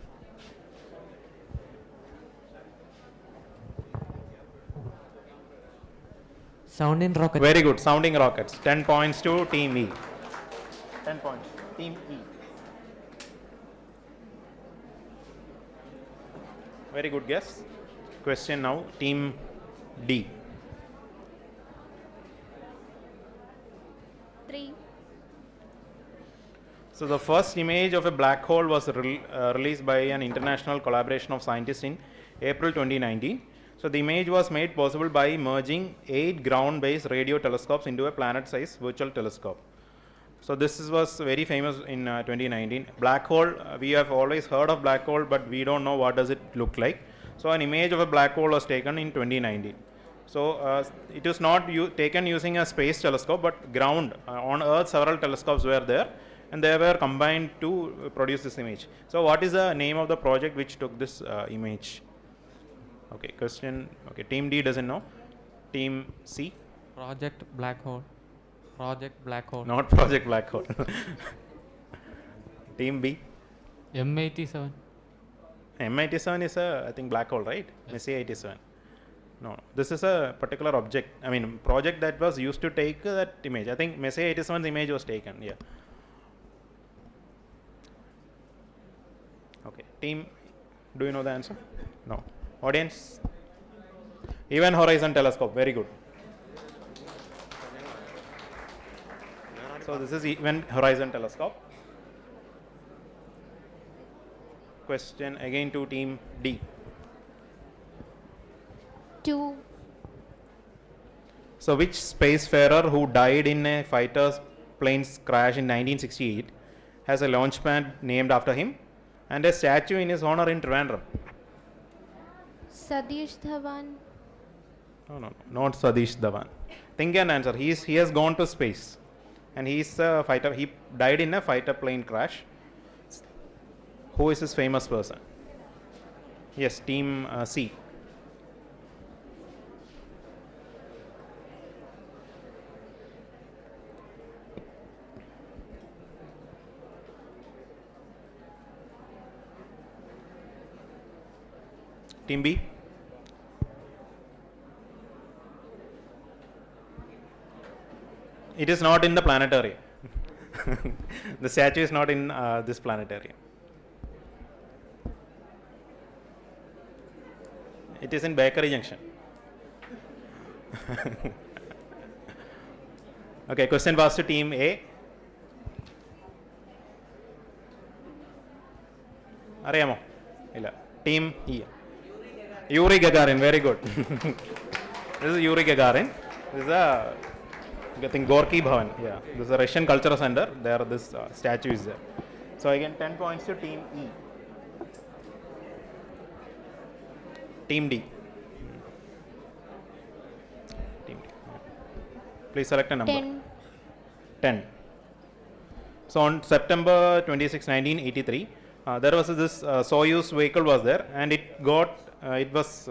Sounding rockets. Very good, sounding rockets. 10 points to team E. 10 points. Team E. Very good guess. Question now, team D. 3. So the first image of a black hole was released by an international collaboration of scientists in April 2019. So the image was made possible by merging 8 ground-based radio telescopes into a planet-sized virtual telescope. So this was very famous in 2019. Black hole, we have always heard of black hole, but we don't know what does it look like. So an image of a black hole was taken in 2019. So it was not taken using a space telescope, but ground. On Earth, several telescopes were there, and they were combined to produce this image. So what is the name of the project which took this image? Okay, question. Okay, team D doesn't know. Team C? Project Black Hole. Project Black Hole. Not Project Black Hole. Team B? M87. M87 is a, I think, black hole, right? Yes. Messier 87. No, this is a particular object. Project that was used to take that image. I think Messier 87's image was taken. Yeah. Okay. Team, do you know the answer? No. Audience? Event Horizon Telescope. Very good. So this is Event Horizon Telescope. Question again to team D. 2. So which spacefarer who died in a fighter plane's crash in 1968 has a launch pad named after him and a statue in his honor in Trivandrum? Sadish Dhawan. No, not Sadish Dhawan. Think and answer. He has gone to space, and he's a fighter. He died in a fighter plane crash. Who is this famous person? Yes, team C. Team B. It is not in the planetarium. The statue is not in this planetarium. It is in Bakery Junction. Okay, question was to team A. Ariyamo? Illa. Team E. Yuri Gagarin, very good. This is Yuri Gagarin. This is a, I think, Gorky Bhavan. Yeah, this is a Russian Cultural Center. There, this statue is there. So again, 10 points to team E. Team D. Team D. Please select a number. 10. 10. So on September 26, 1983, there was this Soyuz vehicle was there, and it got it was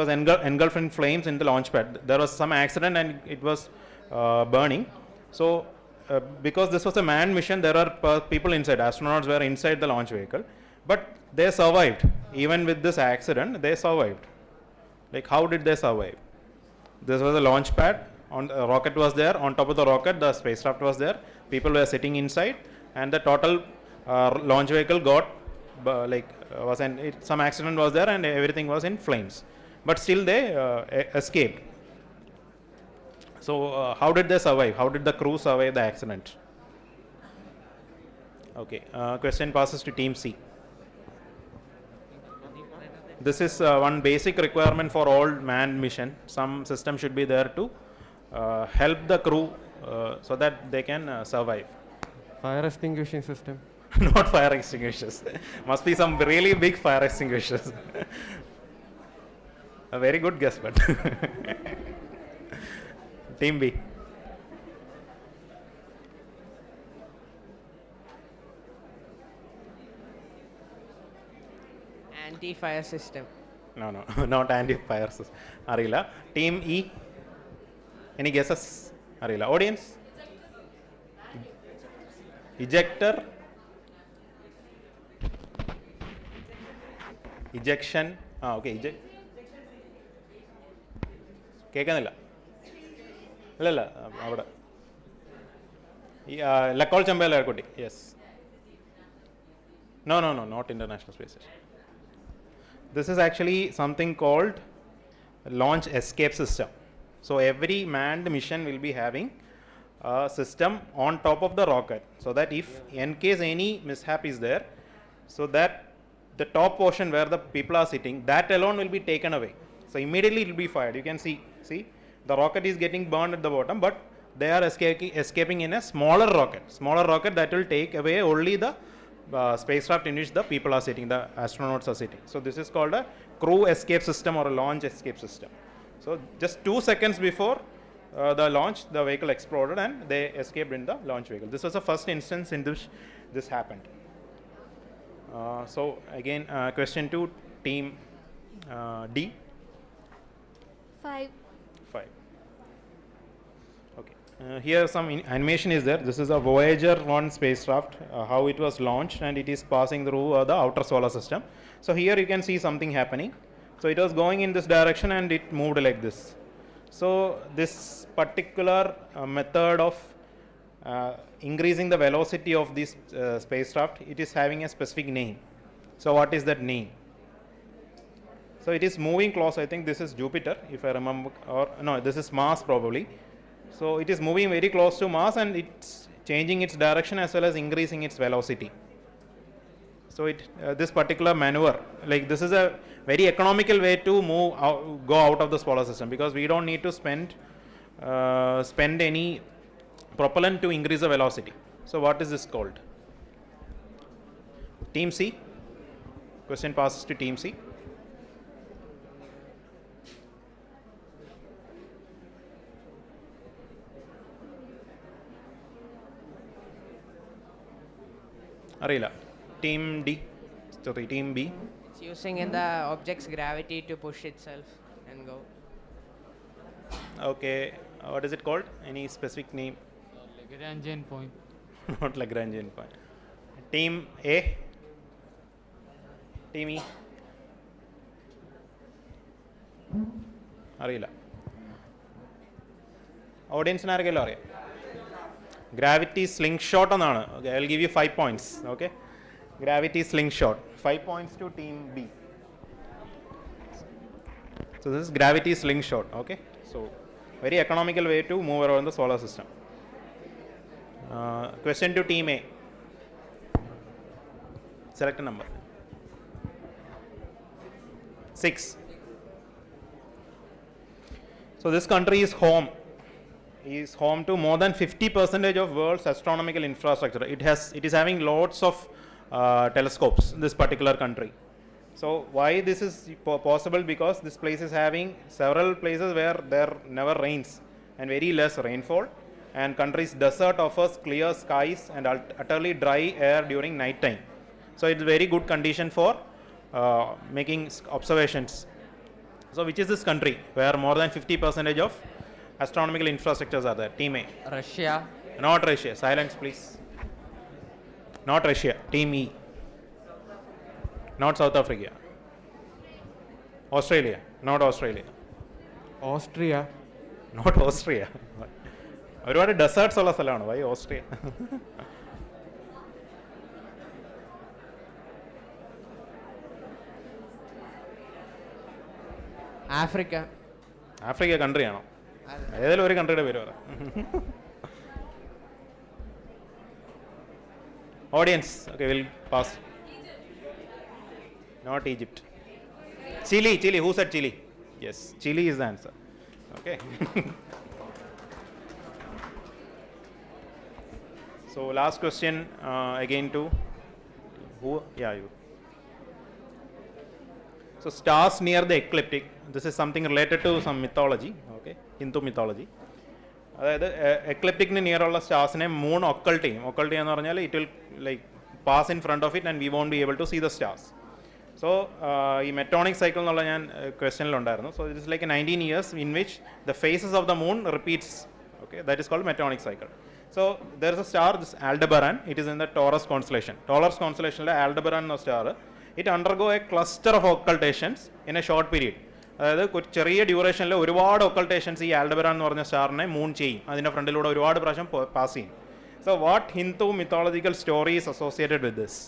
engulfed in flames in the launch pad. There was some accident and it was burning. So because this was a manned mission, there are people inside. Astronauts were inside the launch vehicle, but they survived. Even with this accident, they survived. Like, how did they survive? This was a launch pad. On the rocket was there. On top of the rocket, the spacecraft was there. People were sitting inside, and the total launch vehicle got some accident was there, and everything was in flames. But still, they escaped. So, how did they survive? How did the crew survive the accident? Okay. Question passes to team C. This is one basic requirement for all manned mission. Some system should be there to help the crew so that they can survive. Fire extinguishing system. Not fire extinguishers. Must be some really big fire extinguishers. A very good guess, but team B. Anti-fire system. No, not anti-fire system. Arila. Team E. Any guesses? Arila. Audience? Ejector. Ejection. Okay. കേൾക്കുന്നില്ല അല്ലല്ല അവിടെ ലക്കോൾ ചെമ്പയിൽ എയർക്കുട്ടി yes no not International Space Station. This is actually something called launch escape system. So every manned mission will be having a system on top of the rocket, so that if in case any mishap is there, so that the top portion where the people are sitting, that alone will be taken away. So immediately it will be fired. You can see the rocket is getting burned at the bottom, but they are escaping in a smaller rocket that will take away only the spacecraft in which the people are sitting, the astronauts are sitting. So this is called a crew escape system or a launch escape system. So just 2 seconds before the launch, the vehicle exploded and they escaped in the launch vehicle. This was the first instance in which this happened. So again, question to team D. 5. Okay. Here some animation is there. This is a Voyager 1 spacecraft, how it was launched, and it is passing through the outer solar system. So here you can see something happening. So it was going in this direction and it moved like this. So this particular method of increasing the velocity of this spacecraft, it is having a specific name. So what is that name? So it is moving close. I think this is Jupiter, if I remember, or no, this is Mars probably. So it is moving very close to Mars and it's changing its direction as well as increasing its velocity. So this particular maneuver, like this is a very economical way to go out of the solar system, because we don't need to spend any propellant to increase the velocity. So what is this called? Team C. Question passes to team C. Arila. Team D. Sorry, Team B. It's using in the object's gravity to push itself and go. Okay. What is it called? Any specific name? Lagrangian point. Not Lagrangian point. Team A. Team E. Arila. Audience naragelo ariya. Gravity slingshot എന്നാണ്. Okay, I will give you 5 points. Okay. Gravity slingshot. 5 points to team B. So this is gravity slingshot. Okay. So very economical way to move around the solar system. Question to team A. Select a number. 6. So this country is home to more than 50% of world's astronomical infrastructure. It is having lots of telescopes, this particular country. So why this is possible? Because this place is having several places where there never rains and very less rainfall, and country's desert offers clear skies and utterly dry air during night time. So it's very good condition for making observations. So which is this country where more than 50% of astronomical infrastructures are there? Team A. Russia. Not Russia. Silence, please. Not Russia. Team E. Not South Africa. Australia. Not Australia. Austria. Not Austria. ഒരുപാട് deserts ഉള്ള സ്ഥലമാണ്. Why Austria? Africa. Africa country ആണോ? ഏതെങ്കിലും ഒരു കൺട്രിയുടെ പേര് പറ. Audience, okay, we'll pass. Not Egypt. Chile. Who said Chile? Yes, Chile is the answer. Okay. So last question again to who? Yeah, you. So stars near the ecliptic. This is something related to some mythology. Okay, Hindu mythology. അതായത് എക്ലിപ്റ്റിക്കിന് near ഉള്ള സ്റ്റാർസിനെ moon occult ചെയ്യും. Occult ചെയ്യുക എന്ന് പറഞ്ഞാൽ it will like pass in front of it and we won't be able to see the stars. So ഈ metonic cycle എന്നുള്ള ഞാൻ ക്വസ്റ്റനിലുണ്ടായിരുന്നു. So it is like 19 years in which the phases of the moon repeats. Okay, that is called metonic cycle. So there is a star, this Aldebaran. It is in the Taurus constellation. Taurus constellation Aldebaran എന്ന star, it undergo a cluster of occultations in a short period. അതായത് ചെറിയ ഡ്യൂറേഷനിൽ ഒരുപാട് ഒക്കൾട്ടേഷൻസ് ഈ ആൽഡബറാൻ എന്ന് പറഞ്ഞ സ്റ്റാറിനെ moon ചെയ്യും. അതിൻ്റെ ഫ്രണ്ടിലൂടെ ഒരുപാട് പ്രാവശ്യം പാസ് ചെയ്യും. So what Hindu mythological stories associated with this?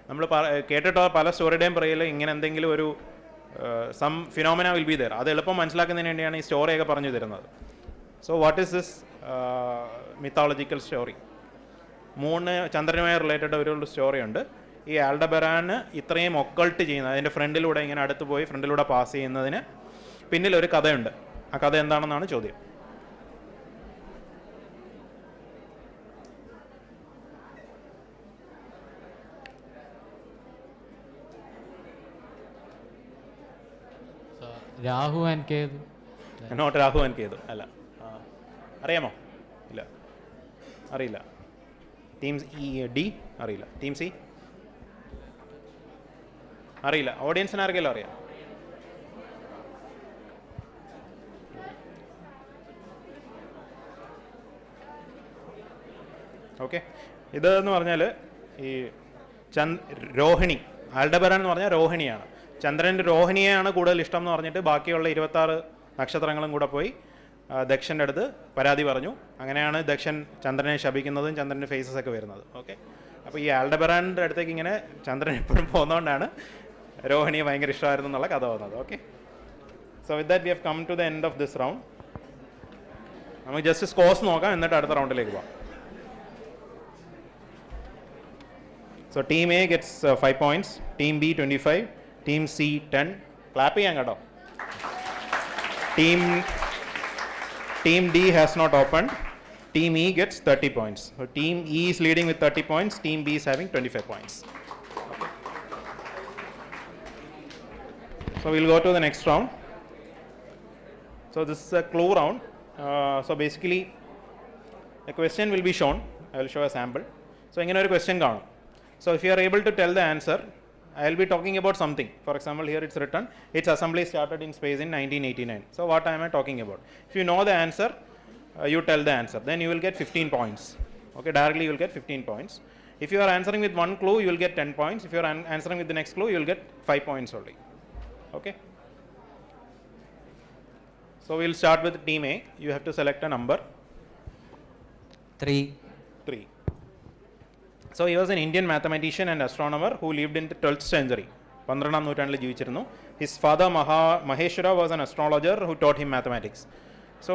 നമ്മൾ കേട്ടിട്ടോ പല സ്റ്റോറിയുടെയും പറയൽ ഇങ്ങനെ എന്തെങ്കിലും ഒരു some phenomena will be there. അത് എളുപ്പം മനസ്സിലാക്കുന്നതിന് വേണ്ടിയാണ് ഈ സ്റ്റോറിയൊക്കെ പറഞ്ഞു തരുന്നത്. So what is this mythological story? മൂന്ന് ചന്ദ്രനുമായി റിലേറ്റഡ് ഒരു സ്റ്റോറി ഉണ്ട്. ഈ ആൽഡബറാന് ഇത്രയും ഒക്കൾട്ട് ചെയ്യുന്നത്, അതിൻ്റെ ഫ്രണ്ടിലൂടെ ഇങ്ങനെ അടുത്ത് പോയി ഫ്രണ്ടിലൂടെ പാസ് ചെയ്യുന്നതിന് പിന്നിലൊരു കഥയുണ്ട്. ആ കഥ എന്താണെന്നാണ് ചോദ്യം. Rahu and Ketu. Not Rahu and Ketu അല്ല. അറിയാമോ? ഇല്ല, അറിയില്ല. ടീം ഡി അറിയില്ല. ടീം സി അറിയില്ല. ഓഡിയൻസിന് ആർക്കെങ്കിലും അറിയാം? ഓക്കെ, ഇതെന്ന് പറഞ്ഞാൽ ഈ രോഹിണി, ആൽഡബറാൻ എന്ന് പറഞ്ഞാൽ രോഹിണിയാണ്. ചന്ദ്രൻ്റെ രോഹിണിയെയാണ് കൂടുതൽ ഇഷ്ടം എന്ന് പറഞ്ഞിട്ട് ബാക്കിയുള്ള 26 നക്ഷത്രങ്ങളും കൂടെ പോയി ദക്ഷൻ്റെ അടുത്ത് പരാതി പറഞ്ഞു. അങ്ങനെയാണ് ദക്ഷൻ ചന്ദ്രനെ ശപിക്കുന്നതും ചന്ദ്രൻ്റെ ഫേസസ് ഒക്കെ വരുന്നത്. ഓക്കെ, അപ്പോൾ ഈ ആൽഡബറാൻ്റെ അടുത്തേക്ക് ഇങ്ങനെ ചന്ദ്രൻ എപ്പോഴും പോകുന്നതുകൊണ്ടാണ് രോഹിണിയെ ഭയങ്കര ഇഷ്ടമായിരുന്നു എന്നുള്ള കഥ വന്നത്. Okay, so with that we have come to the end of this round. നമുക്ക് ജസ്റ്റ് സ്കോർസ് നോക്കാം, എന്നിട്ട് അടുത്ത റൗണ്ടിലേക്ക് പോകാം. So team A gets 5 points, team B 25, team C 10. Clap ചെയ്യാം കേട്ടോ. Team D has not opened. Team E gets 30 points. So Team E is leading with 30 points. Team B is having 25 points. Okay. So we'll go to the next round. So this is a clue round. So basically a question will be shown. I will show a sample. So ingane oru question കാണും. So if you are able to tell the answer, I will be talking about something. For example, here it's written, its assembly started in space in 1989. So what am I talking about? If you know the answer, you tell the answer. Then you will get 15 points. Okay, directly you will get 15 points. If you are answering with one clue, you will get 10 points. If you are answering with the next clue, you will get 5 points only. Okay. So we will start with team A. You have to select a number. 3. 3. So he was an Indian mathematician and astronomer who lived in the 12th century. 12ാം നൂറ്റാണ്ടിൽ ജീവിച്ചിരുന്നു. His father Maheshwara was an astrologer who taught him mathematics. So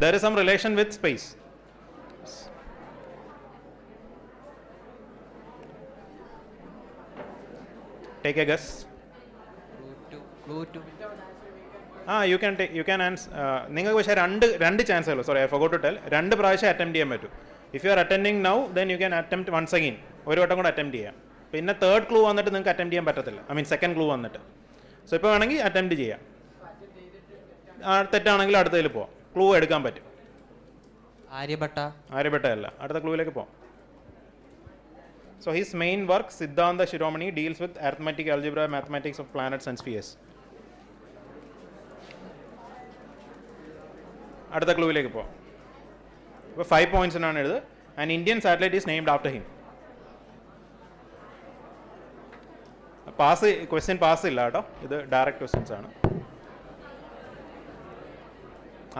there is some relation with space. Take a guess. Clue 2. You can answer. നിങ്ങൾക്ക് പക്ഷേ രണ്ട് chance ഉള്ളൂ. Sorry, I forgot to tell. 2 പ്രാവശ്യം attempt ചെയ്യാൻ പറ്റും. If you are attending now, then you can attempt once again. ഒരു വട്ടം കൂടെ അറ്റംപ്റ്റ് ചെയ്യാം. പിന്നെ തേർഡ് ക്ലൂ വന്നിട്ട് നിങ്ങൾക്ക് അറ്റംപ്റ്റ് ചെയ്യാൻ പറ്റത്തില്ല. I mean സെക്കൻഡ് ക്ലൂ വന്നിട്ട്. സോ ഇപ്പോൾ വേണമെങ്കിൽ അറ്റംപ്റ്റ് ചെയ്യാം. തെറ്റാണെങ്കിൽ അടുത്തതിൽ പോവാം. ക്ലൂ എടുക്കാൻ പറ്റും. ആര്യഭട്ട അല്ല. അടുത്ത ക്ലൂവിലേക്ക് പോവാം. So his main work, Siddhanta Shiromani, deals with arithmetic, algebra, mathematics of planets and spheres. അടുത്ത ക്ലൂവിലേക്ക് പോവാം. ഇപ്പോൾ 5 പോയിന്റ്സിനാണ് എഴുതുന്നത്. And Indian satellite is named after him. Question pass ഇല്ല കേട്ടോ, ഇത് ഡയറക്റ്റ് ക്വസ്റ്റ്യൻസ് ആണ്.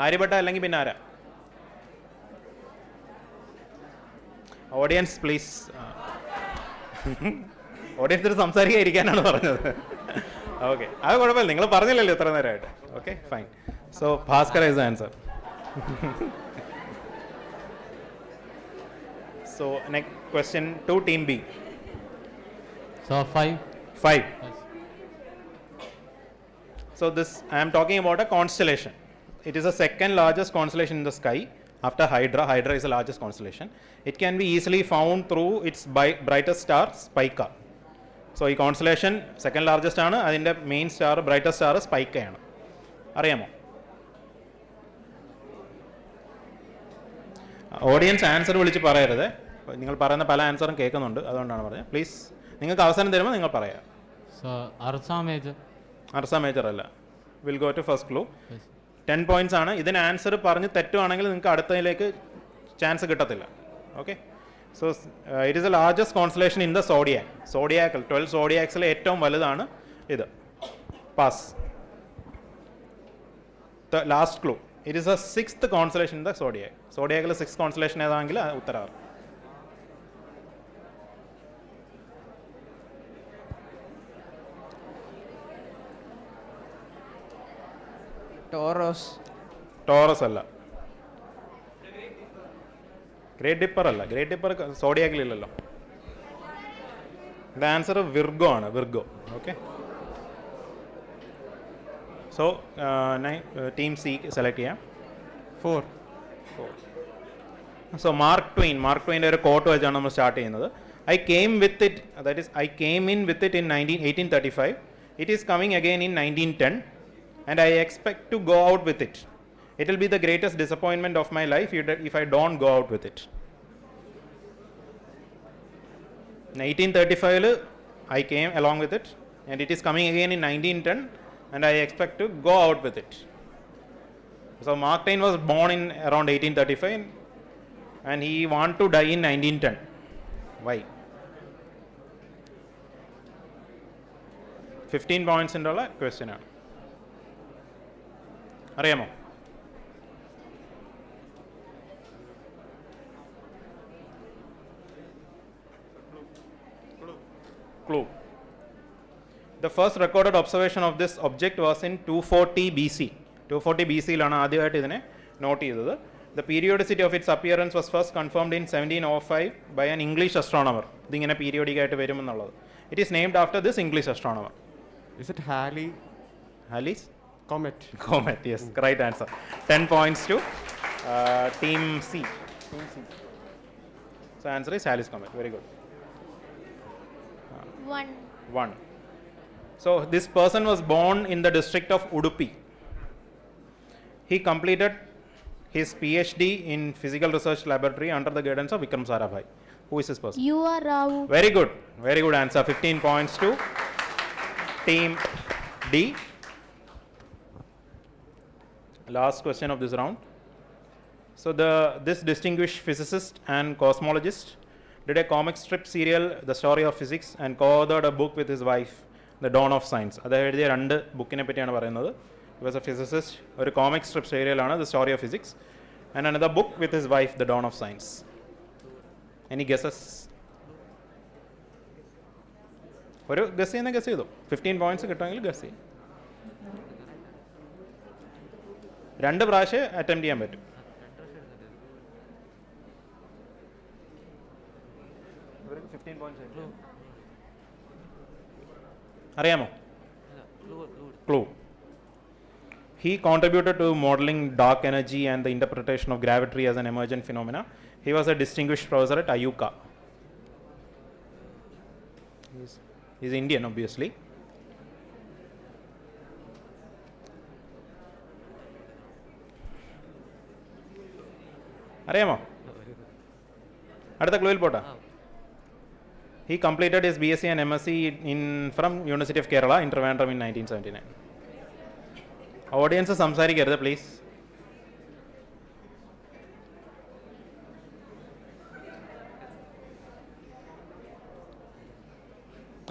ആര്യഭട്ട അല്ലെങ്കിൽ പിന്നെ ആരാ? Audience please. ഓഡിയൻസിന് സംസാരിക്കാതിരിക്കാനാണ് പറഞ്ഞത്. ഓക്കെ, അത് കുഴപ്പമില്ല, നിങ്ങൾ പറഞ്ഞില്ലല്ലോ ഇത്ര നേരമായിട്ട്. Okay, fine. So Bhaskar is the answer. So next question to team B. So 5. 5. Yes. So this I am talking about a constellation. It is the second largest constellation in the sky after Hydra. Hydra is the largest constellation. It can be easily found through its brightest star Spica. So ഈ constellation second largest ആണ്. അതിൻ്റെ main star brightest star സ്പൈക്കയാണ്. അറിയാമോ? Audience answer വിളിച്ച് പറയരുത്. നിങ്ങൾ പറയുന്ന പല ആൻസറും കേൾക്കുന്നുണ്ട്, അതുകൊണ്ടാണ് പറഞ്ഞത്. പ്ലീസ്, നിങ്ങൾക്ക് അവസരം തരുമ്പോൾ നിങ്ങൾ പറയാം. അർസ മേജർ അല്ല. Will go to first clue. 10 points ആണ്. ഇതിന് ആൻസർ പറഞ്ഞ് തെറ്റുവാണെങ്കിൽ നിങ്ങൾക്ക് അടുത്തതിലേക്ക് ചാൻസ് കിട്ടത്തില്ല. Okay. So it is the largest constellation in the സോഡിയാക്കിൽ 12 സോഡിയാക്സിൽ ഏറ്റവും വലുതാണ് ഇത്. Pass. Last clue. It is the 6th constellation in the zodiac. സോഡിയാക്കിൽ 6th കോൺസ്റ്റലേഷൻ ഏതാണെങ്കിൽ ഉത്തരവാറ്. ടോറസ് അല്ല. ഗ്രേറ്റ് ഡിപ്പർ അല്ല. ഗ്രേറ്റ് ഡിപ്പർ സോഡിയാക്കിലില്ലല്ലോ. ദ ആൻസർ വിർഗോ ആണ്. Virgo. Okay. So team C select ചെയ്യാം. 4. സോ മാർക്ക് ട്വെയിൻ്റെ ഒരു കോട്ട് വെച്ചാണ് നമ്മൾ സ്റ്റാർട്ട് ചെയ്യുന്നത്. I came in with it in 1835. It is coming again in 1910. And I expect to go out with it. It will be the greatest disappointment of my life if I don't go out with it. 1835 I came along with it, and it is coming again in 1910, and I expect to go out with it. So Mark Twain was born in around 1835, and he want to die in 1910. Why? 15 points in dollar question. അറിയാമോ? Clue. The first recorded observation of this object was in 240 BC. 240 BC-ലാണ് ആദ്യമായിട്ട് ഇതിനെ not ചെയ്തത്. The periodicity of its appearance was first confirmed in 1705 by an English astronomer. ഇതിങ്ങനെ periodic ആയിട്ട് വരുമെന്നുള്ളത്. It is named after this English astronomer. Is it Halley? Halley's? Comet. Comet, yes, right answer. 10 points to team C. So answer is Halley's Comet. Very good. 1. So this person was born in the district of Udupi. He completed his PhD in Physical Research Laboratory under the guidance of Vikram Sarabhai. Who is this person? You are Ravu. Very good. Very good answer. 15 points to team D. Last question of this round. So this distinguished physicist and cosmologist did a comic strip serial, The Story of Physics, and co-authored a book with his wife, The Dawn of Science. അതായത് രണ്ട് ബുക്കിനെ പറ്റിയാണ് പറയുന്നത്. He was a physicist. ഒരു comic strip serial ആണ് The Story of Physics, and another book with his wife, The Dawn of Science. Any guesses? ഒരു guess ചെയ്യുന്ന guess ചെയ്തു. 15 points കിട്ടുമെങ്കിൽ ഗസ് ചെയ്യും. 2 പ്രാവശ്യം അറ്റംപ്റ്റ് ചെയ്യാൻ പറ്റും. അറിയാമോ? Clue. He contributed to modeling dark energy and the interpretation of gravity as an emergent phenomena. He was a distinguished professor at IUCAA. He's Indian, obviously. അറിയാമോ? അടുത്ത ക്ലൂവിൽ പോട്ടെ. He completed his BSc and MSc from University of Kerala in Trivandrum in 1979. Audience സംസാരിക്കരുത് please.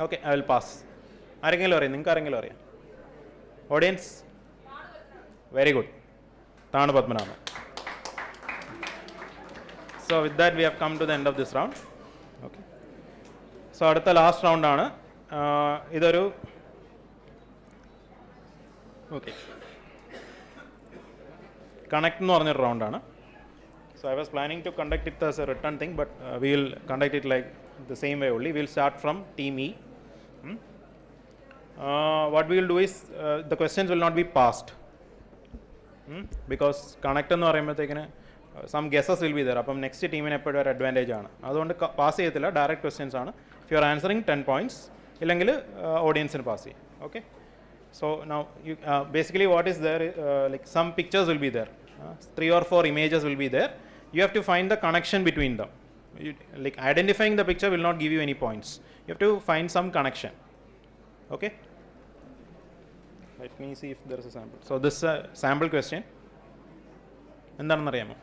Okay, I will pass. ആരെങ്കിലും അറിയാം? നിങ്ങൾക്ക് ആരെങ്കിലും അറിയാം? Audience? Very good. Thanu Padmanabhan. So with that we have come to the end of this round. Okay. So അടുത്ത last round ആണ്. ഇതൊരു okay connect എന്ന് പറഞ്ഞൊരു റൗണ്ടാണ്. So I was planning to conduct it as a return thing, but we will conduct it like the same way only. We will start from team E. What we will do is the questions will not be passed because connect എന്ന് പറയുമ്പോഴത്തേക്കിന് some guesses will be there. അപ്പം next ടീമിന് എപ്പോഴും ഒരു advantage ആണ്. അതുകൊണ്ട് pass ചെയ്യത്തില്ല, direct questions ആണ്. If you are answering 10 points, ഇല്ലെങ്കിൽ ഓഡിയൻസിന് പാസ് ചെയ്യും. Okay, so now you basically what is there, like some pictures will be there, 3 or 4 images will be there. You have to find the connection between them. Like identifying the picture will not give you any points. You have to find some connection. Okay, let me see if there is a sample. So this sample question എന്താണെന്ന് അറിയാമോ?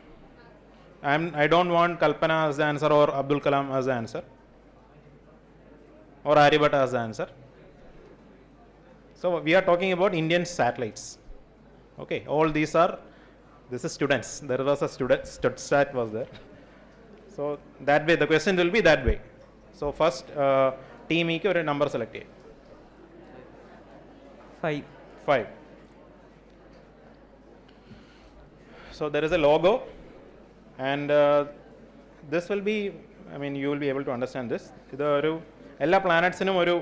I don't want Kalpana as the answer or Abdul Kalam as the answer or Aryabhatta as the answer. So we are talking about Indian satellites. Okay, all these are, this is students. There was a student, StudSat was there. So that way the question will be that way. So first team E ku oru number select cheyyum. 5. So there is a logo and this will be, I mean you will be able to understand this. Idu oru ella planets inum oru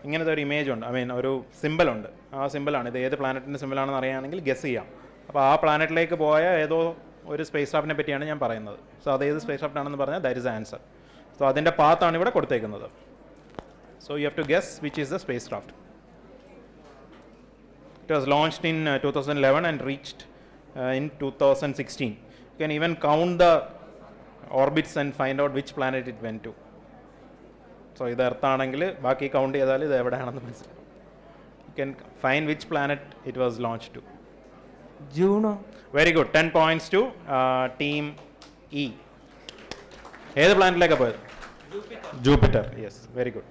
ഇങ്ങനത്തെ ഒരു image ഉണ്ട്, I mean ഒരു simple ഉണ്ട്. ആ സിമ്പിളാണ്, ഇത് ഏത് പ്ലാനറ്റിൻ്റെ സിമ്പിളാണെന്ന് അറിയുകയാണെങ്കിൽ guess ചെയ്യാം. അപ്പോൾ ആ പ്ലാനറ്റിലേക്ക് പോയ ഏതോ ഒരു സ്പേസ് ക്രാഫ്റ്റിനെ പറ്റിയാണ് ഞാൻ പറയുന്നത്. സോ അത് ഏത് സ്പേസ് ക്രാഫ്റ്റ് ആണെന്ന് പറഞ്ഞാൽ ദാറ്റ് ഇസ് ആൻസർ. സോ അതിൻ്റെ പാത്താണ് ഇവിടെ കൊടുത്തേക്കുന്നത്. So you have to guess which is the spacecraft. It was launched in 2011 and reached in 2016. You can even count the orbits and find out which planet it went to. So ഇത് earth ആണെങ്കിൽ ബാക്കി count ചെയ്താൽ ഇത് എവിടെയാണെന്ന് മനസ്സിലാവും. You can find which planet it was launched to. Juno. Very good. 10 points to team E. ഏത് പ്ലാനറ്റിലേക്കാണ് പോയത്? Jupiter. Yes, very good.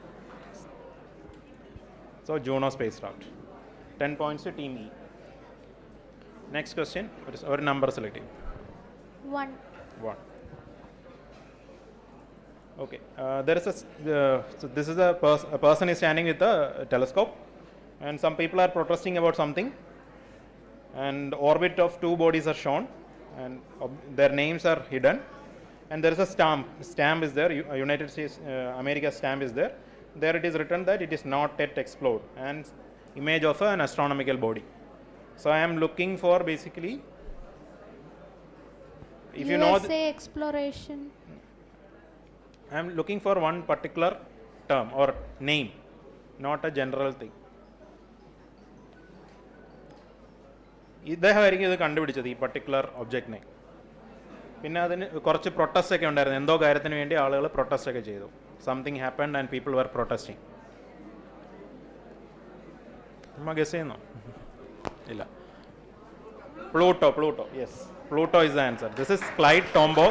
So Juno spacecraft. 10 points to team E. Next question. Or number select. 1. Okay. There is so this is a person is standing with a telescope, and some people are protesting about something. And orbit of 2 bodies are shown, and their names are hidden. And there is a stamp is there. United States America stamp is there. There it is written that it is not yet explored, and image of an astronomical body. So I am looking for basically, if you know USA exploration. I am looking for one particular term or name, not a general thing. ഇദ്ദേഹമായിരിക്കും ഇത് കണ്ടുപിടിച്ചത്, ഈ particular ഒബ്ജക്റ്റിനെ. പിന്നെ അതിന് കുറച്ച് protest ഒക്കെ ഉണ്ടായിരുന്നു. എന്തോ കാര്യത്തിന് വേണ്ടി ആളുകൾ പ്രൊട്ടസ്റ്റ് ഒക്കെ ചെയ്തു. Something happened and people were protesting. നമ്മൾ ഗസ് ചെയ്യുന്നോ? ഇല്ല. Pluto. Yes, Pluto is the answer. This is Clyde Tombaugh.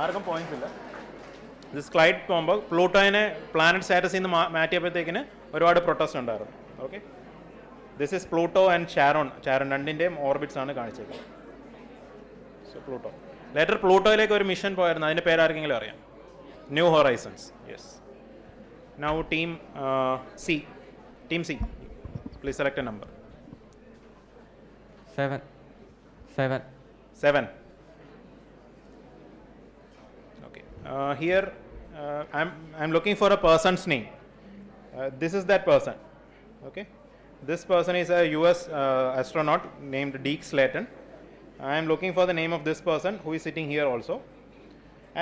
ആർക്കും പോയിന്റ്സ് ഇല്ല. ദിസ് ക്ലൈഡ് ടോംബോ പ്ലൂട്ടോയിനെ പ്ലാനറ്റ് സ്റ്റാറ്റസിൽ നിന്ന് മാറ്റിയപ്പോഴത്തേക്കിന് ഒരുപാട് പ്രൊട്ടസ്റ്റ് ഉണ്ടായിരുന്നു. Okay, this is Pluto and Charon രണ്ടിൻ്റെയും ഓർബിറ്റ്സ് ആണ് കാണിച്ചേക്കുന്നത്. So Pluto. ലേറ്റർ പ്ലൂട്ടോയിലേക്ക് ഒരു മിഷൻ പോയിരുന്നു. അതിൻ്റെ പേരാർക്കെങ്കിലും അറിയാം? New Horizons. Yes. Now team C. Team C, please select a number. 7. Okay. Here I'm looking for a person's name. This is that person. Okay. This person is a US astronaut named Deke Slayton. I am looking for the name of this person who is sitting here also.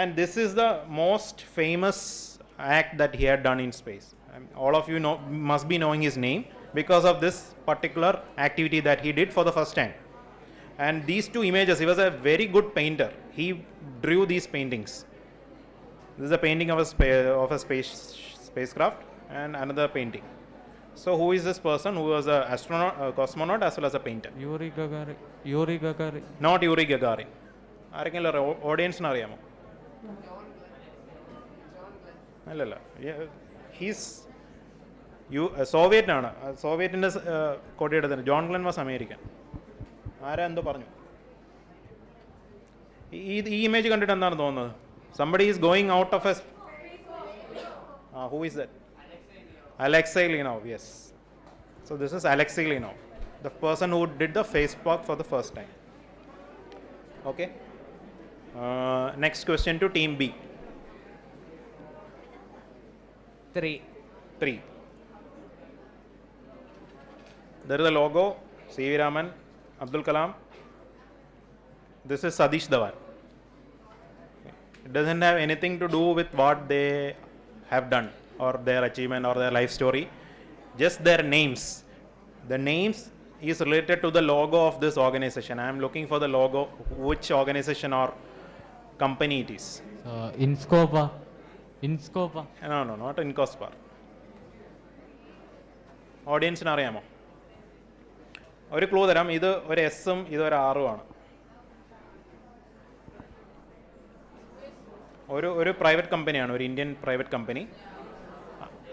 And this is the most famous act that he had done in space. All of you must be knowing his name because of this particular activity that he did for the first time. And these two images, he was a very good painter. He drew these paintings. This is a painting of a spacecraft and another painting. So who is this person who was a astronaut, a cosmonaut as well as a painter? Yuri Gagarin. Not Yuri Gagarin. ആരെങ്കിലും ഓഡിയൻസിന് അറിയാമോ? അല്ലല്ല, he's Soviet ആണ്. സോവിയറ്റിൻ്റെ കൊടിയുടെ തന്നെ. John Glenn was American. ആരാ എന്തോ പറഞ്ഞു. ഈ ഇമേജ് കണ്ടിട്ട് എന്താണ് തോന്നുന്നത്? Somebody is going out of a who is that? Alexei Leonov. Yes. So this is Alexei Leonov, the person who did the face walk for the first time. Okay. Next question to team B. 3. There is a logo, C.V. Raman, Abdul Kalam. This is Satish Dhawan. It doesn't have anything to do with what they have done or their achievement or their life story, just their names. The names is related to the logo of this organization. I am looking for the logo, which organization or company it is. Inscopa. No, not Incospa. ഓഡിയൻസിന് അറിയാമോ? ഒരു clue തരാം. ഇത് ഒരു എസും ഇതൊരു ആറും ആണ്. ഒരു പ്രൈവറ്റ് കമ്പനിയാണ്, ഒരു ഇന്ത്യൻ പ്രൈവറ്റ് കമ്പനി.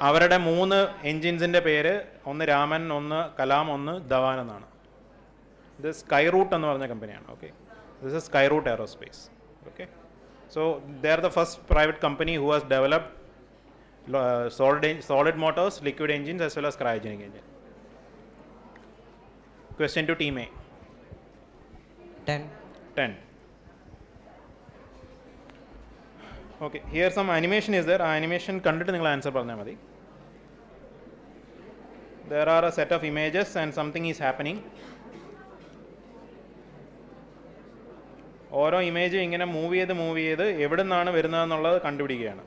അവരുടെ 3 എൻജിൻസിൻ്റെ പേര്, ഒന്ന് രാമൻ, ഒന്ന് കലാം, ഒന്ന് ധവാൻ എന്നാണ്. ഇത് സ്കൈ റൂട്ട് എന്ന് പറഞ്ഞ കമ്പനിയാണ്. Okay, this is Skyroot Aerospace. Okay, so they are the first private company who has developed solid motors, liquid engines as well as cryogenic engine. Question to team A. 10. Okay, here some animation is there. Animation കണ്ടിട്ട് നിങ്ങൾ answer പറഞ്ഞാൽ മതി. There are a set of images and something is happening. ഓരോ image ഇങ്ങനെ move ചെയ്ത് എവിടെ നിന്നാണ് വരുന്നതെന്നുള്ളത് കണ്ടുപിടിക്കുകയാണ്.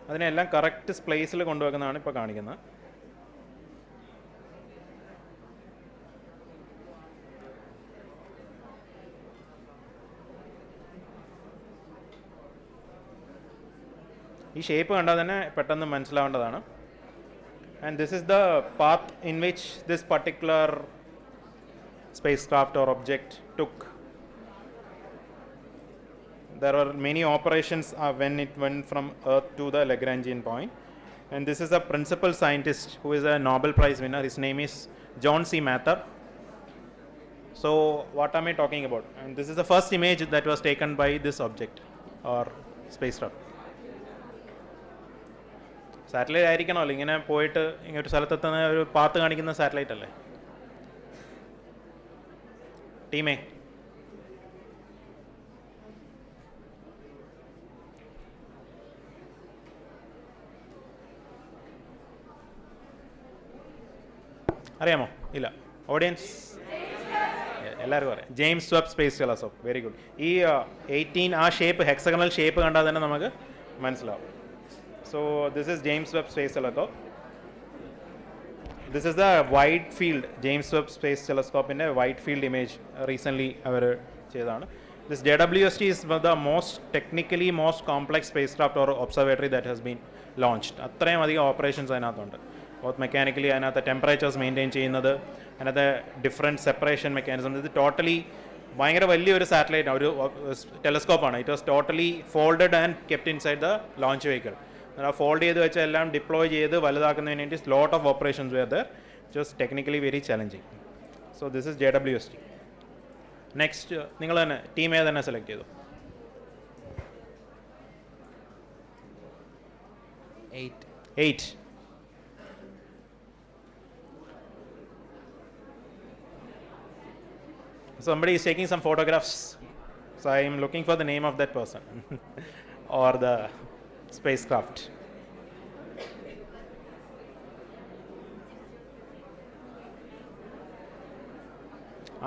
അതിനെല്ലാം കറക്റ്റ് പ്ലേസിൽ കൊണ്ടുവെക്കുന്നതാണ് ഇപ്പോൾ കാണിക്കുന്നത്. ഈ ഷേപ്പ് കണ്ടാൽ തന്നെ പെട്ടെന്ന് മനസ്സിലാവേണ്ടതാണ്. And this is the path in which this particular spacecraft or object took. There were many operations when it went from Earth to the Lagrangian point. And this is a principal scientist who is a Nobel Prize winner. His name is John C. Mather. So what am I talking about? And this is the first image that was taken by this object or spacecraft. Satellite ആയിരിക്കണമല്ലോ ഇങ്ങനെ പോയിട്ട് ഇങ്ങോട്ട് സ്ഥലത്തെത്തുന്ന ഒരു path കാണിക്കുന്ന satellite അല്ലേ? ടീമേ, അറിയാമോ? ഇല്ല. Audience? എല്ലാവർക്കും അറിയാം. James Webb space telescope. Very good. ഈ 18 ആ ഷേപ്പ് ഹെക്സഗണൽ ഷേപ്പ് കണ്ടാൽ തന്നെ നമുക്ക് മനസ്സിലാവും. So this is James Webb space telescope. This is the wide field James Webb space ടെലസ്കോപ്പിൻ്റെ വൈഡ് ഫീൽഡ് ഇമേജ് റീസെൻ്റ്ലി അവർ ചെയ്തതാണ്. This JWST is the most technically most complex spacecraft or observatory that has been launched. അത്രയും അധികം operations അതിനകത്തുണ്ട്. Both mechanically അതിനകത്ത് temperatures maintain ചെയ്യുന്നത്, അതിനകത്ത് different separation mechanism. ഇത് ടോട്ടലി ഭയങ്കര വലിയൊരു സാറ്റലൈറ്റ് ഒരു ടെലസ്കോപ്പാണ്. It was totally folded and kept inside the launch vehicle. ആ ഫോൾഡ് ചെയ്ത് വെച്ച് എല്ലാം ഡിപ്ലോയ് ചെയ്ത് വലുതാക്കുന്നതിന് വേണ്ടി lot of operations were there. It was technically very challenging. So this is JWST. Next നിങ്ങൾ തന്നെ ടീം തന്നെ സെലക്ട് ചെയ്തു. 8. Somebody is taking some photographs. So I am looking for the name of that person or the spacecraft.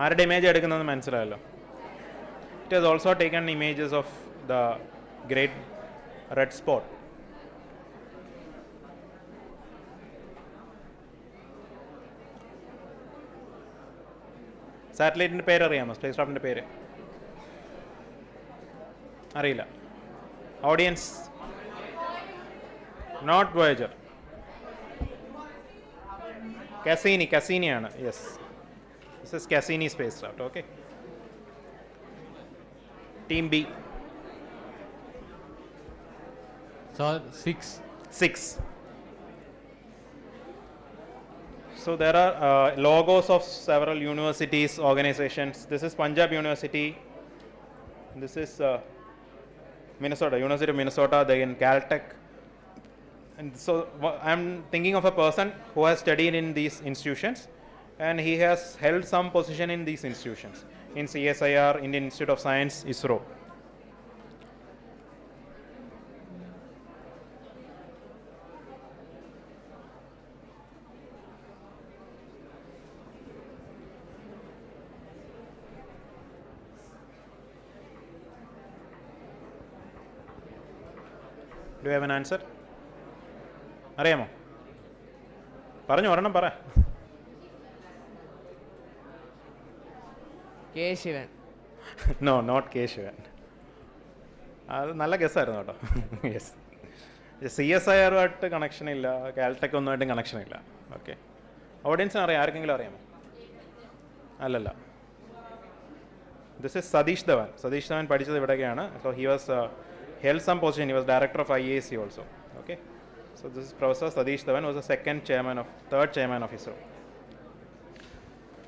ആരുടെ image എടുക്കുന്നത് മനസ്സിലായല്ലോ. It has also taken images of the great red spot. സാറ്റലൈറ്റിൻ്റെ പേര് അറിയാമോ? സ്പേസ് ക്രാഫ്റ്റിൻ്റെ പേര് അറിയില്ല. ഓഡിയൻസ് നോട്ട് വോയേജർ, കസീനിയാണ്. Yes, this is Cassini spacecraft. Okay, team B. So 6. So there are logos of several universities, organizations. This is Punjab University. This is Minnesota, University of Minnesota, then Caltech. And so I'm thinking of a person who has studied in these institutions, and he has held some position in these institutions, in CSIR, Indian Institute of Science, ISRO. Do you have an answer? അറിയാമോ? പറഞ്ഞു, ഒരെണ്ണം പറ. Keshavan. No, not Keshavan. അത് നല്ല ഗസ്സായിരുന്നു കേട്ടോ. Yes, CSIR-ആയിട്ട് connection ഇല്ല, കാൽടെക് ഒന്നുമായിട്ടും connection ഇല്ല. Okay, ഓഡിയൻസിന് അറിയാം, ആർക്കെങ്കിലും അറിയാമോ? അല്ലല്ല, ദിസ് ഇസ് സതീഷ് ധവാൻ. സതീഷ് ധവാൻ പഠിച്ചത് ഇവിടെയൊക്കെയാണ്. So he was held some position. He was director of IAC also. Okay, so this is Professor Sadish Dhawan, was the third chairman of ISRO.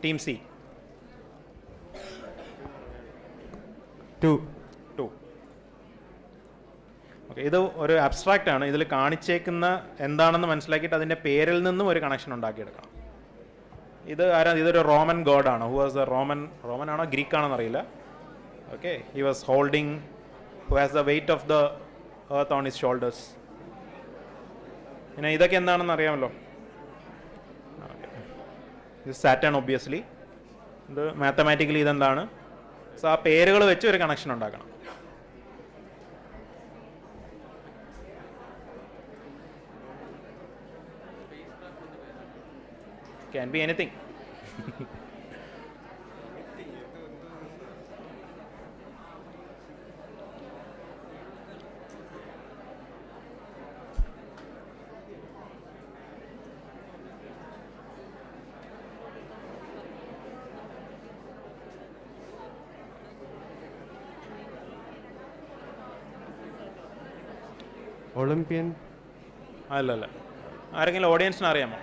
Team C. 2. Okay, ഇത് ഒരു abstract ആണ്. ഇതിൽ കാണിച്ചേക്കുന്ന എന്താണെന്ന് മനസ്സിലാക്കിയിട്ട് അതിൻ്റെ പേരിൽ നിന്നും ഒരു കണക്ഷൻ ഉണ്ടാക്കിയെടുക്കണം. ഇത് ആരാ? ഇതൊരു റോമൻ ഗോഡാണ്. ഹു വാസ് എ റോമൻ ആണോ ഗ്രീക്ക് ആണോ എന്നറിയില്ല. Okay, he was holding, who has the weight of the earth on his shoulders. പിന്നെ ഇതൊക്കെ എന്താണെന്ന് അറിയാമല്ലോ. ഇത് സാറ്റേൺ ഒബ്വിയസ്ലി. ഇത് മാത്തമാറ്റിക്കലി ഇതെന്താണ്? സോ ആ പേരുകൾ വെച്ച് ഒരു കണക്ഷൻ ഉണ്ടാക്കണം. Can be anything. ഒളിമ്പ്യൻ. അല്ലല്ല, ആരെങ്കിലും ഓഡിയൻസിന് അറിയാമോ?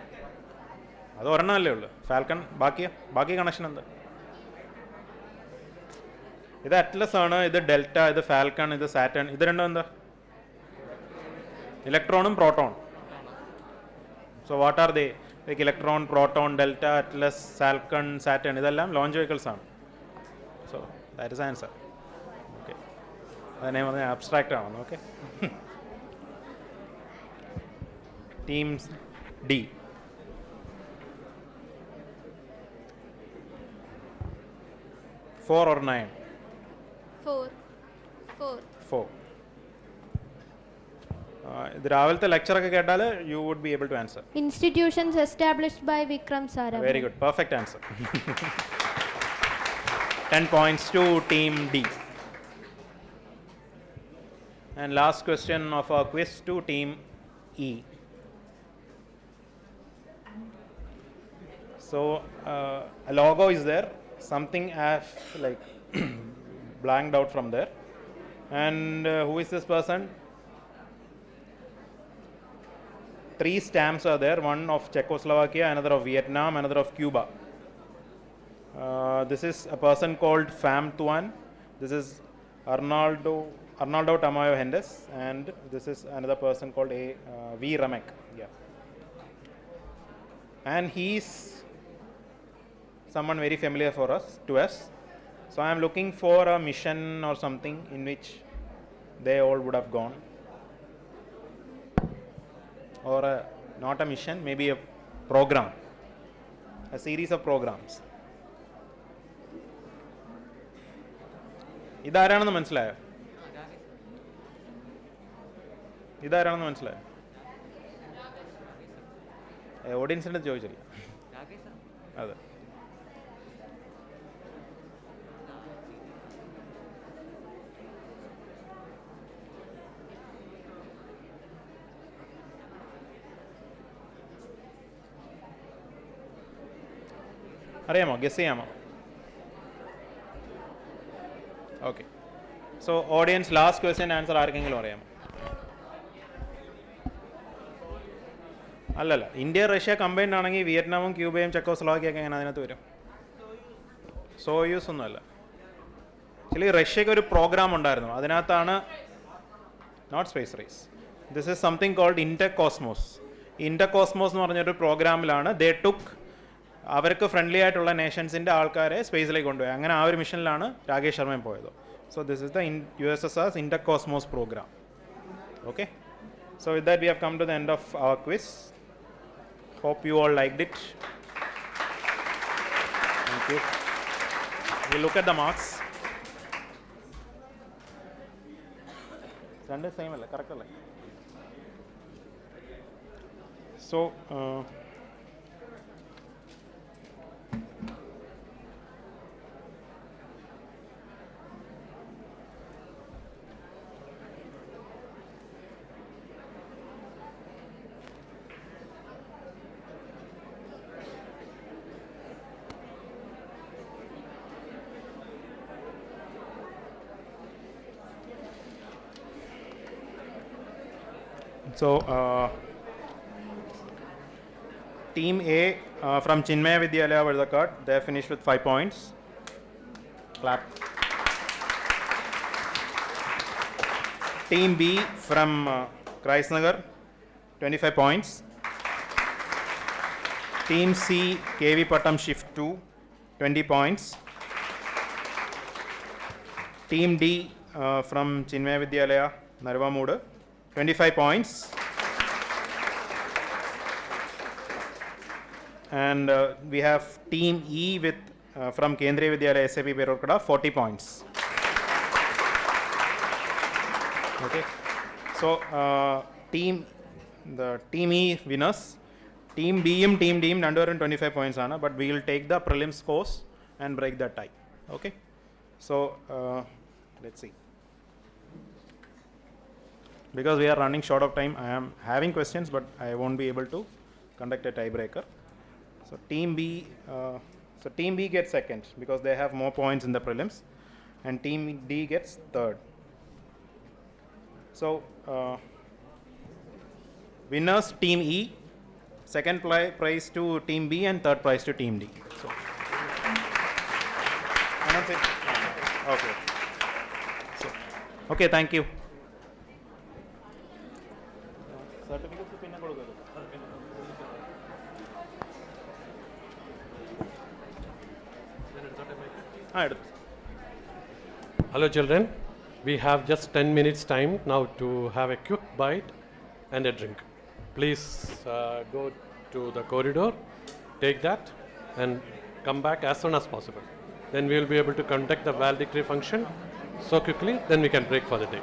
അത് ഒരെണ്ണമല്ലേ ഉള്ളൂ, ഫാൽക്കൺ. ബാക്കി കണക്ഷൻ എന്താ? ഇത് അറ്റ്ലസ് ആണ്, ഇത് ഡെൽറ്റ, ഇത് ഫാൽക്കൺ, ഇത് സാറ്റേൺ. ഇത് രണ്ടും എന്താ? ഇലക്ട്രോണും proton. So what are they? Like electron, proton, Delta, Atlas, Falcon, Saturn, ഇതെല്ലാം ലോഞ്ച് വെഹിക്കിൾസ് ആണ്. So that is answer. Okay, അതിനെ പറഞ്ഞാൽ അബ്സ്ട്രാക്റ്റ് ആണെന്ന്. Okay, Team D. 4 or 9? 4. 4. 4. The രാവിലത്തെ lecture ഒക്കെ കേട്ടാൽ you would be able to answer. Institutions established by Vikram Sarabhai. Very good. Perfect answer. 10 points to team D. And last question of our quiz to team E. So a logo is there, something has like blanked out from there, and who is this person? 3 stamps are there, one of Czechoslovakia, another of Vietnam, another of Cuba. This is a person called Pham Tuan. This is Arnaldo Tamayo Hendes, and this is another person called V Ramek. Yeah. And he's someone very familiar to us. So I am looking for a mission or something in which they all would have gone. Or not a mission, maybe a program, a series of programs. ഇതാരാണെന്ന് മനസ്സിലായോ? ഇതാരാണെന്ന് മനസ്സിലായോ? ഓഡിയൻസിൻ്റെ ചോദിച്ചില്ല. അതെ. അറിയാമോ? Guess ചെയ്യാമോ? Okay. So audience, last question answer ആർക്കെങ്കിലും അറിയാമോ? അല്ലല്ല, India Russia combined ആണെങ്കിൽ വിയറ്റ്നാമും ക്യൂബയും ചെക്കോസ്ലോവാക്കിയൊക്കെ എങ്ങനെ അതിനകത്ത് വരും? സോയൂസ് ഒന്നുമല്ല. ആക്ച്വലി റഷ്യക്ക് ഒരു പ്രോഗ്രാം ഉണ്ടായിരുന്നു, അതിനകത്താണ് not space race. This is something called Intercosmos. Intercosmos എന്ന് പറഞ്ഞൊരു പ്രോഗ്രാമിലാണ് ദേ ടുക്ക് അവർക്ക് ഫ്രണ്ട്ലി ആയിട്ടുള്ള നേഷൻസിൻ്റെ ആൾക്കാരെ സ്പേസിലേക്ക് കൊണ്ടുപോയി. അങ്ങനെ ആ ഒരു മിഷനിലാണ് രാകേഷ് ശർമ്മയും പോയത്. So this is the USSR's Intercosmos program. Okay. So with that we have come to the end of our quiz. Hope you all liked it. Thank you. We'll look at the marks. Sunday same alla, correct alla. So Team A from Chinmaya Vidyalaya Vardhakat, they finished with 5 points. Clap. Team B from Krisnagar, 25 points. Team C, KV Patam Shift 2, 20 points. Team D from Chinmaya Vidyalaya Narvamudu, 25 points. And we have Team E with from Kendriya Vidyalaya SAP Perurkada, 40 points. Okay. So the Team E winners. Team B and Team D under 25 points ana, but we will take the prelim scores and break the tie. Okay. So let's see. Because we are running short of time, I am having questions, but I won't be able to conduct a tiebreaker. So Team B gets second because they have more points in the prelims, and Team D gets third. So winners Team E, second prize to Team B, and third prize to Team D. So okay. So, okay, thank you. Certificates pinna kodukku. Hello children, we have just 10 minutes time now to have a quick bite and a drink. Please go to the corridor, take that and come back as soon as possible. then we will be able to conduct the valedictory function so quickly, then we can break for the day.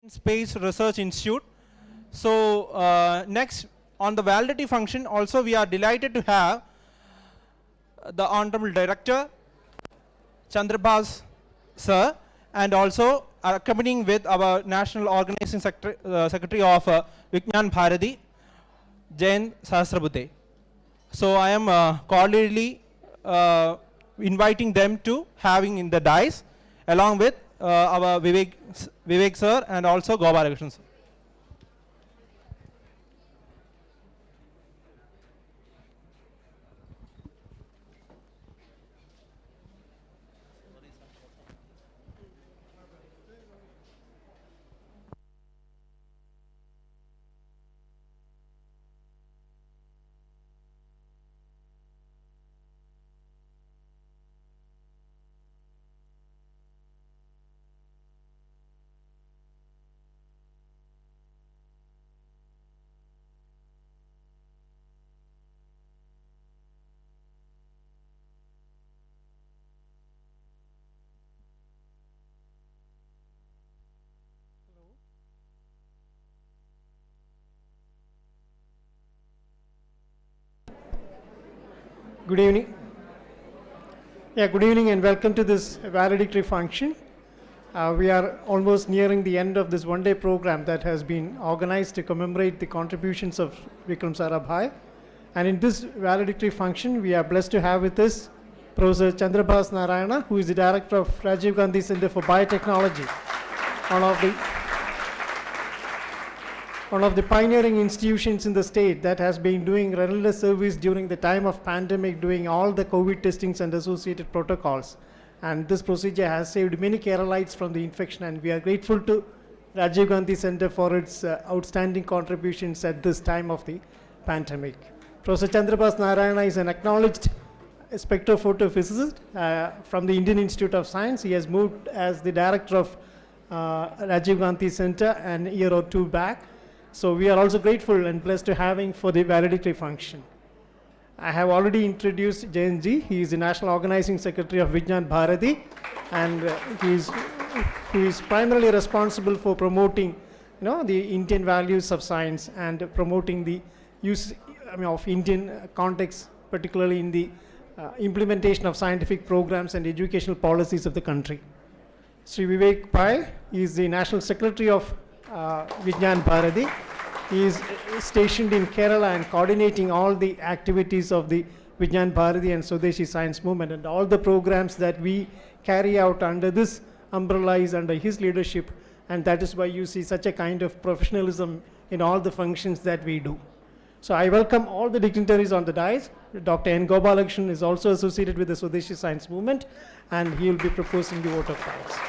Space Research Institute. So next on the validity function also we are delighted to have the Honorable Director Chandrabas sir, and also accompanying with our National Organizing Secretary of Vijnana Bharati, Jayant Sahasrabuddhe. So I am cordially inviting them to having in the dais along with our Vivek sir and also Gopalakrishnan sir. Good evening. Yeah, good evening and welcome to this valedictory function. We are almost nearing the end of this one-day program that has been organized to commemorate the contributions of Vikram Sarabhai. And in this valedictory function, we are blessed to have with us Professor Chandrabas Narayana, who is the Director of Rajiv Gandhi Center for Biotechnology, one of the pioneering institutions in the state that has been doing relentless service during the time of pandemic, doing all the COVID testings and associated protocols. And this procedure has saved many Keralites from the infection, and we are grateful to Rajiv Gandhi Center for its outstanding contributions at this time of the pandemic. Professor Chandrabas Narayana is an acknowledged spectrophotophysicist from the Indian Institute of Science. He has moved as the director of Rajiv Gandhi Center a year or two back. So we are also grateful and blessed to have him for the valedictory function. I have already introduced Jayant ji. He is the National Organizing Secretary of Vijnana Bharati, and he is primarily responsible for promoting, the Indian values of science and promoting the use of Indian context, particularly in the implementation of scientific programs and educational policies of the country. Sri Vivek Pai is the National Secretary of Vijnana Bharati. He is stationed in Kerala and coordinating all the activities of the Vijnana Bharati and Swadeshi Science Movement, and all the programs that we carry out under this umbrella is under his leadership, and that is why you see such a kind of professionalism in all the functions that we do. So I welcome all the dignitaries on the dais. Dr. N. Gopalakrishnan is also associated with the Swadeshi Science Movement, and he will be proposing the vote of thanks.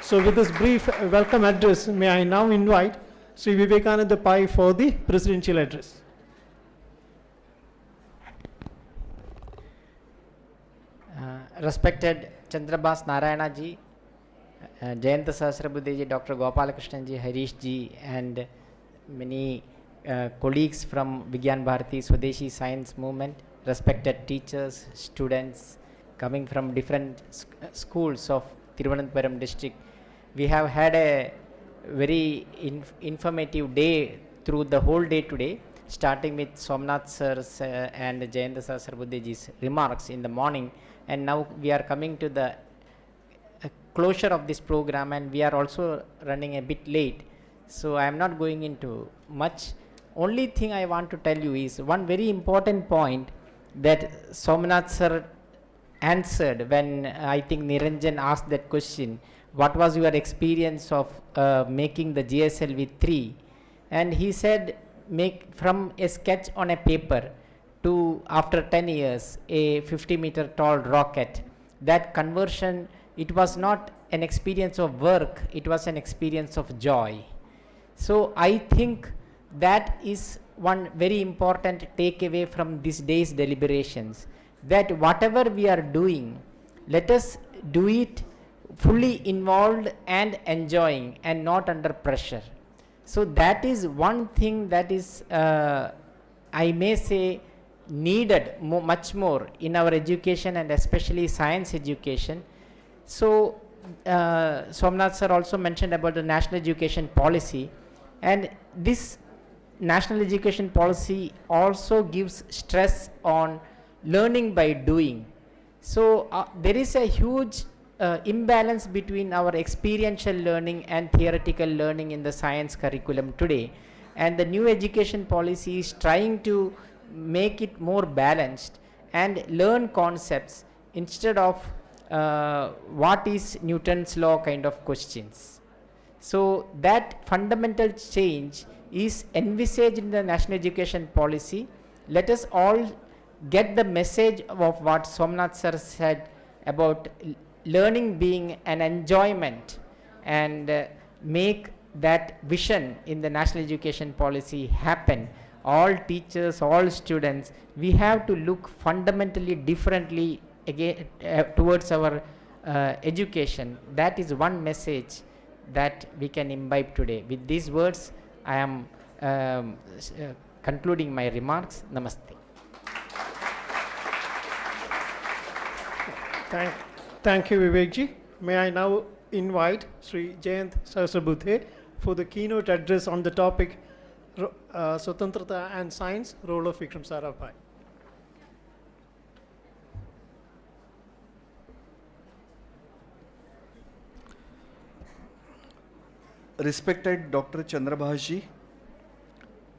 So with this brief welcome address, may I now invite Sri Vivekananda Pai for the presidential address. Respected Chandrabas Narayana ji, Jayant Sahasrabuddhe ji, Dr. Gopalakrishnan ji, Harish ji, and many colleagues from Vijnana Bharati Swadeshi Science Movement, respected teachers, students coming from different schools of Thiruvananthapuram district. We have had a very informative day through the whole day today, starting with Somanath sir's and Jayant Sahasrabuddhe ji's remarks in the morning, and now we are coming to the closure of this program, and we are also running a bit late, so I am not going into much. Only thing I want to tell you is one very important point that Somanath sir answered when I think Niranjan asked that question, what was your experience of making the GSLV 3? And he said, make from a sketch on a paper to after 10 years a 50-meter tall rocket. That conversion, it was not an experience of work, it was an experience of joy. So I think that is one very important takeaway from this day's deliberations, that whatever we are doing, let us do it fully involved and enjoying and not under pressure. So that is one thing that is I may say needed much more in our education and especially science education. So Somanath sir also mentioned about the national education policy, and this national education policy also gives stress on learning by doing. So there is a huge imbalance between our experiential learning and theoretical learning in the science curriculum today, and the new education policy is trying to make it more balanced and learn concepts instead of what is Newton's law kind of questions. So that fundamental change is envisaged in the national education policy. Let us all get the message of what Somanath sir said about learning being an enjoyment, and make that vision in the national education policy happen. All teachers, all students, we have to look fundamentally differently again towards our education. That is one message that we can imbibe today. With these words, I am concluding my remarks. Namaste. Thank you, Vivekji. May I now invite Sri Jayant Sahasrabudhe for the keynote address on the topic Swatantrata and Science, Role of Vikram Sarabhai. Respected Dr. Chandrabhashi,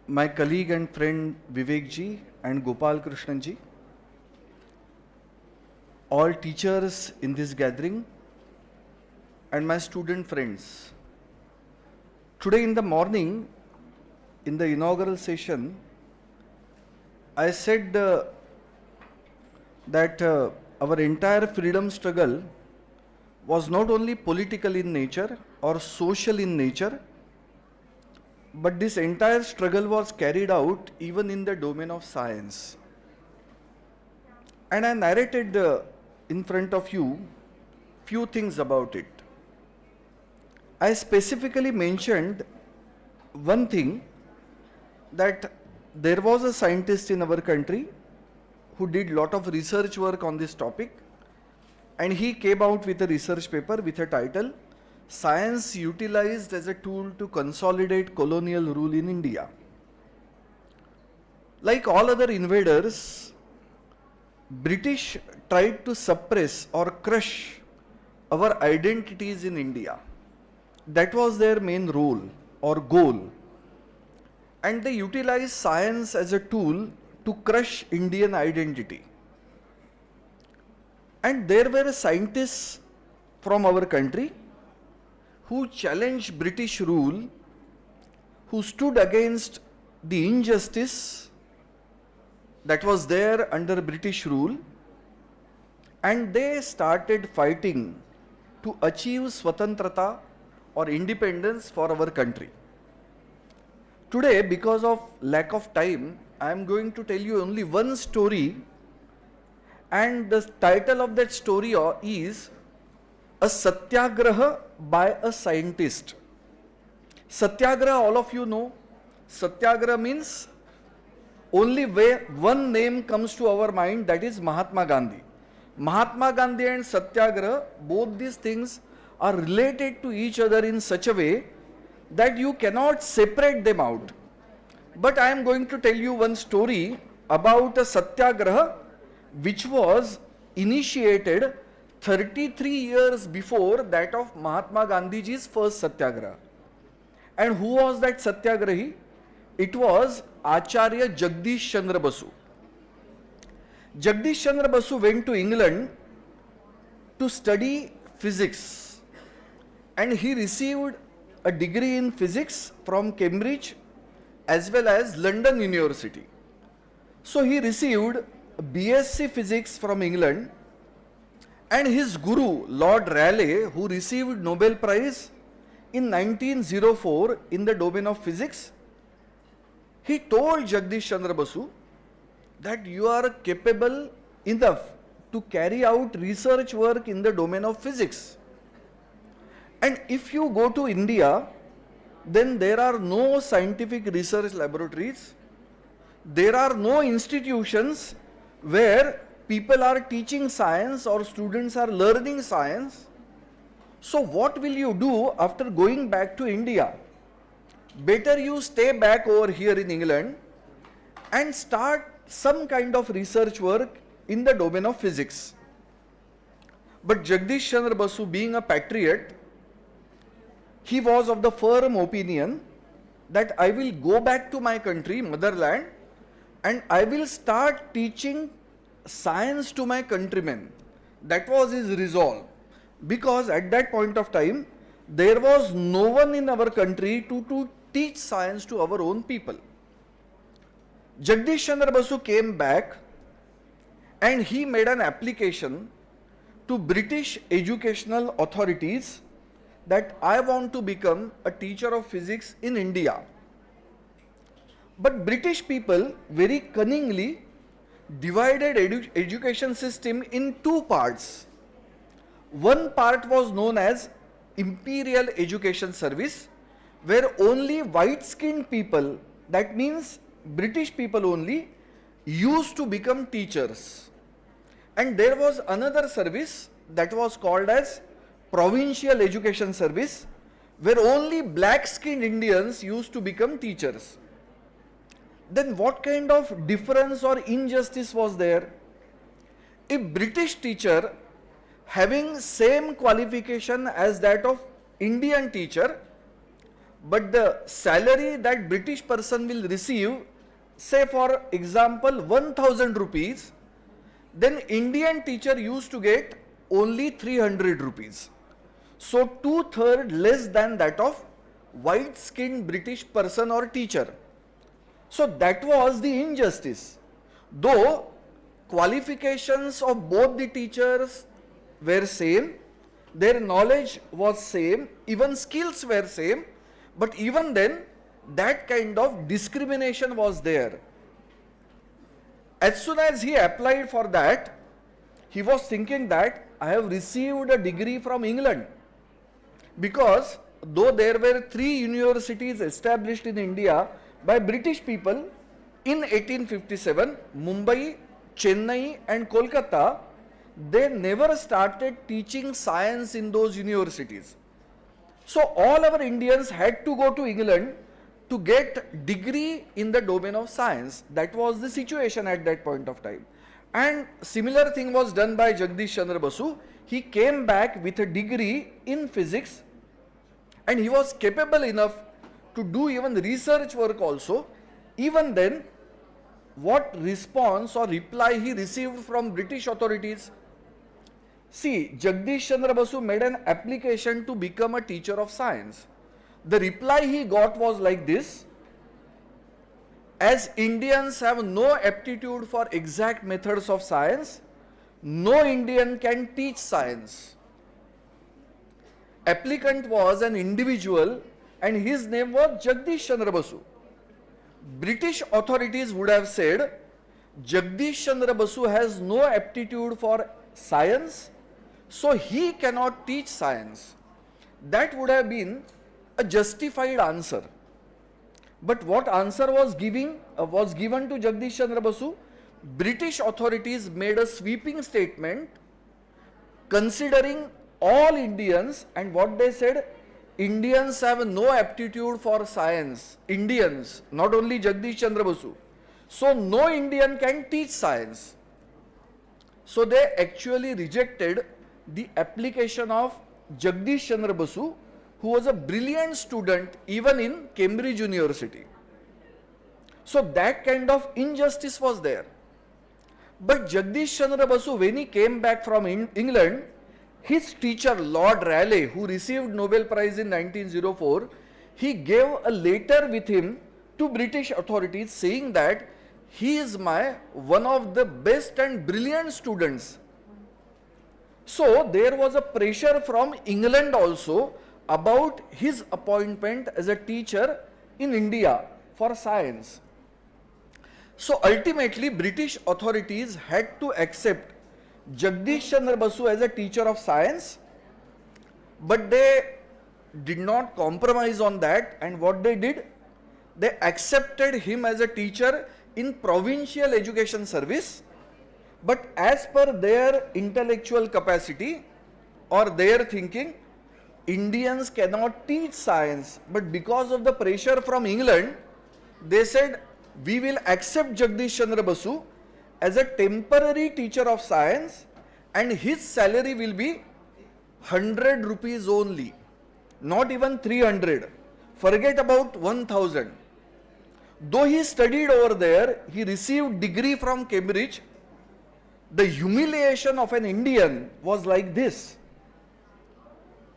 my colleague and friend Vivekji and Gopal Krishnanji, all teachers in this gathering, and my student friends. Today in the morning, in the inaugural session, I said that our entire freedom struggle was not only political in nature or social in nature, but this entire struggle was carried out even in the domain of science. And I narrated in front of you few things about it. I specifically mentioned one thing, that there was a scientist in our country who did lot of research work on this topic, and he came out with a research paper with a title, Science Utilized as a Tool to Consolidate Colonial Rule in India. Like all other invaders, British tried to suppress or crush our identities in India. That was their main role or goal. And they utilized science as a tool to crush Indian identity. And there were scientists from our country who challenged British rule, who stood against the injustice that was there under British rule, and they started fighting to achieve Swatantrata or independence for our country. Today, because of lack of time, I am going to tell you only one story, and the title of that story is A Satyagraha by a Scientist. Satyagraha, all of you know. Satyagraha means only way one name comes to our mind, that is Mahatma Gandhi. Mahatma Gandhi and Satyagraha, both these things are related to each other in such a way that you cannot separate them out. But I am going to tell you one story about a Satyagraha which was initiated 33 years before that of Mahatma Gandhiji's first Satyagraha. And who was that Satyagrahi? It was Acharya Jagdish Chandra Basu. Jagdish Chandra Basu went to England to study physics, and he received a degree in physics from Cambridge as well as London University. So he received BSc Physics from England, and his guru Lord Rayleigh, who received Nobel Prize in 1904 in the domain of physics, he told Jagdish Chandra Basu that you are capable enough to carry out research work in the domain of physics. And if you go to India, then there are no scientific research laboratories, there are no institutions where people are teaching science or students are learning science. So what will you do after going back to India? Better you stay back over here in England and start some kind of research work in the domain of physics. But Jagdish Chandra Basu, being a patriot, he was of the firm opinion that I will go back to my country, motherland, and I will start teaching science to my countrymen. That was his resolve, because at that point of time there was no one in our country to teach science to our own people. Jagdish Chandra Basu came back and he made an application to British educational authorities that I want to become a teacher of physics in India. But British people very cunningly divided education system in two parts. One part was known as Imperial Education Service, where only white-skinned people, that means British people only, used to become teachers. And there was another service that was called as Provincial Education Service, where only black-skinned Indians used to become teachers. Then what kind of difference or injustice was there? A British teacher having same qualification as that of Indian teacher, but the salary that British person will receive, say for example 1000 rupees, then Indian teacher used to get only 300 rupees. So 2/3 less than that of white skinned British person or teacher. So that was the injustice. Though qualifications of both the teachers were same, their knowledge was same, even skills were same, but even then that kind of discrimination was there. As soon as he applied for that, he was thinking that I have received a degree from England, because though there were 3 universities established in India by British people in 1857, Mumbai, Chennai and Kolkata, they never started teaching science in those universities. So all our Indians had to go to England to get degree in the domain of science. That was the situation at that point of time. And similar thing was done by Jagdish Chandra Basu. He came back with a degree in physics and he was capable enough to do even research work also. Even then, what response or reply he received from British authorities? See, Jagdish Chandra Basu made an application to become a teacher of science. The reply he got was like this: as Indians have no aptitude for exact methods of science, no Indian can teach science. Applicant was an individual and his name was Jagdish Chandra Basu. British authorities would have said, Jagdish Chandra Basu has no aptitude for science, so he cannot teach science. That would have been a justified answer. But what answer was given to Jagdish Chandra Basu? British authorities made a sweeping statement considering all Indians, and what they said, Indians have no aptitude for science. Indians, not only Jagdish Chandra Basu. So no Indian can teach science. So they actually rejected the application of Jagdish Chandra Basu, who was a brilliant student even in Cambridge University. So that kind of injustice was there. But Jagdish Chandra Basu, when he came back from England, his teacher Lord Raleigh, who received Nobel Prize in 1904, he gave a letter with him to British authorities saying that he is one of the best and brilliant students. So there was a pressure from England also about his appointment as a teacher in India for science. So ultimately British authorities had to accept Jagdish Chandra Basu as a teacher of science, but they did not compromise on that, and what they did, they accepted him as a teacher in Provincial Education Service, but as per their intellectual capacity or their thinking, Indians cannot teach science, but because of the pressure from England, they said, we will accept Jagdish Chandra Basu as a temporary teacher of science and his salary will be 100 rupees only, not even 300. Forget about 1000. Though he studied over there, he received degree from Cambridge. The humiliation of an Indian was like this.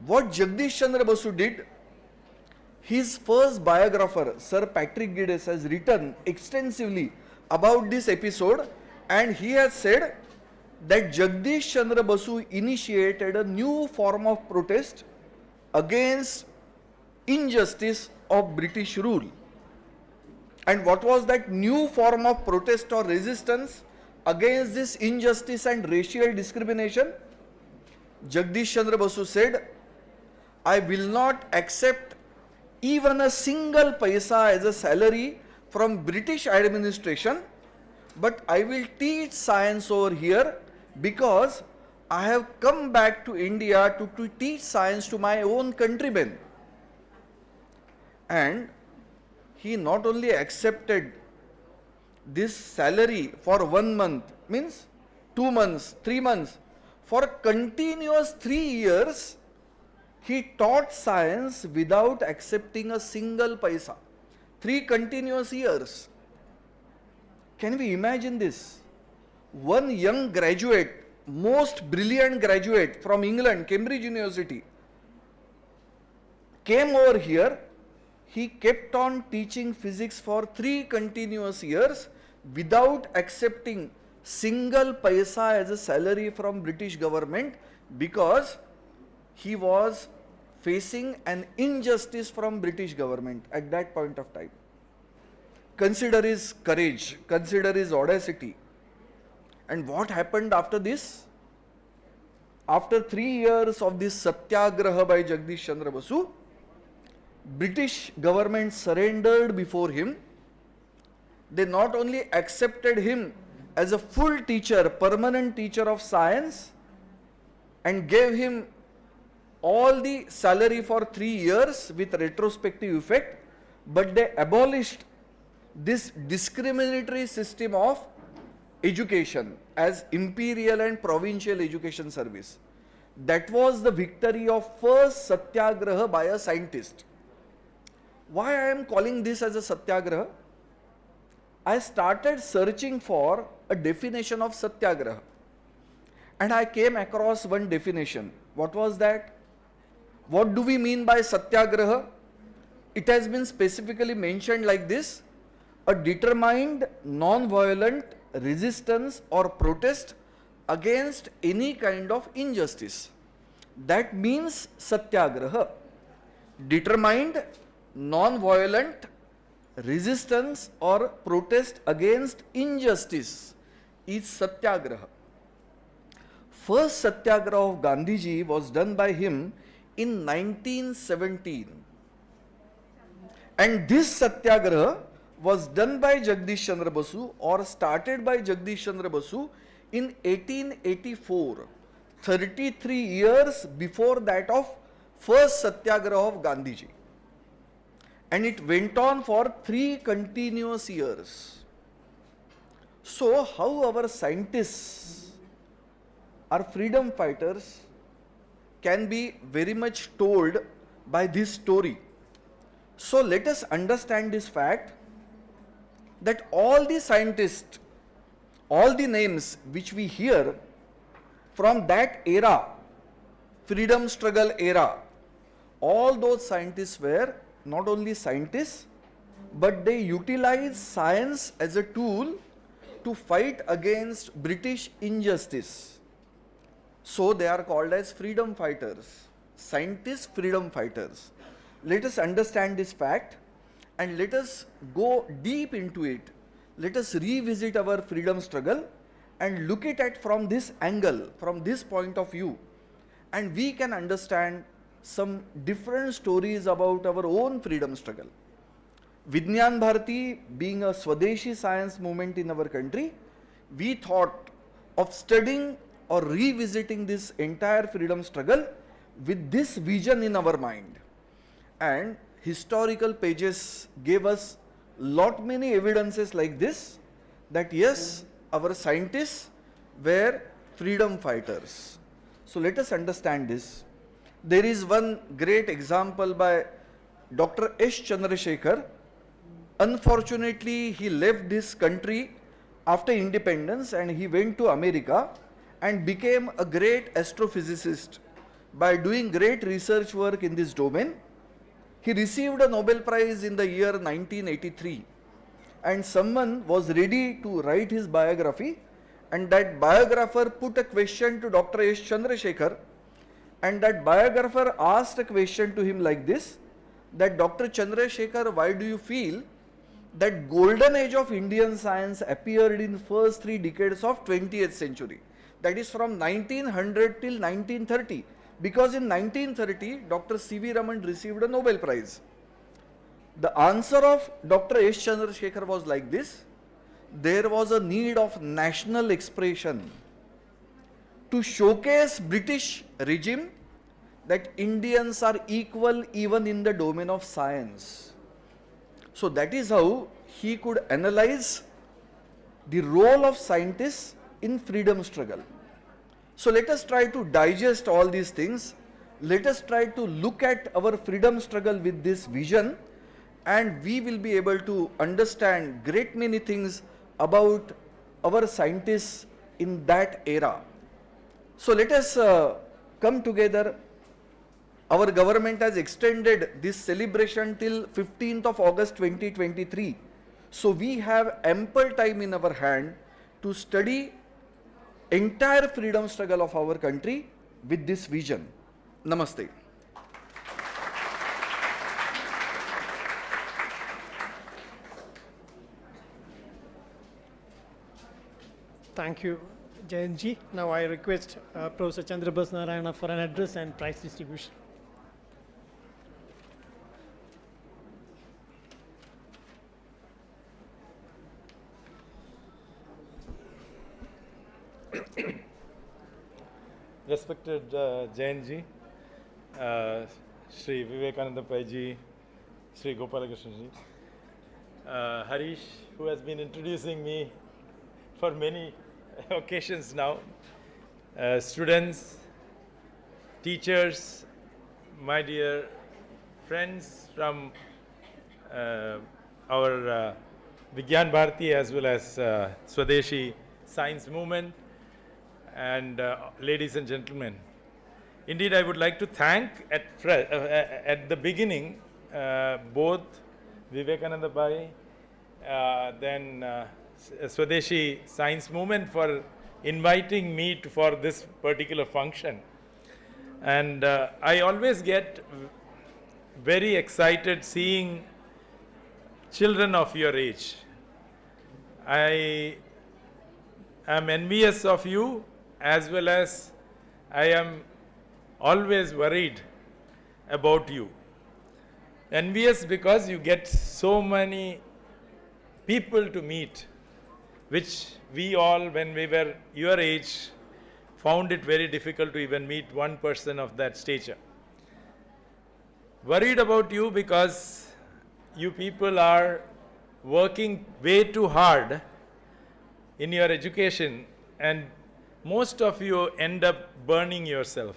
What Jagdish Chandra Basu did, his first biographer, Sir Patrick Geddes, has written extensively about this episode, and he has said that Jagdish Chandra Basu initiated a new form of protest against injustice of British rule. And what was that new form of protest or resistance against this injustice and racial discrimination? Jagdish Chandra Basu said, I will not accept even a single paisa as a salary from British administration, but I will teach science over here because I have come back to India to teach science to my own countrymen. And he not only accepted this salary for 1 month, means 2 months, 3 months, for continuous 3 years, he taught science without accepting a single paisa. 3 continuous years. Can we imagine this? One young graduate, most brilliant graduate from England, Cambridge University, came over here. He kept on teaching physics for 3 continuous years without accepting single paisa as a salary from British government because he was facing an injustice from British government at that point of time. Consider his courage, consider his audacity. And what happened after this? After 3 years of this satyagraha by Jagdish Chandra Basu, British government surrendered before him. They not only accepted him as a full teacher, permanent teacher of science, and gave him all the salary for 3 years with retrospective effect, but they abolished this discriminatory system of education as imperial and provincial education service. That was the victory of first satyagraha by a scientist. Why I am calling this as a satyagraha? I started searching for a definition of satyagraha and I came across one definition. What was that? What do we mean by satyagraha? It has been specifically mentioned like this: a determined non-violent resistance or protest against any kind of injustice. That means satyagraha. Determined non-violent resistance or protest against injustice is satyagraha. First satyagraha of Gandhiji was done by him in 1917, and this satyagraha was done by Jagdish Chandra Basu or started by Jagdish Chandra Basu in 1884, 33 years before that of first satyagraha of Gandhiji, and it went on for 3 continuous years. So how our scientists, our freedom fighters, can be very much told by this story. So let us understand this fact that all the scientists, all the names which we hear from that era, freedom struggle era, all those scientists were not only scientists, but they utilized science as a tool to fight against British injustice. So they are called as freedom fighters, scientists, freedom fighters. Let us understand this fact and let us go deep into it. Let us revisit our freedom struggle and look at it from this angle, from this point of view, and we can understand some different stories about our own freedom struggle. Vijnana Bharati being a Swadeshi science movement in our country, we thought of studying or revisiting this entire freedom struggle with this vision in our mind. And historical pages gave us lot many evidences like this, that yes, our scientists were freedom fighters. So let us understand this. There is one great example by Dr. S. Chandrasekhar. Unfortunately, he left this country after independence and he went to America and became a great astrophysicist by doing great research work in this domain. He received a Nobel Prize in the year 1983, and someone was ready to write his biography, and that biographer put a question to Dr. S. Chandrasekhar, and that biographer asked a question to him like this, that Dr. Chandrasekhar, why do you feel that golden age of Indian science appeared in first 3 decades of 20th century, that is from 1900 till 1930, because in 1930 Dr. C.V. Raman received a Nobel Prize. The answer of Dr. S. Chandrasekhar was like this: there was a need of national expression to showcase British regime that Indians are equal even in the domain of science. So that is how he could analyze the role of scientists in freedom struggle. So let us try to digest all these things. Let us try to look at our freedom struggle with this vision, and we will be able to understand great many things about our scientists in that era. So let us come together. Our government has extended this celebration till 15th of August 2023. So we have ample time in our hand to study entire freedom struggle of our country with this vision. Namaste. Thank you, Jayanji. Now I request Professor Chandrabas Narayana for an address and prize distribution. Respected Jayanji, Sri Vivekananda Paiji, Sri Gopalakrishnaji, Harish, who has been introducing me for many occasions now, students, teachers, my dear friends from our Vijnana Bharati as well as Swadeshi science movement, and ladies and gentlemen. Indeed, I would like to thank at the beginning both Vivekananda Bhai, then Swadeshi science movement for inviting me for this particular function. And I always get very excited seeing children of your age. I am envious of you, as well as I am always worried about you. Envious because you get so many people to meet, which we all, when we were your age, found it very difficult to even meet one person of that stature. Worried about you because you people are working way too hard in your education, and most of you end up burning yourself.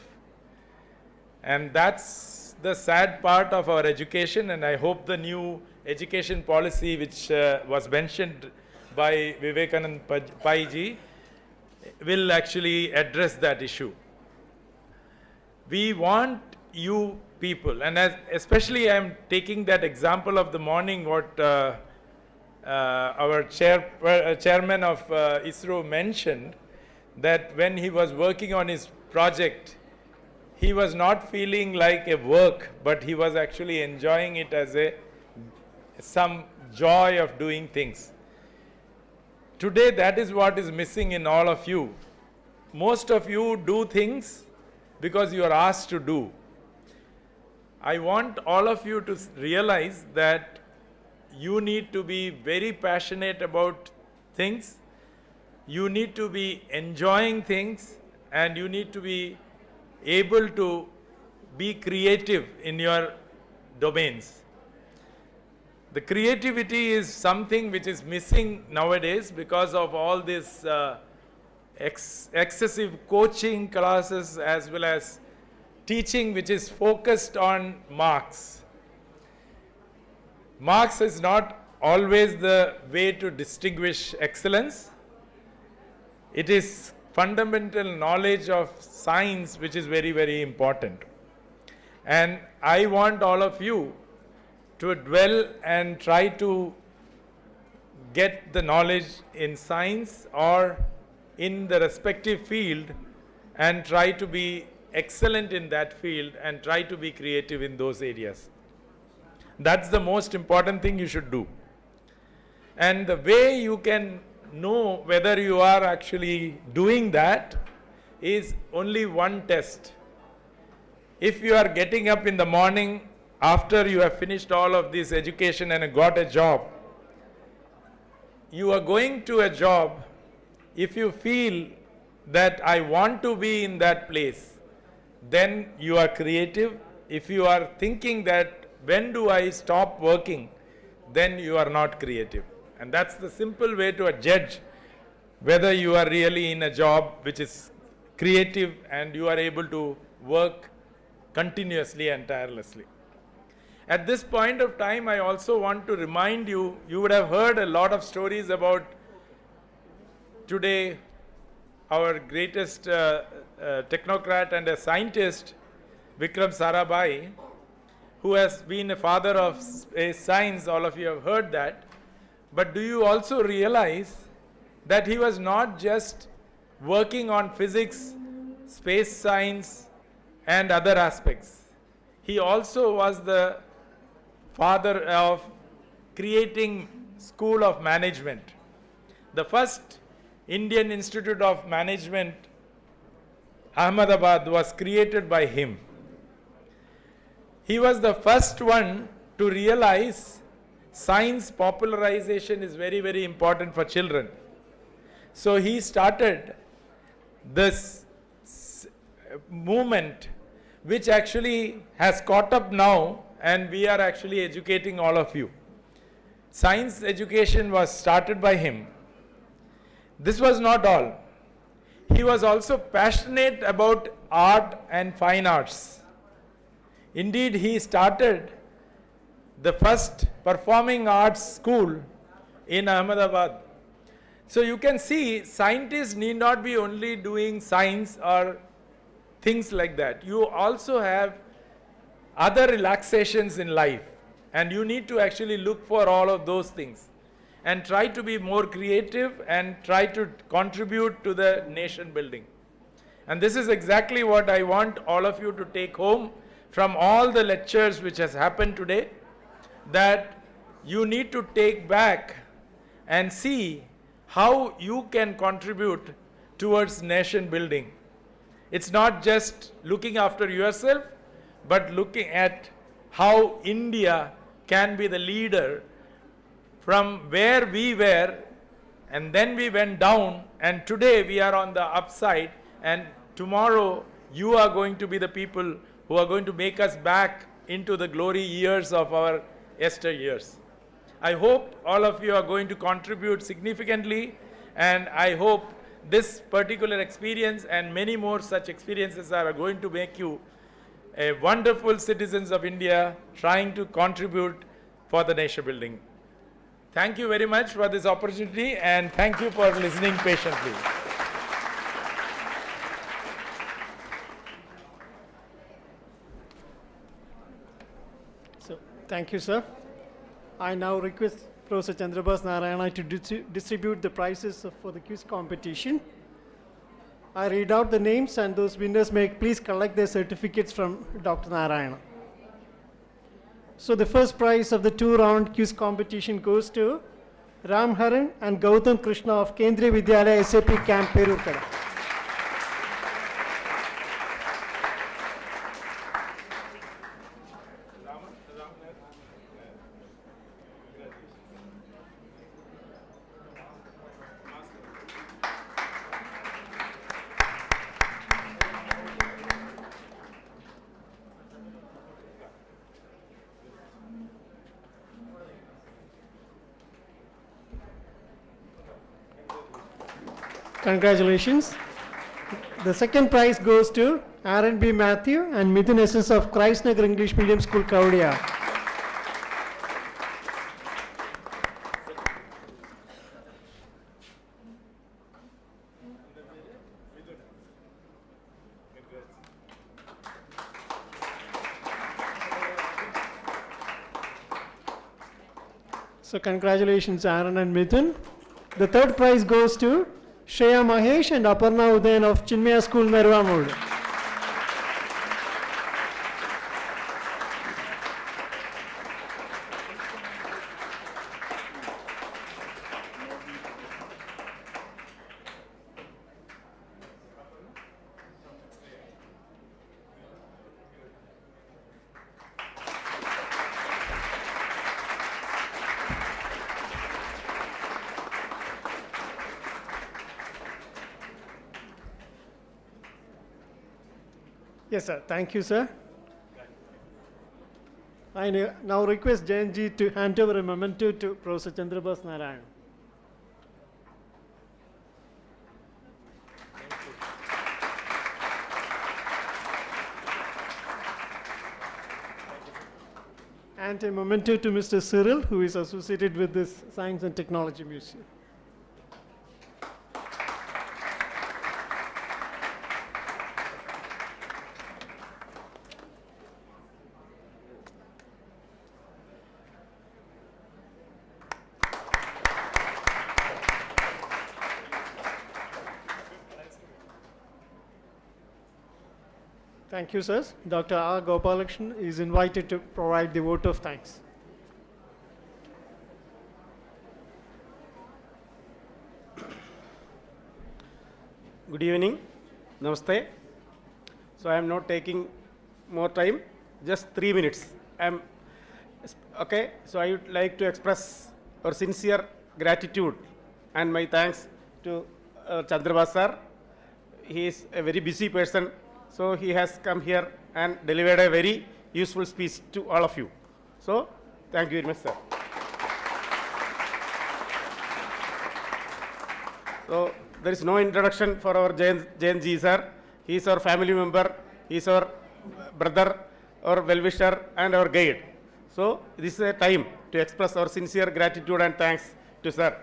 And that's the sad part of our education, and I hope the new education policy which was mentioned by Vivekanand Paiji will actually address that issue. We want you people, and especially I am taking that example of the morning what our chairman of ISRO mentioned, that when he was working on his project, he was not feeling like a work, but he was actually enjoying it as some joy of doing things. Today, that is what is missing in all of you. Most of you do things because you are asked to do. I want all of you to realize that you need to be very passionate about things, you need to be enjoying things, and you need to be able to be creative in your domains. The creativity is something which is missing nowadays because of all this excessive coaching classes as well as teaching which is focused on marks. Marks is not always the way to distinguish excellence. It is fundamental knowledge of science which is very, very important. And I want all of you to dwell and try to get the knowledge in science or in the respective field and try to be excellent in that field and try to be creative in those areas. That's the most important thing you should do. And the way you can know whether you are actually doing that is only one test. If you are getting up in the morning after you have finished all of this education and got a job, you are going to a job, if you feel that I want to be in that place, then you are creative. If you are thinking that when do I stop working, then you are not creative. And that's the simple way to judge whether you are really in a job which is creative and you are able to work continuously and tirelessly. At this point of time, I also want to remind you, you would have heard a lot of stories about today our greatest technocrat and a scientist, Vikram Sarabhai, who has been a father of space science. All of you have heard that. But do you also realize that he was not just working on physics, space science, and other aspects? He also was the father of creating School of Management. The first Indian Institute of Management, Ahmedabad, was created by him. He was the first one to realize science popularization is very, very important for children. So he started this movement which actually has caught up now, and we are actually educating all of you. Science education was started by him. This was not all. He was also passionate about art and fine arts. Indeed, he started the first performing arts school in Ahmedabad. So you can see, scientists need not be only doing science or things like that. You also have other relaxations in life, and you need to actually look for all of those things and try to be more creative and try to contribute to the nation building. And this is exactly what I want all of you to take home from all the lectures which has happened today, that you need to take back and see how you can contribute towards nation building. It's not just looking after yourself, but looking at how India can be the leader from where we were, and then we went down, and today we are on the upside, and tomorrow you are going to be the people who are going to make us back into the glory years of our yesteryears. I hope all of you are going to contribute significantly, and I hope this particular experience and many more such experiences are going to make you a wonderful citizens of India trying to contribute for the nation building. Thank you very much for this opportunity, and thank you for listening patiently. So, thank you, sir. I now request Professor Chandrabas Narayana to distribute the prizes for the quiz competition. I read out the names, and those winners may please collect their certificates from Dr. Narayana. So the first prize of the two-round quiz competition goes to Ram Haran and Gautam Krishna of Kendriya Vidyalaya SAP Camp Perukada. Congratulations. The second prize goes to Aaron B. Matthew and Mithun SS of Christ Nagar English Medium School, Kaudia. So congratulations, Aaron and Mithun. The third prize goes to Shreya Mahesh and Aparna Udayan of Chinmaya School, Narvamud. Yes, sir. Thank you, sir. I now request Jayanji to hand over a memento to Professor Chandrabas Narayan. And a memento to Mr. Cyril, who is associated with this Science and Technology Museum. Thank you, sir. Dr. R. Gopalakrishnan is invited to provide the vote of thanks. Good evening. Namaste. So I am not taking more time, just 3 minutes. Okay, so I would like to express our sincere gratitude and my thanks to Chandrabas sir. He is a very busy person. So he has come here and delivered a very useful speech to all of you. So thank you very much, sir. So there is no introduction for our Jain ji, sir. He is our family member. He is our brother, our well-wisher, and our guide. So this is a time to express our sincere gratitude and thanks to sir.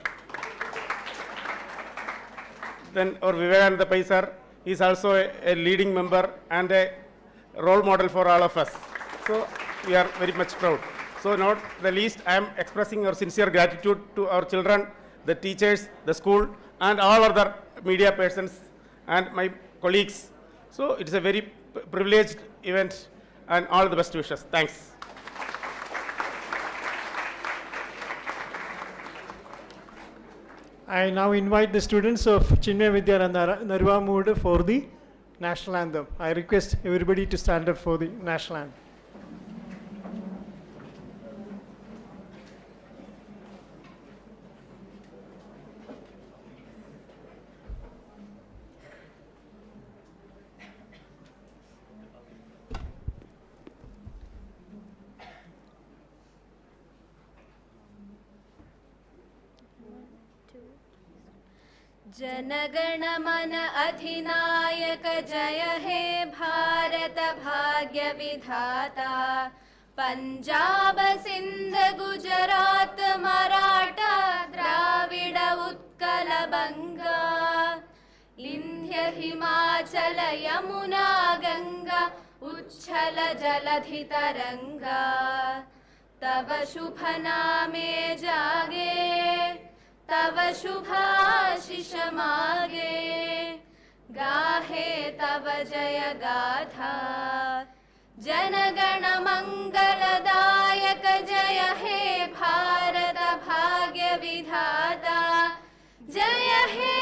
Then our Vivekananda Pai sir. He is also a leading member and a role model for all of us. So we are very much proud. So not the least, I am expressing our sincere gratitude to our children, the teachers, the school, and all other media persons and my colleagues. So it is a very privileged event and all the best wishes. Thanks. I now invite the students of Chinmaya Vidyalaya Narvamud for the national anthem. I request everybody to stand up for the national anthem. जनगण मन अधिनायक जय हे भारत भाग्य विधाता पंजाब सिंध गुजरात मराठा द्राविड उत्कल बंगा विंध्य हिमाचल यमुना गंगा उच्छल जलधि तरंगा तव शुभ नामे जागे तव शुभाशिष मागे गाहे तव जय गाथा जनगण मंगलदायक जय हे भारत भाग्य विधाता जय हे